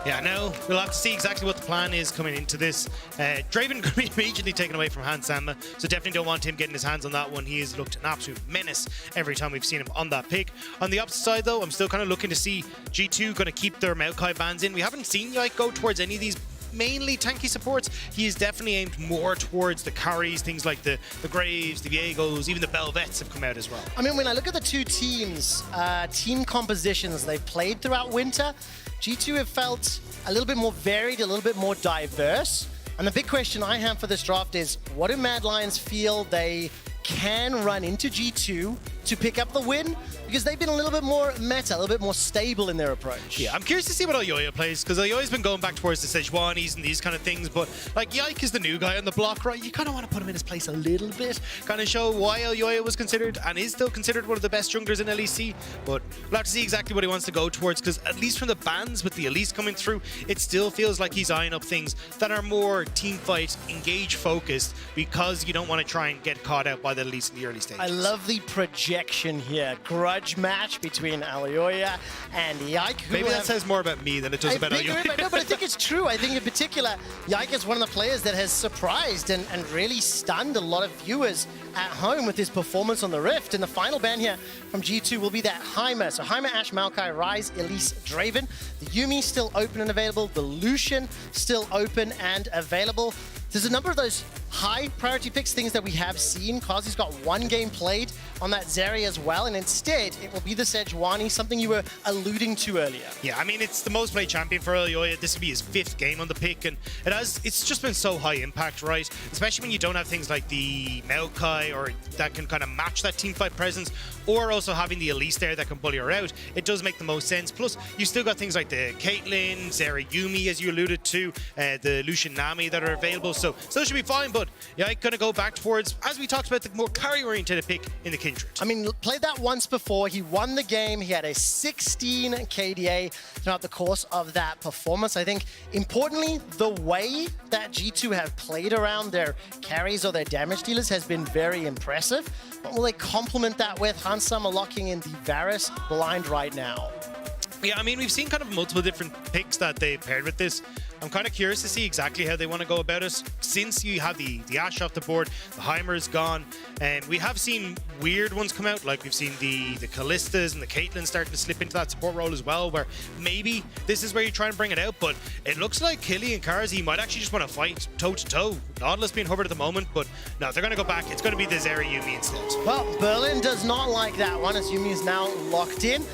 Yeah, now we'll have to see exactly what the plan is coming into this. Draven could be immediately taken away from Hans Samba, so definitely don't want him getting his hands on that one. He has looked an absolute menace every time we've seen him on that pick. On the opposite side, though, I'm still kind of looking to see G2 going to keep their Maokai bans in. We haven't seen Yike go towards any of these mainly tanky supports. He is definitely aimed more towards the carries, things like the Graves, the Viegos, even the Belvets have come out as well. I mean, when I look at the two teams, team compositions they've played throughout Winter, G2 have felt a little bit more varied, a little bit more diverse. And the big question I have for this draft is, what do Mad Lions feel they can run into G2 to pick up the win? Because they've been a little bit more meta, a little bit more stable in their approach. Yeah, I'm curious to see what Elioya plays, because Elioya's been going back towards the Sejuanis and these kind of things, but like Yike is the new guy on the block, right? You kind of want to put him in his place a little bit, kind of show why Elioya was considered and is still considered one of the best junglers in LEC, but we'll have to see exactly what he wants to go towards, because at least from the bans with the Elise coming through, it still feels like he's eyeing up things that are more team fight, engage focused, because you don't want to try and get caught out by the Elise in the early stages. I love the projection here. Grudge match between Elioya and Yike. Maybe that says more about me than it does about Elioya. No, but I think it's true. I think in particular, Yike is one of the players that has surprised and really stunned a lot of viewers at home with his performance on the Rift. And the final ban here from G2 will be that Heimer. So Heimer, Ashe, Maokai, Ryze, Elise, Draven. The Yuumi still open and available. The Lucian still open and available. There's a number of those high priority picks, things that we have seen. Kazi's got one game played on that Zeri as well, and instead it will be the Sejuani, something you were alluding to earlier. Yeah, I mean, it's the most played champion for Elioya. This will be his 5th game on the pick, and it's just been so high impact, right? Especially when you don't have things like the Maokai or that can kind of match that teamfight presence, or also having the Elise there that can bully her out. It does make the most sense. Plus, you still got things like the Caitlyn, Zeri Yuumi, as you alluded to, the Lucian Nami that are available. So it should be fine, but yeah, I'm going to go back towards, as we talked about, the more carry-oriented pick in the Kindred. I mean, played that once before. He won the game. He had a 16 KDA throughout the course of that performance. I think, importantly, the way that G2 have played around their carries or their damage dealers has been very impressive. What will they complement that with? Hans Summer locking in the Varus blind right now. Yeah, I mean, we've seen kind of multiple different picks that they paired with this. I'm kind of curious to see exactly how they want to go about it. Since you have the Ashe off the board, the Heimer is gone, and we have seen weird ones come out, like we've seen the Kallistas and the Caitlyn starting to slip into that support role as well, where maybe this is where you try and bring it out, but it looks like Killy and Karzi might actually just want to fight toe-to-toe. Nautilus being Hubbard at the moment, but no, they're going to go back. It's going to be the Zeri Yuumi instead. Well, Berlin does not like that one, as Yuumi is now locked in.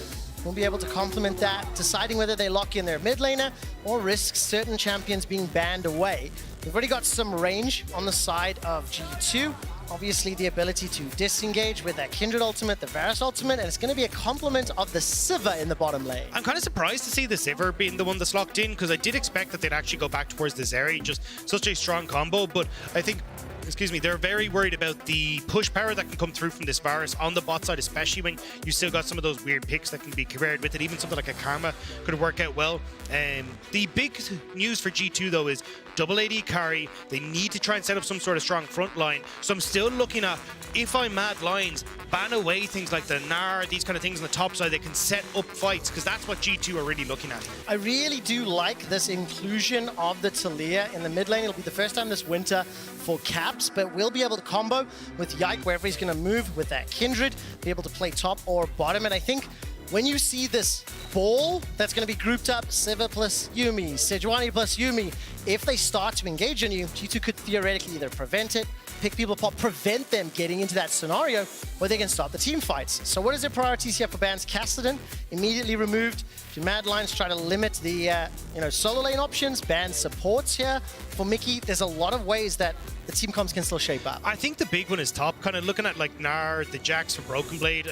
We'll be able to complement that, deciding whether they lock in their mid laner or risk certain champions being banned away. We've already got some range on the side of G2. obviously the ability to disengage with that Kindred ultimate, the Varus ultimate, and it's going to be a complement of the Sivir in the bottom lane. I'm kind of surprised to see the Sivir being the one that's locked in, because I did expect that they'd actually go back towards the Zeri, just such a strong combo, but I think they're very worried about the push power that can come through from this Varus on the bot side, especially when you still got some of those weird picks that can be paired with it. Even something like a Karma could work out well. The big news for G2 though is double AD carry. They need to try and set up some sort of strong front line. So I'm still looking at, if I'm Mad Lions, ban away things like the Gnar, these kind of things on the top side. They can set up fights, because that's what G2 are really looking at. I really do like this inclusion of the Taliyah in the mid lane. It'll be the first time this winter for Caps, but we'll be able to combo with Yike wherever he's going to move with that Kindred, be able to play top or bottom. And I think when you see this ball that's going to be grouped up, Sivir plus Yuumi, Sejuani plus Yuumi, if they start to engage on you, G2 could theoretically either prevent it, pick people apart, prevent them getting into that scenario, or they can start the team fights. So what is their priorities here for bans? Cassidy immediately removed. Mad Lions try to limit the solo lane options, ban supports here. For Mickey, there's a lot of ways that the team comps can still shape up. I think the big one is top, kind of looking at like Gnar, the Jax for Broken Blade.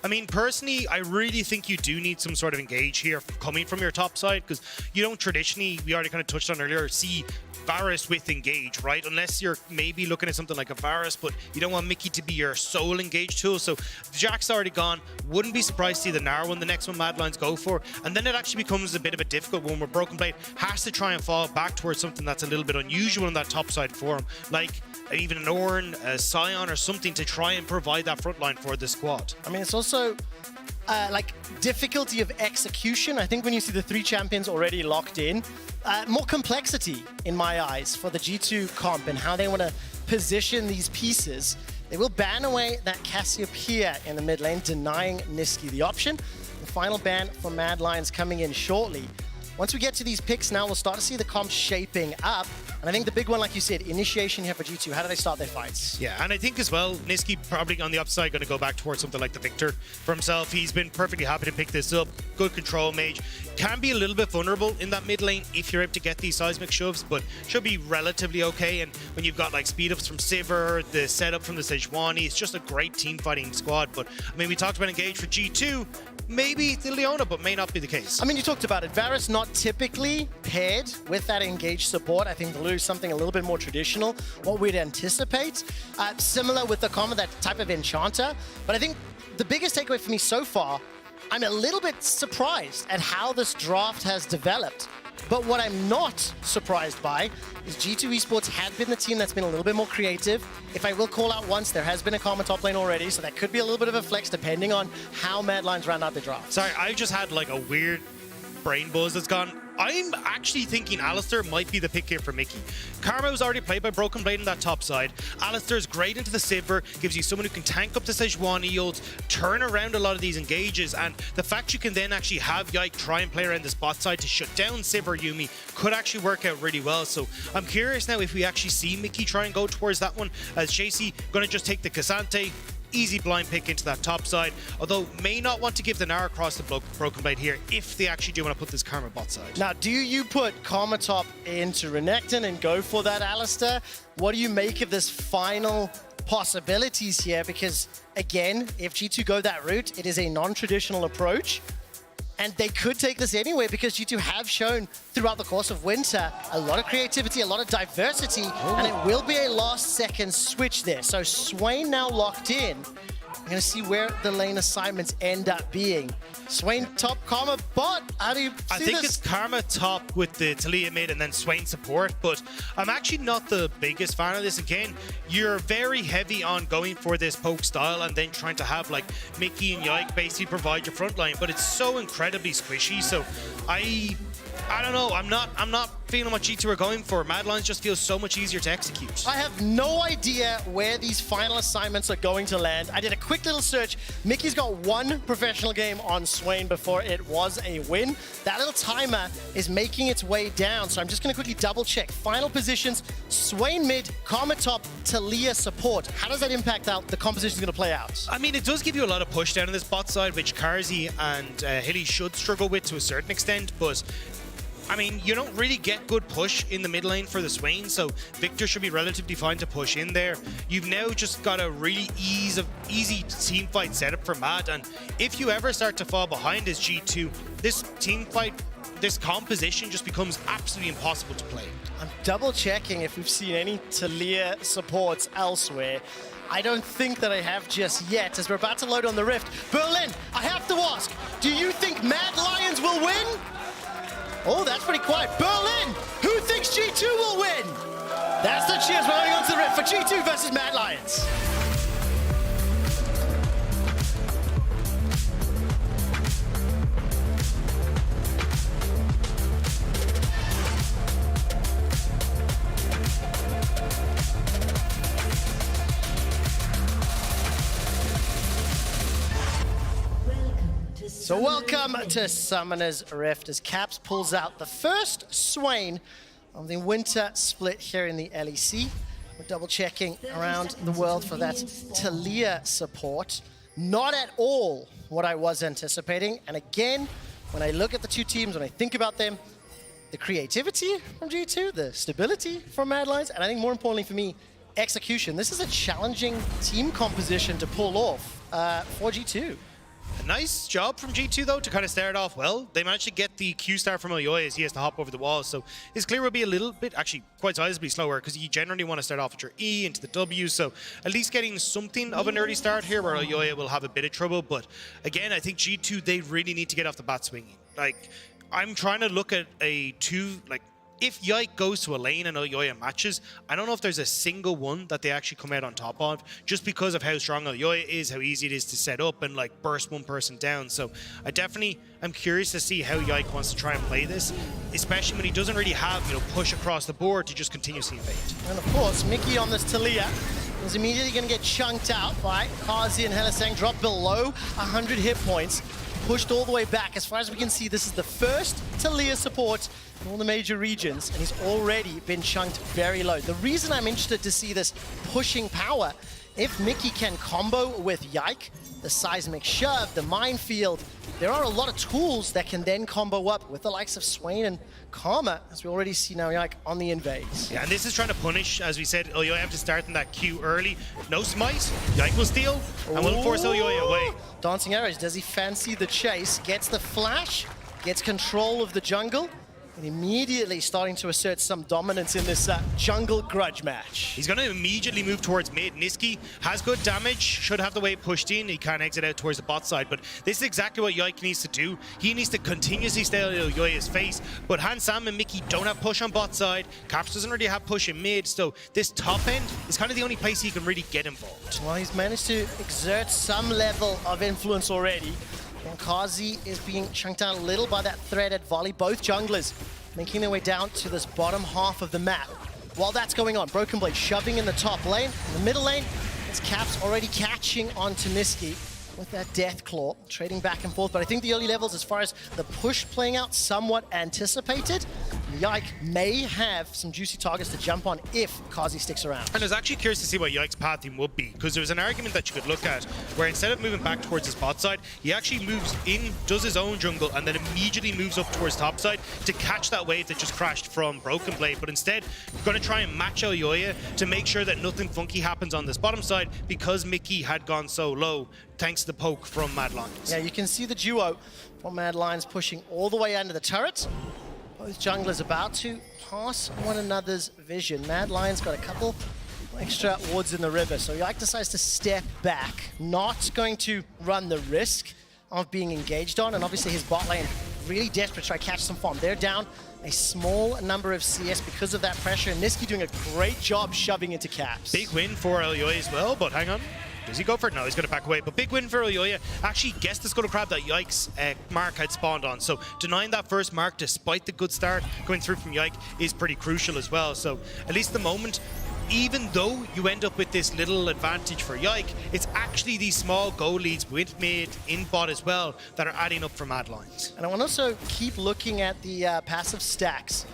I mean, personally, I really think you do need some sort of engage here coming from your top side, because you don't traditionally, we already kind of touched on earlier, see Varus with engage, right? Unless you're maybe looking at something like a Varus, but you don't want Mickey to be your sole engage tool. So Jack's already gone. Wouldn't be surprised to see the Gnar one, the next one Mad Lions go for. And then it actually becomes a bit of a difficult one where Broken Blade has to try and fall back towards something that's a little bit unusual in that top side for him, like even an Ornn, a Scion or something, to try and provide that front line for the squad. I mean, it's also like difficulty of execution. I think when you see the 3 champions already locked in, more complexity in my eyes for the G2 comp and how they want to position these pieces. They will ban away that Cassiopeia in the mid lane, denying Niski the option. The final ban for Mad Lions coming in shortly. Once we get to these picks now, we'll start to see the comp shaping up. And I think the big one, like you said, initiation here for G2. How do they start their fights? Yeah, and I think as well, Niski probably on the upside going to go back towards something like the Victor for himself. He's been perfectly happy to pick this up. Good control mage. Can be a little bit vulnerable in that mid lane if you're able to get these seismic shoves, but should be relatively okay. And when you've got like speed ups from Sivir, the setup from the Sejuani, it's just a great team fighting squad. But I mean, we talked about engage for G2. Maybe the Leona, but may not be the case. I mean, you talked about it. Varus not typically paired with that engaged support. I think they'll lose something a little bit more traditional, what we'd anticipate. Similar with the common, that type of enchanter. But I think the biggest takeaway for me so far, I'm a little bit surprised at how this draft has developed. But what I'm not surprised by is G2 Esports had been the team that's been a little bit more creative. If I will call out once, there has been a Karma top lane already, so that could be a little bit of a flex depending on how Mad Lions round out the draft. Sorry, I just had like a weird brain buzz that's gone. I'm actually thinking Alistair might be the pick here for Mickey. Karma was already played by Broken Blade on that top side. Alistair's great into the Sivir, gives you someone who can tank up the Sejuani, you'll turn around a lot of these engages, and the fact you can then actually have Yike try and play around this bot side to shut down Sivir Yuumi could actually work out really well. So I'm curious now if we actually see Mickey try and go towards that one, as Chasey gonna just take the Cassante. Easy blind pick into that top side, although may not want to give the Gnar across the Broken Blade here if they actually do want to put this Karma bot side. Now, do you put Karma top into Renekton and go for that, Alistair? What do you make of this final possibilities here? Because, again, if G2 go that route, it is a non-traditional approach. And they could take this anyway, because G2 have shown throughout the course of winter a lot of creativity, a lot of diversity, and it will be a last-second switch there. So Swain now locked in. We're going to see where the lane assignments end up being. Swain top, Karma bot. How do you see I think this? it's Karma top with the Taliyah mid and then Swain support, but I'm actually not the biggest fan of this. Again, you're very heavy on going for this poke style and then trying to have like Mickey and Yike basically provide your front line, but it's so incredibly squishy. So I don't know. I'm not feeling what G2 are going for. Mad Lions just feels so much easier to execute. I have no idea where these final assignments are going to land. I did a quick little search. Mickey's got one professional game on Swain before it was a win. That little timer is making its way down, so I'm just going to quickly double check. Final positions, Swain mid, Karma top, Taliyah support. How does that impact out the composition is going to play out? I mean, it does give you a lot of push down on this bot side, which Karzi and Hilly should struggle with to a certain extent, but I mean, you don't really get good push in the mid lane for the Swain, so Victor should be relatively fine to push in there. You've now just got a really easy team fight setup for Mad, and if you ever start to fall behind as G2, this team fight, this composition just becomes absolutely impossible to play. I'm double checking if we've seen any Talia supports elsewhere. I don't think that I have just yet, as we're about to load on the Rift. Berlin, I have to ask, do you think Mad Lions will win? Oh, that's pretty quiet. Berlin, who thinks G2 will win? That's the cheers. We're going on to the Rift for G2 versus Mad Lions. So welcome to Summoner's Rift as Caps pulls out the first Swain of the winter split here in the LEC. We're double checking around the world for that Talia support. Not at all what I was anticipating. And again, when I look at the two teams, when I think about them, the creativity from G2, the stability from Mad Lions, and I think more importantly for me, execution. This is a challenging team composition to pull off for G2. A nice job from G2 though to kind of start off well. They managed to get the Q star from Elyoya as he has to hop over the wall, so his clear will be a little bit, actually quite sizably slower, because you generally want to start off with your E into the W, so at least getting something of an early start here where Elyoya will have a bit of trouble. But again, I think G2, they really need to get off the bat swinging. Like, I'm trying to look at a if Yike goes to a lane and Elyoya matches, I don't know if there's a single one that they actually come out on top of, just because of how strong Elyoya is, how easy it is to set up and like burst one person down. So I'm curious to see how Yike wants to try and play this, especially when he doesn't really have, push across the board to just continuously invade. And of course, Mickey on this Talia is immediately going to get chunked out by Kazi and Helisang, dropped below 100 hit points, pushed all the way back. As far as we can see, this is the first Talia support in all the major regions, and he's already been chunked very low. The reason I'm interested to see this pushing power, if Mickey can combo with Yike, the seismic shove, the minefield, there are a lot of tools that can then combo up with the likes of Swain and Karma, as we already see now Yike on the invades. Yeah, and this is trying to punish, as we said, Elyoya have to start in that Q early. No smite, Yike will steal, and will force Elyoya away. Dancing arrows, does he fancy the chase? Gets the flash, gets control of the jungle, and immediately starting to assert some dominance in this jungle grudge match. He's going to immediately move towards mid. Niski has good damage, should have the wave pushed in. He can't exit out towards the bot side, but this is exactly what Yike needs to do. He needs to continuously stay on Elyoya's face, but Hansam and Mickey don't have push on bot side. Caps doesn't really have push in mid, so this top end is kind of the only place he can really get involved. Well, he's managed to exert some level of influence already. And Kazi is being chunked down a little by that threaded volley. Both junglers making their way down to this bottom half of the map. While that's going on, Broken Blade shoving in the top lane. In the middle lane, it's Caps already catching onto Niski with that Death Claw, trading back and forth. But I think the early levels, as far as the push playing out, somewhat anticipated. Yike may have some juicy targets to jump on if Kazi sticks around. And I was actually curious to see what Yike's pathing would be, because there was an argument that you could look at where instead of moving back towards his bot side, he actually moves in, does his own jungle, and then immediately moves up towards top side to catch that wave that just crashed from Broken Blade. But instead, you're going to try and match Elyoya to make sure that nothing funky happens on this bottom side, because Mickey had gone so low, thanks to the poke from Mad Lions. Yeah, you can see the duo from Mad Lions pushing all the way under the turret. Both junglers about to pass one another's vision. Mad Lions got a couple extra wards in the river, so Yike decides to step back, not going to run the risk of being engaged on, and obviously his bot lane really desperate to try to catch some farm. They're down a small number of CS because of that pressure, and Niski doing a great job shoving into Caps. Big win for Elyoya as well, but hang on. Does he go for it? No, he's going to back away. But big win for Elyoya. Actually guessed the Scuttle Crab that Yike's mark had spawned on. So denying that first mark, despite the good start going through from Yike, is pretty crucial as well. So at least at the moment, even though you end up with this little advantage for Yike, it's actually these small goal leads with mid, in bot as well, that are adding up for Mad Lions. And I want to also keep looking at the passive stacks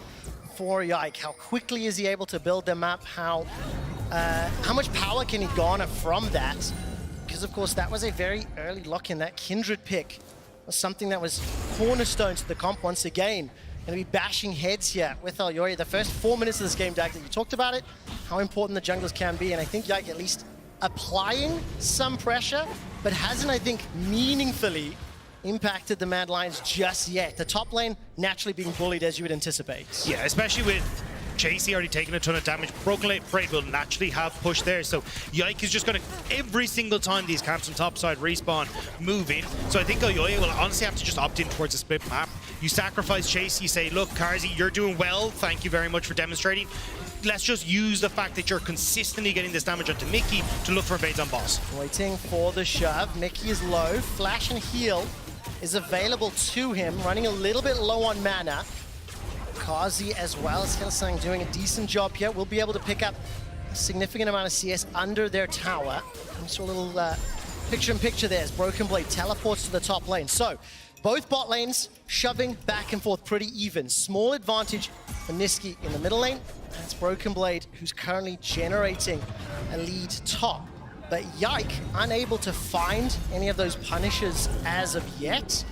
for Yike. How quickly is he able to build them up? How much power can he garner from that? Because of course that was a very early lock-in. That Kindred pick was something that was cornerstone to the comp once again. Going to be bashing heads here with Elyoya. The first 4 minutes of this game, Dag, that you talked about it, how important the junglers can be, and I think Yike at least applying some pressure, but hasn't, I think, meaningfully impacted the Mad Lions just yet. The top lane naturally being bullied as you would anticipate. Yeah, especially with Chasey already taking a ton of damage. Broken Lane Parade will naturally have push there, so Yike is just going to, every single time these camps on top side respawn, move in. So I think Elyoya will honestly have to just opt in towards a split map. You sacrifice Chasey, you say, look, Carzzy, you're doing well, thank you very much for demonstrating. Let's just use the fact that you're consistently getting this damage onto Mickey to look for invades on boss. Waiting for the shove. Mickey is low. Flash and heal is available to him, running a little bit low on mana. Carzzy as well as Hillsang doing a decent job here. We'll be able to pick up a significant amount of CS under their tower. We saw a little picture-in-picture there as Broken Blade teleports to the top lane. So, both bot lanes shoving back and forth pretty even. Small advantage for Niski in the middle lane. That's Broken Blade, who's currently generating a lead top. But Yike, unable to find any of those punishes as of yet.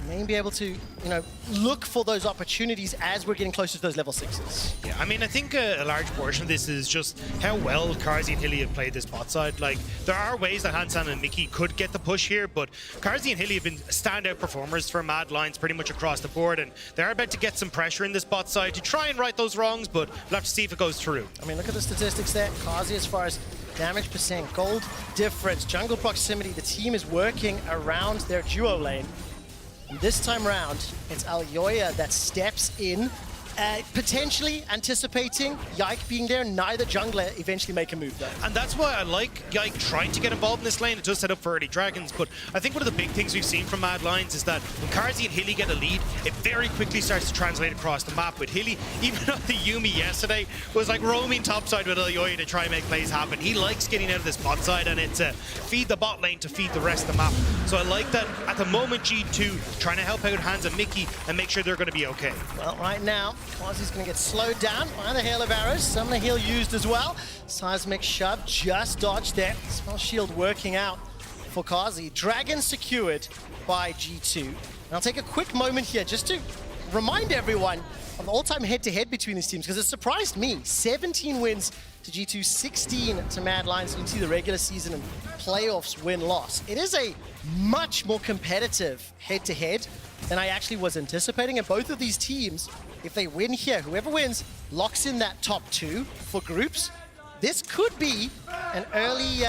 May be able to, you know, look for those opportunities as we're getting closer to those level 6s. Yeah, I mean, I think a large portion of this is just how well Carzzy and Hilly have played this bot side. Like, there are ways that Hansan and Mickey could get the push here, but Carzzy and Hilly have been standout performers for Mad Lions pretty much across the board, and they're about to get some pressure in this bot side to try and right those wrongs, but we'll have to see if it goes through. I mean, look at the statistics there. Carzzy, as far as damage percent, gold difference, jungle proximity, the team is working around their duo lane. This time round, it's Elyoya that steps in, potentially anticipating Yike being there. Neither jungler eventually make a move though. And that's why I like Yike trying to get involved in this lane. It does set up for early dragons, but I think one of the big things we've seen from Mad Lions is that when Carzzy and Hilly get a lead, it very quickly starts to translate across the map. With Hilly, even on the Yuumi yesterday, was like roaming topside with Elyoya to try and make plays happen. He likes getting out of this bot side, and it's feed the bot lane to feed the rest of the map. So I like that at the moment G2 trying to help out Hans and Mickey and make sure they're going to be okay. Well, right now, Carzzy's going to get slowed down by the hail of arrows. Some of the heal used as well. Seismic shove just dodged there. Spell shield working out for Carzzy. Dragon secured by G2. And I'll take a quick moment here just to remind everyone of the all-time head-to-head between these teams, because it surprised me. 17 wins to G2, 16 to Mad Lions. You can see the regular season and playoffs win-loss. It is a much more competitive head-to-head than I actually was anticipating. And both of these teams, if they win here, whoever wins locks in that top 2 for groups. This could be an early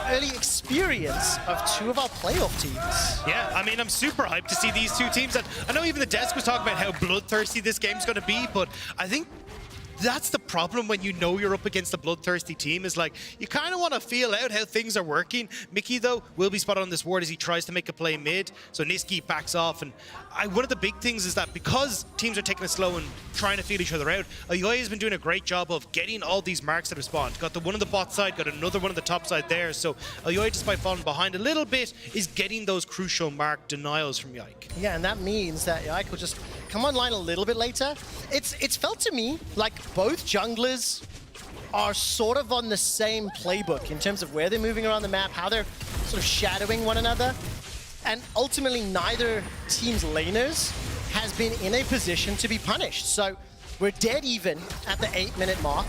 early experience of 2 of our playoff teams. Yeah, I mean, I'm super hyped to see these 2 teams. And I know even the desk was talking about how bloodthirsty this game's going to be, but I think that's the problem when you know you're up against a bloodthirsty team, is like, you kind of want to feel out how things are working. Mickey, though, will be spotted on this ward as he tries to make a play mid, so Niski backs off. And one of the big things is that because teams are taking it slow and trying to feel each other out, Elyoya has been doing a great job of getting all these marks that have spawned. Got the one on the bot side, got another one on the top side there, so Elyoya, despite falling behind a little bit, is getting those crucial mark denials from Yike. Yeah, and that means that Yike will just come online a little bit later. It's felt to me like both junglers are sort of on the same playbook in terms of where they're moving around the map, how they're sort of shadowing one another. And ultimately, neither team's laners has been in a position to be punished. So we're dead even at the 8-minute mark.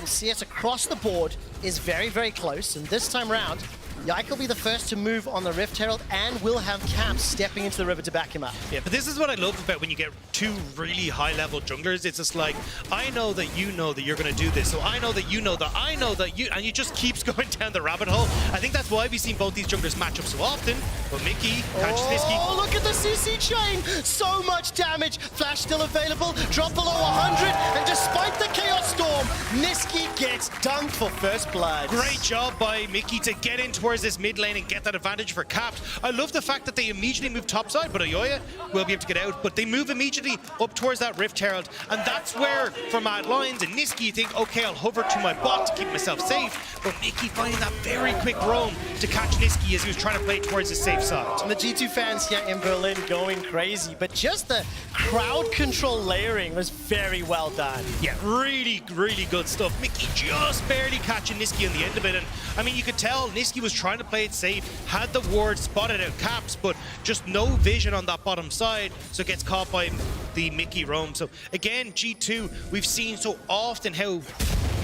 CS across the board is very, very close. And this time round, Yike will be the first to move on the Rift Herald and will have Caps stepping into the river to back him up. Yeah, but this is what I love about when you get 2 really high-level junglers. It's just like, I know that you know that you're going to do this, so I know that you know that I know that you... And it just keeps going down the rabbit hole. I think that's why we've seen both these junglers match up so often. But Mickey catches Niski. Oh, look at the CC chain! So much damage! Flash still available, drop below 100, and despite the Chaos Storm, Niski gets dunked for first blood. Great job by Mickey to get in towards this mid lane and get that advantage for Caps. I love the fact that they immediately move topside, but Elyoya will be able to get out. But they move immediately up towards that Rift Herald, and that's where, for Mad Lions and Niski, you think, okay, I'll hover to my bot to keep myself safe. But Mickey finding that very quick roam to catch Niski as he was trying to play towards his safe side. And the G2 fans here in Berlin going crazy, but just the crowd control layering was very well done. Yeah, really, really good stuff. Mickey just barely catching Niski on the end of it. And I mean, you could tell Niski was trying to play it safe, had the ward spotted out Caps, but just no vision on that bottom side, so gets caught by the Mickey roam. So again, G2, we've seen so often how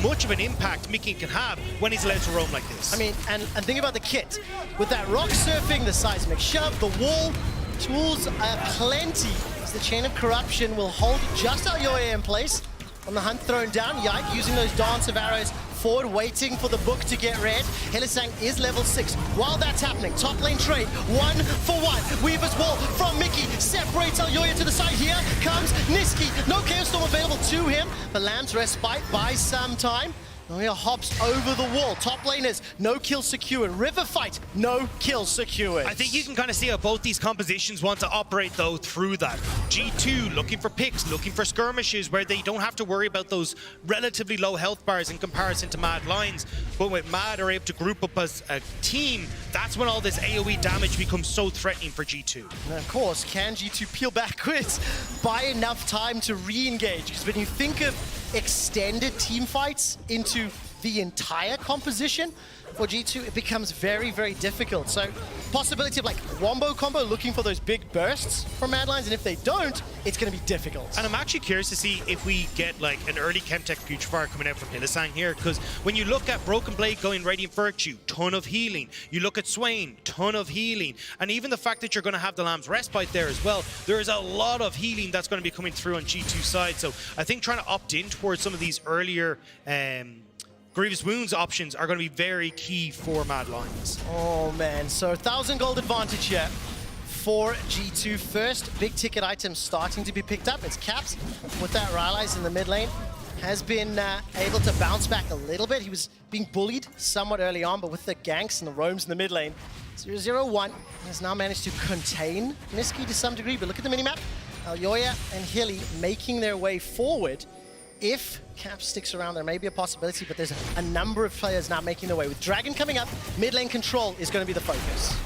much of an impact Mickey can have when he's allowed to roam like this. I mean, and think about the kit. With that rock surfing, the seismic shove, the wall, tools are plenty. As the Chain of Corruption will hold just Aoya in place. On the hunt thrown down, Yike using those dance of arrows forward, waiting for the book to get read. Hylissang is level 6. While that's happening, top lane trade, 1-for-1. Weaver's wall from Mickey separates Aoya to the side. Here comes Niski. No Chaos Storm available to him, but lands respite by some time. Aoya hops over the wall. Top laners, no kill secured. River fight, no kill secured. I think you can kind of see how both these compositions want to operate, though, through that. G2 looking for picks, looking for skirmishes where they don't have to worry about those relatively low health bars in comparison to Mad Lions. But when Mad are able to group up as a team, that's when all this AoE damage becomes so threatening for G2. And of course, can G2 peel backwards, buy enough time to re-engage? Because when you think of extended team fights into the entire composition for G2, it becomes very, very difficult. So possibility of like wombo combo looking for those big bursts from Mad Lions, and if they don't, it's going to be difficult. And I'm actually curious to see if we get like an early Chemtech Putrefier coming out from Hylissang here, because when you look at Broken Blade going Radiant Virtue, ton of healing. You look at Swain, ton of healing. And even the fact that you're going to have the Lamb's Respite there as well, there is a lot of healing that's going to be coming through on G2 side. So I think trying to opt in towards some of these earlier Grievous Wounds options are going to be very key for Mad Lions. Oh man, so 1,000 gold advantage here for G2. First big ticket item starting to be picked up. It's Caps with that Rylai's in the mid lane. Has been able to bounce back a little bit. He was being bullied somewhat early on, but with the ganks and the roams in the mid lane, 0-0-1 has now managed to contain Niski to some degree. But look at the minimap. Aoya and Hilly making their way forward. If Cap sticks around, there may be a possibility, but there's a number of players now making their way. With Dragon coming up, mid lane control is going to be the focus.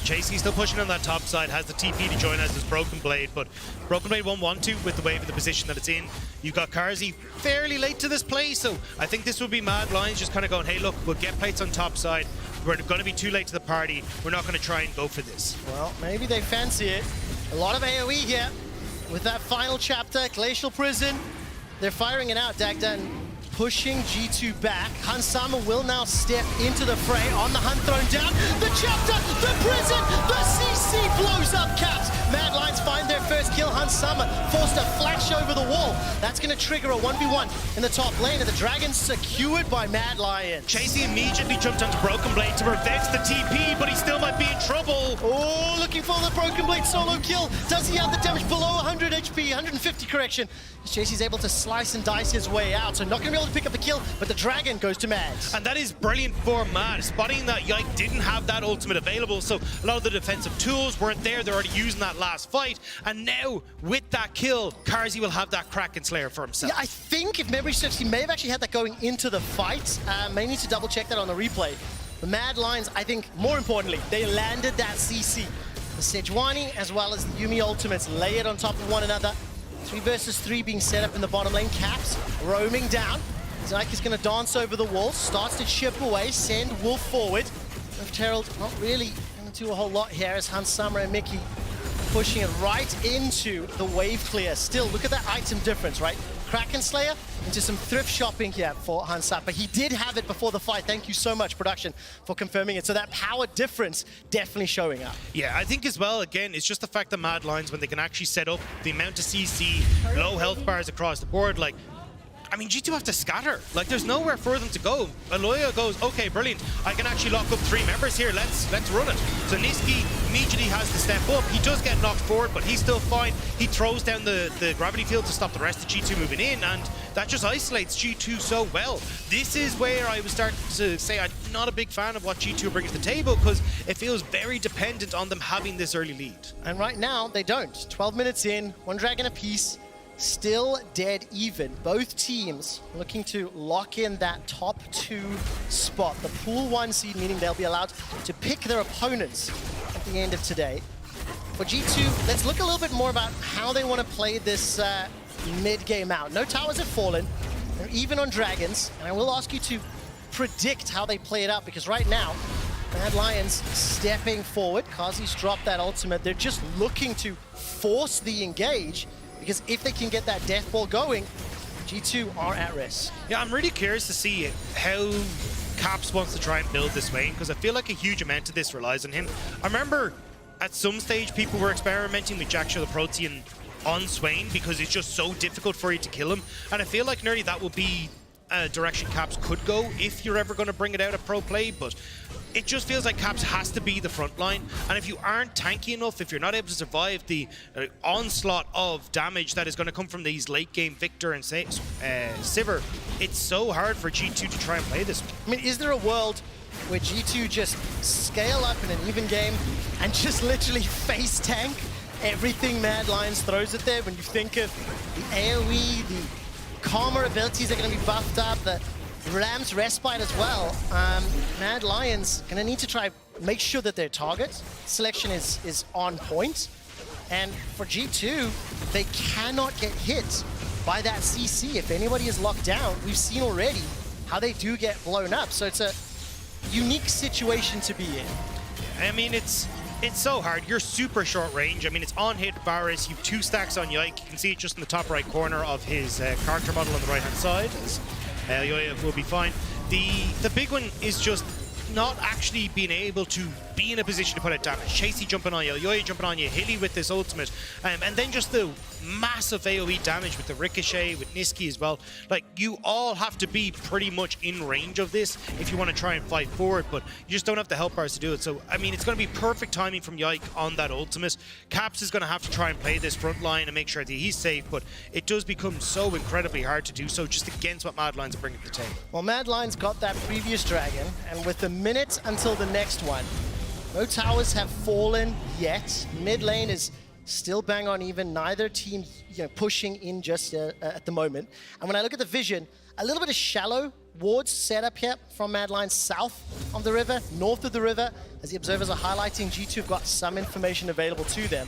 Chasey still pushing on that top side, has the TP to join as his Broken Blade, but Broken Blade won't want to with the wave in the position that it's in. You've got Karzi fairly late to this play, so I think this will be Mad Lions just kind of going, hey look, we'll get plates on top side. We're going to be too late to the party. We're not going to try and go for this. Well, maybe they fancy it. A lot of AoE here with that final chapter, Glacial Prison. They're firing it out, Dagdan pushing G2 back. Hansama will now step into the fray on the hunt thrown down. The chapter, the prison, the CC blows up Caps. Mad Lions find their first kill. Hansama forced a flash over the wall. That's going to trigger a 1v1 in the top lane, and the Dragon secured by Mad Lions. Chasey immediately jumped onto Broken Blade to prevent the TP, but he still might be in trouble. Oh, looking for the Broken Blade solo kill. Does he have the damage below 100 HP, 150 correction? Chasey's able to slice and dice his way out, so not going to be able to pick up the kill, but the Dragon goes to Mad. And that is brilliant for Mad, spotting that Yike didn't have that ultimate available, so a lot of the defensive tools weren't there. They're already using that last fight, and now with that kill, Karzi will have that Kraken Slayer for himself. Yeah, I think if memory serves, he may have actually had that going into the fight. May need to double check that on the replay. The Mad Lions, I think, more importantly, they landed that CC. The Sejuani as well as the Yuumi ultimates layered on top of one another. 3 versus 3 being set up in the bottom lane. Caps roaming down. Zyke is going to dance over the wall, starts to chip away, send Wolf forward. Rift Herald not really going to do a whole lot here as Hansama and Mickey pushing it right into the wave clear. Still, look at that item difference, right? Kraken Slayer into some thrift shopping here for Hansap, but he did have it before the fight. Thank you so much, production, for confirming it. So that power difference definitely showing up. Yeah, I think as well, again, it's just the fact that Mad Lions, when they can actually set up the amount of CC, low health bars across the board, like, I mean, G2 have to scatter. Like, there's nowhere for them to go. Aoya goes, okay, brilliant. I can actually lock up 3 members here. Let's run it. So Niski immediately has to step up. He does get knocked forward, but he's still fine. He throws down the gravity field to stop the rest of G2 moving in, and that just isolates G2 so well. This is where I was starting to say I'm not a big fan of what G2 brings to the table, because it feels very dependent on them having this early lead. And right now, they don't. 12 minutes in, 1 Dragon apiece. Still dead even. Both teams looking to lock in that top 2 spot. The pool 1 seed, meaning they'll be allowed to pick their opponents at the end of today. For G2, let's look a little bit more about how they want to play this mid-game out. No towers have fallen. They're even on Dragons, and I will ask you to predict how they play it out, because right now, Mad Lions stepping forward. Kazi's dropped that ultimate. They're just looking to force the engage, because if they can get that death ball going, G2 are at risk. Yeah, I'm really curious to see how Caps wants to try and build this Swain, because I feel like a huge amount of this relies on him. I remember at some stage people were experimenting with Jack Shaw the Protean on Swain because it's just so difficult for you to kill him, and I feel like nearly that would be a direction Caps could go if you're ever going to bring it out at pro play, but it just feels like Caps has to be the front line, and if you aren't tanky enough, if you're not able to survive the onslaught of damage that is going to come from these late game Victor and Sivir, it's so hard for G2 to try and play this. I mean, is there a world where G2 just scale up in an even game and just literally face tank everything Mad Lions throws at them? When you think of the AoE, the Karma abilities are going to be buffed up, the Ram's Respite as well. Mad Lions going to need to try make sure that their target selection is on point. And for G2, they cannot get hit by that CC. If anybody is locked down, we've seen already how they do get blown up. So it's a unique situation to be in. I mean, it's so hard. You're super short range. I mean, it's on hit Varus. You've 2 stacks on Yike. You can see it just in the top right corner of his character model on the right hand side. Yoya will be fine. The big one is just not actually being able to be in a position to put out damage. Chasey jumping on you, Yoya jumping on you, Hilly with this ultimate, and then just the massive AoE damage with the Ricochet, with Niski as well. Like, you all have to be pretty much in range of this if you want to try and fight forward, but you just don't have the health bars to do it. So, I mean, it's going to be perfect timing from Yike on that ultimate. Caps is going to have to try and play this front line and make sure that he's safe, but it does become so incredibly hard to do so just against what Mad Lions are bringing to the table. Well, Mad Lions got that previous dragon, and with a minute until the next one, no towers have fallen yet. Mid lane is still bang on even. Neither team pushing in just at the moment. And when I look at the vision, a little bit of shallow wards set up here from Mad Lions south of the river, north of the river. As the observers are highlighting, G2 have got some information available to them.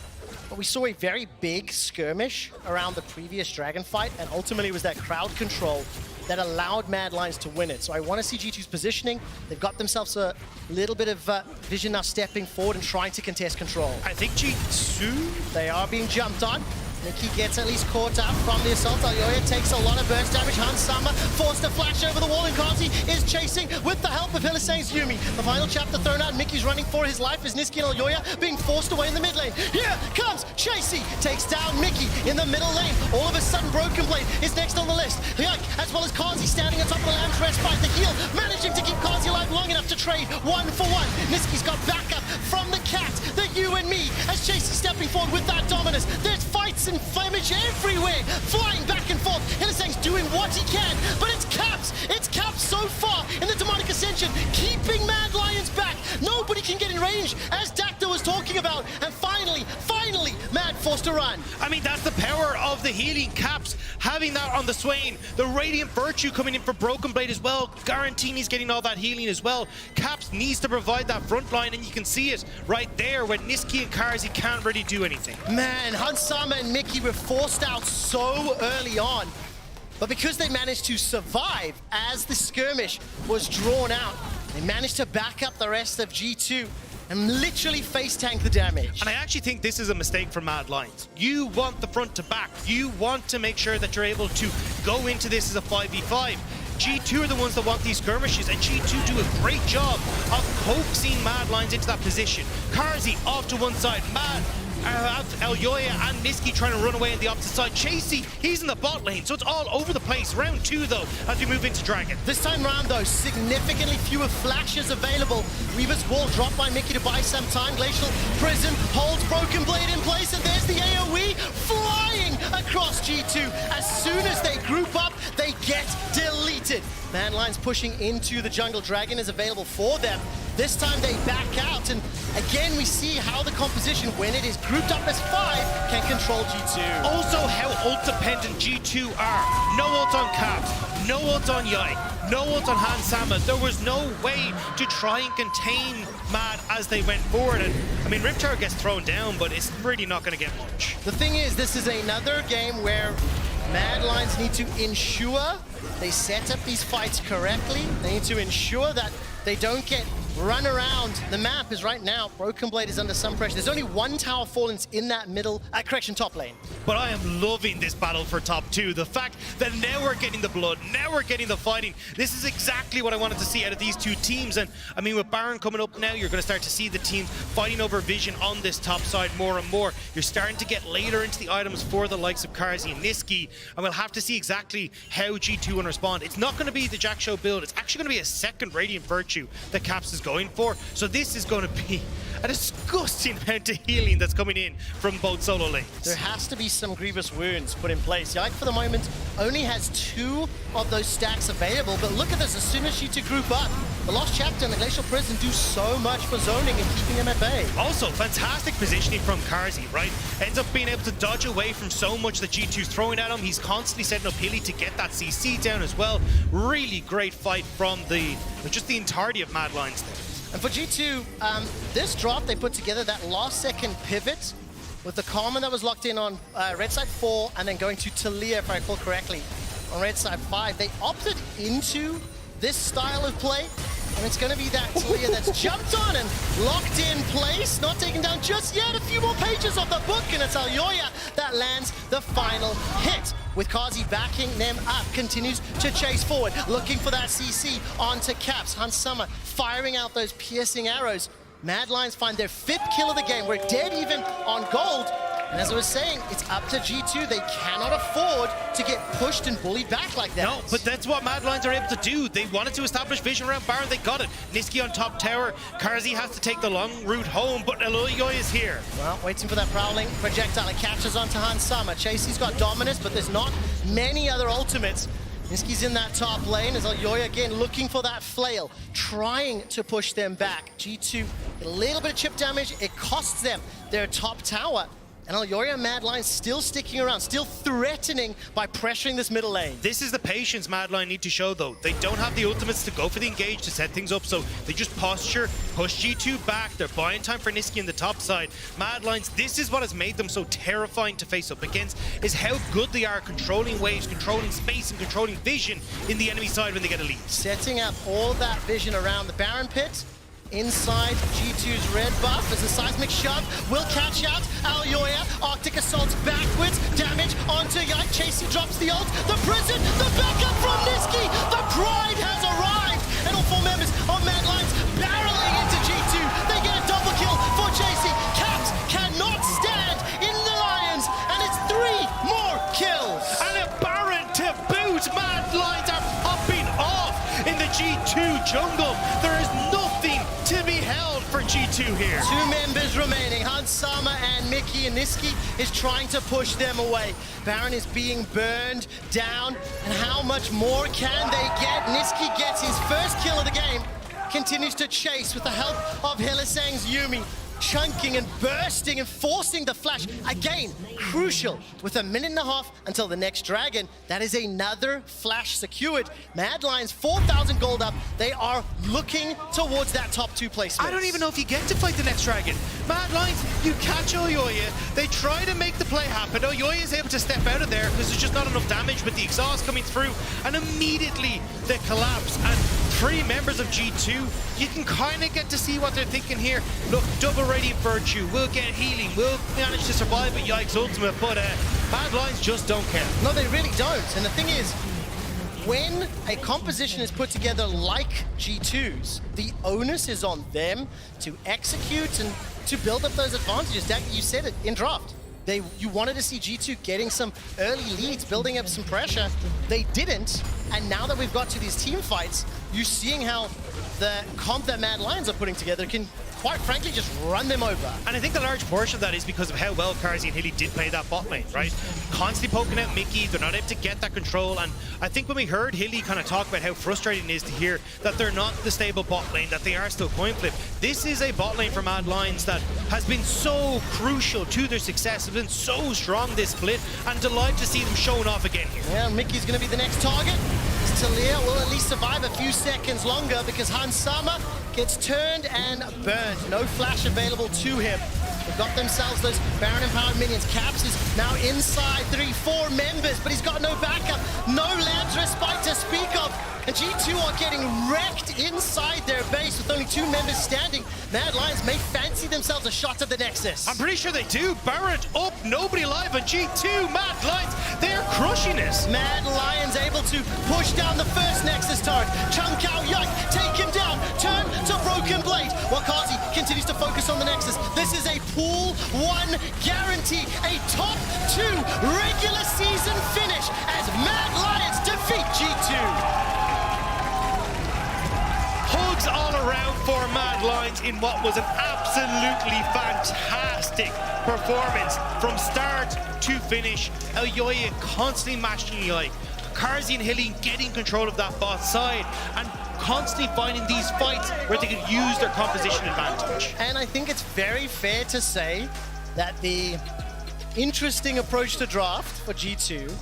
But we saw a very big skirmish around the previous dragon fight, and ultimately it was that crowd control that allowed Mad Lions to win it. So I want to see G2's positioning. They've got themselves a little bit of vision now stepping forward and trying to contest control. I think G2, they are being jumped on. Nicky gets at least caught up from the assault. Alyoya takes a lot of burst damage. Hans Sama forced to flash over the wall, and Kazi is chasing with the help of Hylissang's Yumi. The final chapter thrown out. Mickey's running for his life as Niski and Alyoya being forced away in the mid lane. Here comes Chasey, takes down Mickey in the middle lane. All of a sudden, Broken Blade is next on the list. Yike, as well as Kazi standing on top of the Lamb's Respite. The heal, managing to keep Kazi alive long enough to trade 1-for-1. Niski's got backup from the cat, the you and me, as Chasey stepping forward with that dominance. There's fights and flamage everywhere, flying back and forth. Hylissang's doing what he can, but it's Caps. It's Caps so far in the Demonic Ascension, keeping Mad Lions back. Nobody can get in range, as Dacta was talking about. And finally, Mad forced to run. I mean, that's the power of the healing. Caps having that on the Swain. The Radiant Virtue coming in for Broken Blade as well, guaranteeing he's getting all that healing as well. Caps needs to provide that front line, and you can see it right there when Niski and Karzi can't really do anything. Man, Hansama and Mickey were forced out so early on. But because they managed to survive as the skirmish was drawn out, they managed to back up the rest of G2 and literally face tank the damage. And I actually think this is a mistake from Mad Lions. You want the front to back. You want to make sure that you're able to go into this as a 5v5. G2 are the ones that want these skirmishes, and G2 do a great job of coaxing Mad Lions into that position. Karzi off to one side, Alyoya and Niski trying to run away on the opposite side. Chasey, he's in the bot lane, so it's all over the place. Round 2 though, as we move into Dragon. This time round though, significantly fewer flashes available. Reaver's wall dropped by Mickey to buy some time. Glacial Prism holds Broken Blade in place, and there's the AoE flying across G2. As soon as they group up, they get deleted. Mad Lions pushing into the jungle. Dragon is available for them. This time they back out, and again we see how the composition, when it is grouped up as 5, can control G2. Also how ult dependent G2 are. No ult on Caps, no ult on Yike, no ult on Hans Sama. There was no way to try and contain Mad as they went forward, and I mean Riptar gets thrown down, but it's really not going to get much. The thing is, this is another game where Mad Lions need to ensure they set up these fights correctly. They need to ensure that they don't get run around the map, as right now Broken Blade is under some pressure. There's only one tower fallen in that middle, top lane. But I am loving this battle for top 2. The fact that now we're getting the blood, now we're getting the fighting. This is exactly what I wanted to see out of these two teams. And I mean, with Baron coming up now, you're going to start to see the teams fighting over vision on this top side more and more. You're starting to get later into the items for the likes of Carzzy and Niski, and we'll have to see exactly how G2 will respond. It's not going to be the Jack Show build. It's actually going to be a second Radiant Virtue that Caps is going for. So this is going to be a disgusting amount of healing that's coming in from both solo lanes. There has to be some grievous wounds put in place. Yike for the moment only has 2 of those stacks available, but look at this, as soon as G2 group up, the Lost Chapter and the Glacial Prison do so much for zoning and keeping them at bay. Also, fantastic positioning from Carzzy, right? Ends up being able to dodge away from so much that G2's throwing at him. He's constantly setting up Hilly to get that CC down as well. Really great fight from just the entirety of Mad Lions there. And for G2, this drop they put together, that last second pivot with the Karma that was locked in on red side 4 and then going to Talia, if I recall correctly, on red side 5. They opted into this style of play, and it's going to be that Talia that's jumped on and locked in place, not taken down just yet. A few more pages of the book, and it's Alyoya that lands the final hit. With Carzzy backing them up, continues to chase forward, looking for that CC onto Caps. Hans Summer firing out those piercing arrows. Mad Lions find their 5th kill of the game. We're dead even on gold. And as I was saying, it's up to G2. They cannot afford to get pushed and bullied back like that. No, but that's what Mad Lions are able to do. They wanted to establish vision around Baron. They got it. Niski on top tower. Carzzy has to take the long route home, but Alyoya is here. Well, waiting for that prowling projectile. It catches onto Hans Summer. Chasey's got Dominus, but there's not many other ultimates. Niski's in that top lane as Alyoya again looking for that flail, trying to push them back. G2, a little bit of chip damage. It costs them their top tower. And Alyoya and Mad Lions still sticking around, still threatening by pressuring this middle lane. This is the patience Mad Lion need to show, though. They don't have the ultimates to go for the engage to set things up, so they just posture, push G2 back. They're buying time for Niski in the top side. Mad Lions, this is what has made them so terrifying to face up against, is how good they are controlling waves, controlling space, and controlling vision in the enemy side when they get a lead. Setting up all that vision around the Baron pit. Inside G2's red buff as the seismic shove will catch out Alyoya. Arctic Assault backwards, damage onto Yike. Chasey drops the ult. The prison, the backup from Niski. The Pride has arrived. And all 4 members of Mad Lions barreling into G2. They get a double kill for Chasey. Caps cannot stand in the Lions. And it's 3 more kills. And a Baron to boot. Mad Lions are popping off in the G2 jungle. There is nothing to be held for G2 here. 2 members remaining. Hans Sama and Mickey, and Niski is trying to push them away. Baron is being burned down, and how much more can they get? Niski gets his first kill of the game, continues to chase with the help of Hylissang's Yuumi. Chunking and bursting and forcing the flash. Again, crucial with a minute and a half until the next dragon. That is another flash secured. Mad Lions, 4,000 gold up. They are looking towards that top 2 placement. I don't even know if you get to fight the next dragon. Mad Lions, you catch Alyoya. They try to make the play happen. Alyoya is able to step out of there because there's just not enough damage with the exhaust coming through. And immediately they collapse. And 3 members of G2, you can kind of get to see what they're thinking here. Look, double Radiant Virtue, we'll get healing, we'll manage to survive with Yike's ultimate, but Mad Lions just don't care. No, they really don't. And the thing is, when a composition is put together like G2's, the onus is on them to execute and to build up those advantages. Dak, you said it in draft. You wanted to see G2 getting some early leads, building up some pressure. They didn't, and now that we've got to these team fights, you're seeing how the comp that Mad Lions are putting together can, quite frankly, just run them over. And I think a large portion of that is because of how well Carzzy and Hilly did play that bot lane, right? Constantly poking at Mickey, they're not able to get that control, and I think when we heard Hilly kind of talk about how frustrating it is to hear that they're not the stable bot lane, that they are still coin flip, this is a bot lane for Mad Lions that has been so crucial to their success, has been so strong this split, and delighted to see them showing off again here. Yeah, Mickey's going to be the next target. Talia will at least survive a few seconds longer because Hans Sama gets turned and burned. No flash available to him. They've got themselves those Baron empowered minions. Caps is now inside 3-4 members, but he's got no backup, no Lamb's respite to speak of. And G2 are getting wrecked inside their base with only 2 members standing. Mad Lions may fancy themselves a shot at the Nexus. I'm pretty sure they do. Barrett up, nobody alive, and G2, Mad Lions, they're crushing it. Mad Lions able to push down the first Nexus turret. Chunk out Yike, take him down, turn to Broken Blade. While Kazi continues to focus on the Nexus. This is a pool 1 guarantee, a top 2 regular season finish as Mad Lions defeat G2. Hugs all around for Mad Lions in what was an absolutely fantastic performance from start to finish. Elyoya constantly matching Yike. Karzi and Hilly getting control of that bot side and constantly finding these fights where they could use their composition advantage. And I think it's very fair to say that the interesting approach to draft for G2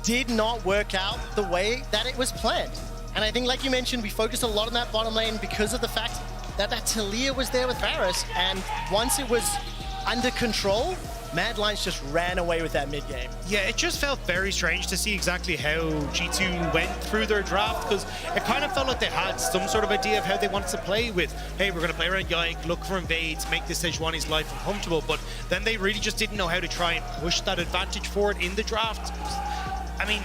did not work out the way that it was planned. And I think, like you mentioned, we focused a lot on that bottom lane because of the fact that Talia was there with Varus. And once it was under control, Mad Lions just ran away with that mid game. Yeah, it just felt very strange to see exactly how G2 went through their draft, because it kind of felt like they had some sort of idea of how they wanted to play with, hey, we're going to play around Yike, look for invades, make this Sejuani's life uncomfortable. But then they really just didn't know how to try and push that advantage forward in the draft. I mean,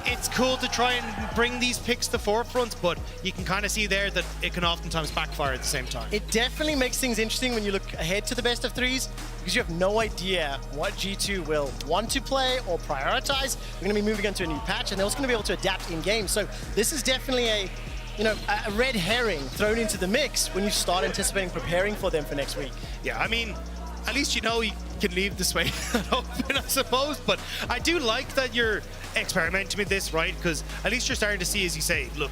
it's cool to try and bring these picks to forefront, but you can kind of see there that it can oftentimes backfire at the same time. It definitely makes things interesting when you look ahead to the best of threes, because you have no idea what G2 will want to play or prioritize. We're going to be moving on to a new patch, and they're also going to be able to adapt in game. So this is definitely a red herring thrown into the mix when you start anticipating preparing for them for next week. Yeah, I mean, at least you know you can leave this way open, I suppose. But I do like that you're experimenting with this, right? Because at least you're starting to see, as you say, look,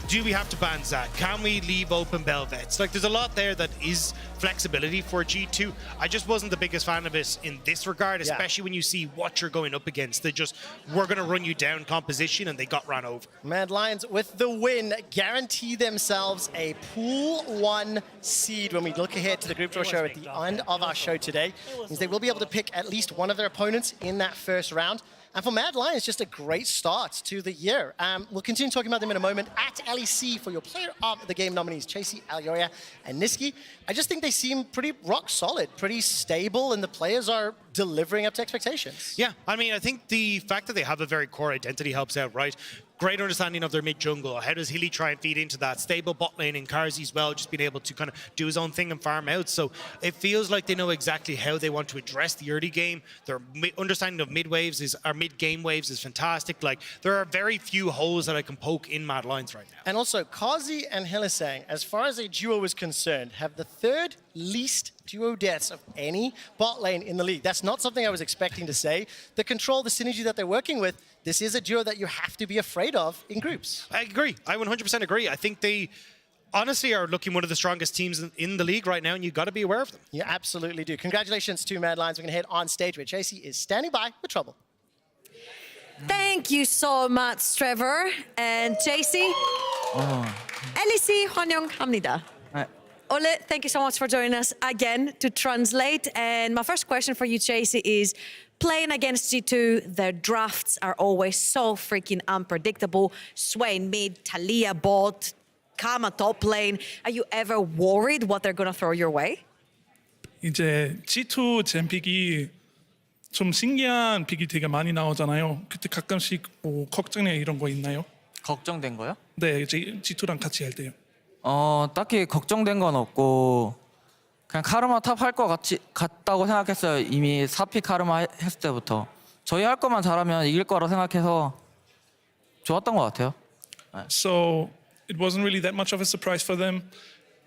do we have to ban Zac? Can we leave open Belvets? Like, there's a lot there that is flexibility for G2. I just wasn't the biggest fan of it in this regard, especially when you see what you're going up against. They just, we're going to run you down composition, and they got ran over. Mad Lions, with the win, guarantee themselves a Pool 1 seed when we look ahead to the group draw show at the end of our show today. Means they will be able to pick at least one of their opponents in that first round. And for Mad Lions, just a great start to the year. We'll continue talking about them in a moment at LEC for your player of the game nominees, Chasey, Elyoya, and Niski. I just think they seem pretty rock solid, pretty stable, and the players are delivering up to expectations. Yeah, I mean, I think the fact that they have a very core identity helps out, right? Great understanding of their mid-jungle. How does Hilly try and feed into that? Stable bot lane in Karzi as well, just being able to kind of do his own thing and farm out. So it feels like they know exactly how they want to address the early game. Their understanding of mid-game waves is fantastic. Like, there are very few holes that I can poke in Mad Lions right now. And also, Kazi and Hylissang, as far as a duo is concerned, have the third least duo deaths of any bot lane in the league. That's not something I was expecting to say. The control, the synergy that they're working with, this is a duo that you have to be afraid of in groups. I agree. I 100% agree. I think they honestly are looking one of the strongest teams in the league right now, and you've got to be aware of them. You absolutely do. Congratulations to Mad Lions. We're going to head on stage where Chasey is standing by with Trouble. Thank you so much, Trevor and Chasey. LEC 환영합니다. Ole, thank you so much for joining us again to translate. And my first question for you, Chasey, is playing against G2, their drafts are always so freaking unpredictable. Swain mid, Talia bot, Kama top lane. Are you ever worried what they're going to throw your way? 이제 G2 젠픽이 좀 신기한 픽이 되게 많이 나오잖아요. 그때 가끔씩 뭐 걱정이나 이런 거 있나요? 걱정된 거요? 네, 이제 G2랑 같이 할 때요. 딱히 걱정된 건 없고 그냥 카르마 탑 할 것 같다고 생각했어요. 이미 4픽 카르마 했을 때부터. 저희 할 것만 잘하면 이길 거라고 생각해서 좋았던 것 같아요. So it wasn't really that much of a surprise for them.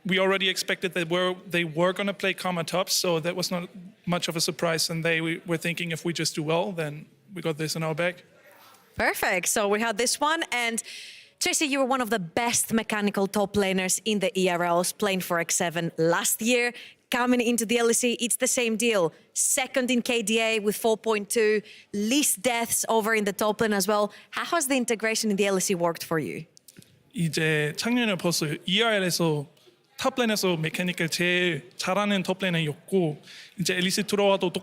We already expected that they were going to play Karma top, so that was not much of a surprise. And they were thinking if we just do well, then we got this in our bag. Perfect. So we had this one. And Chasey, you were one of the best mechanical top laners in the ERLs, playing for X7 last year. Coming into the LEC, it's the same deal. Second in KDA with 4.2, least deaths over in the top lane as well. How has the integration in the LEC worked for you? 이제 작년에 벌써 ERL에서 탑레인에서 메카닉을 제일 잘하는 탑레이너였고 이제 LEC 들어와도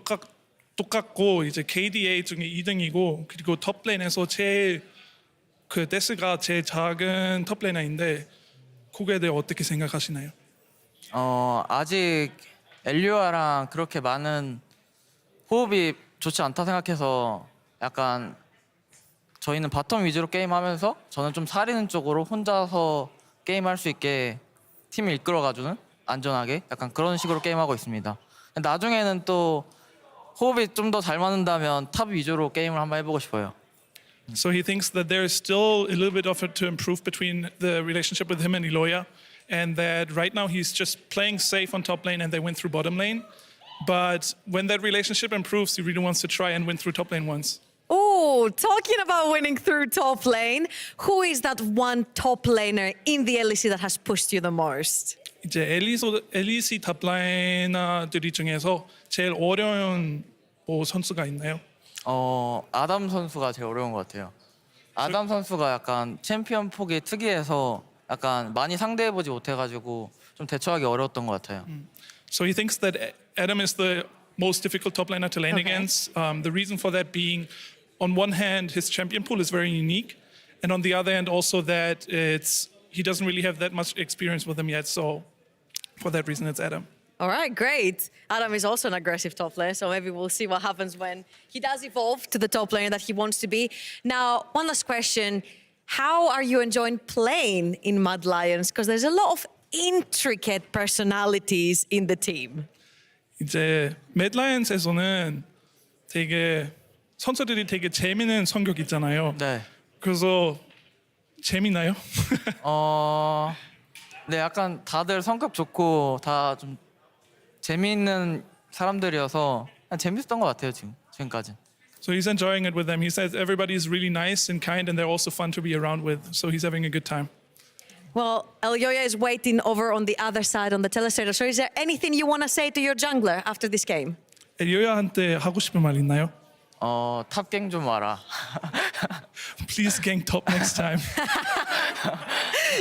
똑같고 이제 KDA 중에 2등이고 그리고 탑레인에서 제일 그 데스가 제일 작은 탑레이너인데 그거에 대해 어떻게 생각하시나요? 아직 엘리오아랑 그렇게 많은 호흡이 좋지 않다 생각해서 약간 저희는 바텀 위주로 게임하면서 저는 좀 사리는 쪽으로 혼자서 게임할 수 있게 팀을 이끌어가주는 안전하게 약간 그런 식으로 게임하고 있습니다. 나중에는 또 호흡이 좀 더 잘 맞는다면 탑 위주로 게임을 한번 해보고 싶어요. So he thinks that there is still a little bit of it to improve between the relationship with him and Eloya, and that right now he's just playing safe on top lane and they went through bottom lane. But when that relationship improves, he really wants to try and win through top lane once. Oh, talking about winning through top lane, who is that one top laner in the LEC that has pushed you the most? 이제 LEC 탑라이너들이 중에서 제일 어려운 선수가 있나요? 아담 선수가 제일 어려운 것 같아요. 아담 선수가 약간 챔피언 폭이 특이해서 약간 많이 상대해보지 못해가지고 좀 대처하기 어려웠던 것 같아요. So he thinks that Adam is the most difficult top laner to lane against. The reason for that being, on one hand, his champion pool is very unique, and on the other hand, also that he doesn't really have that much experience with him yet. So for that reason, it's Adam. All right, great. Adam is also an aggressive top laner, so maybe we'll see what happens when he does evolve to the top laner that he wants to be. Now, one last question. How are you enjoying playing in Mad Lions? Because there's a lot of intricate personalities in the team. 이제 매드라이언스에서는 되게 선수들이 되게 재미있는 성격 있잖아요. 네. 그래서 재미나요? 네, 약간 다들 성격 좋고 다 좀 재미있는 사람들이어서 그냥 재밌었던 것 같아요 지금까지. So he's enjoying it with them. He says everybody is really nice and kind, and they're also fun to be around with. So he's having a good time. Well, Elyoya is waiting over on the other side on the telestrator. So is there anything you want to say to your jungler after this game? 엘리오야한테 하고 싶은 말 있나요? 탑갱 좀 와라. Please gang top next time.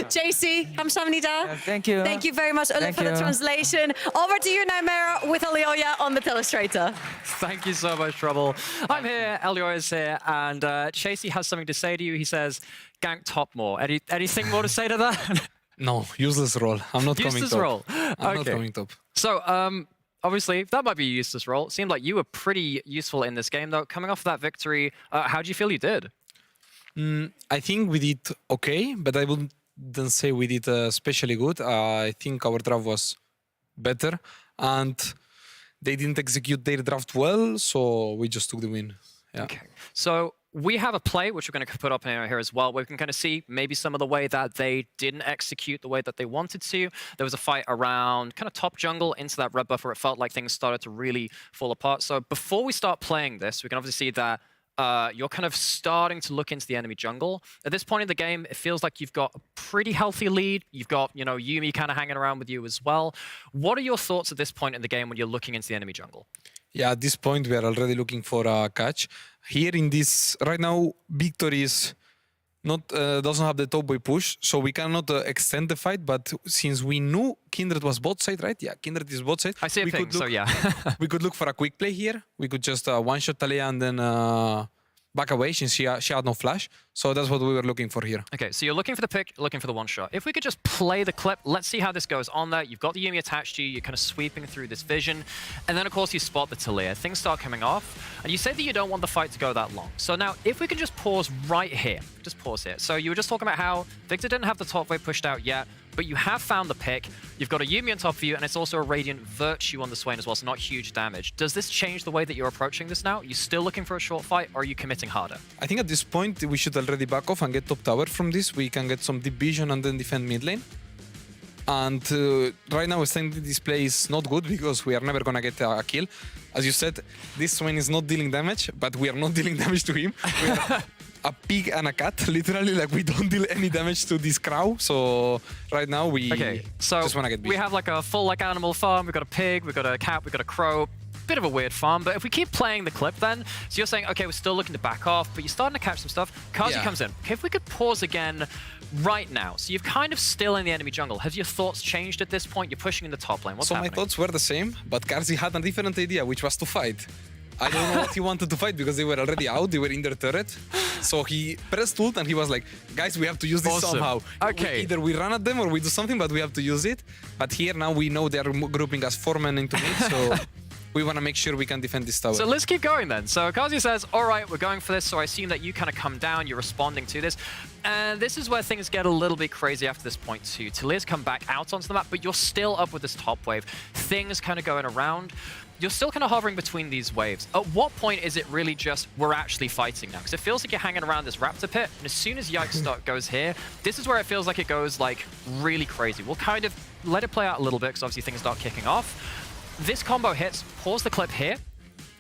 JC, 감사합니다. Thank you. Thank you very much, Ule, Thank for the you. translation. Over to you now, Mera, with Elyoya on the telestrator. Thank you so much, Trouble. I'm here, Elioy is here, and Chasey has something to say to you. He says, gank top more. Anything more to say to that? No, useless role. I'm not coming Useless top. role. I'm not Okay. coming top. So, obviously, that might be a useless role. It seemed like you were pretty useful in this game, though. Coming off that victory, how do you feel you did? I think we did okay, but I wouldn't say we did especially good. I think our draft was better, and they didn't execute their draft well, so we just took the win. Yeah. Okay. So we have a play, which we're going to put up here as well, where we can kind of see maybe some of the way that they didn't execute the way that they wanted to. There was a fight around kind of top jungle into that red buff where it felt like things started to really fall apart. So before we start playing this, we can obviously see that you're kind of starting to look into the enemy jungle. At this point in the game, it feels like you've got a pretty healthy lead. You've got, Yuumi kind of hanging around with you as well. What are your thoughts at this point in the game when you're looking into the enemy jungle? Yeah, at this point, we are already looking for a catch. Here in this, right now, Victory is not doesn't have the top way push, so we cannot extend the fight. But since we knew Kindred was bot side, right? Yeah, Kindred is bot side. I see a ping, so yeah. We could look for a quick play here. We could just one-shot Talia and then back away since she had no flash. So that's what we were looking for here. Okay, so you're looking for the pick, looking for the one-shot. If we could just play the clip, let's see how this goes on there. You've got the Yuumi attached to you, you're kind of sweeping through this vision, and then of course you spot the Talia. Things start coming off, and you say that you don't want the fight to go that long. So now, if we can just pause right here, just pause here. So you were just talking about how Victor didn't have the top wave pushed out yet, but you have found the pick. You've got a Yuumi on top of you, and it's also a Radiant Virtue on the Swain as well, so not huge damage. Does this change the way that you're approaching this now? Are you still looking for a short fight, or are you committing harder? I think at this point, we should already back off and get top tower from this. We can get some deep vision and then defend mid lane. And right now, standing display is not good because we are never going to get a kill. As you said, this Swain is not dealing damage, but we are not dealing damage to him. We are a pig and a cat, literally. Like, we don't deal any damage to this crow. So right now, we so just want to get vision. We have like a full animal farm. We've got a pig, we've got a cat, we've got a crow. bit of a weird farm, but if we keep playing the clip then, so you're saying, okay, we're still looking to back off, but you're starting to catch some stuff. Kazi comes in. Okay, if we could pause again right now. So you're kind of still in the enemy jungle. Have your thoughts changed at this point? You're pushing in the top lane. What's happening? My thoughts were the same, but Kazi had a different idea, which was to fight. I don't know what he wanted to fight because they were already out, they were in their turret. So he pressed ult and he was like, guys, we have to use this somehow. Okay. Either we run at them or we do something, but we have to use it. But here now we know they're grouping us 4 men into mid, so we want to make sure we can defend this tower. So let's keep going then. So Kazi says, all right, we're going for this. So I assume that you kind of come down, you're responding to this. And this is where things get a little bit crazy after this point too. Taliyah's come back out onto the map, but you're still up with this top wave. Things kind of going around. You're still kind of hovering between these waves. At what point is it really just, we're actually fighting now? Because it feels like you're hanging around this raptor pit, and as soon as Yikes goes here, this is where it feels like it goes like really crazy. We'll kind of let it play out a little bit, because obviously things start kicking off. This combo hits, pause the clip here.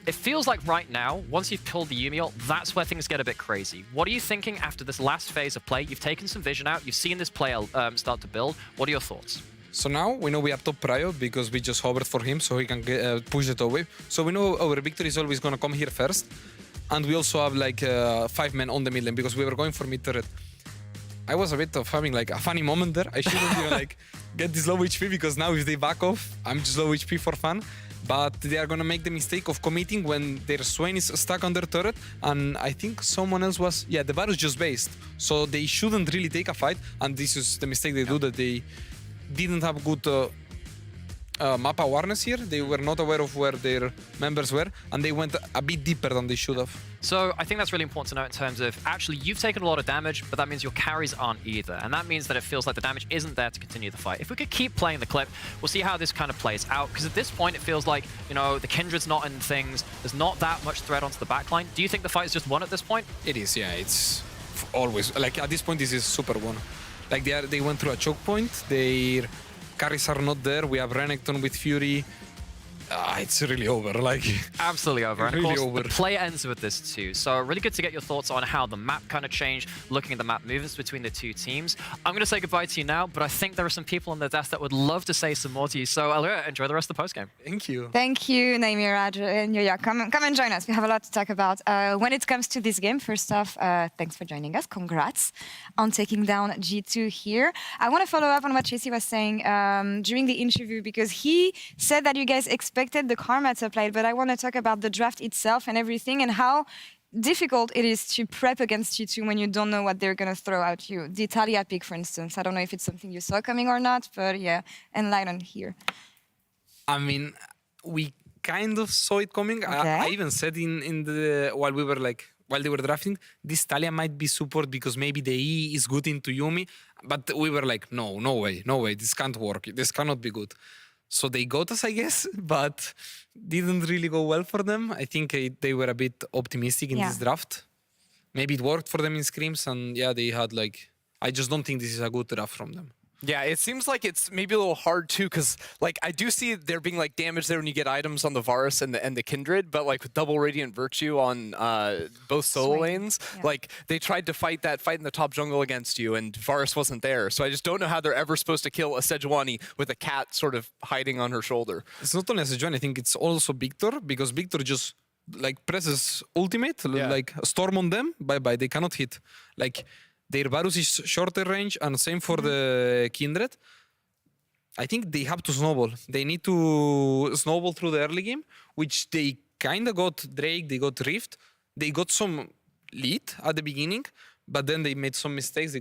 It feels like right now, once you've pulled the Yuumi ult, that's where things get a bit crazy. What are you thinking after this last phase of play? You've taken some vision out, you've seen this player start to build. What are your thoughts? So now we know we have top prio because we just hovered for him so he can push the top wave. So we know our victory is always going to come here first. And we also have like 5 men on the mid lane because we were going for mid turret. I was a bit of having like a funny moment there. I shouldn't even like get this low HP because now if they back off, I'm just low HP for fun. But they are going to make the mistake of committing when their Swain is stuck on their turret. And I think someone else was... Yeah, the Varus just based. So they shouldn't really take a fight. And this is the mistake they do, that they didn't have good map awareness here. They were not aware of where their members were, and they went a bit deeper than they should have. So I think that's really important to note in terms of, actually, you've taken a lot of damage, but that means your carries aren't either. And that means that it feels like the damage isn't there to continue the fight. If we could keep playing the clip, we'll see how this kind of plays out. Because at this point, it feels like, you know, the Kindred's not in things. There's not that much threat onto the backline. Do you think the fight is just won at this point? It is, yeah. It's always... Like, at this point, this is super won. Like, they went through a choke point. Their carries are not there. We have Renekton with Fury. It's really over. Like, absolutely over. And really of course, over. The play ends with this too. So really good to get your thoughts on how the map kind of changed, looking at the map movements between the two teams. I'm going to say goodbye to you now, but I think there are some people on the desk that would love to say some more to you. So Alira, enjoy the rest of the postgame. Thank you. Thank you, Naomi, Raj, and Yuya. Come and join us. We have a lot to talk about. When it comes to this game, first off, thanks for joining us. Congrats on taking down G2 here. I want to follow up on what Chasey was saying during the interview, because he said that you guys expected the Karma to play, but I want to talk about the draft itself and everything and how difficult it is to prep against G2 when you don't know what they're going to throw at you. The Taliyah pick, for instance. I don't know if it's something you saw coming or not, but yeah, enlighten here. I mean, we kind of saw it coming. Okay. I even said in the while they were drafting, this Taliyah might be support because maybe the E is good into Yuumi, but we were like, no way, this can't work. This cannot be good. So they got us, I guess, but didn't really go well for them. I think they were a bit optimistic in this draft. Maybe it worked for them in scrims, and yeah, they had like... I just don't think this is a good draft from them. Yeah, it seems like it's maybe a little hard too, because like I do see there being like damage there when you get items on the Varus and the Kindred, but like with double Radiant Virtue on both solo lanes, like they tried to fight in the top jungle against you, and Varus wasn't there. So I just don't know how they're ever supposed to kill a Sejuani with a cat sort of hiding on her shoulder. It's not only a Sejuani, I think it's also Victor, because Victor just like presses ultimate, like storm on them, bye-bye, they cannot hit. Like, their Varus is shorter range, and same for the Kindred. I think they have to snowball. They need to snowball through the early game, which they kind of got Drake, they got Rift. They got some lead at the beginning, but then they made some mistakes. We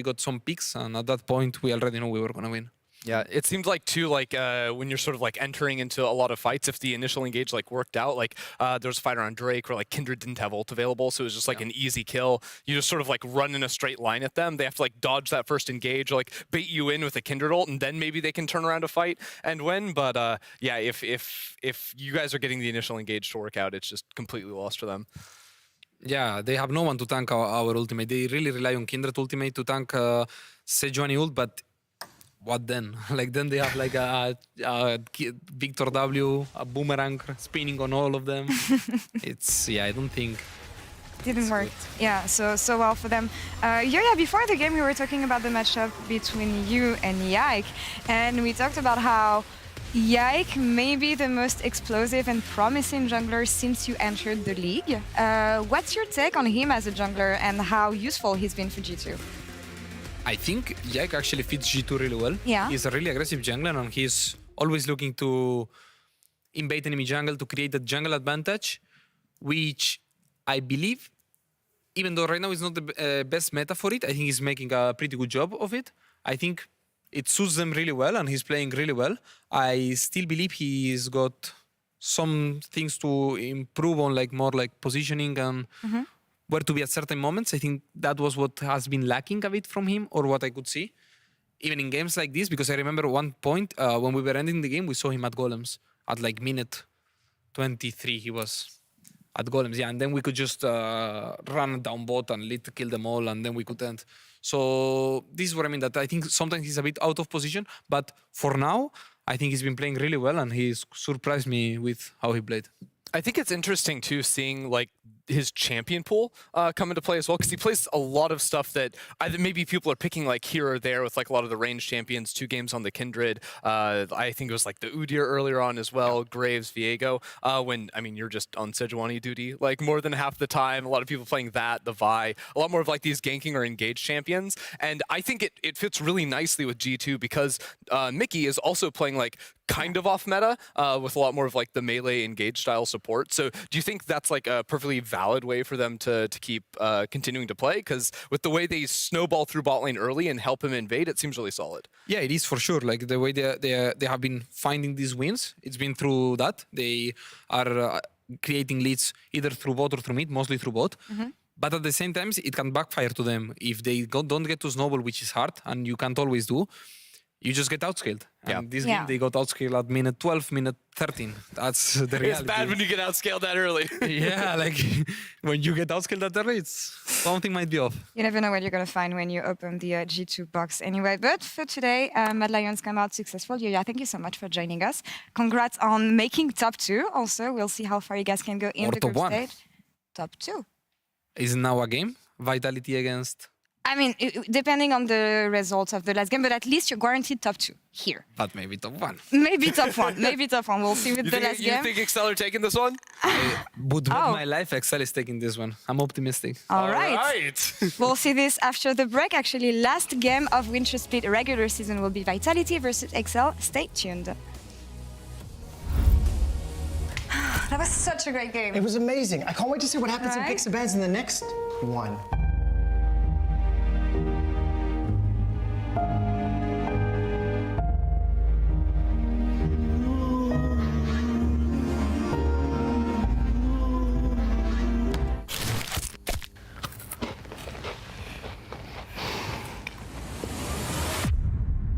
got some picks, and at that point, we already know we were going to win. Yeah, it seemed like too, like when you're sort of like entering into a lot of fights, if the initial engage like worked out, like there was a fight around Drake where like Kindred didn't have ult available, so it was just like an easy kill. You just sort of like run in a straight line at them. They have to like dodge that first engage, like bait you in with a Kindred ult, and then maybe they can turn around a fight and win. But yeah, if you guys are getting the initial engage to work out, it's just completely lost for them. Yeah, they have no one to tank our ultimate. They really rely on Kindred ultimate to tank Sejuani ult, but what then? Like then they have like a Victor W, a boomerang spinning on all of them. I don't think didn't work. Yeah, so well for them. Yeah, before the game we were talking about the matchup between you and Yike, and we talked about how Yike, maybe the most explosive and promising jungler since you entered the league. What's your take on him as a jungler and how useful he's been for G2? I think Yike actually fits G2 really well. Yeah. He's a really aggressive jungler and he's always looking to invade enemy jungle to create that jungle advantage, which I believe, even though right now it's not the best meta for it, I think he's making a pretty good job of it. I think it suits them really well and he's playing really well. I still believe he's got some things to improve on, like more like positioning and where to be at certain moments. I think that was what has been lacking a bit from him, or what I could see. Even in games like this, because I remember one point when we were ending the game, we saw him at golems at like minute 23. He was at golems, yeah, and then we could just run down bot and kill them all, and then we could end. So this is what I mean, that I think sometimes he's a bit out of position, but for now, I think he's been playing really well, and he's surprised me with how he played. I think it's interesting too, seeing like his champion pool come into play as well, because he plays a lot of stuff that either maybe people are picking like here or there, with like a lot of the ranged champions, 2 games on the Kindred. I think it was like the Udyr earlier on as well, Graves, Viego. When, I mean, you're just on Sejuani duty like more than half the time. A lot of people playing that, the Vi, a lot more of like these ganking or engaged champions. And I think it fits really nicely with G2 because Mickey is also playing like kind of off meta with a lot more of like the melee engage style support. So do you think that's like a perfectly valid way for them to keep continuing to play? Because with the way they snowball through bot lane early and help him invade, it seems really solid. Yeah, it is for sure. Like the way they have been finding these wins, it's been through that. They are creating leads either through bot or through mid, mostly through bot. But at the same time, it can backfire to them if they don't get to snowball, which is hard and you can't always do. You just get outscaled. And this game, they got outscaled at minute 12, minute 13. That's the reality. It's bad when you get outscaled that early. Yeah, like when you get outscaled that early, something might be off. You never know what you're going to find when you open the G2 box anyway. But for today, Mad Lions come out successful. Yuya, thank you so much for joining us. Congrats on making top 2. Also, we'll see how far you guys can go in the group stage. Top 2. Is now a game? Vitality against... I mean, depending on the results of the last game, but at least you're guaranteed top 2 here. But maybe top 1. Maybe top 1. Maybe top 1. We'll see with the last game. You think Excel are taking this one? I would bet my life Excel is taking this one. I'm optimistic. All right. We'll see this after the break. Actually, last game of Winter Split regular season will be Vitality versus Excel. Stay tuned. That was such a great game. It was amazing. I can't wait to see what happens in Picks and Bans in the next one.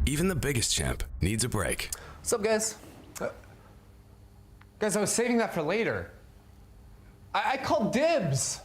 Even the biggest champ needs a break. What's up, guys? Guys, I was saving that for later. I called dibs.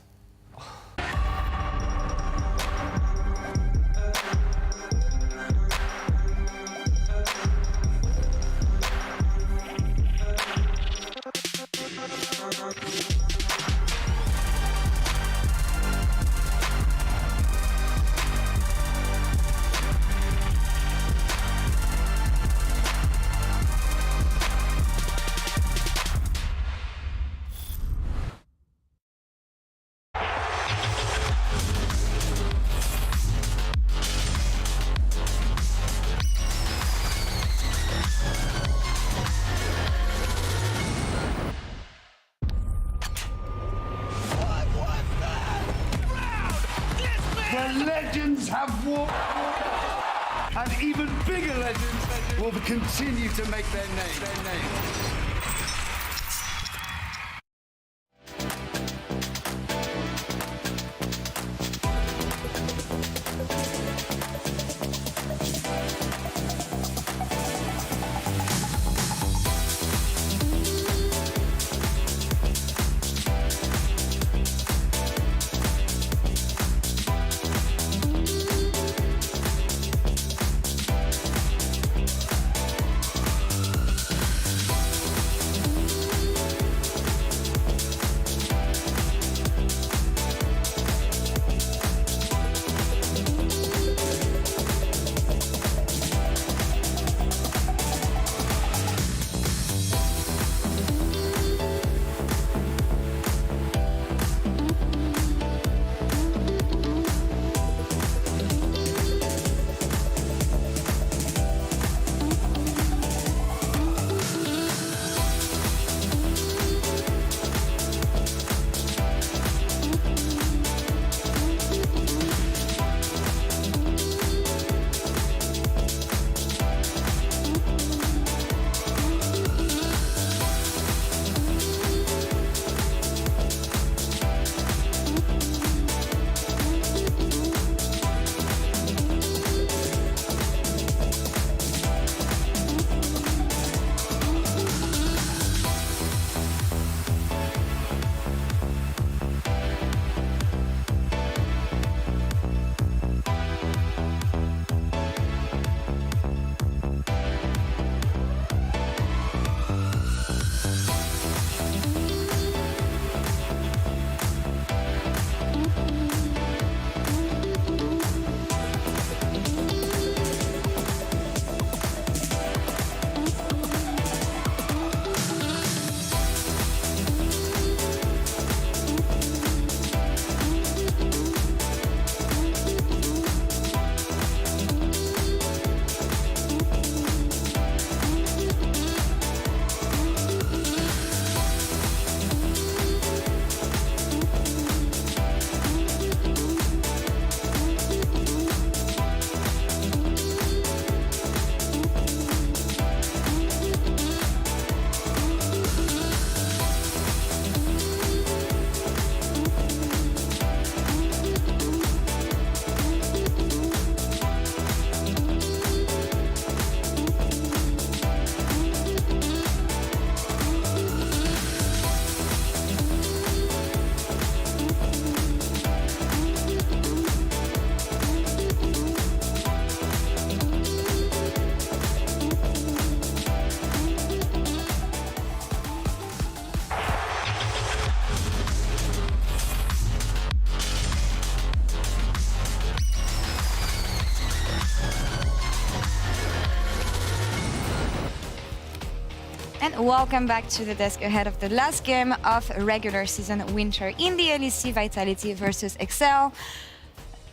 The legends have walked, and even bigger legends will continue to make their name. And welcome back to the desk ahead of the last game of regular season Winter in the LEC Vitality versus Excel.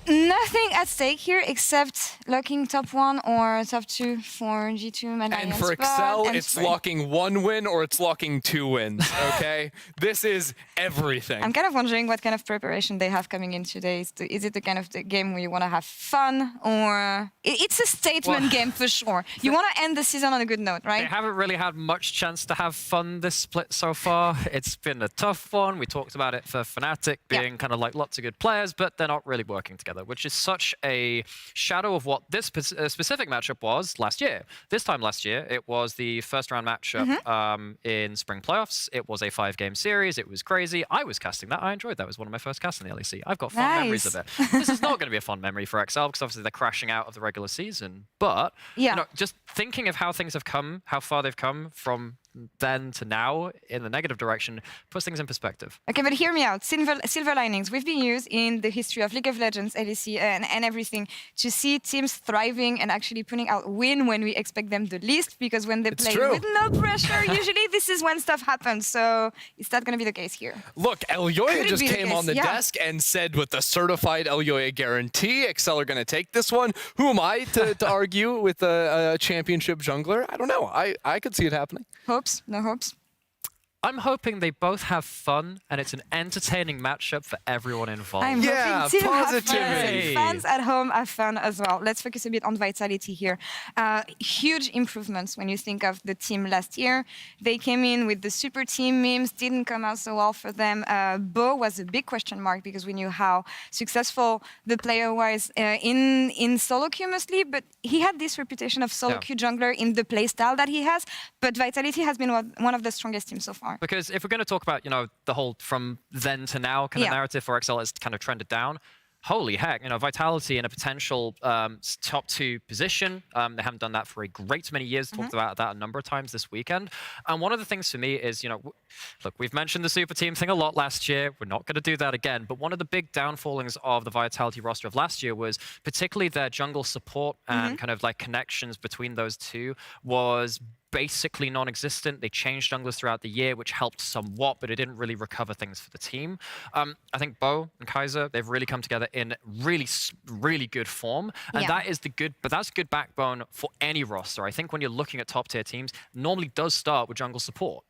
Nothing at stake here except locking top 1 or top 2 for G2 medallion And for spot, Excel, and it's for- locking 1 win or it's locking 2 wins, okay? This is everything. I'm kind of wondering what kind of preparation they have coming in today. Is it the kind of the game where you want to have fun, or it's a statement game for sure? You want to end the season on a good note, They right? haven't really had much chance to have fun this split so far. It's been a tough one. We talked about it for Fnatic being kind of like lots of good players, but they're not really working together, which is such a shadow of what this specific matchup was last year. This time last year, it was the first round matchup in spring playoffs. It was a 5-game series. It was crazy. I was casting that. I enjoyed that. It was one of my first casts in the LEC. I've got fond memories of it. This is not going to be a fun memory for XL because obviously they're crashing out of the regular season. But you know, just thinking of how things have come, how far they've come from then to now in the negative direction, puts things in perspective. Okay, but hear me out. Silver linings. We've been used in the history of League of Legends, LEC, and everything to see teams thriving and actually putting out win when we expect them the least, because when they play with no pressure, usually this is when stuff happens. So is that going to be the case here? Look, Elyoya Could it just be the came case? on the desk and said with the certified Elyoya guarantee, Excel are going to take this one. Who am I to argue with a championship jungler? I don't know. I could see it happening. Hopes? No hopes? I'm hoping they both have fun and it's an entertaining matchup for everyone involved. I'm hoping to have fun. Positivity. Fans at home have fun as well. Let's focus a bit on Vitality here. Huge improvements when you think of the team last year. They came in with the super team memes, didn't come out so well for them. Bo was a big question mark because we knew how successful the player was in solo queue mostly, but he had this reputation of solo queue jungler in the playstyle that he has. But Vitality has been one of the strongest teams so far. Because if we're going to talk about, you know, the whole from then to now kind of narrative for XL has kind of trended down, holy heck, you know, Vitality in a potential top 2 position. They haven't done that for a great many years. Talked about that a number of times this weekend. And one of the things for me is, you know, look, we've mentioned the super team thing a lot last year. We're not going to do that again. But one of the big downfallings of the Vitality roster of last year was particularly their jungle support and kind of like connections between those two was basically non-existent. They changed junglers throughout the year, which helped somewhat, but it didn't really recover things for the team. I think Bo and Kaiser, they've really come together in really, really good form. And that is that's good backbone for any roster. I think when you're looking at top tier teams, normally does start with jungle support.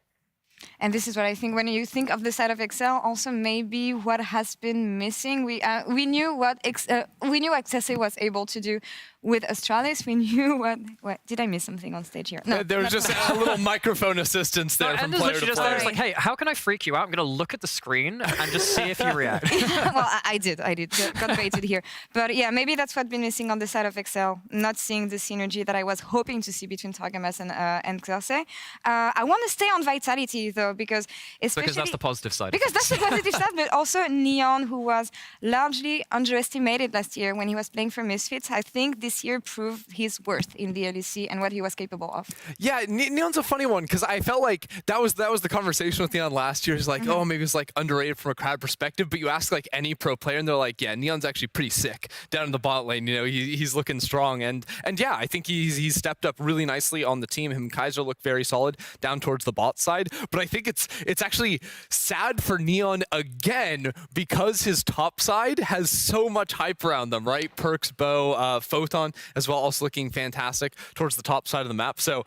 And this is what I think when you think of the side of Excel, also maybe what has been missing. We knew what XSA was able to do with Astralis. We knew what did I miss something on stage here? No, there was just a little microphone assistance there from player to player. It's like, hey, how can I freak you out? I'm going to look at the screen and just see if you react. Well, I did. Got baited here. But yeah, maybe that's what's been missing on the side of Excel. Not seeing the synergy that I was hoping to see between Targamas and Xerxes. I want to stay on Vitality though, because that's the positive side. Because that's the positive side, but also Neon, who was largely underestimated last year when he was playing for Misfits, I think this year proved his worth in the LEC and what he was capable of. Yeah, Neon's a funny one because I felt like that was the conversation with Neon last year. It's like, oh, maybe it's like underrated from a crowd perspective. But you ask like any pro player, and they're like, yeah, Neon's actually pretty sick down in the bot lane. You know, he's looking strong, and yeah, I think he's stepped up really nicely on the team. Him and Kaiser look very solid down towards the bot side. But I think it's actually sad for Neon again because his top side has so much hype around them, right? Perks, Bo, Photon as well, also looking fantastic towards the top side of the map. So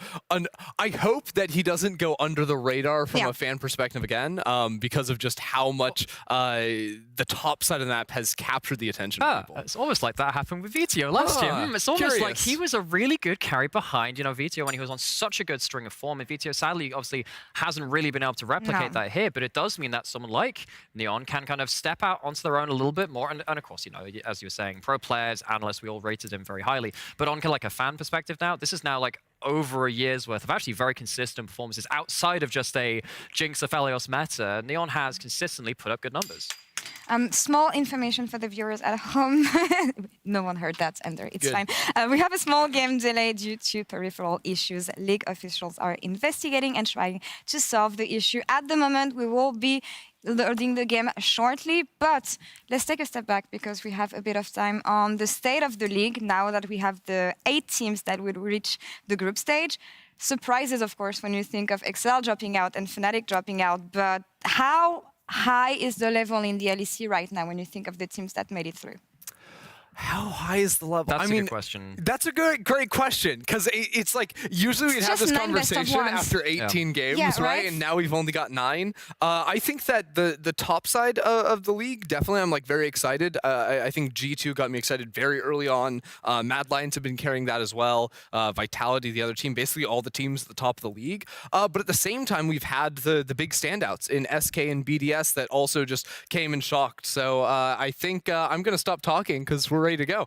I hope that he doesn't go under the radar from a fan perspective again, because of just how much the top side of the map has captured the attention of people. It's almost like that happened with Vito last year. It's almost like he was a really good carry behind, you know, Vito when he was on such a good string of form. And Vito sadly, obviously, hasn't really been able to replicate that here, but it does mean that someone like Neon can kind of step out onto their own a little bit more. And of course, you know, as you were saying, pro players, analysts, we all rated him very highly. But on like a fan perspective now, this is now like over a year's worth of actually very consistent performances outside of just a Jinx of Aphelios meta. Neon has consistently put up good numbers. Small information for the viewers at home. No one heard that, Ender. It's fine. We have a small game delay due to peripheral issues. League officials are investigating and trying to solve the issue. At the moment, we will be loading the game shortly, but let's take a step back because we have a bit of time on the state of the league now that we have the 8 teams that would reach the group stage. surprises, of course, when you think of Excel dropping out and Fnatic dropping out. But how high is the level in the LEC right now when you think of the teams that made it through? How high is the level? That's a good question. That's a great question, because it's like usually we'd have this conversation after 18 games, right? And now we've only got 9. I think that the top side of the league, definitely, I'm like very excited. I think G2 got me excited very early on. Mad Lions have been carrying that as well. Vitality, the other team, basically all the teams at the top of the league. But at the same time, we've had the big standouts in SK and BDS that also just came and shocked. So I think I'm going to stop talking because we're ready to go.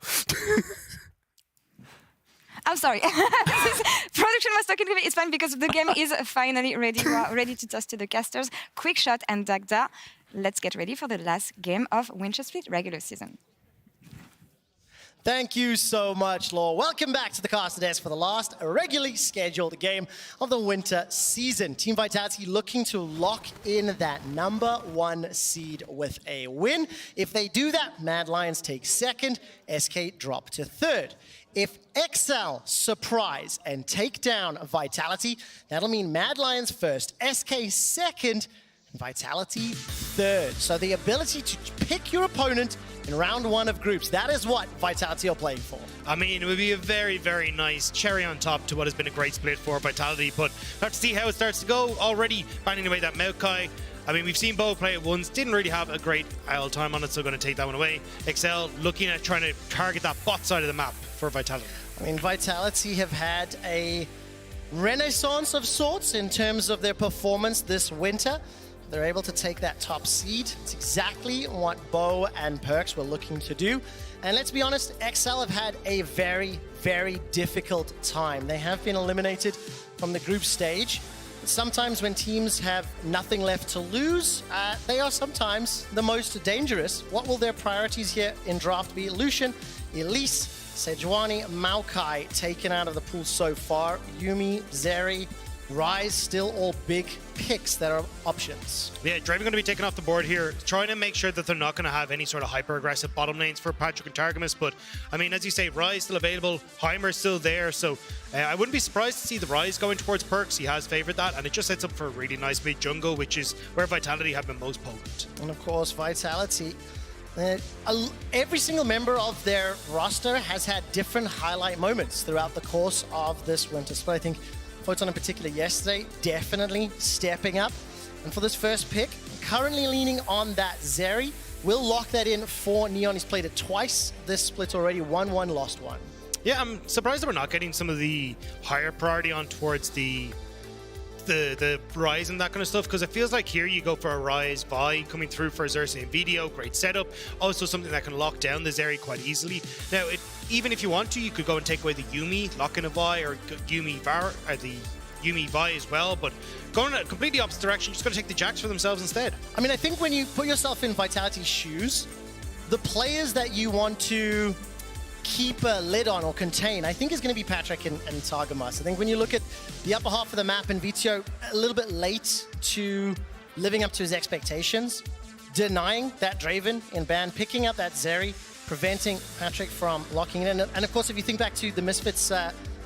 I'm sorry. Production was talking to me. It's fine because the game is finally ready. We are ready to toss to the casters. Quick Shot and Dagda. Let's get ready for the last game of Winter Split regular season. Thank you so much, Law. Welcome back to the caster desk for the last regularly scheduled game of the winter season. Team Vitality looking to lock in that #1 seed with a win. If they do that, Mad Lions take second, SK drop to third. If XL surprise and take down Vitality, that'll mean Mad Lions first, SK second, and Vitality third. So the ability to pick your opponent in round 1 of groups, that is what Vitality are playing for. I mean, it would be a very, very nice cherry on top to what has been a great split for Vitality, but we'll have to see how it starts to go. Already finding away that Maokai. I mean, we've seen Bo play it once, didn't really have a great IL time on it, so going to take that one away. XL looking at trying to target that bot side of the map for Vitality. I mean, Vitality have had a renaissance of sorts in terms of their performance this winter. They're able to take that top seed. It's exactly what Bo and Perks were looking to do. And let's be honest, XL have had a very, very difficult time. They have been eliminated from the group stage. Sometimes when teams have nothing left to lose, they are sometimes the most dangerous. What will their priorities here in draft be? Lucian, Elise, Sejuani, Maokai taken out of the pool so far. Yuumi, Zeri, Rise, still all big picks that are options. Yeah, Draven going to be taken off the board here, trying to make sure that they're not going to have any sort of hyper-aggressive bottom lanes for Patrick and Targamas. But, I mean, as you say, Rise still available, Heimer's still there, so I wouldn't be surprised to see the Rise going towards Perks. He has favored that, and it just sets up for a really nice mid jungle, which is where Vitality have been most potent. And, of course, Vitality, every single member of their roster has had different highlight moments throughout the course of this winter split. I think Photon in particular yesterday, definitely stepping up. And for this first pick, currently leaning on that Zeri. We'll lock that in for Neon. He's played it twice. This split already, 1-1, lost 1. Yeah, I'm surprised that we're not getting some of the higher priority on towards the Rise and that kind of stuff, because it feels like here you go for a Rise Vi coming through for Xerxes and Video, great setup. Also something that can lock down the Zeri quite easily. Now, even if you want to, you could go and take away the Yuumi, lock in a Vi, or Yuumi Vi as well, but going in a completely opposite direction, just got to take the Jacks for themselves instead. I mean, I think when you put yourself in Vitality's shoes, the players that you want to keep a lid on or contain, I think is going to be Patrick and Targamas. I think when you look at the upper half of the map and Vito a little bit late to living up to his expectations, denying that Draven in ban, picking up that Zeri, preventing Patrick from locking in. And of course, if you think back to the Misfits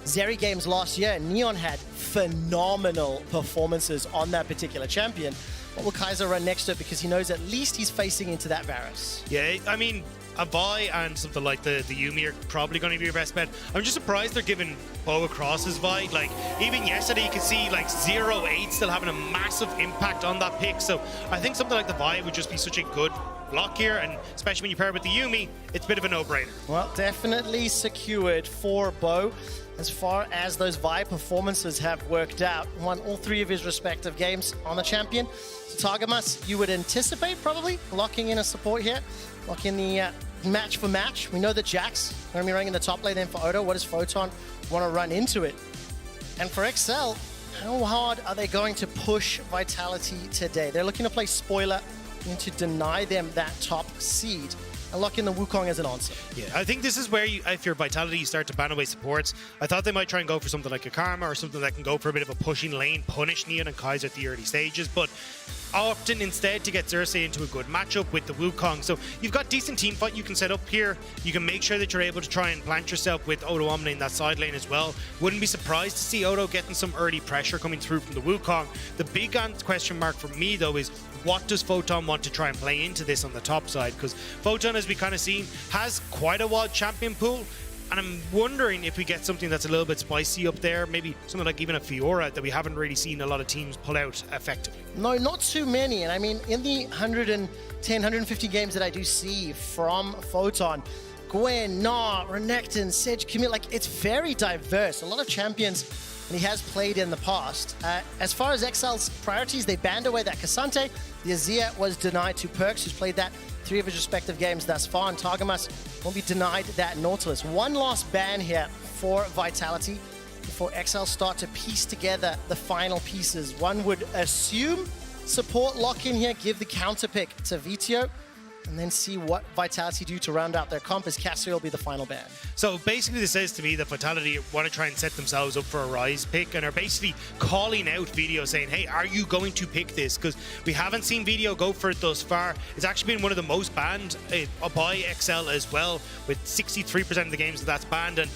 Zeri games last year, Neon had phenomenal performances on that particular champion. What will Kaiser run next to it? Because he knows at least he's facing into that Varus. Yeah, I mean, a Vi and something like the Yuumi are probably going to be your best bet. I'm just surprised they're giving Bo across his Vi. Like, even yesterday you could see like 0-8 still having a massive impact on that pick. So I think something like the Vi would just be such a good block here, and especially when you pair it with the Yuumi, it's a bit of a no-brainer. Well, definitely secured for Bo. As far as those Vi performances have worked out, won all 3 of his respective games on the champion. So Targamas, you would anticipate probably locking in a support here, lock in the match for match. We know that Jax going to be running in the top lane then for Odo. What does Photon want to run into it? And for XL, how hard are they going to push Vitality today? They're looking to play spoiler, to deny them that top seed. and lock in the Wukong as an answer. Yeah, I think this is where, if you're Vitality, you start to ban away supports. I thought they might try and go for something like a Karma or something that can go for a bit of a pushing lane, punish Neon and Kaiser at the early stages, but often instead to get Xerxes into a good matchup with the Wukong. So you've got decent team fight you can set up here. You can make sure that you're able to try and plant yourself with Odo Omni in that side lane as well. Wouldn't be surprised to see Odo getting some early pressure coming through from the Wukong. The big question mark for me though is, what does Photon want to try and play into this on the top side? Because Photon, as we kind of seen, has quite a wide champion pool. And I'm wondering if we get something that's a little bit spicy up there, maybe something like even a Fiora that we haven't really seen a lot of teams pull out effectively. No, not too many. And I mean, in the 110, 150 games that I do see from Photon, Gwen, Gnar, Renekton, Sedge, Camille, like it's very diverse. A lot of champions and he has played in the past. As far as Excel's priorities, they banned away that Cassante. The Azir was denied to Perks, who's played that 3 of his respective games thus far, and Targamas will be denied that Nautilus. One last ban here for Vitality before Excel start to piece together the final pieces. One would assume support lock in here, give the counter pick to Vitio, and then see what Vitality do to round out their comp, as Cassio will be the final ban. So basically this says to me that Vitality want to try and set themselves up for a Rise pick and are basically calling out Video saying, hey, are you going to pick this? Because we haven't seen Video go for it thus far. It's actually been one of the most banned by XL as well, with 63% of the games that's banned. And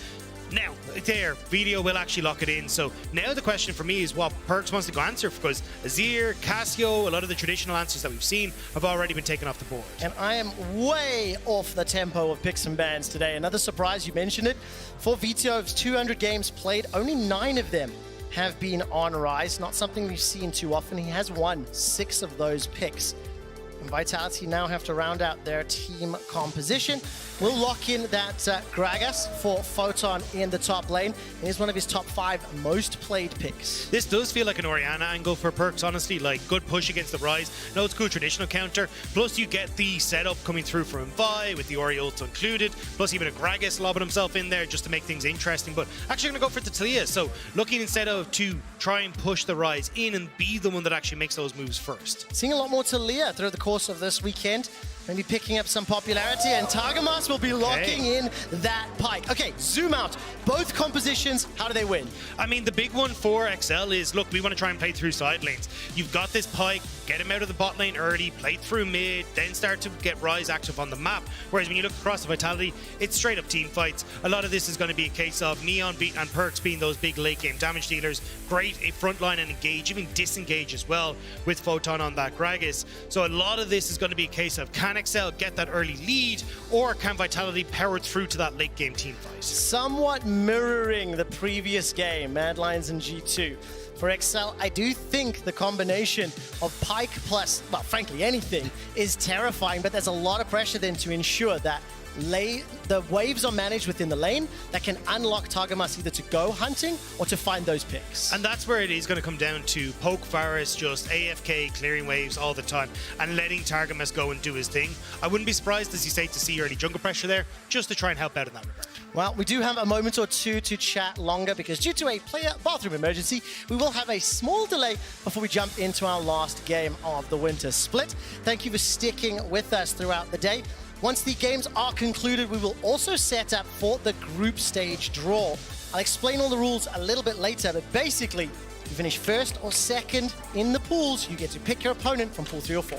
now, there, Video will actually lock it in. So now the question for me is what Perks wants to go answer, because Azir, Cassio, a lot of the traditional answers that we've seen have already been taken off the board. And I am way off the tempo of picks and bans today. Another surprise, you mentioned it. For Vitio's 200 games played, only 9 of them have been on Rise. Not something we've seen too often. He has won 6 of those picks. And Vitality now have to round out their team composition. We'll lock in that Gragas for Photon in the top lane. It is one of his top 5 most played picks. This does feel like an Orianna angle for Perks, honestly. Like, good push against the Rise. No, it's cool traditional counter. Plus, you get the setup coming through from Vi with the Ori ult included. Plus, even a Gragas lobbing himself in there just to make things interesting. But actually going to go for the Talia. So, looking instead of to try and push the Rise in and be the one that actually makes those moves first. Seeing a lot more Talia throughout the course of this weekend. Maybe picking up some popularity, and Targamas will be locking in that Pyke. Okay, zoom out. Both compositions, how do they win? I mean, the big one for XL is, look, we want to try and play through side lanes. You've got this Pyke, get him out of the bot lane early, play through mid, then start to get Rise active on the map. Whereas when you look across the Vitality, it's straight up team fights. A lot of this is going to be a case of Neon and Perks being those big late game damage dealers. Great a frontline and engage, even disengage as well with Photon on that Gragas. So a lot of this is going to be a case of, can XL get that early lead, or can Vitality power through to that late game team fight? Somewhat mirroring the previous game, Mad Lions and G2. For XL, I do think the combination of Pyke plus, well, frankly, anything is terrifying, but there's a lot of pressure then to ensure that the waves are managed within the lane that can unlock Targamas either to go hunting or to find those picks. And that's where it is going to come down to Poke Varus just AFK, clearing waves all the time and letting Targamas go and do his thing. I wouldn't be surprised, as you say, to see early jungle pressure there, just to try and help out in that regard. Well, we do have a moment or two to chat longer because due to a player bathroom emergency, we will have a small delay before we jump into our last game of the winter split. Thank you for sticking with us throughout the day. Once the games are concluded, we will also set up for the group stage draw. I'll explain all the rules a little bit later, but basically, you finish first or second in the pools, you get to pick your opponent from pool 3 or 4.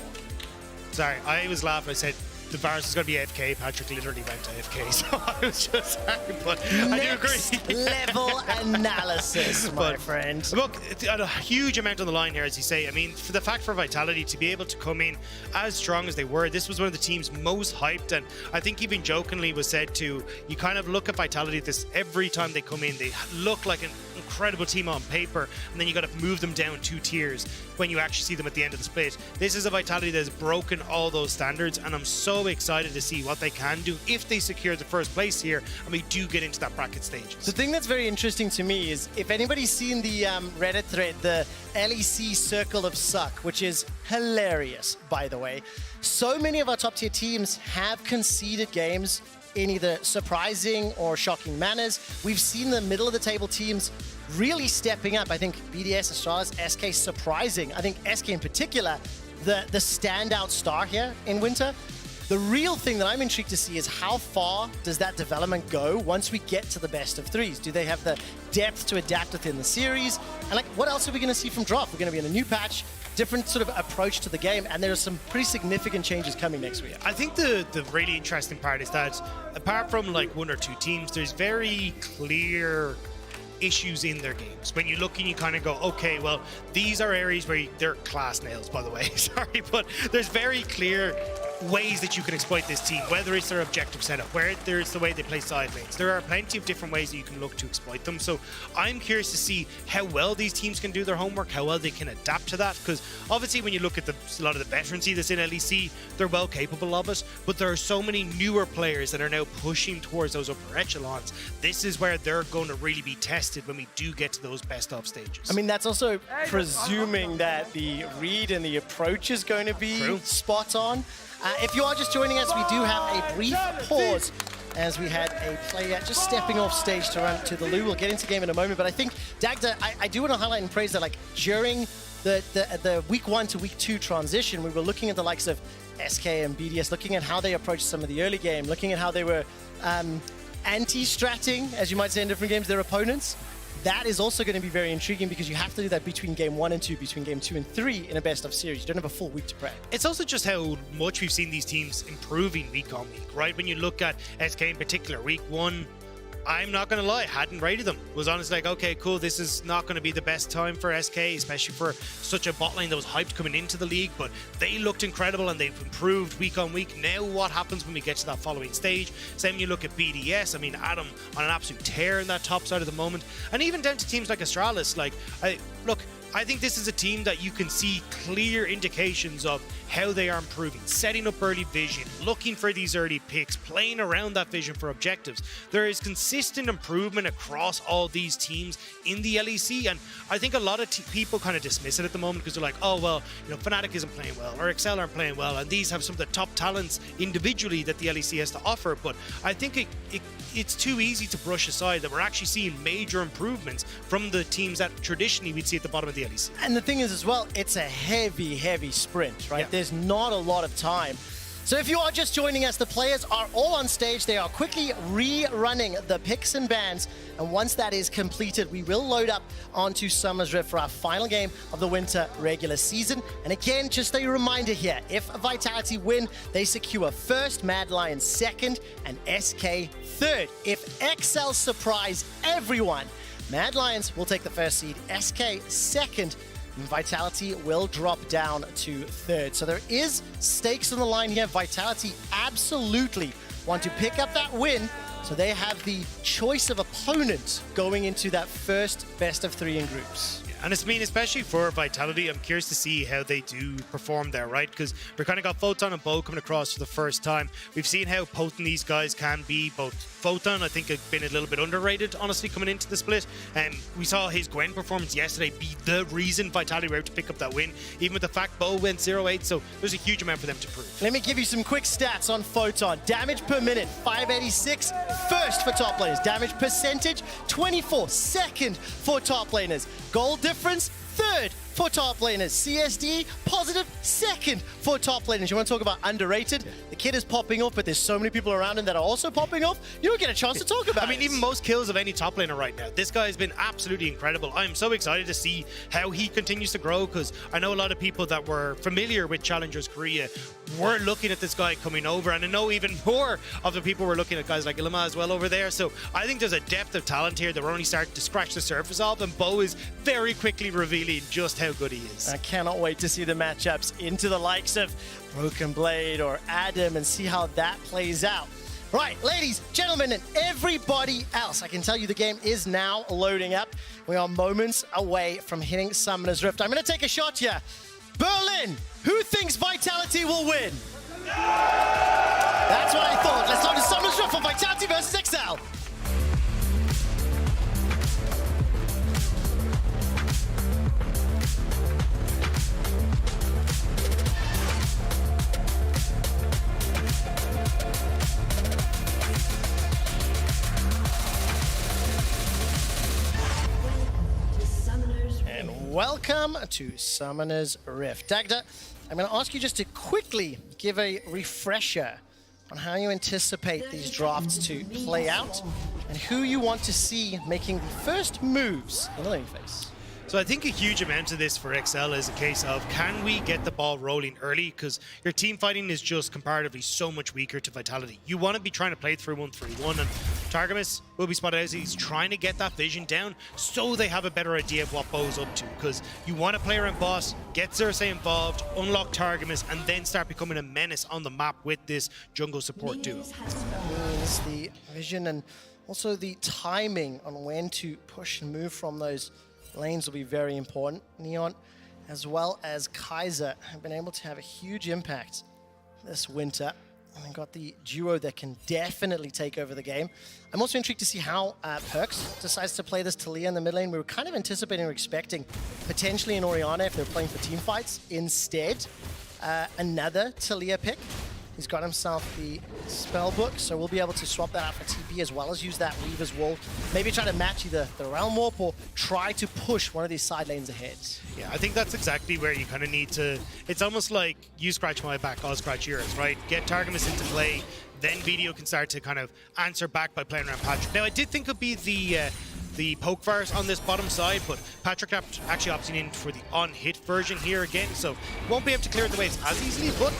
Sorry, I was laughing. I said the Varus is going to be AFK. Patrick literally went to AFK, so I was just happy, but I do agree. Level analysis, my friend. Look, it's a huge amount on the line here, as you say. I mean, for the fact for Vitality to be able to come in as strong as they were, this was one of the teams most hyped, and I think even jokingly was said to, you kind of look at Vitality this every time they come in, they look like an incredible team on paper, and then you got to move them down 2 tiers when you actually see them at the end of the split. This is a Vitality that has broken all those standards, and I'm so excited to see what they can do if they secure the first place here and we do get into that bracket stage. The thing that's very interesting to me is if anybody's seen the Reddit thread, the LEC Circle of Suck, which is hilarious, by the way. So many of our top tier teams have conceded games in either surprising or shocking manners. We've seen the middle of the table teams really stepping up. I think BDS, Astralis, SK surprising. I think SK in particular, the standout star here in Winter. The real thing that I'm intrigued to see is how far does that development go once we get to the best of threes? Do they have the depth to adapt within the series? And like, what else are we going to see from Draft? We're going to be in a new patch, different sort of approach to the game, and there are some pretty significant changes coming next week. I think the really interesting part is that apart from like one or two teams, there's very clear issues in their games. When you look and you kind of go, okay, well, these are areas where they're class nails, by the way, sorry, but there's very clear ways that you can exploit this team, whether it's their objective setup, whether it's the way they play side lanes. There are plenty of different ways that you can look to exploit them. So I'm curious to see how well these teams can do their homework, how well they can adapt to that, because obviously when you look at a lot of the veterancy that's in LEC, they're well capable of it, but there are so many newer players that are now pushing towards those upper echelons. This is where they're going to really be tested when we do get to those best of stages. I mean, that's also presuming that the read and the approach is going to be spot on. If you are just joining us, we do have a brief pause as we had a player just stepping off stage to run to the loo. We'll get into game in a moment, but I think, Dagda, I do want to highlight and praise that, like, during the week 1 to week 2 transition, we were looking at the likes of SK and BDS, looking at how they approached some of the early game, looking at how they were anti-stratting, as you might say in different games, their opponents. That is also going to be very intriguing because you have to do that between game 1 and 2, between game 2 and 3 in a best of series. You don't have a full week to prep. It's also just how much we've seen these teams improving week on week, right? When you look at SK in particular, week 1, I'm not going to lie, hadn't rated them. Was honestly like, okay, cool, this is not going to be the best time for SK, especially for such a bot lane that was hyped coming into the league, but they looked incredible and they've improved week on week. Now what happens when we get to that following stage? Same when you look at BDS, I mean, Adam on an absolute tear in that top side at the moment, and even down to teams like Astralis. Like, I think this is a team that you can see clear indications of how they are improving, setting up early vision, looking for these early picks, playing around that vision for objectives. There is consistent improvement across all these teams in the LEC, and I think a lot of people kind of dismiss it at the moment because they're like, oh, well, you know, Fnatic isn't playing well, or Excel aren't playing well, and these have some of the top talents individually that the LEC has to offer, but I think it's too easy to brush aside that we're actually seeing major improvements from the teams that traditionally we'd see at the bottom of the LEC. And the thing is as well, it's a heavy sprint, right? Yeah. There's not a lot of time. So if you are just joining us, the players are all on stage. They are quickly rerunning the picks and bans. And once that is completed, we will load up onto Summer's Rift for our final game of the winter regular season. And again, just a reminder here, if Vitality win, they secure first, Mad Lions second, and SK third. If XL surprise everyone, Mad Lions will take the first seed, SK second, and Vitality will drop down to third. So there is stakes on the line here. Vitality absolutely want to pick up that win, so they have the choice of opponent going into that first best of 3 in groups. And it's mean, especially for Vitality, I'm curious to see how they do perform there, right? Because we've kind of got Photon and Bo coming across for the first time. We've seen how potent these guys can be. Both Photon, I think, has been a little bit underrated, honestly, coming into the split. And we saw his Gwen performance yesterday be the reason Vitality were able to pick up that win, even with the fact Bo went 0-8. So there's a huge amount for them to prove. Let me give you some quick stats on Photon. Damage per minute, 586, first for top laners. Damage percentage, 24, second for top laners. Gold difference, third for top laners. CSD, positive, second for top laners. You want to talk about underrated? The kid is popping off, but there's so many people around him that are also popping off. You don't get a chance to talk about it. I mean, even most kills of any top laner right now. This guy has been absolutely incredible. I'm so excited to see how he continues to grow, because I know a lot of people that were familiar with Challengers Korea were looking at this guy coming over, and I know even more of the people were looking at guys like Ilima as well over there. So I think there's a depth of talent here that we're only starting to scratch the surface of, and Bo is very quickly revealing just how good he is. I cannot wait to see the matchups into the likes of Broken Blade or Adam and see how that plays out. Right, ladies, gentlemen, and everybody else, I can tell you the game is now loading up. We are moments away from hitting Summoner's Rift. I'm going to take a shot here. Berlin, who thinks Vitality will win? That's what I thought. Let's load to Summoner's Rift for Vitality versus XL. Welcome to Summoner's Rift. Dagda, I'm going to ask you just to quickly give a refresher on how you anticipate these drafts to play out and who you want to see making the first moves in the lane phase. So I think a huge amount of this for XL is a case of, can we get the ball rolling early? Because your team fighting is just comparatively so much weaker to Vitality. You want to be trying to play through 1-3-1, and Targamas will be spotted as he's trying to get that vision down so they have a better idea of what Bo's up to. Because you want to play around boss, get Xerxes involved, unlock Targamas, and then start becoming a menace on the map with this jungle support duo. That means the vision and also the timing on when to push and move from those lanes will be very important. Neon, as well as Kaiser, have been able to have a huge impact this winter. And they've got the duo that can definitely take over the game. I'm also intrigued to see how Perkz decides to play this Taliyah in the mid lane. We were kind of anticipating or expecting potentially an Orianna if they're playing for team fights. Instead, another Taliyah pick. He's got himself the spell book, so we'll be able to swap that out for TP as well as use that Weaver's Wall. Maybe try to match either the Realm Warp or try to push one of these side lanes ahead. Yeah, I think that's exactly where you kind of need to... It's almost like you scratch my back, I'll scratch yours, right? Get Targamas into play, then Video can start to kind of answer back by playing around Patrick. Now, I did think it would be the poke virus on this bottom side, but Patrick actually opting in for the on-hit version here again, so won't be able to clear the waves as easily, but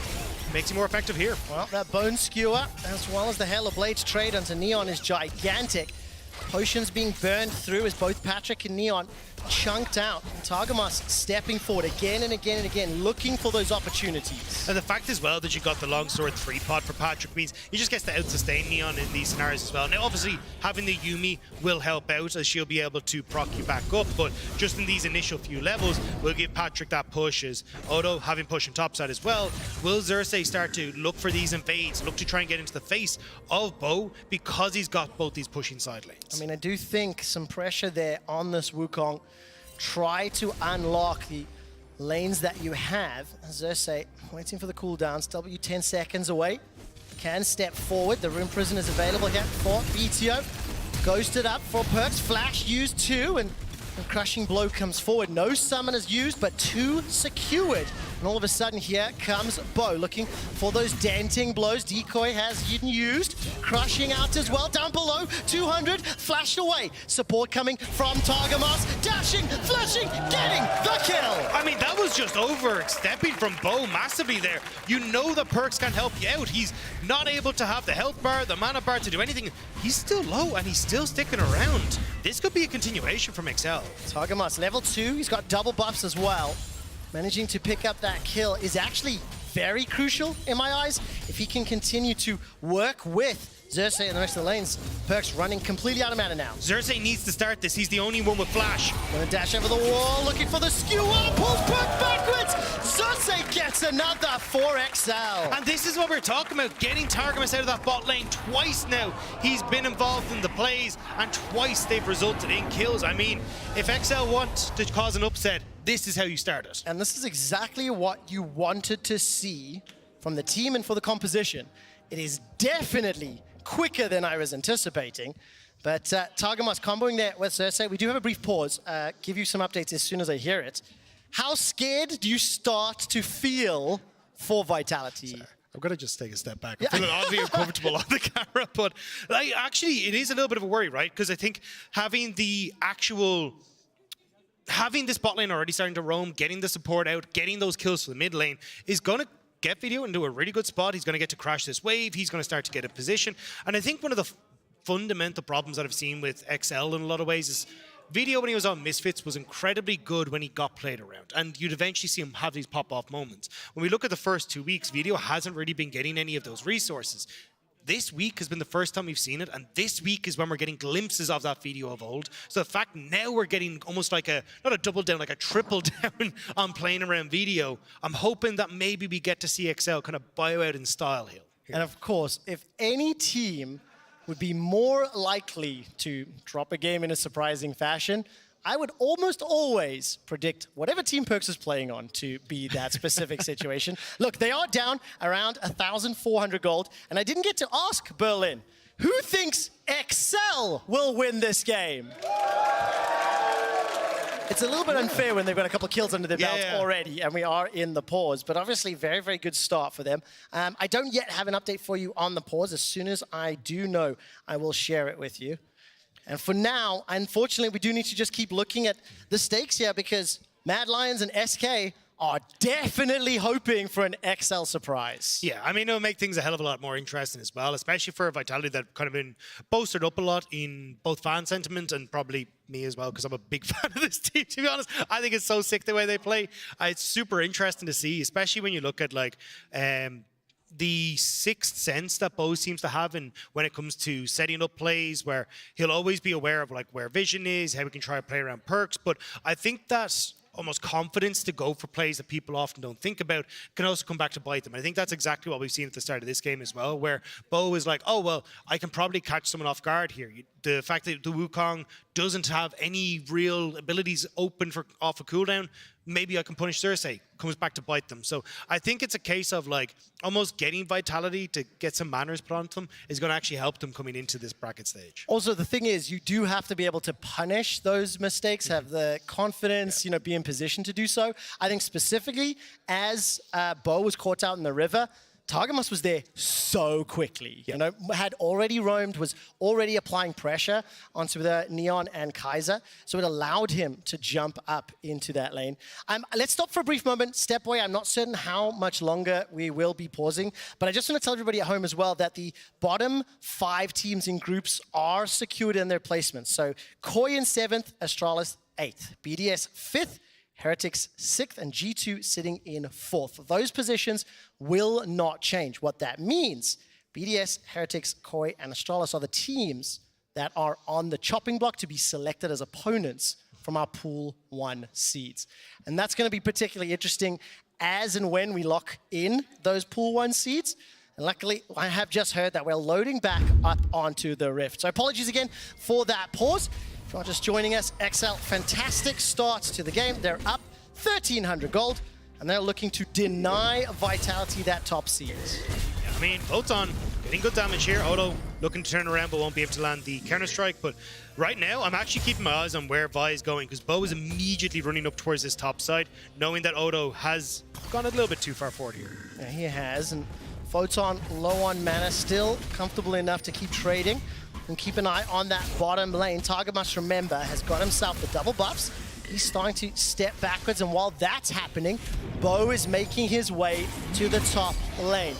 makes you more effective here. Well, that Bone Skewer, as well as the Hell of Blades trade onto Neon is gigantic. Potions being burned through as both Patrick and Neon chunked out. And Targamas stepping forward again and again and again, looking for those opportunities. And the fact as well that you got the longsword 3-pot for Patrick means he just gets to out-sustain Neon in these scenarios as well. Now, obviously, having the Yuumi will help out as she'll be able to proc you back up, but just in these initial few levels, will give Patrick that push as Odo, having push on topside as well, will Xerxes start to look for these invades, look to try and get into the face of Bo because he's got both these pushing side lanes. I mean, I do think some pressure there on this Wukong. Try to unlock the lanes that you have. Xerxes waiting for the cooldowns. W 10 seconds away. Can step forward. The Rune Prison is available here for BTO. Ghosted up for Perkz. Flash used too, and a crushing blow comes forward. No summoners used, but two secured. And all of a sudden here comes Bo looking for those denting blows. Decoy has been used. Crushing out as well. Down below, 200, flashed away. Support coming from Targamas. Dashing, flashing, getting the kill. I mean, that was just overstepping from Bo massively there. You know that Perkz can help you out. He's not able to have the health bar, the mana bar to do anything. He's still low and he's still sticking around. This could be a continuation from XL. Targamas, level 2. He's got double buffs as well. Managing to pick up that kill is actually very crucial in my eyes. If he can continue to work with Xerxes and the rest of the lanes, Perkz running completely out of mana now. Xerxes needs to start this. He's the only one with flash. Gonna dash over the wall, looking for the skewer, pulls Perkz backwards. Xerxes gets another 4XL. And this is what we're talking about, getting Targamas out of that bot lane twice now. He's been involved in the plays, and twice they've resulted in kills. I mean, if XL want to cause an upset, this is how you start it. And this is exactly what you wanted to see from the team and for the composition. It is definitely quicker than I was anticipating. But Targamas comboing there with Xerxes. We do have a brief pause. Give you some updates as soon as I hear it. How scared do you start to feel for Vitality? Sorry. I've got to just take a step back. I'm feeling oddly uncomfortable on the camera, but like, actually it is a little bit of a worry, right? Because I think having this bot lane already starting to roam, getting the support out, getting those kills to the mid lane is going to get Video into a really good spot. He's going to get to crash this wave. He's going to start to get a position. And I think one of the fundamental problems that I've seen with XL in a lot of ways is Video, when he was on Misfits, was incredibly good when he got played around. And you'd eventually see him have these pop-off moments. When we look at the first 2 weeks, Video hasn't really been getting any of those resources. This week has been the first time we've seen it, and this week is when we're getting glimpses of that Video of old. So the fact now we're getting almost like not a double down, like a triple down on playing around Video, I'm hoping that maybe we get to see XL kind of bow out in style here. And of course, if any team would be more likely to drop a game in a surprising fashion, I would almost always predict whatever team Perkz is playing on to be that specific situation. Look, they are down around 1,400 gold, and I didn't get to ask Berlin, who thinks XL will win this game? It's a little bit unfair when they've got a couple of kills under their belt Yeah. already, and we are in the pause. But obviously, very, very good start for them. I don't yet have an update for you on the pause. As soon as I do know, I will share it with you. And for now, unfortunately, we do need to just keep looking at the stakes here because Mad Lions and SK are definitely hoping for an XL surprise. Yeah, I mean, it'll make things a hell of a lot more interesting as well, especially for Vitality that kind of been boasted up a lot in both fan sentiment and probably me as well, because I'm a big fan of this team, to be honest. I think it's so sick the way they play. It's super interesting to see, especially when you look at like the sixth sense that Bo seems to have in when it comes to setting up plays, where he'll always be aware of like where vision is, how we can try to play around perks. But I think that's almost confidence to go for plays that people often don't think about can also come back to bite them. I think that's exactly what we've seen at the start of this game as well, where Bo is like, oh, well, I can probably catch someone off guard here. The fact that the Wukong doesn't have any real abilities open for off a cooldown, maybe I can punish Cersei. Comes back to bite them. So I think it's a case of like almost getting Vitality to get some manners put onto them is going to actually help them coming into this bracket stage. Also, the thing is, you do have to be able to punish those mistakes, have the confidence, you know, be in position to do so. I think specifically as Bo was caught out in the river, Targamas was there so quickly, you know, had already roamed, was already applying pressure onto the Neon and Kaiser, so it allowed him to jump up into that lane. Let's stop for a brief moment. Stepway, I'm not certain how much longer we will be pausing, but I just want to tell everybody at home as well that the bottom 5 teams in groups are secured in their placements. So Koi in 7th, Astralis 8th, BDS 5th, Heretics 6th, and G2 sitting in 4th. Those positions will not change. What that means, BDS, Heretics, Koi, and Astralis are the teams that are on the chopping block to be selected as opponents from our Pool 1 seeds. And that's going to be particularly interesting as and when we lock in those Pool 1 seeds. And luckily, I have just heard that we're loading back up onto the Rift. So apologies again for that pause. If you're just joining us, XL, fantastic start to the game. They're up 1,300 gold, and they're looking to deny Vitality that top seed. Yeah, I mean, Photon getting good damage here. Odo looking to turn around, but won't be able to land the counter-strike. But right now, I'm actually keeping my eyes on where Vi is going, because Bo is immediately running up towards this top side, knowing that Odo has gone a little bit too far forward here. Yeah, he has, and Photon low on mana, still comfortable enough to keep trading. And keep an eye on that bottom lane. Targamas, remember, has got himself the double buffs. He's starting to step backwards, and while that's happening, Bo is making his way to the top lane.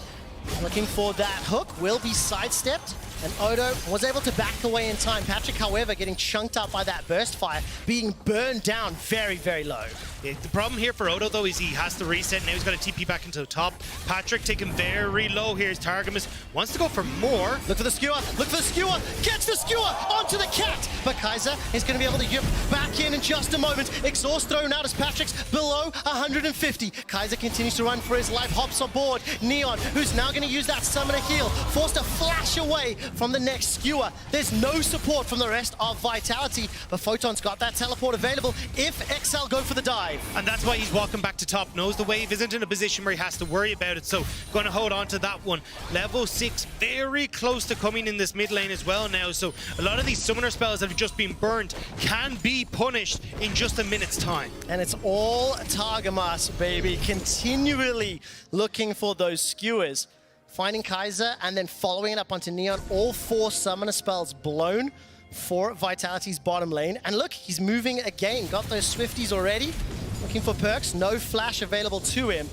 Looking for that hook, will be sidestepped, and Odo was able to back away in time. Patrick, however, getting chunked out by that burst fire, being burned down very, very low. Yeah, the problem here for Odo, though, is he has to reset. Now he's got to TP back into the top. Patrick taken very low here. Targamas wants to go for more. Look for the skewer. Look for the skewer. Gets the skewer onto the cat. But Kaiser is going to be able to yip back in just a moment. Exhaust thrown out as Patrick's below 150. Kaiser continues to run for his life. Hops aboard. Neon, who's now going to use that summoner heal. Forced to flash away from the next skewer. There's no support from the rest of Vitality. But Photon's got that teleport available if XL go for the dive. And that's why he's walking back to top. Knows the wave isn't in a position where he has to worry about it, so going to hold on to that one. Level 6, very close to coming in this mid lane as well now, so a lot of these summoner spells that have just been burned can be punished in just a minute's time. And it's all Targamas, baby, continually looking for those skewers. Finding Kaiser and then following it up onto Neon. All 4 summoner spells blown for Vitality's bottom lane. And look, he's moving again. Got those Swifties already. Looking for Perks. No flash available to him.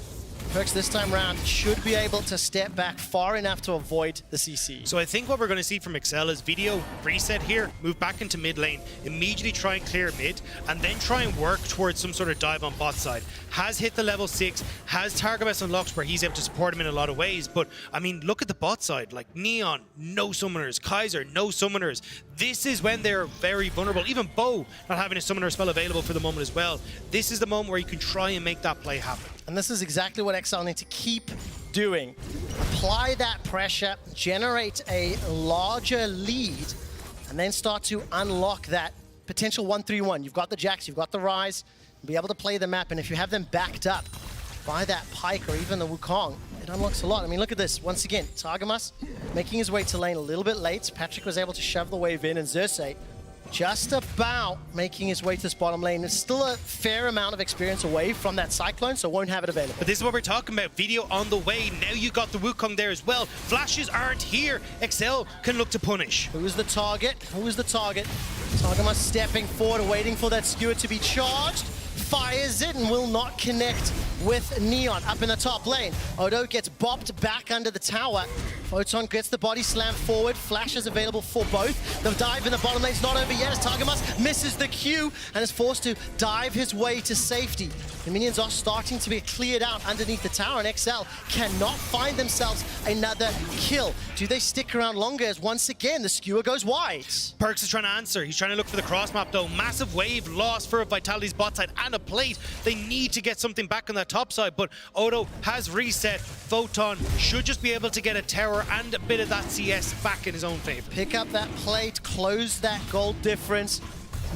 Perks this time round should be able to step back far enough to avoid the CC. So I think what we're going to see from Excel is video reset here, move back into mid lane, immediately try and clear mid, and then try and work towards some sort of dive on bot side. Has hit the level 6, has Targamas unlocked where he's able to support him in a lot of ways, but I mean, look at the bot side, like Neon, no summoners, Kaiser, no summoners. This is when they're very vulnerable. Even Bo not having a summoner spell available for the moment as well. This is the moment where you can try and make that play happen. And this is exactly what XL need to keep doing. Apply that pressure, generate a larger lead, and then start to unlock that potential 1-3-1. You've got the Jax, you've got the Rise, be able to play the map, and if you have them backed up by that Pyke or even the Wukong, it unlocks a lot. I mean, look at this. Once again, Targamas making his way to lane a little bit late. Patrick was able to shove the wave in, and Xerxes just about making his way to this bottom lane. There's still a fair amount of experience away from that Cyclone, so won't have it available. But this is what we're talking about. Video on the way. Now you got the Wukong there as well. Flashes aren't here. XL can look to punish. Who's the target? Who's the target? Targamas stepping forward, waiting for that skewer to be charged. Fires it and will not connect with Neon up in the top lane. Odo gets bopped back under the tower. Photon gets the body slam forward. Flash is available for both. The dive in the bottom lane is not over yet as Targamas misses the Q and is forced to dive his way to safety. The minions are starting to be cleared out underneath the tower, and XL cannot find themselves another kill. Do they stick around longer as once again the skewer goes wide? Perkz is trying to answer. He's trying to look for the cross map though. Massive wave loss for Vitality's bot side and a plate. They need to get something back on that top side, but Odo has reset. Photon should just be able to get a tower and a bit of that CS back in his own favor. Pick up that plate, close that gold difference.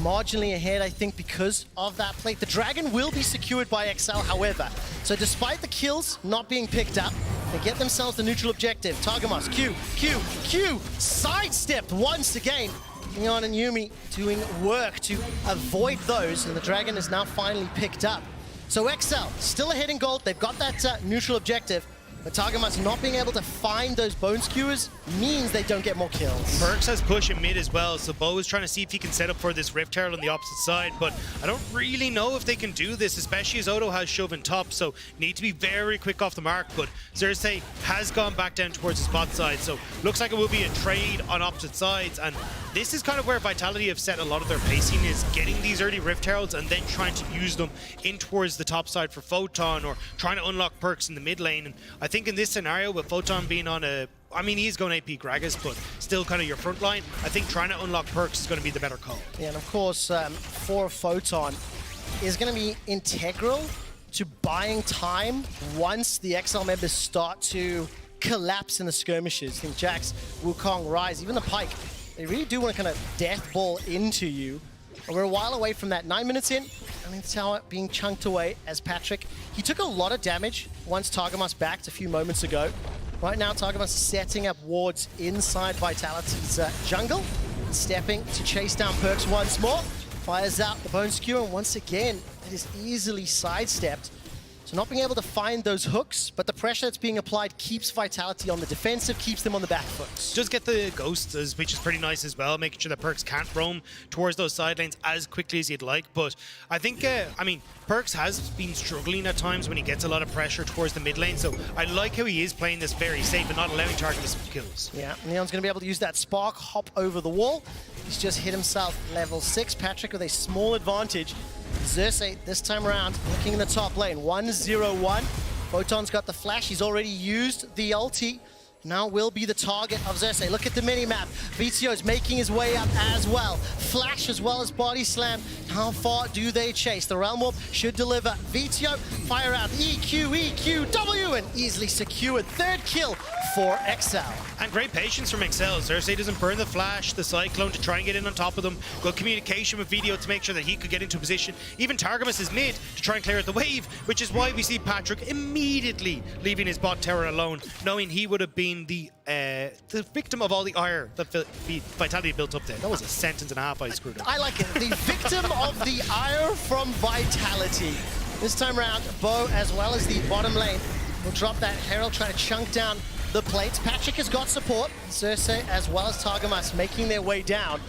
Marginally ahead, I think, because of that plate. The Dragon will be secured by XL, however. So despite the kills not being picked up, they get themselves the neutral objective. Targamas, Q, sidestepped once again. Neon and Yuumi doing work to avoid those, and the Dragon is now finally picked up. So XL, still ahead in gold. They've got that neutral objective. But Targamas not being able to find those bone skewers means they don't get more kills. Perkz has push in mid as well, so Bo is trying to see if he can set up for this Rift Herald on the opposite side, but I don't really know if they can do this, especially as Odo has shove in top, so need to be very quick off the mark, but Xerxes has gone back down towards his bot side, so looks like it will be a trade on opposite sides, and this is kind of where Vitality have set a lot of their pacing, is getting these early Rift Heralds and then trying to use them in towards the top side for Photon, or trying to unlock Perkz in the mid lane, and I think in this scenario with Photon being on a, I mean, he's going AP Gragas, but still kind of your front line, I think trying to unlock Perkz is going to be the better call. Yeah, and of course, for Photon is going to be integral to buying time once the XL members start to collapse in the skirmishes. I think Jax, Wukong, Ryze, even the Pike, they really do want to kind of death ball into you. We're a while away from that. 9 minutes in, and the tower being chunked away as Patrick. He took a lot of damage once Targamas backed a few moments ago. Right now, Targamas is setting up wards inside Vitality's jungle, stepping to chase down Perkz once more. Fires out the Bone Skewer, and once again, it is easily sidestepped. So not being able to find those hooks, but the pressure that's being applied keeps Vitality on the defensive, keeps them on the back foot. Just get the ghosts, which is pretty nice as well, making sure that Perkz can't roam towards those side lanes as quickly as you'd like. But I think, I mean, Perkz has been struggling at times when he gets a lot of pressure towards the mid lane, so I like how he is playing this very safe and not allowing targets kills. Yeah, Neon's going to be able to use that spark, hop over the wall. He's just hit himself level 6. Patrick with a small advantage. Xerxes this time around looking in the top lane. 1-0-1. Photon's got the flash. He's already used the ulti. Now will be the target of Xerxes. Look at the mini-map. VTO's making his way up as well. Flash as well as body slam. How far do they chase? The Realm Warp should deliver. VTO, fire out. EQ, W, and easily secured. Third kill for XL. And great patience from XL. Xerxes doesn't burn the flash, the Cyclone to try and get in on top of them. Good communication with VTO to make sure that he could get into position. Even Targamas is mid to try and clear out the wave, which is why we see Patrick immediately leaving his bot tower alone, knowing he would have been the victim of all the ire that Vitality built up there. That was a sentence and a half I screwed up. I like it. The victim of the ire from Vitality. This time around, Bo, as well as the bottom lane, will drop that Herald, try to chunk down the plates. Patrick has got support. Xerxes as well as Targamas making their way down.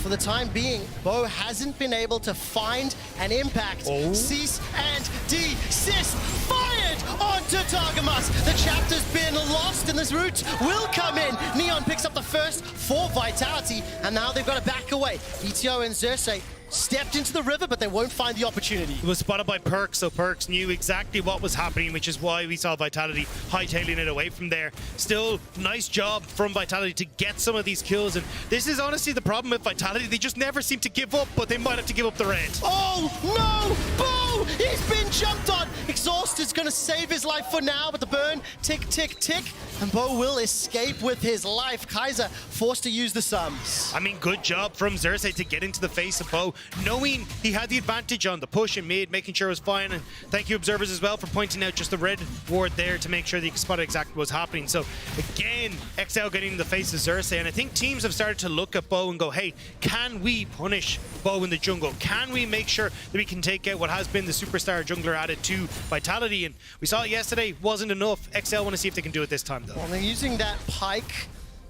For the time being, Bo hasn't been able to find an impact. Cease and desist. Fired onto Targamas. The chapter's been lost and this route will come in. Neon picks up the first for Vitality, and now they've got to back away. VTO and Xerxes stepped into the river, but they won't find the opportunity. It was spotted by Perkz, so Perkz knew exactly what was happening, which is why we saw Vitality hightailing it away from there. Still, nice job from Vitality to get some of these kills, and this is honestly the problem with Vitality. They just never seem to give up, but they might have to give up the red. Oh, no! Bo! He's been jumped on! Exhaust is going to save his life for now, but the burn, tick, tick, tick, and Bo will escape with his life. Kaiser forced to use the sums. I mean, good job from Xerxes to get into the face of Bo. knowing he had the advantage on the push in mid, making sure it was fine, and thank you observers as well for pointing out just the red ward there to make sure that you could spot exactly what was happening. So again, XL getting in the face of Xerxes, and I think teams have started to look at Bo and go, hey, can we punish Bo in the jungle? Can we make sure that we can take out what has been the superstar jungler added to Vitality? And we saw it yesterday, wasn't enough. XL want to see if they can do it this time though. Well, they're using that Pike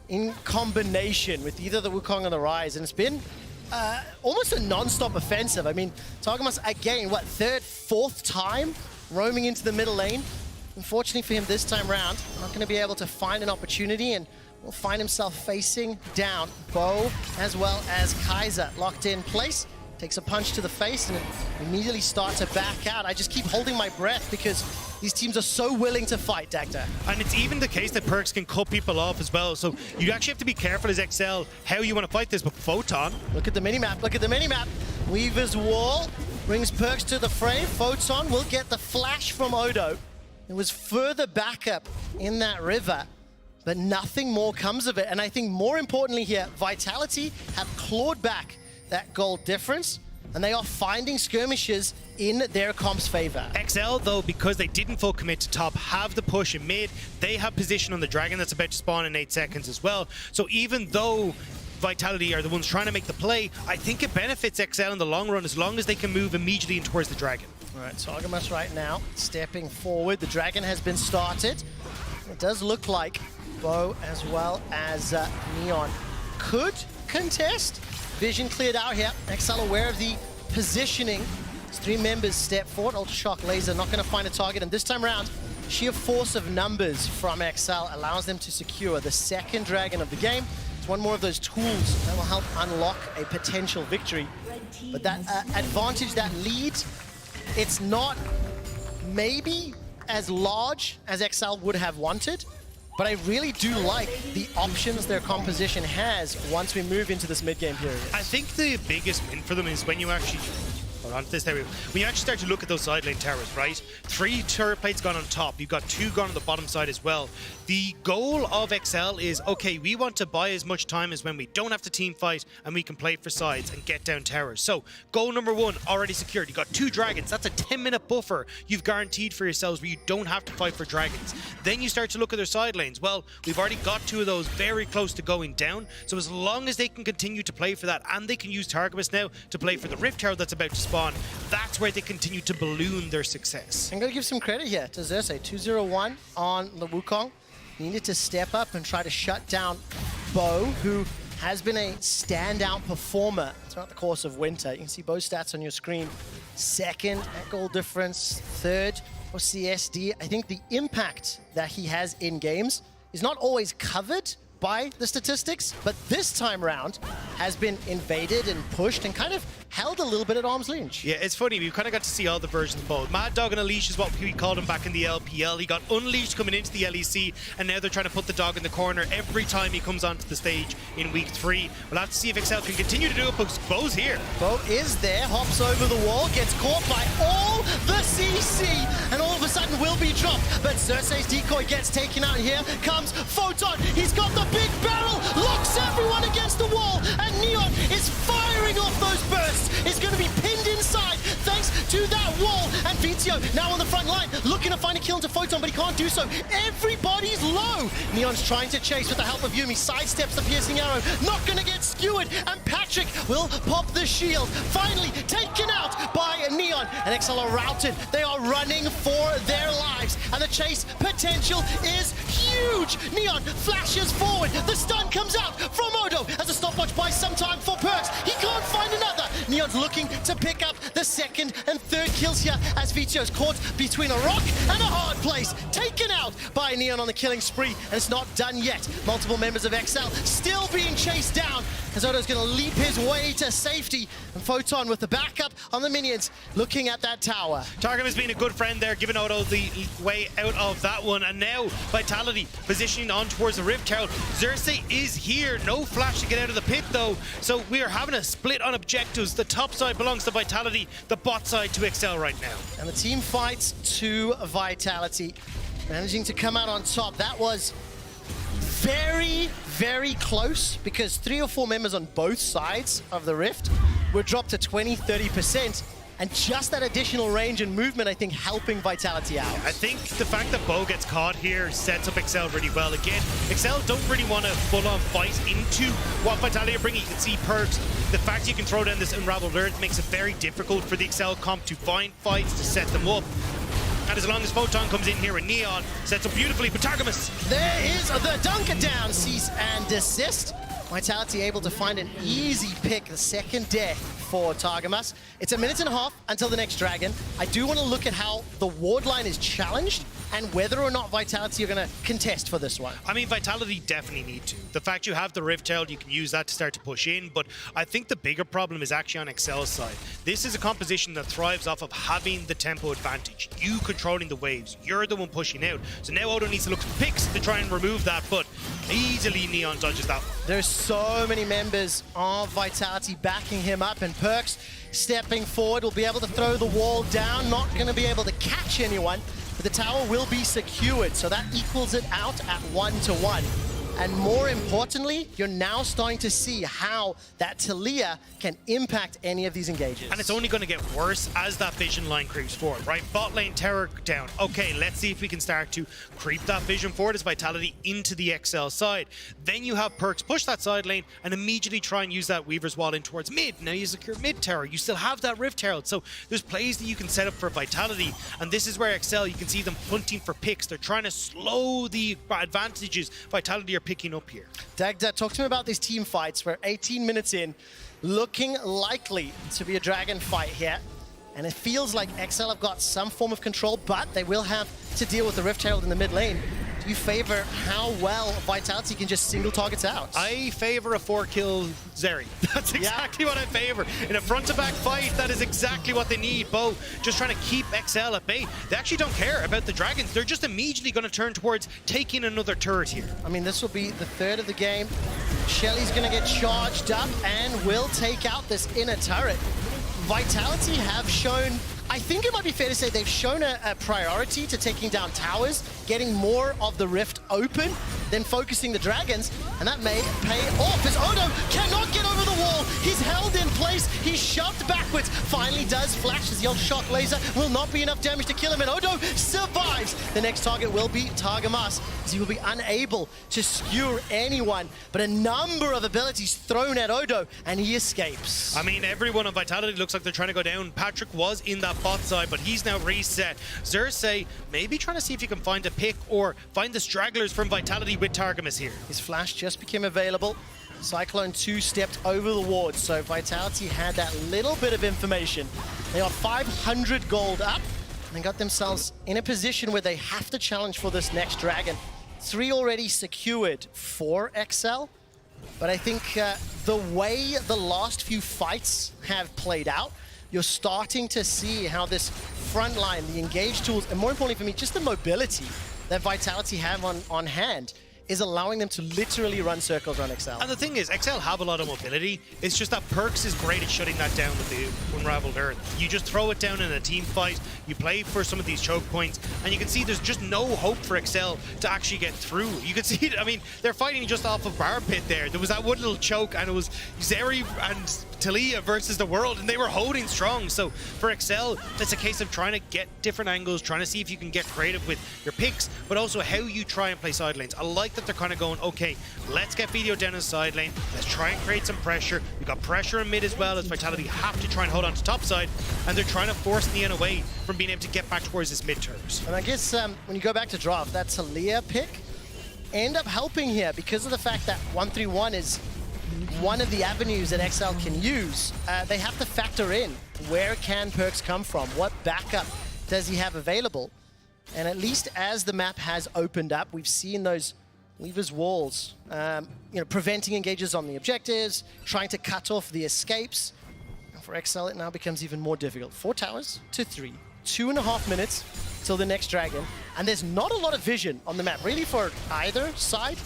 in combination with either the Wukong or the Rise, and it's been almost a non-stop offensive. I mean, Targamas again, what, third, fourth time roaming into the middle lane? Unfortunately for him this time round, not going to be able to find an opportunity, and will find himself facing down Bo as well as Kaiser. Locked in place, takes a punch to the face and immediately starts to back out. I just keep holding my breath because these teams are so willing to fight, Dagda. And it's even the case that Perkz can cut people off as well, so you actually have to be careful as XL how you want to fight this. But Photon, look at the minimap, look at the minimap. Weaver's Wall brings Perkz to the fray. Photon will get the flash from Odo. It was further backup in that river, but nothing more comes of it. And I think more importantly here, Vitality have clawed back that gold difference, and they are finding skirmishes in their comp's favor. XL, though, because they didn't full commit to top, have the push in mid. They have position on the dragon that's about to spawn in 8 seconds as well. So even though Vitality are the ones trying to make the play, I think it benefits XL in the long run as long as they can move immediately in towards the dragon. All right, Targamas right now stepping forward. The dragon has been started. It does look like Bo as well as Neon could contest. Vision cleared out here. XL aware of the positioning. As 3 members step forward. Ultra Shock Laser not going to find a target. And this time around, sheer force of numbers from XL allows them to secure the second dragon of the game. It's one more of those tools that will help unlock a potential victory. But that advantage, that lead, it's not maybe as large as XL would have wanted, but I really do like the options their composition has once we move into this mid-game period. I think the biggest win for them is when you actually... Hold on, this there we go. When you actually start to look at those side lane towers, right? 3 turret plates gone on top. You've got 2 gone on the bottom side as well. The goal of XL is, okay, we want to buy as much time as when we don't have to team fight and we can play for sides and get down towers. So, goal number 1 already secured. You got 2 dragons. That's a 10-minute buffer you've guaranteed for yourselves where you don't have to fight for dragons. Then you start to look at their side lanes. Well, we've already got 2 of those very close to going down. So as long as they can continue to play for that, and they can use Targamas now to play for the Rift Tower that's about to spawn, that's where they continue to balloon their success. I'm going to give some credit here to Xerxes. 2-0-1 on the Wukong. He needed to step up and try to shut down Bo, who has been a standout performer throughout the course of Winter. You can see Bo's stats on your screen. 2nd at goal difference, 3rd for CSD. I think the impact that he has in games is not always covered by the statistics, but this time round has been invaded and pushed and kind of held a little bit at arm's length. Yeah, it's funny, we've kind of got to see all the versions of both. Mad Dog on a leash is what we called him back in the LPL. He got unleashed coming into the LEC, and now they're trying to put the dog in the corner every time he comes onto the stage in week 3. We'll have to see if XL can continue to do it, because Bo's here. Bo is there, hops over the wall, gets caught by all the CC, and all of a sudden will be dropped. But Xerxes' decoy gets taken out. Here comes Photon. He's got the big barrel, locks everyone against the wall, and Neon is firing off those bursts. Is going to be pinned inside thanks to that wall. And Vizio now on the front line, looking to find a kill into Photon, but he can't do so. Everybody's low. Neon's trying to chase with the help of Yuumi. Sidesteps the piercing arrow, not going to get skewered. And Patrick will pop the shield. Finally taken out by Neon. And XL are routed. They are running for their lives. And the chase potential is huge. Neon flashes forward. The stun comes out from Odo as a stopwatch buys some time for Perkz. He can't find another. Neon's looking to pick up the 2nd and 3rd kills here as Vizio's caught between a rock and a hard place. Taken out by Neon on the killing spree, and it's not done yet. Multiple members of XL still being chased down as Odo's going to leap his way to safety. And Photon with the backup on the minions looking at that tower. Targum has been a good friend there, giving Odo the way out of that one. And now Vitality positioning on towards the Rift Tower. Xerxes is here. No flash to get out of the pit though. So we are having a split on objectives. The top side belongs to Vitality, the bot side to XL right now. And the team fights to Vitality, managing to come out on top. That was very, very close because 3 or 4 members on both sides of the Rift were dropped to 20-30%. And just that additional range and movement, I think, helping Vitality out. I think the fact that Bo gets caught here sets up Excel really well. Again, Excel don't really want to full-on fight into what Vitality are bringing. You can see perks. The fact you can throw down this Unraveled Earth makes it very difficult for the Excel comp to find fights, to set them up. And as long as Photon comes in here with Neon, sets up beautifully, but Targamas. There is the dunker down, cease and desist. Vitality able to find an easy pick, the second death for Targamas. It's a minute and a half until the next dragon. I do want to look at how the ward line is challenged and whether or not Vitality are going to contest for this one. I mean, Vitality definitely need to. The fact you have the Rift Herald, you can use that to start to push in, but I think the bigger problem is actually on Excel's side. This is a composition that thrives off of having the tempo advantage. You controlling the waves, you're the one pushing out. So now Odo needs to look for picks to try and remove that, but easily Neon dodges that one. There's so many members of Vitality backing him up, and Perks stepping forward will be able to throw the wall down, not going to be able to catch anyone, but the tower will be secured, so that equals it out at 1-1. And more importantly, you're now starting to see how that Talia can impact any of these engages. And it's only going to get worse as that vision line creeps forward, right? Bot lane terror down. Okay, let's see if we can start to creep that vision forward as Vitality into the XL side. Then you have Perks push that side lane and immediately try and use that Weaver's Wall in towards mid. Now you secure mid terror. You still have that Rift Herald. So there's plays that you can set up for Vitality. And this is where XL, you can see them hunting for picks. They're trying to slow the advantages Vitality are picking up here. Dagda, talk to me about these team fights. We're 18 minutes in, looking likely to be a dragon fight here. And it feels like XL have got some form of control, but they will have to deal with the Rift Herald in the mid lane. Do you favor how well Vitality can just single targets out? I favor a 4-kill Zeri. That's exactly what I favor. In a front-to-back fight, that is exactly what they need. Bo just trying to keep XL at bay. They actually don't care about the dragons. They're just immediately going to turn towards taking another turret here. I mean, this will be the third of the game. Shelly's going to get charged up and will take out this inner turret. Vitality have shown, I think it might be fair to say they've shown a priority to taking down towers, getting more of the rift open, then focusing the dragons, and that may pay off as Odo cannot get over the wall. He's held in place, he's shoved backwards, finally does flash as the old shock laser will not be enough damage to kill him, and Odo survives. The next target will be Targamas, as he will be unable to skewer anyone, but a number of abilities thrown at Odo, and he escapes. I mean, everyone on Vitality looks like they're trying to go down. Patrick was in that bot side, but he's now reset. Xerxes maybe trying to see if he can find a pick or find the stragglers from Vitality with Targamas here. His flash just became available. Cyclone 2 stepped over the ward, so Vitality had that little bit of information. They are 500 gold up, and they got themselves in a position where they have to challenge for this next dragon. 3 already secured for XL, but I think the way the last few fights have played out, you're starting to see how this front line, the engage tools, and more importantly for me, just the mobility that Vitality have on hand is allowing them to literally run circles around XL. And the thing is, XL have a lot of mobility. It's just that Perks is great at shutting that down with the Unraveled Earth. You just throw it down in a team fight, you play for some of these choke points, and you can see there's just no hope for XL to actually get through. You can see, I mean, they're fighting just off of Bar Pit there. There was that one little choke, and it was Zeri and Talia versus the world, and they were holding strong. So for XL, it's a case of trying to get different angles, trying to see if you can get creative with your picks, but also how you try and play side lanes. I like that they're kind of going, okay, let's get Video down in the side lane, let's try and create some pressure. We've got pressure in mid as well, as Vitality have to try and hold on to top side, and they're trying to force Neon away from being able to get back towards this mid turns. And I guess when you go back to draft, that Talia pick end up helping here because of the fact that 131 is one of the avenues that XL can use. They have to factor in where can Perks come from, what backup does he have available, and at least as the map has opened up, we've seen those Weaver's Walls, preventing engages on the objectives, trying to cut off the escapes. And for XL, it now becomes even more difficult. 4 towers to 3, 2.5 minutes till the next dragon, and there's not a lot of vision on the map, really, for either side.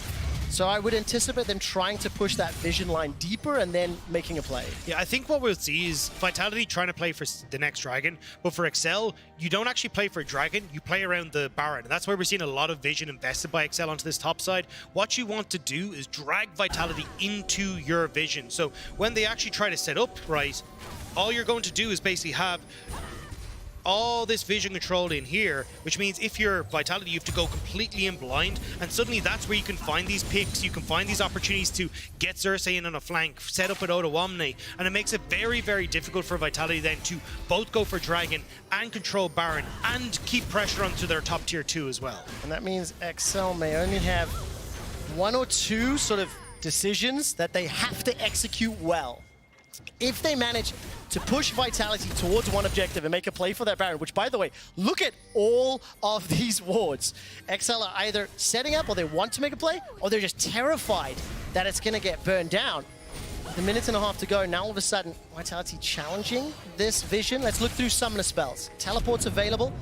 So I would anticipate them trying to push that vision line deeper and then making a play. Yeah, I think what we'll see is Vitality trying to play for the next Dragon, but for Excel, you don't actually play for Dragon, you play around the Baron. And that's why we're seeing a lot of vision invested by Excel onto this top side. What you want to do is drag Vitality into your vision. So when they actually try to set up right, all you're going to do is basically have all this vision control in here, which means if you're Vitality, you have to go completely in blind, and suddenly that's where you can find these picks, you can find these opportunities to get Xerxes in on a flank, set up at Odo Omni, and it makes it very, very difficult for Vitality then to both go for Dragon and control Baron and keep pressure onto their top tier 2 as well. And that means Excel may only have one or two sort of decisions that they have to execute well. If they manage to push Vitality towards one objective and make a play for that Baron, which, by the way, look at all of these wards. XL are either setting up, or they want to make a play, or they're just terrified that it's going to get burned down. A minute and a half to go. Now, all of a sudden, Vitality challenging this vision. Let's look through summoner spells. Teleports available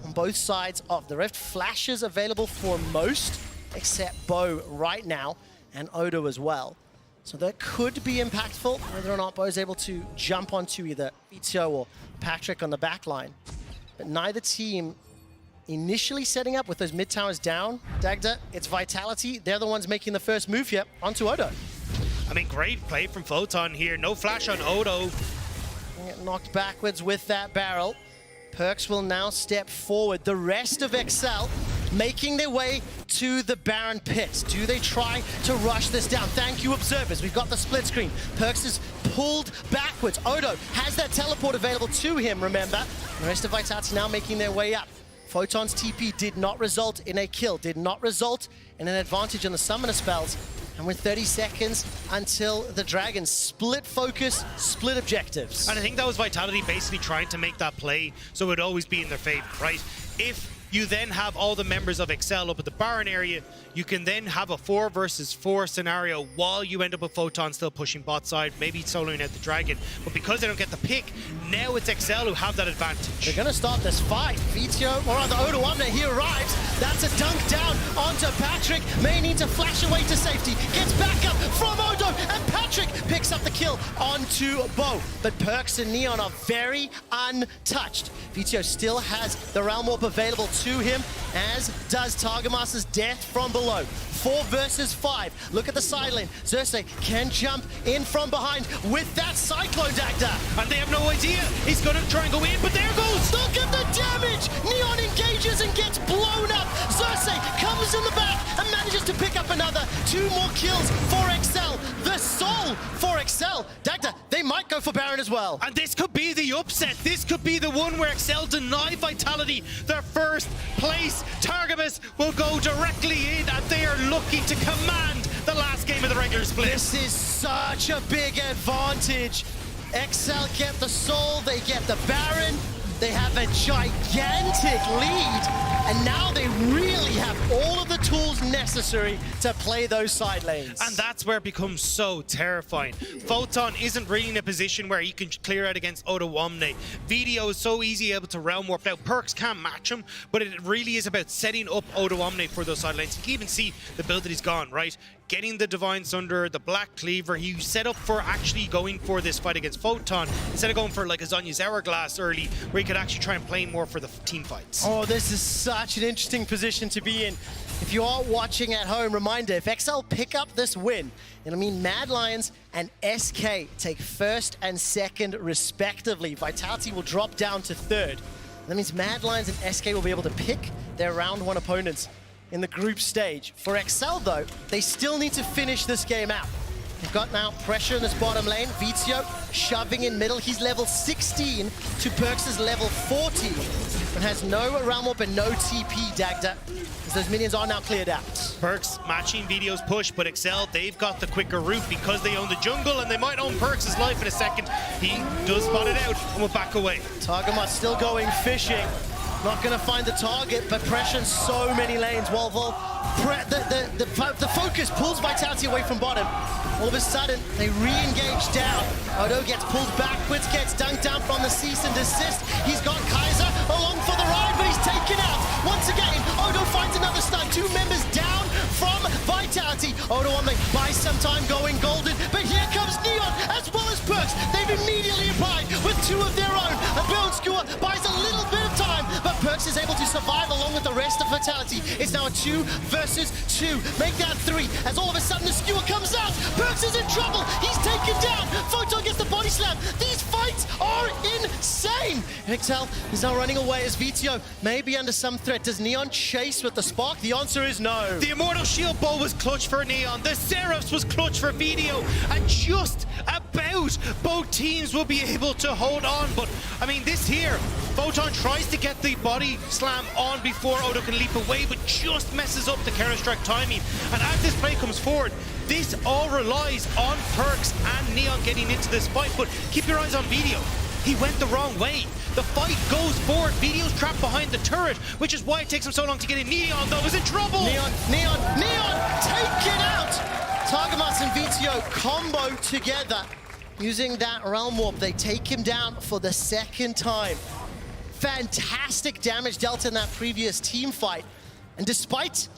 on both sides of the Rift. Flashes available for most, except Bo right now, and Odo as well. So that could be impactful, whether or not Bo is able to jump onto either Vito or Patrick on the back line. But neither team initially setting up with those mid towers down. Dagda, it's Vitality. They're the ones making the first move here onto Odo. I mean, great play from Photon here. No flash on Odo. Get knocked backwards with that barrel. Perks will now step forward. The rest of Excel making their way to the Baron pit. Do they try to rush this down? Thank you, observers. We've got the split screen. Perks is pulled backwards. Odo has that teleport available to him, remember? The rest of Vitality now making their way up. Photon's TP did not result in a kill, did not result in an advantage on the summoner spells. And with 30 seconds until the Dragons split focus, split objectives. And I think that was Vitality basically trying to make that play so it would always be in their favor, right? If you then have all the members of Excel up at the Baron area, you can then have a 4 versus 4 scenario while you end up with Photon still pushing bot side, maybe soloing out the Dragon. But because they don't get the pick, now it's Excel who have that advantage. They're going to start this fight. Vito, or rather Odo Omni, he arrives. That's a dunk down onto Patrick. May need to flash away to safety. Gets back up from Odo, and Patrick picks up the kill onto Bo. But Perks and Neon are very untouched. Vito still has the Realm Warp available to him, as does Targetmaster's death from below. 4 versus 5. Look at the side lane. Xerxes can jump in from behind with that Cyclone Dagda. And they have no idea. He's going to try and go in, but there goes. Look at the damage. Neon engages and gets blown up. Xerxes comes in the back and manages to pick up another 2 more kills for Excel. The soul for Excel. Dagda, they might go for Baron as well. And this could be the upset. This could be the one where Excel deny Vitality their first place. Targamas will go directly in, and they are looking to command the last game of the regular split. This is such a big advantage. Excel get the soul, they get the Baron. They have a gigantic lead, and now they really have all of the tools necessary to play those side lanes. And that's where it becomes so terrifying. Photon isn't really in a position where he can clear out against Odo Omni. Video is so easy able to realm warp. Now, Perks can't match him, but it really is about setting up Odo Omni for those side lanes. You can even see the build that he's gone, right? Getting the Divine Sunder, the Black Cleaver. He set up for actually going for this fight against Photon instead of going for like a Zonya's Hourglass early, where he could actually try and play more for the team fights. Oh, this is such an interesting position to be in. If you are watching at home, reminder, if XL pick up this win, it'll mean Mad Lions and SK take first and second respectively. Vitality will drop down to third. That means Mad Lions and SK will be able to pick their round 1 opponents in the group stage. For XL though, they still need to finish this game out. They've got now pressure in this bottom lane. Vizio shoving in middle. He's level 16 to Perks' level 14, and has no Realm Warp and no TP, Dagda, as those minions are now cleared out. Perks matching Video's push, but Excel, they've got the quicker route because they own the jungle, and they might own Perks' life in a second. He does spot it out and will back away. Targamas still going fishing. Not going to find the target, but pressure in so many lanes. Volvo, the focus pulls Vitality away from bottom. All of a sudden, they re-engage down. Odo gets pulled backwards, gets dunked down from the cease and desist. He's got Kaiser along for the ride, but he's taken out. Once again, Odo finds another stun. 2 members down from Vitality. Vitality. Odo on they buy some time going golden, but here comes Neon as well as Perks. They've immediately applied with two of their own. A Build Skewer buys a little bit of time, but Perks is able to survive along with the rest of Vitality. It's now a 2 versus 2. Make that 3 as all of a sudden the Skewer comes out. Perks is in trouble. He's taken down. Photon gets the body slam. These fights are insane. XL is now running away as VTO may be under some threat. Does Neon chase with the spark? The answer is no. The Immortal Shield Bow was clutch for Neon. The Seraphs was clutch for VTO. And just about both teams will be able to hold on. But, I mean, this here, Photon tries to get the body slam on before Odo can leap away, but just messes up the Counter-Strike timing. And as this play comes forward, this all relies on Perks and Neon getting into this fight. But keep your eyes on VTO. He went the wrong way. The fight goes forward. VTO's trapped behind the turret, which is why it takes him so long to get in. Neon, though, is in trouble. Neon, take it out. Targamas and VTO combo together. Using that Realm Warp, they take him down for the second time. Fantastic damage dealt in that previous team fight. And despite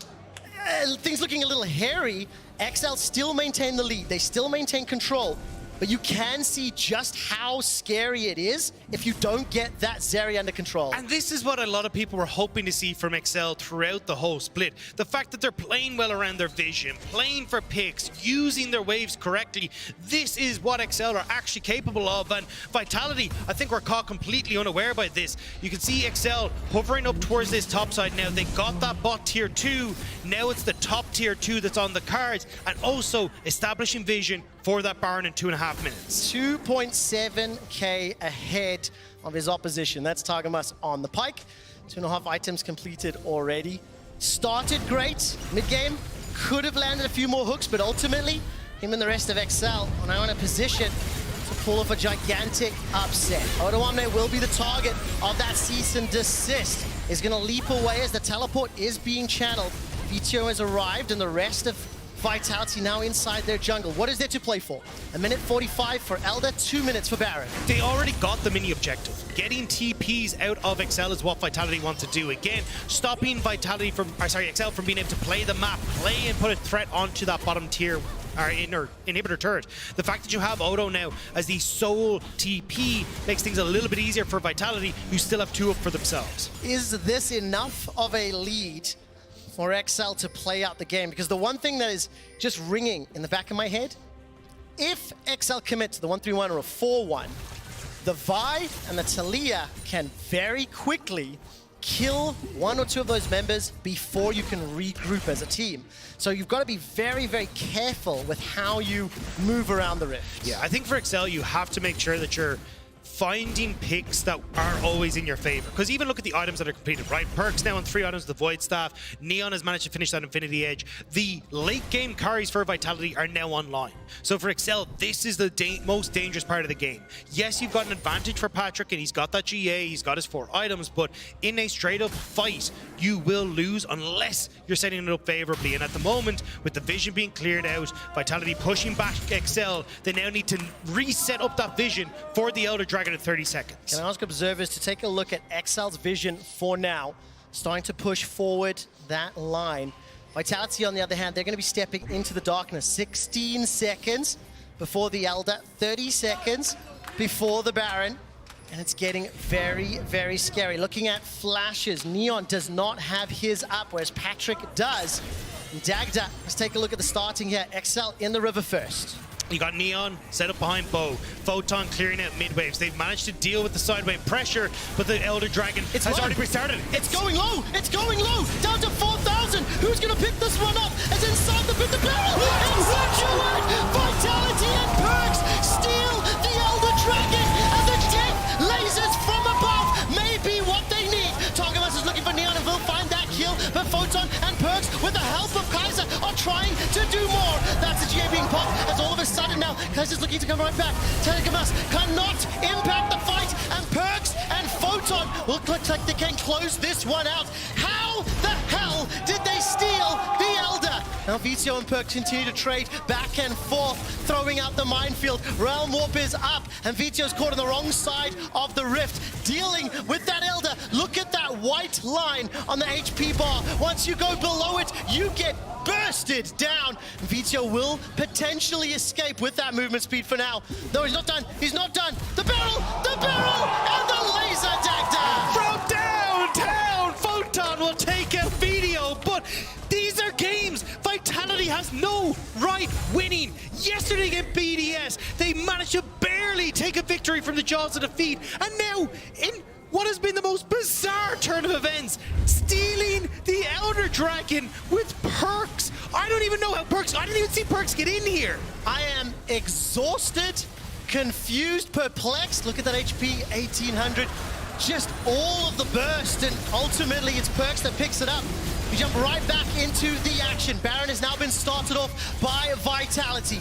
things looking a little hairy, XL still maintain the lead. They still maintain control. But you can see just how scary it is if you don't get that Zeri under control. And this is what a lot of people were hoping to see from XL throughout the whole split. The fact that they're playing well around their vision, playing for picks, using their waves correctly. This is what XL are actually capable of. And Vitality, I think we're caught completely unaware by this. You can see XL hovering up towards this top side now. They got that bot tier 2. Now it's the top tier 2 that's on the cards. And also establishing vision for that Baron in 2.5 minutes. 2.7k ahead of his opposition. That's Targamas on the pike. 2.5 items completed already. Started great. Mid-game could have landed a few more hooks, but ultimately, him and the rest of XL are now in a position to pull off a gigantic upset. Odoamne will be the target of that cease and desist. Is going to leap away as the teleport is being channeled. VTO has arrived and the rest of Vitality now inside their jungle. What is there to play for? 1:45 for Elder, 2 minutes for Baron. They already got the mini objective. Getting TPs out of XL is what Vitality wants to do. Again, stopping Vitality from, XL from being able to play the map, play and put a threat onto that bottom tier inhibitor turret. The fact that you have Odo now as the sole TP makes things a little bit easier for Vitality, who still have 2 up for themselves. Is this enough of a lead for XL to play out the game? Because the one thing that is just ringing in the back of my head, if XL commit to the 1-3-1 or a 4-1, the Vi and the Talia can very quickly kill 1 or 2 of those members before you can regroup as a team. So you've got to be very, very careful with how you move around the rift. Yeah, I think for XL, you have to make sure that you're finding picks that are always in your favor. Because even look at the items that are completed, right? Perks now on 3 items, the Void Staff. Neon has managed to finish that Infinity Edge. The late game carries for Vitality are now online. So for XL, this is the most dangerous part of the game. Yes, you've got an advantage for Patrick, and he's got that GA, he's got his 4 items, but in a straight up fight, you will lose unless you're setting it up favorably. And at the moment, with the vision being cleared out, Vitality pushing back XL, they now need to reset up that vision for the Elder Dragon at 30 seconds. Can I ask observers to take a look at XL's vision for now, starting to push forward that line. Vitality, on the other hand, they're going to be stepping into the darkness. 16 seconds before the Elder, 30 seconds before the Baron, and it's getting very, very scary. Looking at flashes, Neon does not have his up, whereas Patrick does. Dagda, let's take a look at the starting here. XL in the river first. You got Neon set up behind Bow. Photon clearing out mid waves. They've managed to deal with the side wave pressure, but the Elder Dragon has already restarted. It's going low! It's going low! Down to 4,000! Who's gonna pick this one up? As inside the barrel! And such a win! Vitality and Perks steal the Elder Dragon! And the death lasers from above may be what they need! Targamas is looking for Neon and will find that kill, but Photon and Perks, with the help of Kaiser, are trying to do more. That's the GA being popped, as all of a sudden now, Kaiser's looking to come right back. Targamas cannot impact the fight, and Perks and Photon will look like they can close this one out. How the hell did they steal the Elder? Now Vizio and Perk continue to trade back and forth, throwing out the minefield. Realm Warp is up, and Vizio's caught on the wrong side of the rift, dealing with that Elder. Look at that white line on the HP bar. Once you go below it, you get bursted down. Vizio will potentially escape with that movement speed for now. No, he's not done. He's not done. The barrel, and the laser dagger. From downtown, Photon will take a video, but these are games Vitality has no right winning. Yesterday against BDS, they managed to barely take a victory from the jaws of defeat, and now in what has been the most bizarre turn of events, stealing the Elder Dragon with Perks. I don't even know how Perks, I didn't even see Perks get in here. I am exhausted, confused, perplexed. Look at that HP, 1800. Just all of the burst, and ultimately it's Perks that picks it up. We jump right back into the action. Baron has now been started off by Vitality.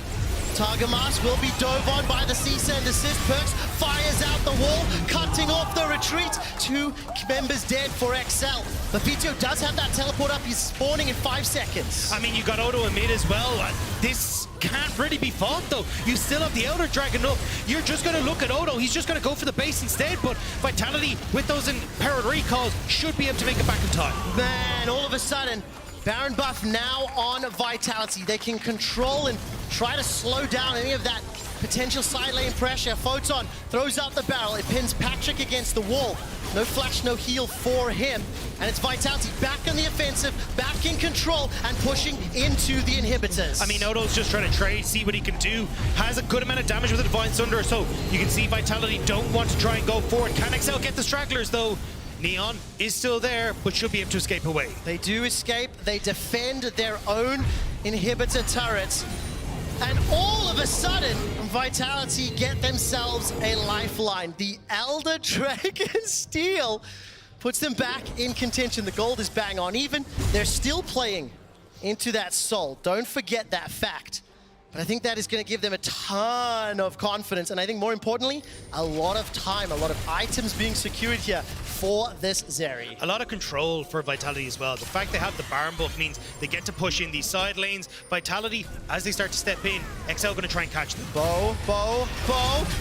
Targamas will be dove on by the cease and desist. Perks fires out the wall, cutting off the retreat. 2 members dead for XL. But Vizio does have that teleport up. He's spawning in 5 seconds. I mean, you got Odo in mid as well. This can't really be fought, though. You still have the Elder Dragon up. You're just going to look at Odo. He's just going to go for the base instead. But Vitality, with those imperilled recalls, should be able to make it back in time. Man, all of a sudden, Baron buff now on Vitality. They can control and try to slow down any of that potential side lane pressure. Photon throws out the barrel. It pins Patrick against the wall. No flash, no heal for him. And it's Vitality back on the offensive, back in control, and pushing into the inhibitors. I mean, Odo's just trying to trade, see what he can do. Has a good amount of damage with the Divine Thunder, so you can see Vitality don't want to try and go forward. Can XL get the stragglers, though? Neon is still there, but should be able to escape away. They do escape. They defend their own inhibitor turrets. And all of a sudden, Vitality get themselves a lifeline. The Elder Dragon steal puts them back in contention. The gold is bang on even. They're still playing into that soul. Don't forget that fact. But I think that is going to give them a ton of confidence. And I think more importantly, a lot of time, a lot of items being secured here for this Zeri. A lot of control for Vitality as well. The fact they have the Baron buff means they get to push in these side lanes. Vitality, as they start to step in, XL going to try and catch them. Bo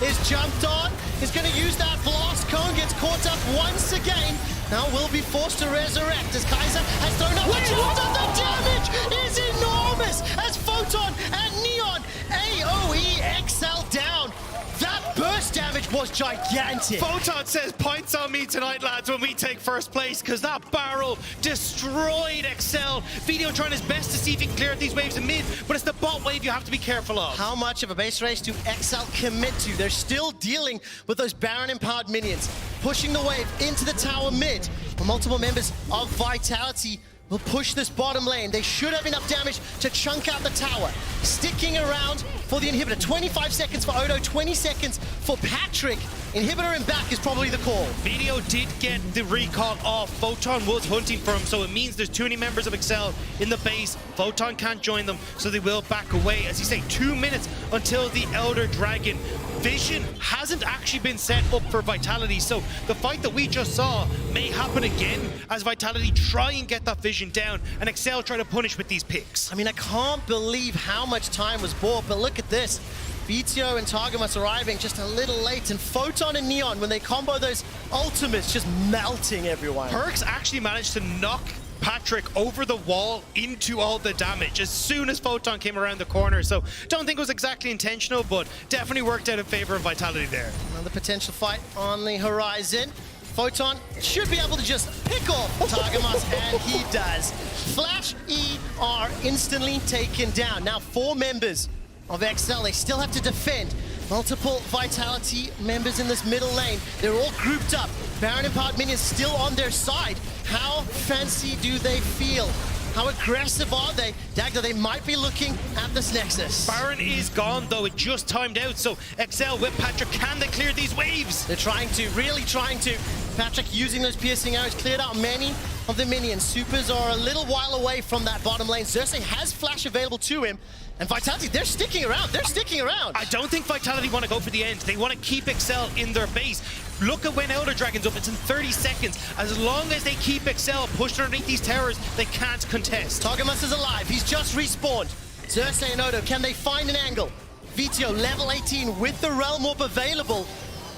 is jumped on. Is going to use that blast cone, gets caught up once again. Now will be forced to resurrect as Kaiser has thrown up the jump. The damage is enormous as Photon and Neon AoE XL down. That burst damage was gigantic. Photon says, points on me tonight, lads, when we take first place, because that barrel destroyed XL. Video trying his best to see if he can clear out these waves in mid, but it's the bot wave you have to be careful of. How much of a base race do XL commit to? They're still dealing with those Baron-empowered minions, pushing the wave into the tower mid. Multiple members of Vitality will push this bottom lane. They should have enough damage to chunk out the tower. Sticking around for the inhibitor. 25 seconds for Odo, 20 seconds for Patrick. Inhibitor and back is probably the call. Video did get the recall off. Photon was hunting for him, so it means there's too many members of XL in the base. Photon can't join them, so they will back away. As you say, 2 minutes until the Elder Dragon. Vision hasn't actually been set up for Vitality, so the fight that we just saw may happen again as Vitality try and get that Vision down and XL try to punish with these picks. I mean, I can't believe how much time was bought, but look at this. Vizio and Targamas arriving just a little late, and Photon and Neon, when they combo those ultimates, just melting everyone. Perks actually managed to knock Patrick over the wall into all the damage as soon as Photon came around the corner, so don't think it was exactly intentional, but definitely worked out in favor of Vitality there. Another potential fight on the horizon. Photon should be able to just pick off Targamas, and he does. Flash E are instantly taken down. Now 4 members of XL, they still have to defend. Multiple Vitality members in this middle lane. They're all grouped up. Baron and Part Minions still on their side. How fancy do they feel? How aggressive are they? Dagda, they might be looking at this Nexus. Baron is gone, though. It just timed out, so XL with Patrick, can they clear these waves? They're trying to, really trying to. Patrick using those piercing arrows, cleared out many of the minions. Supers are a little while away from that bottom lane. Xerxes has flash available to him. And Vitality, they're sticking around. They're sticking around. I don't think Vitality want to go for the end. They want to keep XL in their base. look at when Elder Dragon's up, it's in 30 seconds. As long as they keep Excel pushed underneath these towers, they can't contest. Targamas is alive, he's just respawned. Xerxes and Odo, can they find an angle? Vito, level 18 with the Realm Warp available.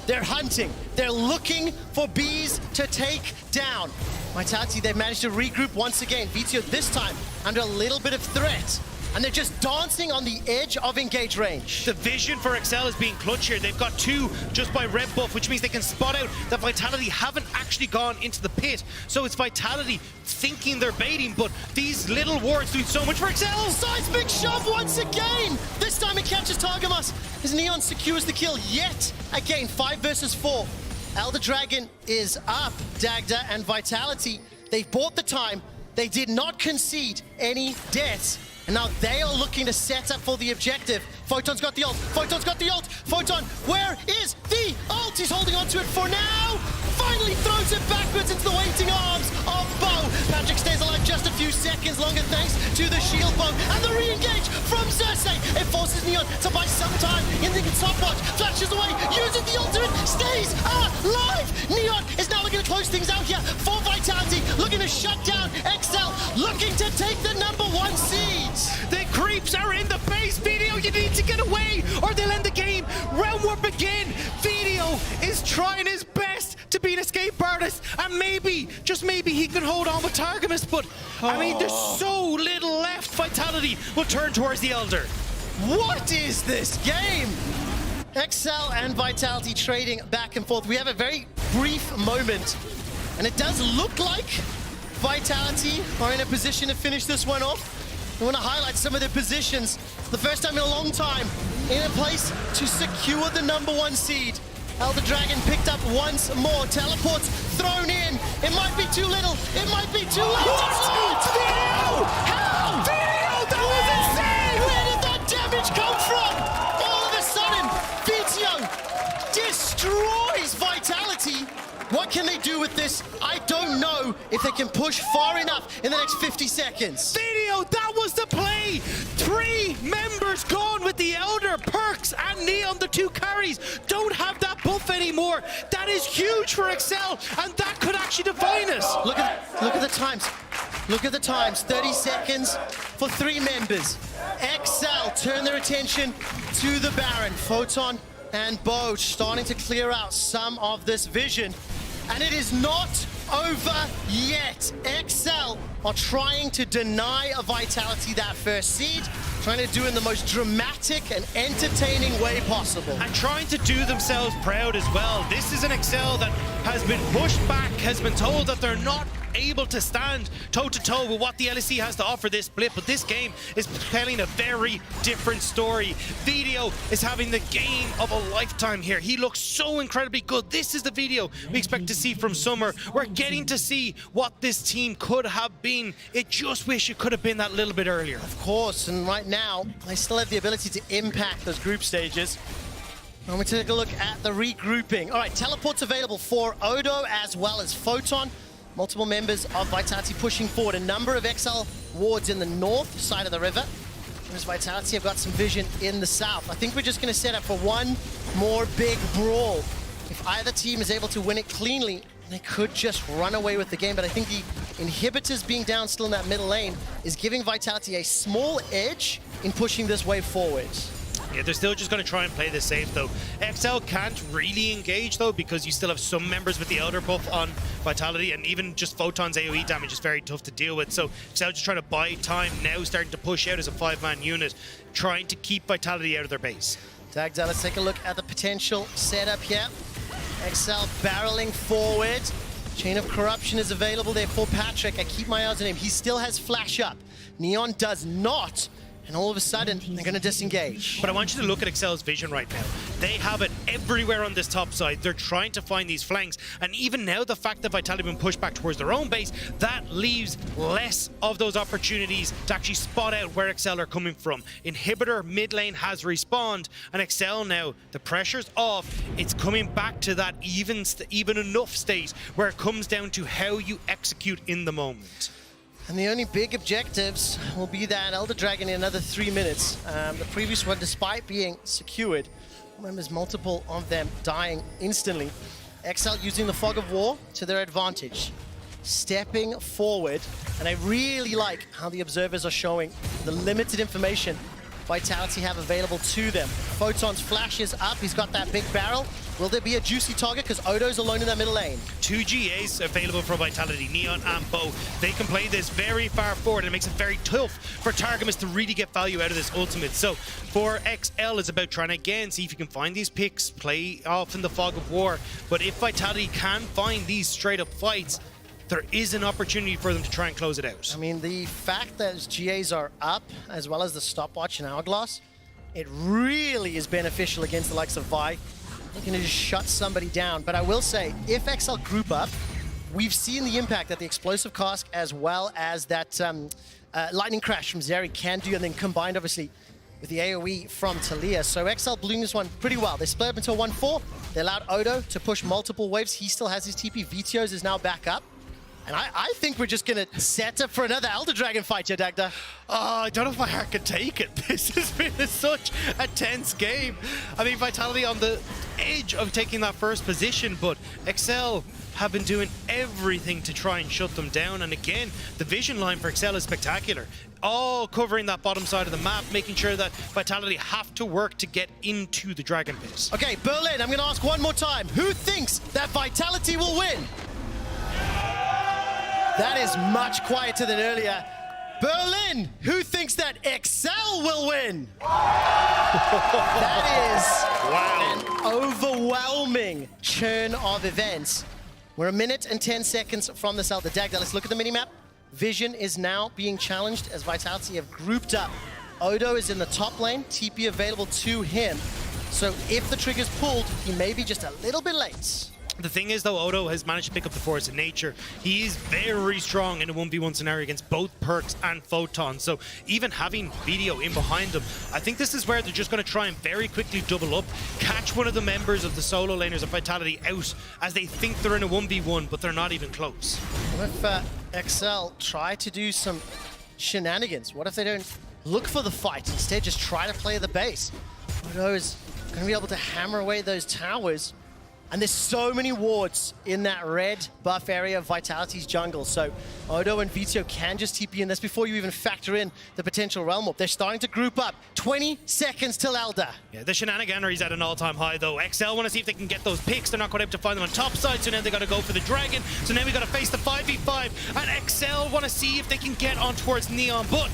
They're hunting, they're looking for bees to take down. Vitality, they've managed to regroup once again. Vito this time under a little bit of threat. And they're just dancing on the edge of engage range. The vision for Excel is being clutch here. They've got 2 just by red buff, which means they can spot out that Vitality haven't actually gone into the pit. So it's Vitality thinking they're baiting, but these little wards doing so much for Excel. Seismic shove once again! This time it catches Targamas as Neon secures the kill yet again. 5 versus 4. Elder Dragon is up. Dagda and Vitality, they've bought the time. They did not concede any deaths. And now they are looking to set up for the objective. Photon's got the ult. Photon's got the ult. Photon, where is the ult? He's holding on to it for now. Finally throws it backwards into the waiting arms of Bo. Patrick stays alive just a few seconds longer thanks to the shield bomb. And the re-engage from Xerxes. It forces Neon to buy some time in the stopwatch. Flashes away, using the ultimate, stays alive. Neon is now looking to close things out here for Vitality. Looking to shut down Excel. Looking to take the #1 seed. The creeps are in the base. Video, you need to get away or they'll end the game. Realm Warp again. Video is trying his best to be an escape artist, and maybe, just maybe, he can hold on with Targamas, but I mean, there's so little left. Vitality will turn towards the Elder. What is this game? Excel and Vitality trading back and forth. We have a very brief moment, and it does look like Vitality are in a position to finish this one off. I want to highlight some of their positions. The first time in a long time in a place to secure the #1 seed. Elder Dragon picked up once more. Teleports thrown in. It might be too little. It might be too late. What? Video! How? Video! That was insane! Where did that damage come from? All of a sudden, Vito destroys Vitality. What can they do with this? I don't know if they can push far enough in the next 50 seconds. Video, that was the play! 3 members gone with the Elder. Perks and Neon, the 2 carries, don't have that buff anymore. That is huge for Excel, and that could actually define us. Look at the times. Look at the times. 30 seconds for 3 members. Excel turn their attention to the Baron. Photon and Bo starting to clear out some of this vision. And it is not over yet. Excel are trying to deny a Vitality that first seed, trying to do it in the most dramatic and entertaining way possible. And trying to do themselves proud as well. This is an Excel that has been pushed back, has been told that they're not able to stand toe-to-toe with what the LEC has to offer this split, but this game is telling a very different story. Video is having the game of a lifetime here. He looks so incredibly good. This is the Video we expect to see from Summer. We're getting to see what this team could have been. It just wish it could have been that little bit earlier. Of course, and right now, they still have the ability to impact those group stages. And we take a look at the regrouping. All right, teleports available for Odo as well as Photon. Multiple members of Vitality pushing forward. A number of XL wards in the north side of the river. Whereas Vitality have got some vision in the south. I think we're just going to set up for one more big brawl. If either team is able to win it cleanly, they could just run away with the game. But I think the inhibitors being down still in that middle lane is giving Vitality a small edge in pushing this wave forward. Yeah, they're still just going to try and play this safe, though. XL can't really engage, though, because you still have some members with the Elder buff on Vitality, and even just Photon's AoE damage is very tough to deal with. So XL just trying to buy time now, starting to push out as a 5-man unit, trying to keep Vitality out of their base. Dagda, let's take a look at the potential setup here. XL barreling forward. Chain of Corruption is available there for Patrick. I keep my eyes on him. He still has flash up. Neon does not. And all of a sudden, they're going to disengage. But I want you to look at Excel's vision right now. They have it everywhere on this top side. They're trying to find these flanks. And even now, the fact that Vitality have been pushed back towards their own base, that leaves less of those opportunities to actually spot out where Excel are coming from. Inhibitor mid lane has respawned, and Excel now, the pressure's off. It's coming back to that even enough state where it comes down to how you execute in the moment. And the only big objectives will be that Elder Dragon in another 3 minutes. The previous one, despite being secured, remember multiple of them dying instantly. XL using the fog of war to their advantage. Stepping forward, and I really like how the observers are showing the limited information Vitality have available to them. Photon's flash is up, he's got that big barrel. Will there be a juicy target? Because Odo's alone in that middle lane. 2 GAs available for Vitality, Neon and Bo. They can play this very far forward, and it makes it very tough for Targamas to really get value out of this ultimate. So for XL, it's about trying to, again, see if you can find these picks, play off in the fog of war. But if Vitality can find these straight up fights, there is an opportunity for them to try and close it out. I mean, the fact that GAs are up, as well as the stopwatch and Hourglass, it really is beneficial against the likes of Vi. They can just shut somebody down. But I will say, if XL group up, we've seen the impact that the Explosive Cask as well as that Lightning Crash from Zeri can do, and then combined, obviously, with the AoE from Talia. So XL blew this one pretty well. They split up until 1-4. They allowed Odo to push multiple waves. He still has his TP. Vitios is now back up. And I think we're just going to set up for another Elder Dragon fight here, Dagda. Oh, I don't know if my heart can take it. This has been such a tense game. I mean, Vitality on the edge of taking that first position, but XL have been doing everything to try and shut them down. And again, the vision line for XL is spectacular. All covering that bottom side of the map, making sure that Vitality have to work to get into the Dragon Pit. Okay, Berlin, I'm going to ask one more time. Who thinks that Vitality will win? That is much quieter than earlier. Berlin, who thinks that XL will win? That is an overwhelming churn of events. We're 1 minute and 10 seconds from the Elder Dagda. Let's look at the minimap. Vision is now being challenged as Vitality have grouped up. Odo is in the top lane, TP available to him. So if the trigger's pulled, he may be just a little bit late. The thing is, though, Odo has managed to pick up the Force of Nature. He is very strong in a 1v1 scenario against both Perks and Photon. So even having Video in behind him, I think this is where they're just going to try and very quickly double up, catch one of the members of the solo laners of Vitality out as they think they're in a 1v1, but they're not even close. What if XL try to do some shenanigans? What if they don't look for the fight, instead just try to play the base? Odo is going to be able to hammer away those towers. And there's so many wards in that red buff area of Vitality's jungle. So Odo and Vitio can just TP in. That's before you even factor in the potential Realm Warp. They're starting to group up. 20 seconds till Elder. Yeah, the shenaniganery's at an all-time high, though. XL want to see if they can get those picks. They're not going to be able to find them on top side, so now they got to go for the Dragon. So now we got to face the 5v5. And XL want to see if they can get on towards Neon, but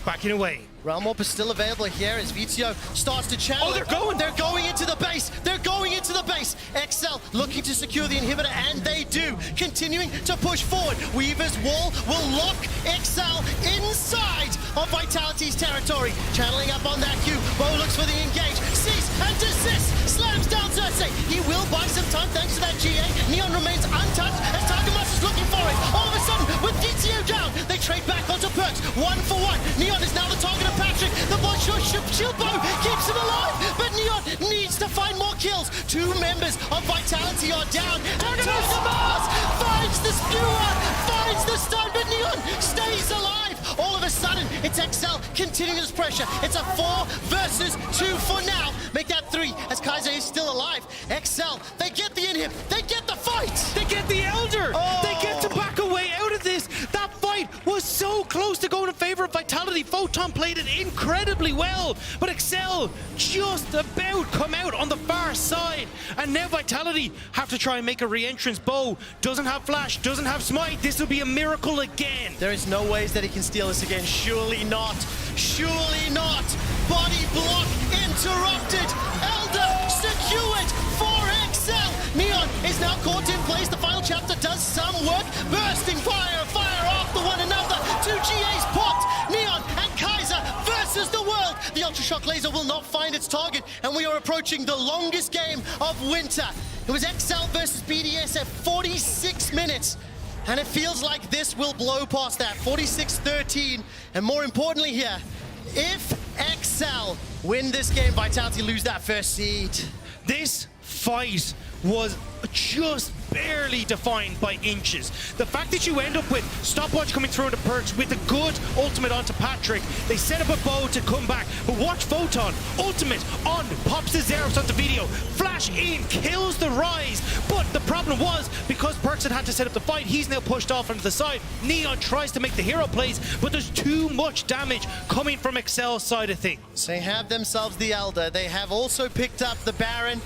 backing away. Realm Warp is still available here as Vitio starts to channel. Oh, they're going! They're going into the base! They're going into the base! XL looking to secure the inhibitor, and they do. Continuing to push forward. Weaver's wall will lock XL inside of Vitality's territory. Channeling up on that Q. Bo looks for the engage. Cease and desist! Slams down Cersei. He will buy some time thanks to that GA. Neon remains untouched as Targamas is looking for it. All of a sudden, with DTO down, they trade back onto Perks. 1-for-1. Neon is now the target of Patrick. The boy shield bow keeps him alive, but Neon needs to find more kills. 2 members of Vitality are down, and Targamas finds the skewer, finds the stun, but Neon stays alive. All of a sudden, it's XL continuing this pressure. It's a 4 versus 2 for now. Make that 3 as Kaiser is still alive. XL, they get the inhib, they get the fight. They get the Elder. Oh. They get to back away out of this. That fight was so close to going in favor of Vitality. Photon played it incredibly well, but XL just about come out on the far side. And now Vitality have to try and make a re-entrance. Bo doesn't have flash, doesn't have smite. This will be a miracle again. There is no ways that he can steal this again. Surely not. Surely not. Body block interrupted. Elder secured for XL. Neon is now caught in place. The final chapter does some work. Bursting fire after one another. 2 GAs popped. Neon and Kaiser versus the world. The Ultra Shock Laser will not find its target, and we are approaching the longest game of winter. It was XL versus BDS at 46 minutes. And it feels like this will blow past that. 46-13. And more importantly here, if XL win this game, Vitality lose that first seed. This fight was just barely defined by inches. The fact that you end up with stopwatch coming through the Perks with a good ultimate onto Patrick, they set up a Bow to come back, but watch Photon, ultimate on, pops the Xerox onto Video, flash in, kills the Rise, but The problem was, because Perks had to set up the fight, he's now pushed off onto the side. Neon tries to make the hero plays, but there's too much damage coming from Excel's side of things. They have themselves the Elder. They have also picked up the Baron.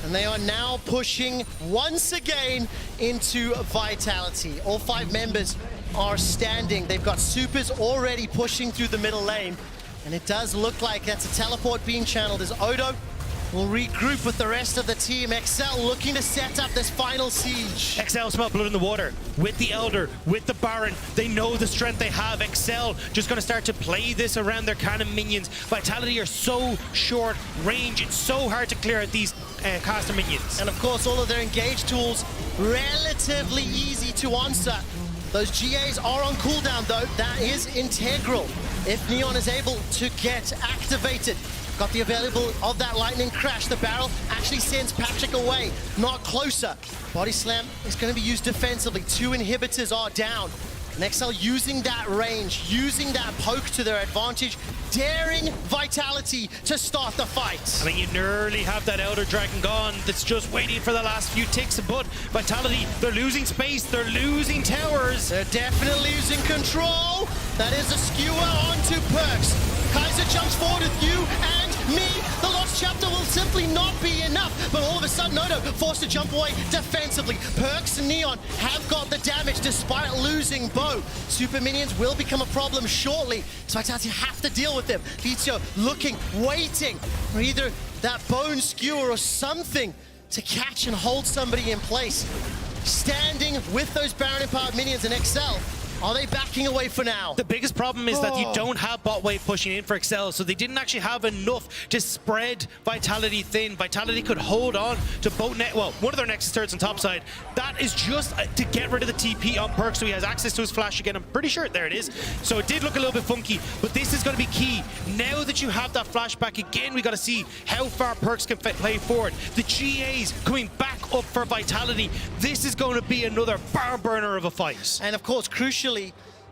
And they are now pushing once again into Vitality. All 5 members are standing. They've got supers already pushing through the middle lane. And it does look like that's a teleport being channeled as Odo will regroup with the rest of the team. Excel looking to set up this final siege. Excel smell blood in the water with the Elder, with the Baron. They know the strength they have. Excel just going to start to play this around their cannon minions. Vitality are so short range. It's so hard to clear out these caster minions. And of course, all of their engage tools relatively easy to answer. Those GAs are on cooldown though. That is integral. If Neon is able to get activated, got the available of that lightning crash. The barrel actually sends Patrick away, not closer. Body slam is going to be used defensively. 2 inhibitors are down. Nexel using that range, using that poke to their advantage, daring Vitality to start the fight. I mean, you nearly have that Elder Dragon gone that's just waiting for the last few ticks, but Vitality, they're losing space, they're losing towers. They're definitely losing control. That is a skewer onto Perks. Kaiser jumps forward with you and me. The Lost Chapter will simply not be enough, but all of a sudden Odo forced to jump away defensively. Perks and Neon have got the damage despite losing Bo. Super minions will become a problem shortly, so Vitality have to deal with them. Vizio looking, waiting for either that bone skewer or something to catch and hold somebody in place. Standing with those Baron empowered minions and Excel. Are they backing away for now? The biggest problem is that you don't have bot wave pushing in for Excel, so they didn't actually have enough to spread Vitality thin. Vitality could hold on to both one of their Nexus turrets on top side. That is just to get rid of the TP on Perk, so he has access to his flash again. I'm pretty sure there it is. So it did look a little bit funky, but this is going to be key. Now that you have that flashback again, we got to see how far Perks can play forward. The GAs coming back up for Vitality. This is going to be another barn burner of a fight. And of course, crucially,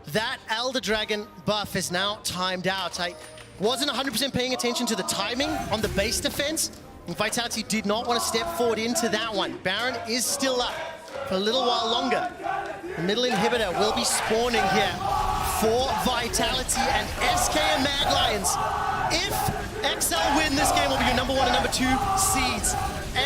that Elder Dragon buff is now timed out. I wasn't 100% paying attention to the timing on the base defense, and Vitality did not want to step forward into that one. Baron is still up for a little while longer. The middle inhibitor will be spawning here for Vitality and SK and Mad Lions. If XL win, this game will be your number 1 and number 2 seeds.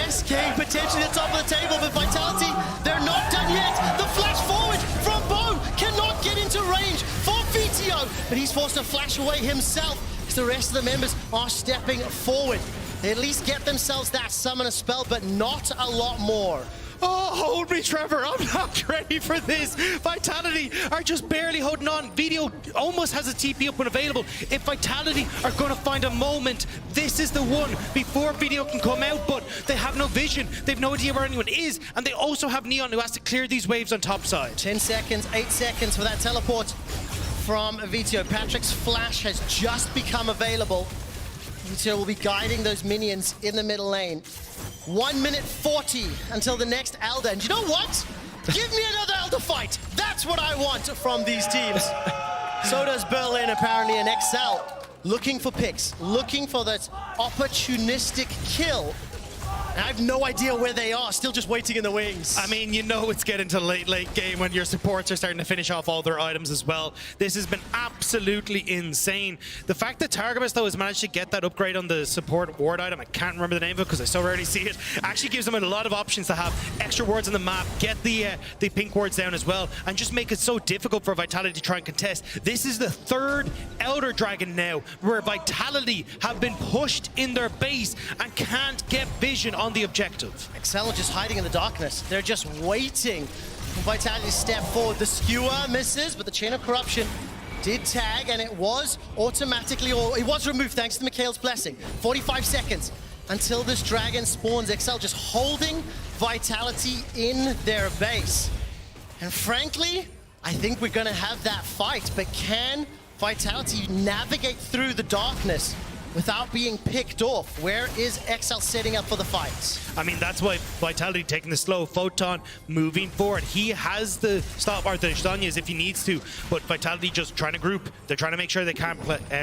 SK potentially at the top of the table, but Vitality, they're not done yet. The flash forward from Bo cannot get into range for VTO, but he's forced to flash away himself because the rest of the members are stepping forward. They at least get themselves that summoner spell, but not a lot more. Oh, hold me, Trevor. I'm not ready for this. Vitality are just barely holding on. Video almost has a TP up when available. If Vitality are going to find a moment, this is the one before Video can come out, but they have no vision. They have no idea where anyone is, and they also have Neon who has to clear these waves on top side. 10 seconds, 8 seconds for that teleport from Vito. Patrick's flash has just become available. Vito will be guiding those minions in the middle lane. 1 minute 40 until the next Elder. And you know what? Give me another Elder fight. That's what I want from these teams. So does Berlin, apparently, and XL. Looking for picks, looking for that opportunistic kill. And I have no idea where they are, still just waiting in the wings. I mean, you know it's getting to late game when your supports are starting to finish off all their items as well. This has been absolutely insane. The fact that Targamas, though, has managed to get that upgrade on the support ward item, I can't remember the name of it because I so rarely see it, actually gives them a lot of options to have extra wards on the map, get the pink wards down as well, and just make it so difficult for Vitality to try and contest. This is the 3rd Elder Dragon now where Vitality have been pushed in their base and can't get vision on the objective. XL are just hiding in the darkness. They're just waiting for Vitality to step forward. The skewer misses, but the Chain of Corruption did tag, and it was automatically, or it was removed thanks to Mikhail's blessing. 45 seconds until this dragon spawns. XL just holding Vitality in their base. And frankly, I think we're gonna have that fight, but can Vitality navigate through the darkness without being picked off? Where is XL setting up for the fight? I mean, that's why Vitality taking the slow. Photon moving forward. He has the stop, or the Stanyas if he needs to, but Vitality just trying to group. They're trying to make sure they can't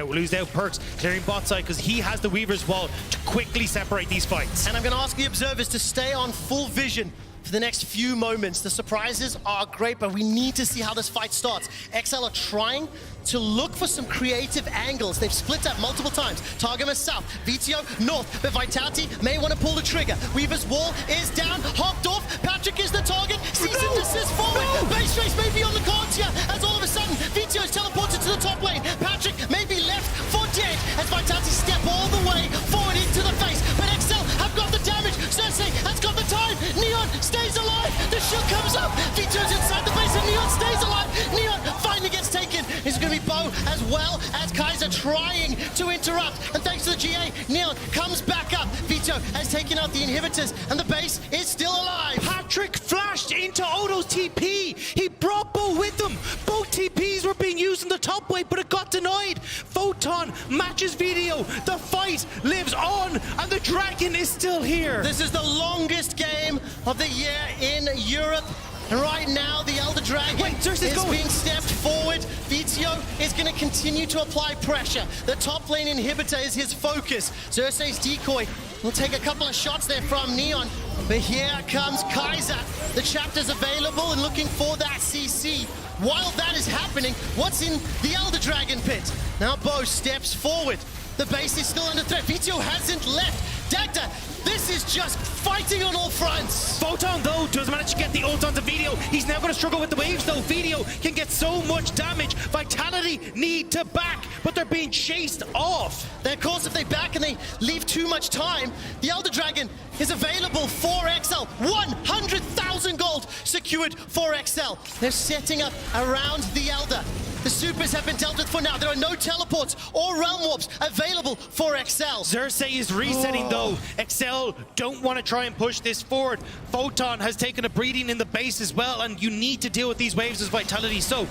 lose out. Perks clearing bot side because he has the Weaver's Wall to quickly separate these fights. And I'm going to ask the observers to stay on full vision for the next few moments. The surprises are great, but we need to see how this fight starts. XL are trying to look for some creative angles. They've split up multiple times. Targum is south, VTO north, but Vitality may want to pull the trigger. Weaver's wall is down, hopped off. Patrick is the target. Cease and desist forward. Base race may be on the cards here, as all of a sudden VTO is teleported to the top lane. Patrick may be left for dead as Vitality step all the way forward into the face. But XL have got the damage. Cersei has got the time. Neon stays alive. The shield comes up. VTO's inside the base and Neon stays alive. Neon finally gets taken. It's going to be Bo as well as Kaiser trying to interrupt. And thanks to the GA, Neon comes back up. Vito has taken out the inhibitors and the base is still alive. Patrick flashed into Odo's TP. He brought Bo with him. Both TPs were being used in the top wave, but it got denied. Photon matches video. The fight lives on, and the dragon is still here. This is the longest game of the year in Europe. And right now, the Elder Dragon is being stepped forward. VTO is going to continue to apply pressure. The top lane inhibitor is his focus. Cersei's decoy will take a couple of shots there from Neon. But here comes Kaiser. The chapter's available and looking for that CC. While that is happening, what's in the Elder Dragon pit? Now Bo steps forward. The base is still under threat. VTO hasn't left. Dagda, this is just fighting on all fronts. Photon, though, does manage to get the ult onto Video. He's now going to struggle with the waves, though. Video can get so much damage. Vitality need to back, but they're being chased off. Then, of course, if they back and they leave too much time, the Elder Dragon is available for XL. 100,000 gold secured for XL. They're setting up around the Elder. The supers have been dealt with for now. There are no teleports or realm warps available for XL. Cersei is resetting, though. XL don't want to try and push this forward. Photon has taken a breathing in the base as well, and you need to deal with these waves as Vitality. So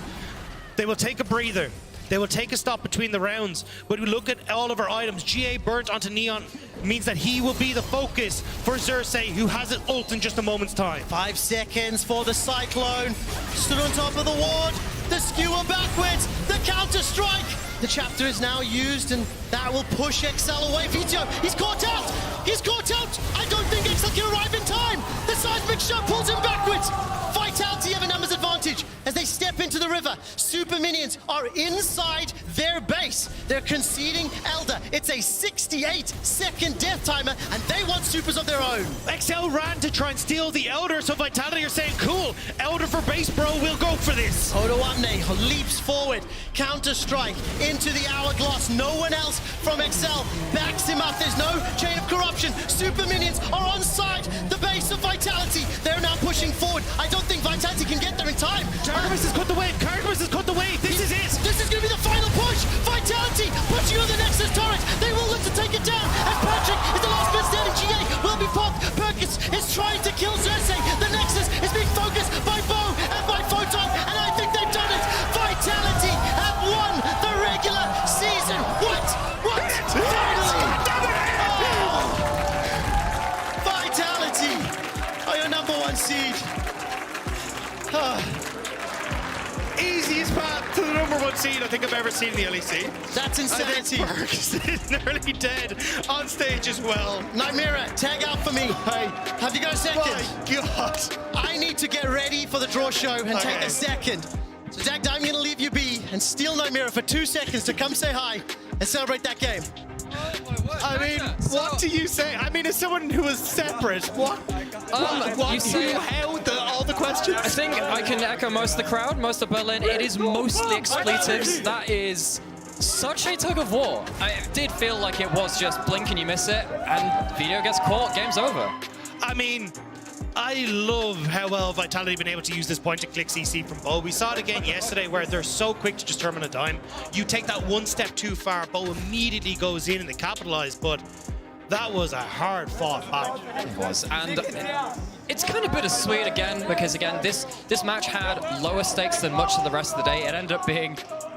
they will take a breather. They will take a stop between the rounds. But we look at all of our items. GA burnt onto Neon means that he will be the focus for Cersei, who has it ult in just a moment's time. 5 seconds for the Cyclone. Stood on top of the ward. The skewer backwards. The counter strike. The chapter is now used, and that will push XL away. Vito, he's caught out. He's caught out. I don't think XL can arrive in time. The seismic shot pulls him backwards. Vitality have a numbers advantage as they step into the river. Super minions are inside their base. They're conceding Elder. It's a 68-second death timer, and they want supers of their own. XL ran to try and steal the Elder, so Vitality are saying, cool, Elder for base, bro, we'll go for this. Odoamne leaps forward, counter-strike into the hourglass. No one else from XL backs him up. There's no chain of corruption. Super minions are on side the base of Vitality. They're now pushing forward. I don't think Vitality can get there in time. Carglass has cut the wave. Carglass has cut the wave. This is it. This is going to be the final push. Vitality pushing on the Nexus turret. They will look to take it down as Patrick is the last man standing. GA will be popped. Perkins is trying to kill Cersei. The Nexus is being focused by Bo and by Photon, and I think they've done it. Vitality have won the regular season. What? Finally! Oh. Vitality are your #1 seed. Easiest path to the #1 seed I think I've ever seen in the LEC. That's insanity. Perks is nearly dead on stage as well. Nightmare, tag out for me. Hey, have you got a second? My God. I need to get ready for the draw show and take a second. So, Zach, I'm going to leave you be and steal Nightmare for 2 seconds to come say hi and celebrate that game. I mean, what do you say? I mean, as someone who was separate, what you see all the questions? I think I can echo most of the crowd, most of Berlin. It is mostly expletives. That is such a tug of war. I did feel like it was just blink and you miss it, and Video gets caught, game's over. I mean, I love how well Vitality have been able to use this point-and-click CC from Bo. We saw it again yesterday where they're so quick to just turn on a dime. You take that one step too far, Bo immediately goes in and they capitalize, but that was a hard-fought battle. It was, and it's kind of bittersweet again, because again, this match had lower stakes than much of the rest of the day. It ended up being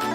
Bye.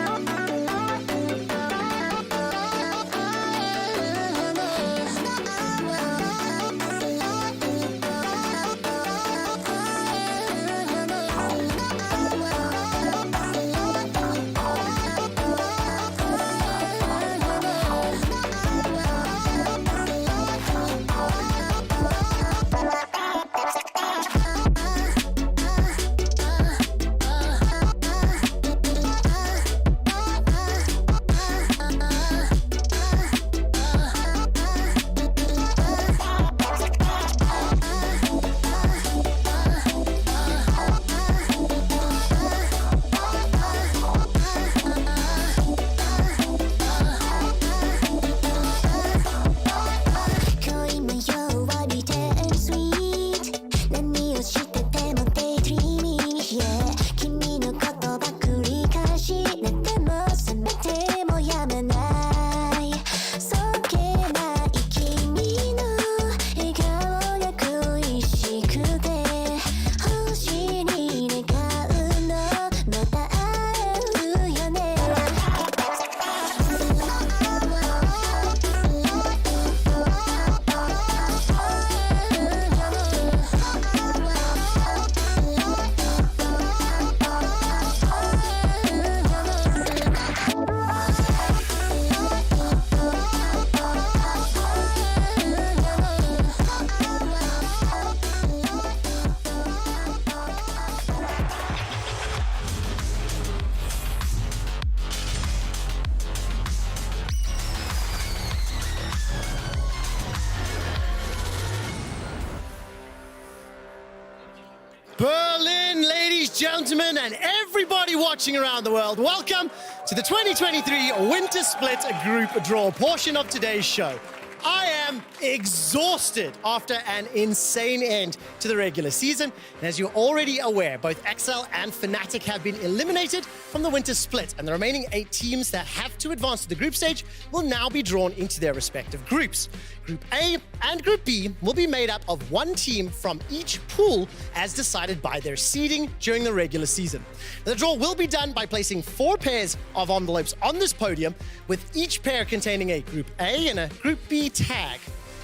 Berlin, ladies, gentlemen, and everybody watching around the world, welcome to the 2023 Winter Split Group Draw portion of today's show. I am exhausted after an insane end to the regular season. And as you're already aware, both XL and Fnatic have been eliminated from the Winter Split, and the remaining 8 teams that have to advance to the group stage will now be drawn into their respective groups. Group A and Group B will be made up of one team from each pool as decided by their seeding during the regular season. The draw will be done by placing 4 pairs of envelopes on this podium, with each pair containing a Group A and a Group B tag.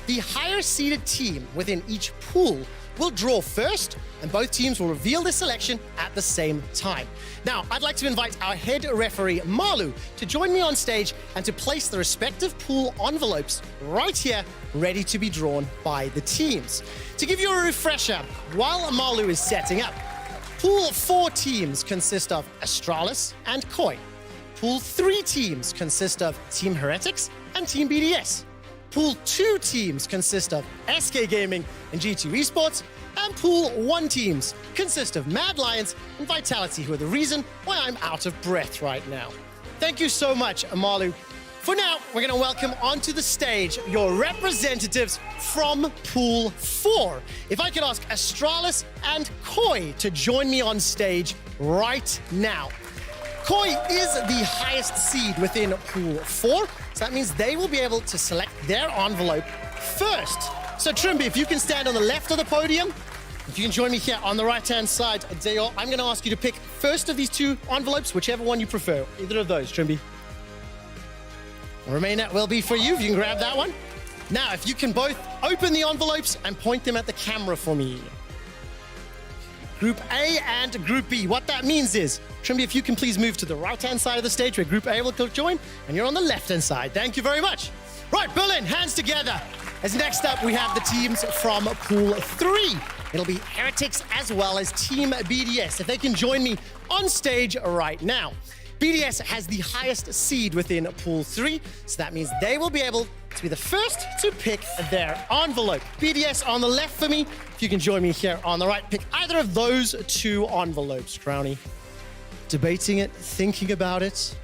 The higher seeded team within each pool will draw first, and both teams will reveal their selection at the same time. Now, I'd like to invite our head referee, Malu, to join me on stage and to place the respective pool envelopes right here, ready to be drawn by the teams. To give you a refresher, while Malu is setting up, Pool 4 teams consist of Astralis and Koi. Pool 3 teams consist of Team Heretics and Team BDS. Pool 2 teams consist of SK Gaming and G2 Esports, and Pool 1 teams consist of Mad Lions and Vitality, who are the reason why I'm out of breath right now. Thank you so much, Amalu. For now, we're going to welcome onto the stage your representatives from Pool 4. If I could ask Astralis and Koi to join me on stage right now. Koi is the highest seed within Pool 4, so that means they will be able to select their envelope first. So Trimby, if you can stand on the left of the podium, if you can join me here on the right-hand side, Dale, I'm going to ask you to pick first of these 2 envelopes, whichever one you prefer. Either of those, Trimby. Remainder will be for you, if you can grab that one. Now, if you can both open the envelopes and point them at the camera for me. Group A and Group B. What that means is, Trimby, if you can please move to the right-hand side of the stage where Group A will join, and you're on the left-hand side. Thank you very much. Right, Berlin, hands together. As next up, we have the teams from Pool 3. It'll be Heretics as well as Team BDS. If they can join me on stage right now. BDS has the highest seed within Pool 3, so that means they will be able to be the first to pick their envelope. BDS on the left for me. If you can join me here on the right, pick either of those 2 envelopes, Crownie. Debating it, thinking about it.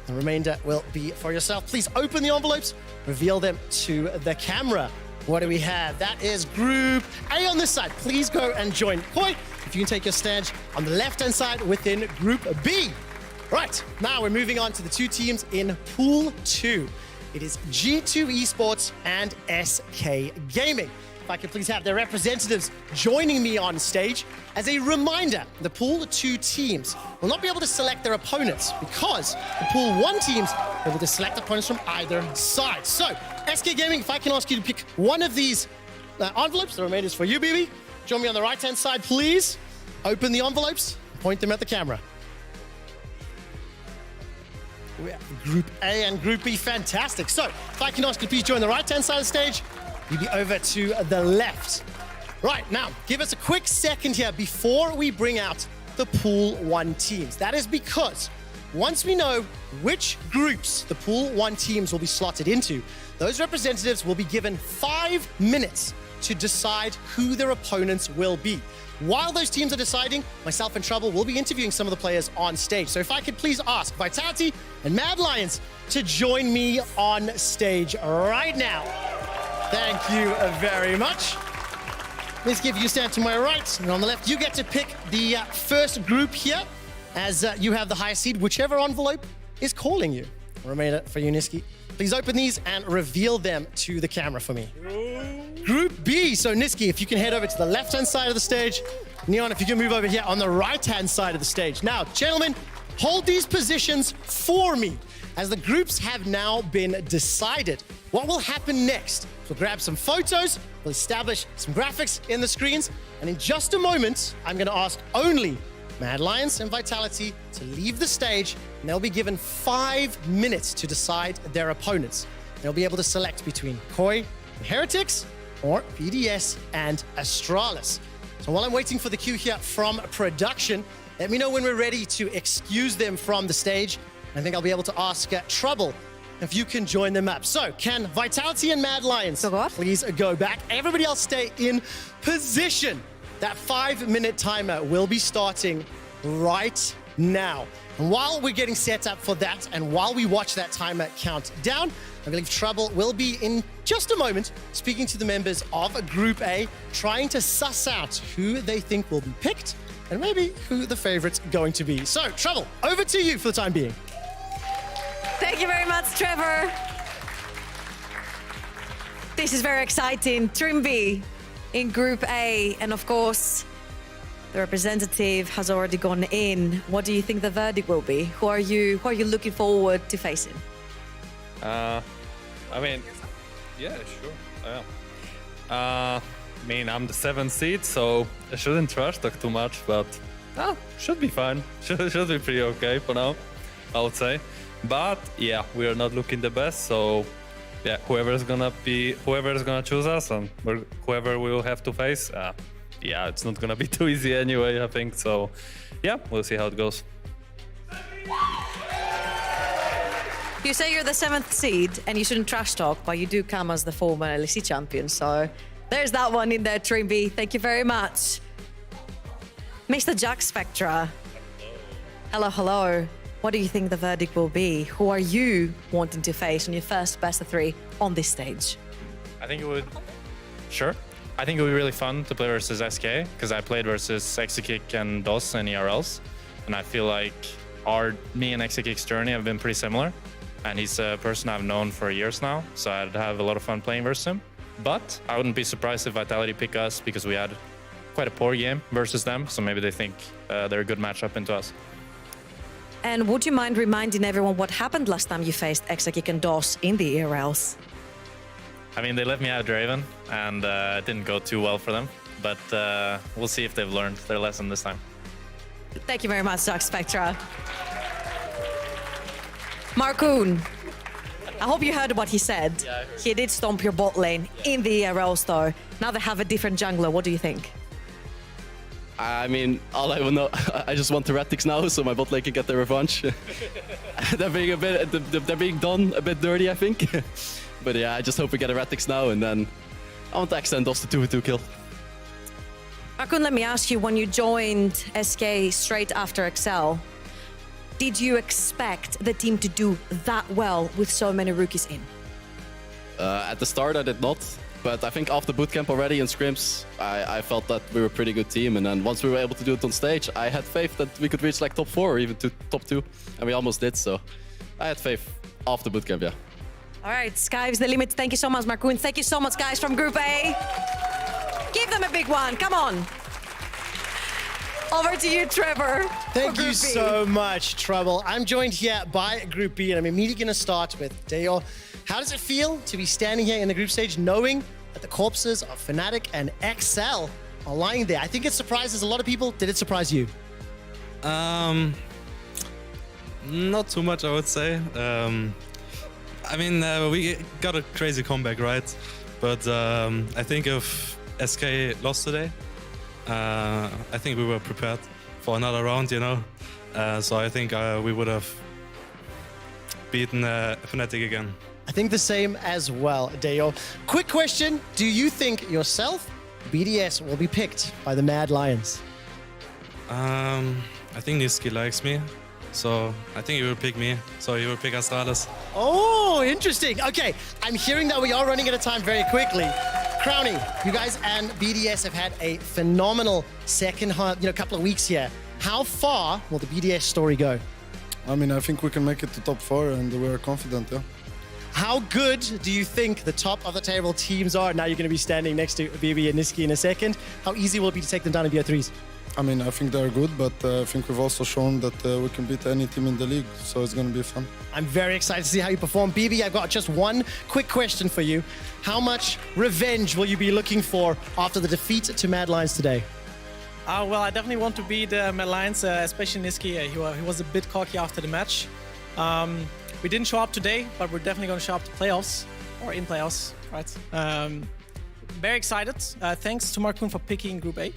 The remainder will be for yourself. Please open the envelopes, reveal them to the camera. What do we have? That is Group A on this side. Please go and join Koi. If you can take your stand on the left-hand side within Group B. Right, now we're moving on to the 2 teams in Pool 2. It is G2 Esports and SK Gaming. If I could please have their representatives joining me on stage. As a reminder, the Pool 2 teams will not be able to select their opponents because the Pool 1 teams are able to select opponents from either side. So, SK Gaming, if I can ask you to pick one of these envelopes, the remainder is for you, BB. Join me on the right-hand side, please. Open the envelopes, point them at the camera. We have Group A and Group B, fantastic. So, if I can ask you to please join the right-hand side of the stage, you'd be over to the left. Right, now, give us a quick second here before we bring out the Pool 1 teams. That is because once we know which groups the Pool 1 teams will be slotted into, those representatives will be given 5 minutes to decide who their opponents will be. While those teams are deciding, myself and Trouble will be interviewing some of the players on stage. So if I could please ask Vitality and Mad Lions to join me on stage right now. Thank you very much. Let's give you a stand to my right, and on the left, you get to pick the first group here, as you have the highest seed, whichever envelope is calling you. Remainder for you, Niski. Please open these and reveal them to the camera for me. Group B. So Niski, if you can head over to the left-hand side of the stage. Neon, if you can move over here on the right-hand side of the stage. Now, gentlemen, hold these positions for me, as the groups have now been decided. What will happen next? We'll grab some photos, we'll establish some graphics in the screens, and in just a moment, I'm going to ask only Mad Lions and Vitality to leave the stage, and they'll be given 5 minutes to decide their opponents. They'll be able to select between Koi and Heretics, or BDS and Astralis. So while I'm waiting for the cue here from production, let me know when we're ready to excuse them from the stage. I think I'll be able to ask Trouble if you can join them up. So can Vitality and Mad Lions please go back? Everybody else stay in position. That 5-minute timer will be starting right now. And while we're getting set up for that, and while we watch that timer count down, I believe Trouble will be in just a moment speaking to the members of Group A, trying to suss out who they think will be picked and maybe who the favorite's going to be. So, Trouble, over to you for the time being. Thank you very much, Trevor. This is very exciting. Team B in Group A, and of course, the representative has already gone in. What do you think the verdict will be? Who are you looking forward to facing? I mean, yeah, sure. I mean, I'm the 7th seed, so I shouldn't trash talk too much, but should be fine. Should be pretty okay for now, I would say. But yeah, we are not looking the best, so yeah, whoever's gonna choose us and whoever we will have to face, yeah, it's not gonna be too easy anyway, I think. So yeah, we'll see how it goes. You say you're the 7th seed and you shouldn't trash talk, but you do come as the former LEC champion. So there's that one in there, Team B. Thank you very much. Mr. Jack Spectra. Hello, hello. What do you think the verdict will be? Who are you wanting to face on your first best of 3 on this stage? I think it would be really fun to play versus SK, because I played versus Exekick and DOS and ERLs, and I feel like me and Exekick's journey have been pretty similar, and he's a person I've known for years now, so I'd have a lot of fun playing versus him. But I wouldn't be surprised if Vitality pick us, because we had quite a poor game versus them, so maybe they think they're a good matchup into us. And would you mind reminding everyone what happened last time you faced Exekick and DOS in the ERLs? I mean, they let me out Draven, and it didn't go too well for them, but we'll see if they've learned their lesson this time. Thank you very much, Jack Spectra. Markoon, I hope you heard what he said. Yeah, I heard. He did stomp your bot lane in the ERLs though. Now they have a different jungler. What do you think? I mean, all I will know, I just want the Heretics now, so my bot lane can get their revenge. They're being done a bit dirty, I think. But yeah, I just hope we get Heretics now, and then I want to extend DOS to 2v2 kill. Markoon, let me ask you, when you joined SK straight after Excel, did you expect the team to do that well with so many rookies in? At the start, I did not. But I think after bootcamp already in scrims, I felt that we were a pretty good team. And then once we were able to do it on stage, I had faith that we could reach like top 4 or even to top 2. And we almost did, so I had faith after bootcamp, yeah. All right, sky's the limit. Thank you so much, Markoon. Thank you so much, guys from Group A. Give them a big one, come on. Over to you, Trevor. Thank you so much, Trouble. I'm joined here by Group B, and I'm immediately going to start with Deo. How does it feel to be standing here in the group stage knowing that the corpses of Fnatic and XL are lying there? I think it surprises a lot of people. Did it surprise you? Not too much, I would say. I mean, we got a crazy comeback, right? But I think if SK lost today, I think we were prepared for another round, you know? So I think we would have beaten Fnatic again. I think the same as well, Deo. Quick question. Do you think yourself, BDS, will be picked by the Mad Lions? I think Niski likes me. So I think he will pick me. So he will pick Astralis. Oh, interesting. Okay, I'm hearing that we are running out of time very quickly. Crowny, you guys and BDS have had a phenomenal second couple of weeks here. How far will the BDS story go? I mean, I think we can make it to top 4 and we are confident, yeah. How good do you think the top of the table teams are? Now you're going to be standing next to BB and Niski in a second. How easy will it be to take them down in BO3s? I mean, I think they're good, but I think we've also shown that we can beat any team in the league, so it's going to be fun. I'm very excited to see how you perform. BB, I've got just one quick question for you. How much revenge will you be looking for after the defeat to Mad Lions today? Well, I definitely want to beat Mad Lions, especially Niski. He was a bit cocky after the match. We didn't show up today, but we're definitely going to show up to playoffs, or in playoffs, right? Very excited. Thanks to Markoon for picking Group A.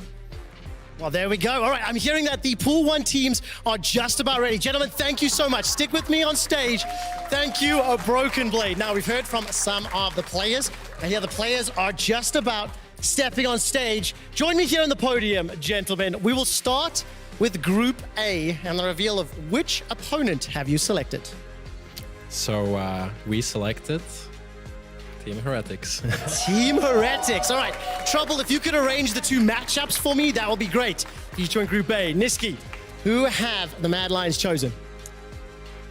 Well, there we go. All right, I'm hearing that the Pool 1 teams are just about ready. Gentlemen, thank you so much. Stick with me on stage. Thank you, Broken Blade. Now, we've heard from some of the players, and here the players are just about stepping on stage. Join me here on the podium, gentlemen. We will start with Group A and the reveal of which opponent have you selected. So we selected Team Heretics. Team Heretics. All right. Trouble, if you could arrange the two matchups for me, that would be great. You join Group A. Niski, who have the Mad Lions chosen?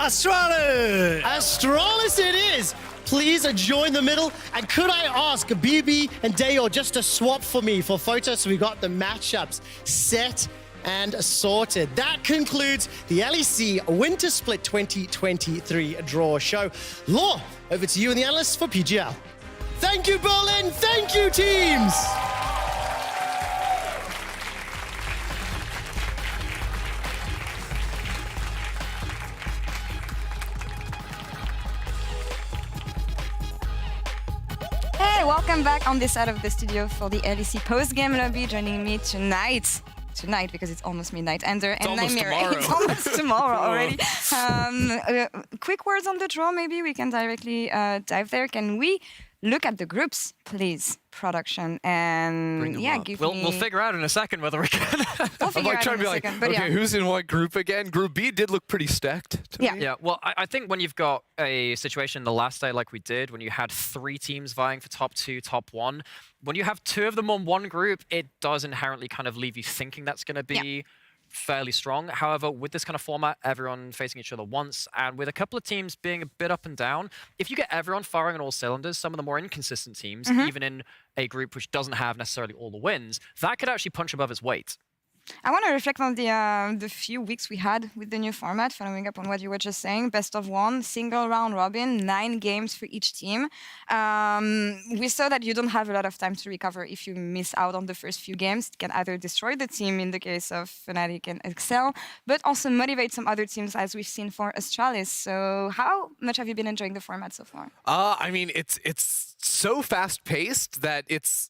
Astralis! Astralis it is! Please join the middle. And could I ask BB and Dayor just to swap for me for photos so we got the matchups set and sorted. That concludes the LEC Winter Split 2023 draw show. Law, over to you and the analysts for PGL. Thank you, Berlin. Thank you, teams. Hey, welcome back on this side of the studio for the LEC post-game lobby. Joining me tonight, because it's almost midnight, Ender and Nightmare. It's almost tomorrow already. Quick words on the draw, maybe we can directly dive there. Can we look at the groups, please, production, and We'll figure out in a second whether we can. I'm like trying to be like, okay, who's in what group again? Group B did look pretty stacked to me. Yeah, well, I think when you've got a situation the last day like we did, when you had 3 teams vying for top 2, top 1, when you have 2 of them on one group, it does inherently kind of leave you thinking that's going to be fairly strong. However, with this kind of format, everyone facing each other once, and with a couple of teams being a bit up and down, if you get everyone firing on all cylinders, some of the more inconsistent teams, even in a group which doesn't have necessarily all the wins, that could actually punch above its weight. I want to reflect on the few weeks we had with the new format, following up on what you were just saying. Best of 1, single round robin, 9 games for each team. We saw that you don't have a lot of time to recover if you miss out on the first few games. It can either destroy the team in the case of Fnatic and Excel, but also motivate some other teams, as we've seen for Astralis. So how much have you been enjoying the format so far? I mean, it's so fast-paced that it's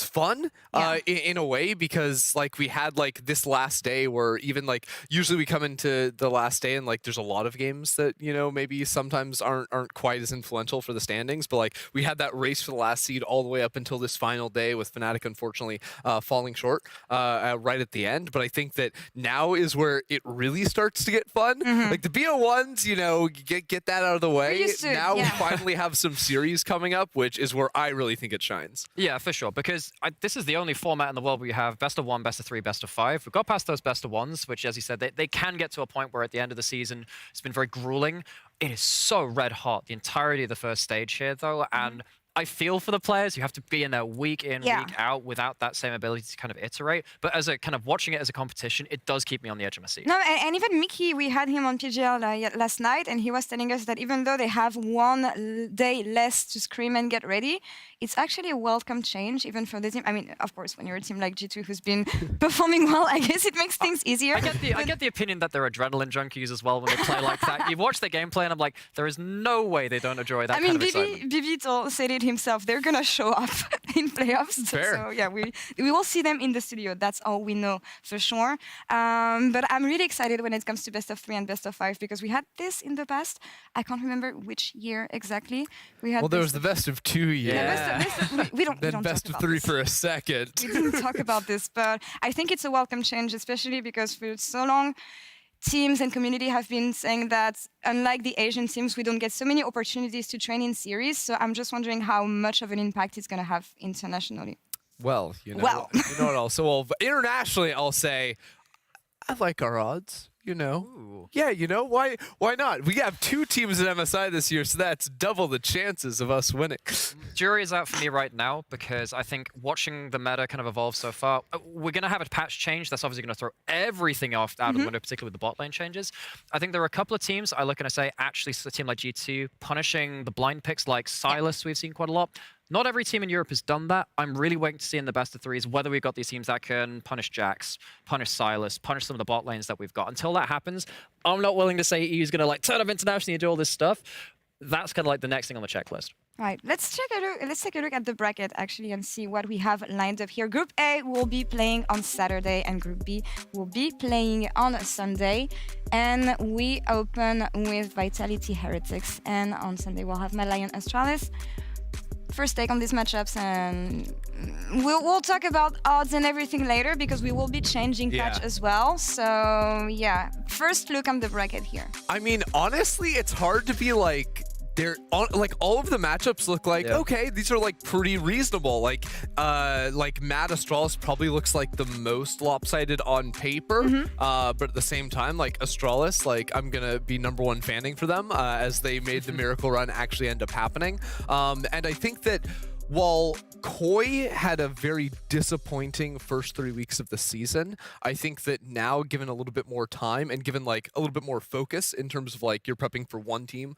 fun in a way, because like we had like this last day where even like usually we come into the last day and like there's a lot of games that, you know, maybe sometimes aren't quite as influential for the standings, but like we had that race for the last seed all the way up until this final day, with Fnatic unfortunately falling short right at the end. But I think that now is where it really starts to get fun. Like the BO1s, you know, get that out of the way. Now we finally have some series coming up, which is where I really think it shines. Yeah, for sure, because this is the only format in the world where you have best of 1, best of 3, best of 5. We've got past those best of 1s, which, as you said, they can get to a point where at the end of the season, it's been very grueling. It is so red hot, the entirety of the first stage here, though, and I feel for the players. You have to be in there week in, week out without that same ability to kind of iterate. But as a kind of watching it as a competition, it does keep me on the edge of my seat. No, and even Mickey, we had him on PGL last night, and he was telling us that even though they have 1 day less to scrim and get ready, it's actually a welcome change, even for the team. I mean, of course, when you're a team like G2 who's been performing well, I guess it makes things easier. I get the opinion that they're adrenaline junkies as well when they play like that. You watch their gameplay, and I'm like, there is no way they don't enjoy that kind of excitement. Bibi said it himself. They're gonna show up in playoffs. So yeah, we will see them in the studio. That's all we know for sure. But I'm really excited when it comes to best of 3 and best of 5, because we had this in the past. I can't remember which year exactly. We had. Well, there was the best of 2 years. We don't best talk of 3 about for a second. We didn't talk about this, but I think it's a welcome change, especially because for so long, teams and community have been saying that unlike the Asian teams, we don't get so many opportunities to train in series. So I'm just wondering how much of an impact it's going to have internationally. Well, you know what else? So internationally, I'll say I like our odds. You know, yeah, you know, why not? We have 2 teams in MSI this year, so that's double the chances of us winning. Jury is out for me right now, because I think watching the meta kind of evolve so far, we're going to have a patch change that's obviously going to throw everything out of the window, particularly with the bot lane changes. I think there are a couple of teams I look and I say, actually, a team like G2 punishing the blind picks like Silas, we've seen quite a lot. Not every team in Europe has done that. I'm really waiting to see in the best of 3s whether we've got these teams that can punish Jax, punish Silas, punish some of the bot lanes that we've got. Until that happens, I'm not willing to say EU's going to like turn up internationally and do all this stuff. That's kind of like the next thing on the checklist. Right, let's take a look at the bracket actually and see what we have lined up here. Group A will be playing on Saturday and Group B will be playing on Sunday. And we open with Vitality Heretics, and on Sunday we'll have Mad Lion Astralis. first take on these matchups, and we'll talk about odds and everything later because we will be changing patch as well. So yeah, first look on the bracket here. I mean, honestly, it's hard to be like, like all of the matchups look like okay, these are like pretty reasonable. Like Mad Astralis probably looks like the most lopsided on paper, but at the same time, like Astralis, like I'm gonna be #1 fanning for them as they made the miracle run actually end up happening. And I think that while Koi had a very disappointing first 3 weeks of the season, I think that now, given a little bit more time and given like a little bit more focus in terms of like you're prepping for one team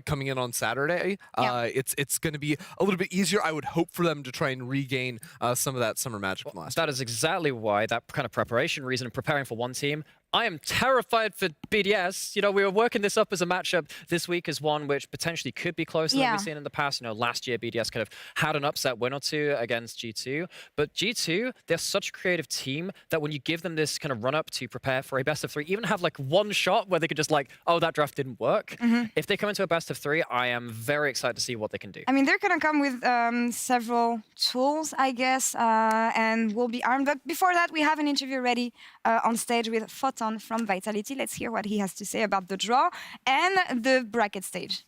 coming in on Saturday, it's going to be a little bit easier. I would hope for them to try and regain some of that summer magic from last year. That is exactly why, that kind of preparation reason, preparing for one team. I am terrified for BDS. You know, we were working this up as a matchup this week as one which potentially could be closer than we've seen in the past. You know, last year BDS kind of had an upset win or two against G2. But G2, they're such a creative team that when you give them this kind of run up to prepare for a best of 3, even have like one shot where they could just like, oh, that draft didn't work. If they come into a best of 3, I am very excited to see what they can do. I mean, they're going to come with several tools, I guess, and will be armed. But before that, we have an interview ready on stage with Photon from Vitality. Let's hear what he has to say about the draw and the bracket stage.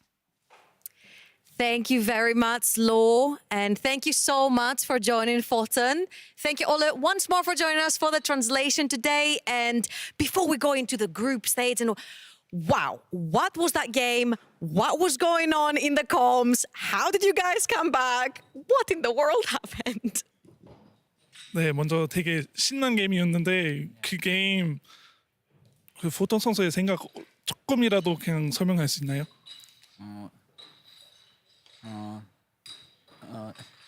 Thank you very much, Lo, and thank you so much for joining Photon. Thank you, Ole, once more for joining us for the translation today. And before we go into the group stage, and wow, what was that game? What was going on in the comms? How did you guys come back? What in the world happened? 네, 먼저 되게 신난 게임이었는데 그 게임 그 포톤 선수의 생각 조금이라도 그냥 설명할 수 있나요?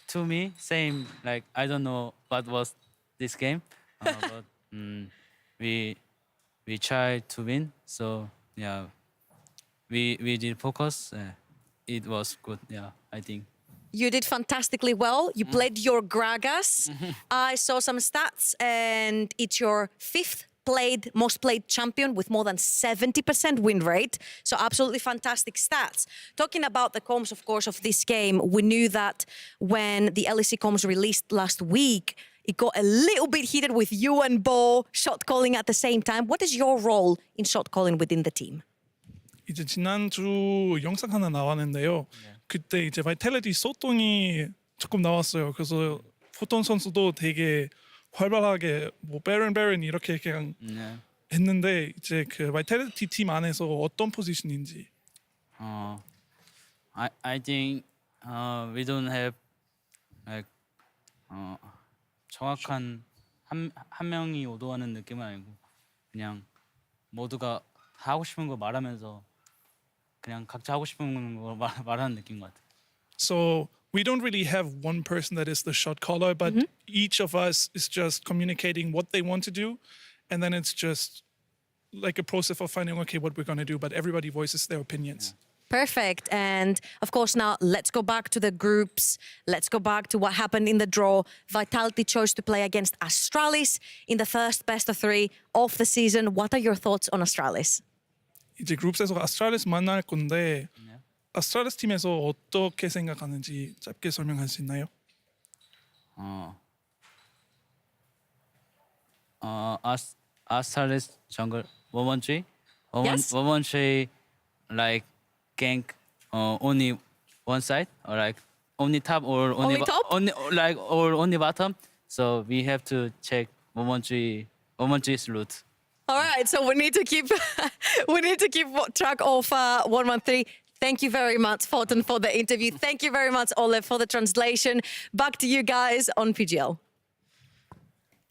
To me, same. Like I don't know what was this game, but we tried to win. So yeah, we did focus. It was good. Yeah, I think. You did fantastically well. You played your Gragas. I saw some stats, and it's your 5th most played champion with more than 70% win rate. So absolutely fantastic stats. Talking about the comms, of course, of this game, we knew that when the LEC comms released last week, it got a little bit heated with you and Bo shot calling at the same time. What is your role in shot calling within the team? 이제 지난주 영상 하나 나왔는데요. 그때 이제 바이탈리티 소통이 조금 나왔어요. 그래서 포톤 선수도 되게 활발하게 뭐 베런 이렇게 그냥 했는데 이제 그 바이탈리티 팀 안에서 어떤 포지션인지. I think we don't have like 정확한 한 명이 오도하는 느낌은 아니고 그냥 모두가 다 하고 싶은 거 말하면서 그냥 각자 하고 싶은 거 말하는 느낌인 것 같아요. So we don't really have one person that is the shot caller, but each of us is just communicating what they want to do, and then it's just like a process of finding what we're going to do, but everybody voices their opinions. Perfect. And of course, now let's go back to the groups. Let's go back to what happened in the draw. Vitality chose to play against Astralis in the first best of 3 of the season. What are your thoughts on Astralis? 이제 그룹에서 아스트랄리스 만날 건데 아스트랄리스 팀에서 어떻게 생각하는지 짧게 설명할 수 있나요? Astralis jungle 113. Yes. 113 like gank only one side or like only top or only top? or only bottom. So we have to check 113's route. All right, so we need to keep track of 113. Thank you very much, Photon, for the interview. Thank you very much, Ole, for the translation. Back to you guys on PGL.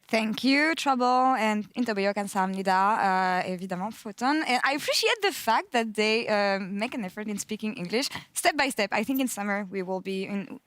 Thank you, Trouble, and 인터뷰 감사합니다. Évidemment, Photon. And I appreciate the fact that they make an effort in speaking English step by step. I think in summer we will be in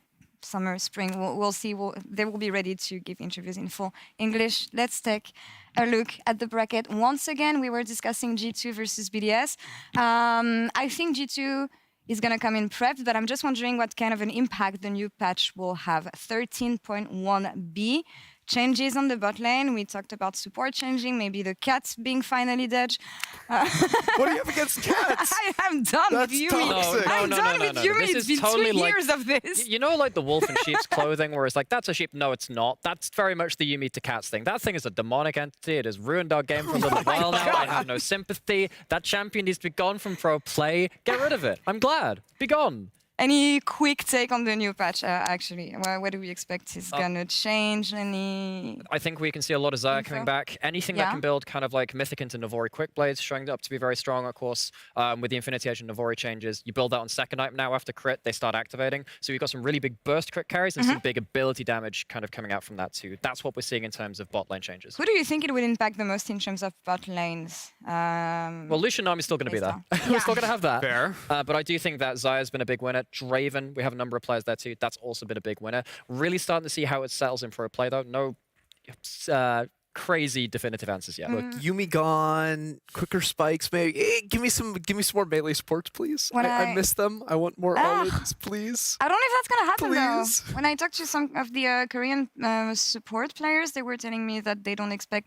summer, spring. We'll see. They will be ready to give interviews in full English. Let's take a look at the bracket once again. We were discussing G2 versus BDS. I think G2 is going to come in prepped, but I'm just wondering what kind of an impact the new patch will have. 13.1b changes on the bot lane. We talked about support changing, maybe the cats being finally dead. What do you have against cats? I'm done That's with Yumi. toxic. I'm done with Yumi. This It's is been totally 2 like- years of this. You know, like the wolf in sheep's clothing, where it's like, that's a sheep. No, it's not. That's very much the Yumi to cats thing. That thing is a demonic entity. It has ruined our game for a little while now. I have no sympathy. That champion needs to be gone from pro play. Get rid of it. I'm glad. Be gone. Any quick take on the new patch, actually? What do we expect is going to change? Any... I think we can see a lot of Xayah coming back. Anything that Yeah. can build kind of like Mythic into Navori Quick Blades, showing up to be very strong, of course. With the Infinity Edge and Navori changes, you build that on second item now after crit, they start activating. So you've got some really big burst crit carries and some big ability damage kind of coming out from that too. That's what we're seeing in terms of bot lane changes. Who do you think it will impact the most in terms of bot lanes? Well, Lucian Nami's still going to be there. We're still going to have that. Fair. But I do think that Xayah's been a big winner. Draven, we have a number of players there too. That's also been a big winner. Really starting to see how it settles in for a play though. No crazy definitive answers yet. Look, Yumi gone, quicker spikes, maybe. Give me some more melee supports, please. I miss them. I want more olives, please. I don't know if that's going to happen Please. though. When I talked to some of the Korean support players, they were telling me that they don't expect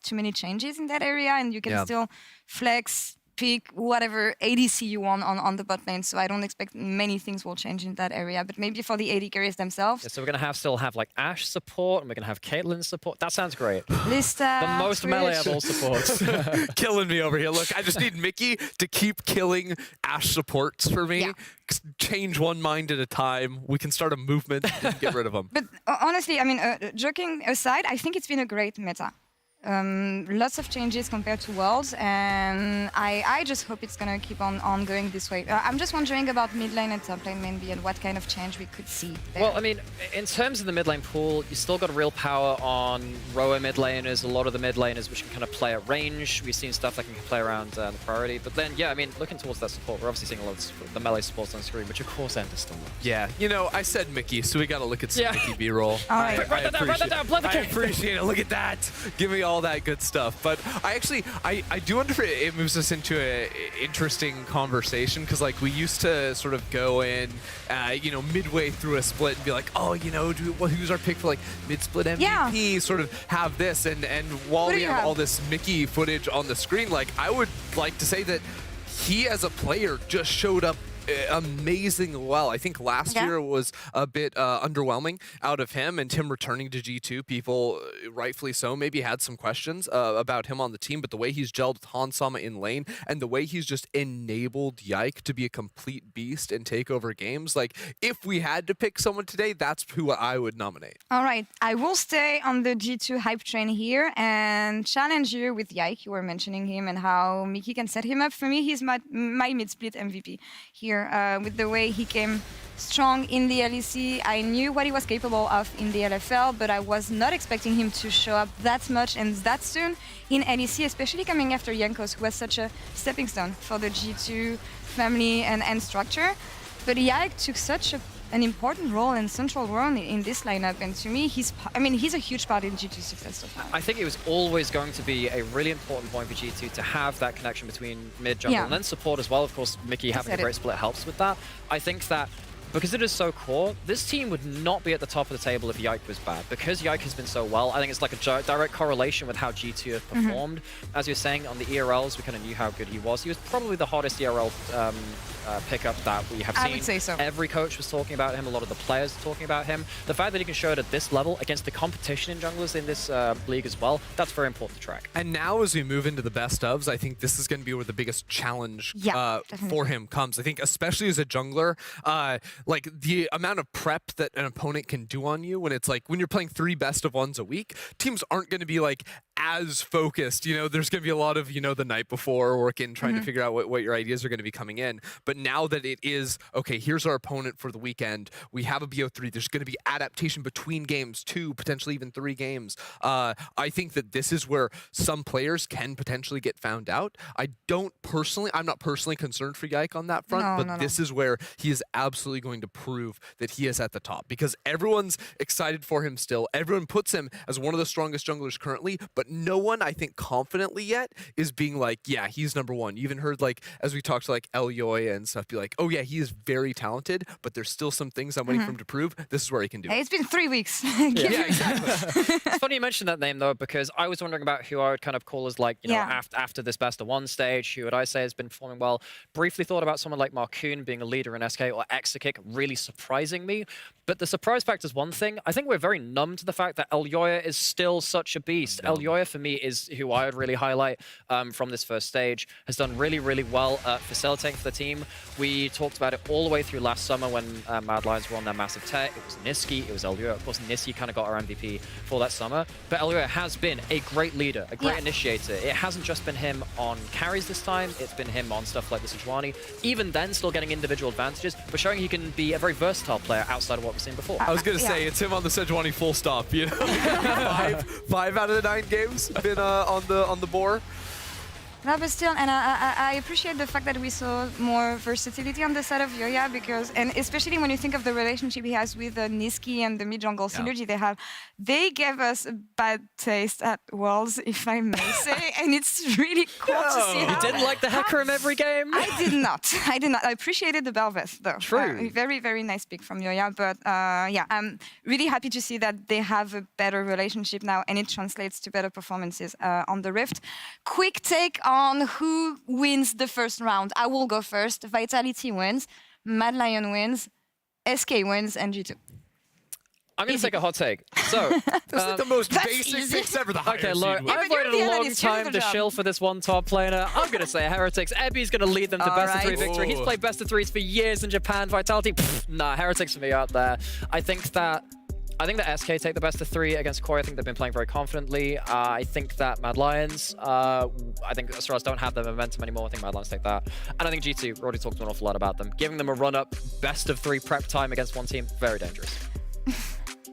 too many changes in that area and you can still flex, pick whatever ADC you want on the bot lane. So I don't expect many things will change in that area, but maybe for the AD carries themselves. Yeah, so we're going to still have like Ashe support and we're going to have Caitlyn support. That sounds great. Lista, The most melee of all supports. Killing me over here. Look, I just need Mickey to keep killing Ashe supports for me. Change one mind at a time. We can start a movement and get rid of them. But honestly, I mean, joking aside, I think it's been a great meta. Lots of changes compared to Worlds, and I just hope it's gonna keep on going this way. I'm just wondering about mid lane and top lane maybe, and what kind of change we could see there. Well, I mean, in terms of the mid lane pool, you still got real power on rower mid laners, a lot of the mid laners which can kind of play at range. We've seen stuff that can play around the priority, but then, yeah, I mean, looking towards that support, we're obviously seeing a lot of the melee supports on screen, which of course Ender still loves. Yeah, you know, I said Mickey, so we gotta look at some Mickey B-roll. All right. Write that down, play the I game. appreciate it. Look at that. Give me all that good stuff. But I do wonder if it moves us into an interesting conversation because like we used to sort of go in, you know, midway through a split and be like, oh, you know, who's our pick for like mid-split MVP? Sort of have this, and while we have all this Mickey footage on the screen, like I would like to say that he as a player just showed up amazing well. I think last year was a bit underwhelming out of him, and him returning to G2, people rightfully so maybe had some questions about him on the team, but the way he's gelled with Hansama in lane and the way he's just enabled Yike to be a complete beast and take over games, like if we had to pick someone today, that's who I would nominate. All right, I will stay on the G2 hype train here and challenge you with Yike. You were mentioning him and how Mickey can set him up. For me, he's my mid-split MVP here. With the way he came strong in the LEC. I knew what he was capable of in the LFL, but I was not expecting him to show up that much and that soon in LEC, especially coming after Jankos, who was such a stepping stone for the G2 family and structure. But Yike took such an important role and central role in this lineup, and to me, he's a huge part in G2's success so far. I think it was always going to be a really important point for G2 to have that connection between mid, jungle, and then support as well. Of course, Mickey having a great split helps with that. I think that because it is so core, this team would not be at the top of the table if Yike was bad. Because Yike has been so well, I think it's like a direct correlation with how G2 have performed. As you're saying, on the ERLs, we kind of knew how good he was. He was probably the hottest ERL pickup that we have seen. I would say so. Every coach was talking about him. A lot of the players are talking about him. The fact that he can show it at this level against the competition in junglers in this league as well, that's very important to track. And now as we move into the best ofs, I think this is going to be where the biggest challenge for him comes. I think especially as a jungler, like the amount of prep that an opponent can do on you when it's like when you're playing 3 best of 1s a week, teams aren't going to be like as focused. You know, there's going to be a lot of, you know, the night before working, trying to figure out what your ideas are going to be coming in. But now that it is, okay, here's our opponent for the weekend. We have a BO3. There's going to be adaptation between games, 2, potentially even 3 games. I think that this is where some players can potentially get found out. I'm not personally concerned for Yike on that front, but this is where he is absolutely going going to prove that he is at the top, because everyone's excited for him still. Everyone puts him as one of the strongest junglers currently, but no one, I think, confidently yet is being like, yeah, he's number one. You even heard, like, as we talked to like Elyoy and stuff, be like, oh yeah, he is very talented, but there's still some things I'm waiting for him to prove. This is where he can do it. Hey, it's been 3 weeks. Yeah, exactly. It's funny you mentioned that name though, because I was wondering about who I would kind of call as like, you know, after this best of one stage, who would I say has been performing well. Briefly thought about someone like Marcoon being a leader in SK, or Exakick really surprising me. But the surprise factor is one thing. I think we're very numb to the fact that Elyoy is still such a beast. Elyoy for me is who I would really highlight from this first stage. Has done really, really well facilitating for the team. We talked about it all the way through last summer when Mad Lions were on their massive tech. It was Niski, it was Elyoy. Of course, Niski kind of got our MVP for that summer. But Elyoy has been a great leader, a great initiator. It hasn't just been him on carries this time. It's been him on stuff like the Sejuani. Even then, still getting individual advantages, but showing he can be a very versatile player outside of what we've seen before. I was going to say, it's him on the Sejuani full stop, you know? five out of the 9 games been on the board. No, but still, and I appreciate the fact that we saw more versatility on the side of Yoya, because, and especially when you think of the relationship he has with Niski and the mid-jungle synergy they have, they gave us a bad taste at Worlds, if I may say, and it's really cool to see how... You didn't like the Hecarim every game? I did not. I did not. I appreciated the Bel'Veth, though. True. Very, very nice pick from Yoya, but yeah, I'm really happy to see that they have a better relationship now, and it translates to better performances on the Rift. Quick take on who wins the first round. I will go first. Vitality wins, Mad Lion wins, SK wins, and G2. I'm going to take a hot take. So, that's like the most basic picks ever. Okay, look, I've waited a long time to shill for this one top laner. I'm going to say Heretics. Ebby's going to lead them to best of 3 victory. He's played best of 3s for years in Japan. Vitality, nah, Heretics for me out there. I think that SK take the best of 3 against Koi. I think they've been playing very confidently. I think that Mad Lions, I think Astralis don't have the momentum anymore. I think Mad Lions take that. And I think G2, we already talked an awful lot about them. Giving them a run-up, best of 3 prep time against one team, very dangerous.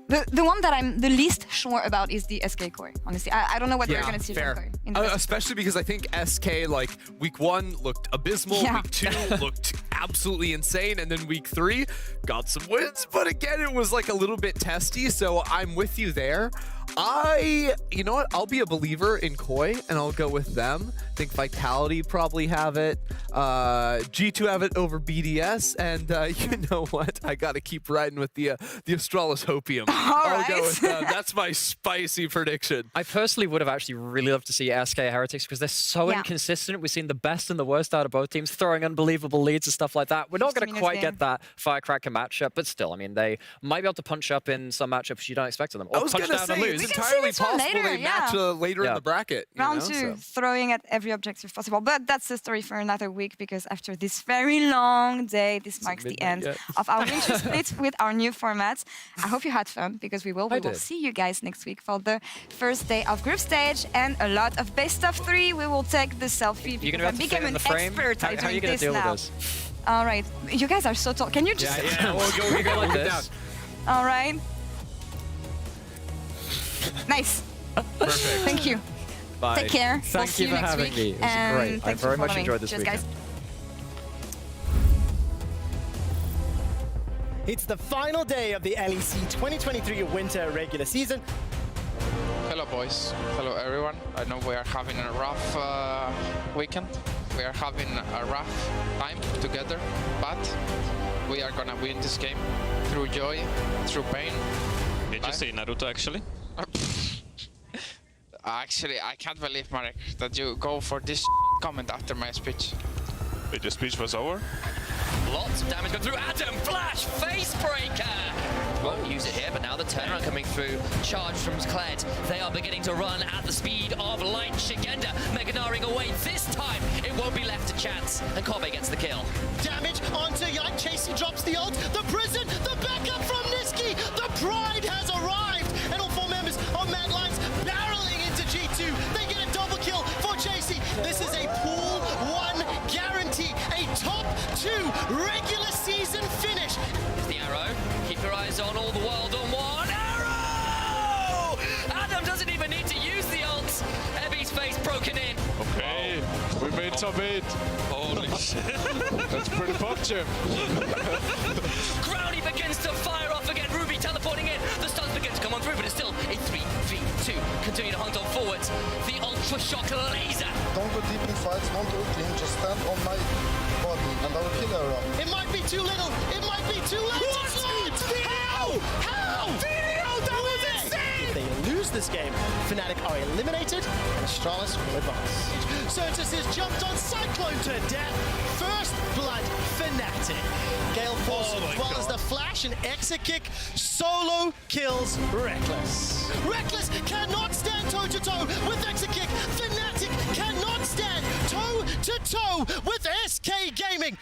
The one that I'm the least sure about is the SK Koi, honestly. I don't know what we're going to see from Koi. Especially because I think SK, like, week 1 looked abysmal, week 2 looked absolutely insane, and then week 3 got some wins, but again, it was like a little bit testy, so I'm with you there. You know what? I'll be a believer in Koi, and I'll go with them. I think Vitality probably have it. G2 have it over BDS, and you know what? I got to keep riding with the Astralis Hopium. I'll go with them. That's my spicy prediction. I personally would have actually really loved to see SK Heretics because they're so inconsistent. We've seen the best and the worst out of both teams, throwing unbelievable leads and stuff like that. We're not going to quite get that firecracker matchup, but still, I mean, they might be able to punch up in some matchups you don't expect of them, or punch down and lose. It's entirely possible they match later in the bracket. Round 2, throwing at every objective possible. But that's the story for another week, because after this very long day, this marks the end of our winter split with our new formats. I hope you had fun, because we will. We will see you guys next week for the first day of group stage and a lot of best of 3. We will take the selfie because I became an expert at doing this now. All right, you guys are so tall. Can you just? Yeah, we'll go like this. All right. Nice. Perfect. Thank you. Bye. Take care. Thank you for having me. It was great. I very much enjoyed this weekend. Guys. It's the final day of the LEC 2023 Winter regular season. Hello boys, hello everyone. I know we are having a rough weekend. We are having a rough time together, but we are gonna win this game through joy, through pain. Did you say Naruto actually? Actually, I can't believe, Marek, that you go for this comment after my speech. Wait, your speech was over? Lots of damage going through. Adam, flash, face breaker! Won't use it here, but now the turnaround coming through. Charge from Kled. They are beginning to run at the speed of light. Shigenda Meganaring away. This time, it won't be left to chance. And Kobe gets the kill. Damage onto Yike. Chasey drops the ult. The prison, the backup from Niski. The Pride has arrived. And all 4 members of Mad Lions barreling into G2. They get a double kill for Chasey. This is a pool 1 guarantee. A top 2 regular season finish. Here's the arrow. Keep your eyes on all the world on one. Arrow! Adam doesn't even need to use the ult. Ebby's face broken in. Okay, we made so bad. Holy shit. That's pretty puncture. Crowley begins to fire off again. Ruby teleporting in. The stuns begin to come on through, but it's still a 3v2. Continue to hunt on forwards. The Ultra Shock Laser. Don't go deep in fights, don't ulti him, just stand on my body and I will kill everyone. It might be too little. It might be too late. How? That was insane! If they lose this game, Fnatic are eliminated and Astralis will advance. Certus is jumped on Cyclone to death. First blood Fnatic. Gale Force as well as the flash and exit kick solo kills Reckless. Reckless cannot stand toe-to-toe with exit kick. Fnatic cannot stand toe-to-toe with SK Gaming.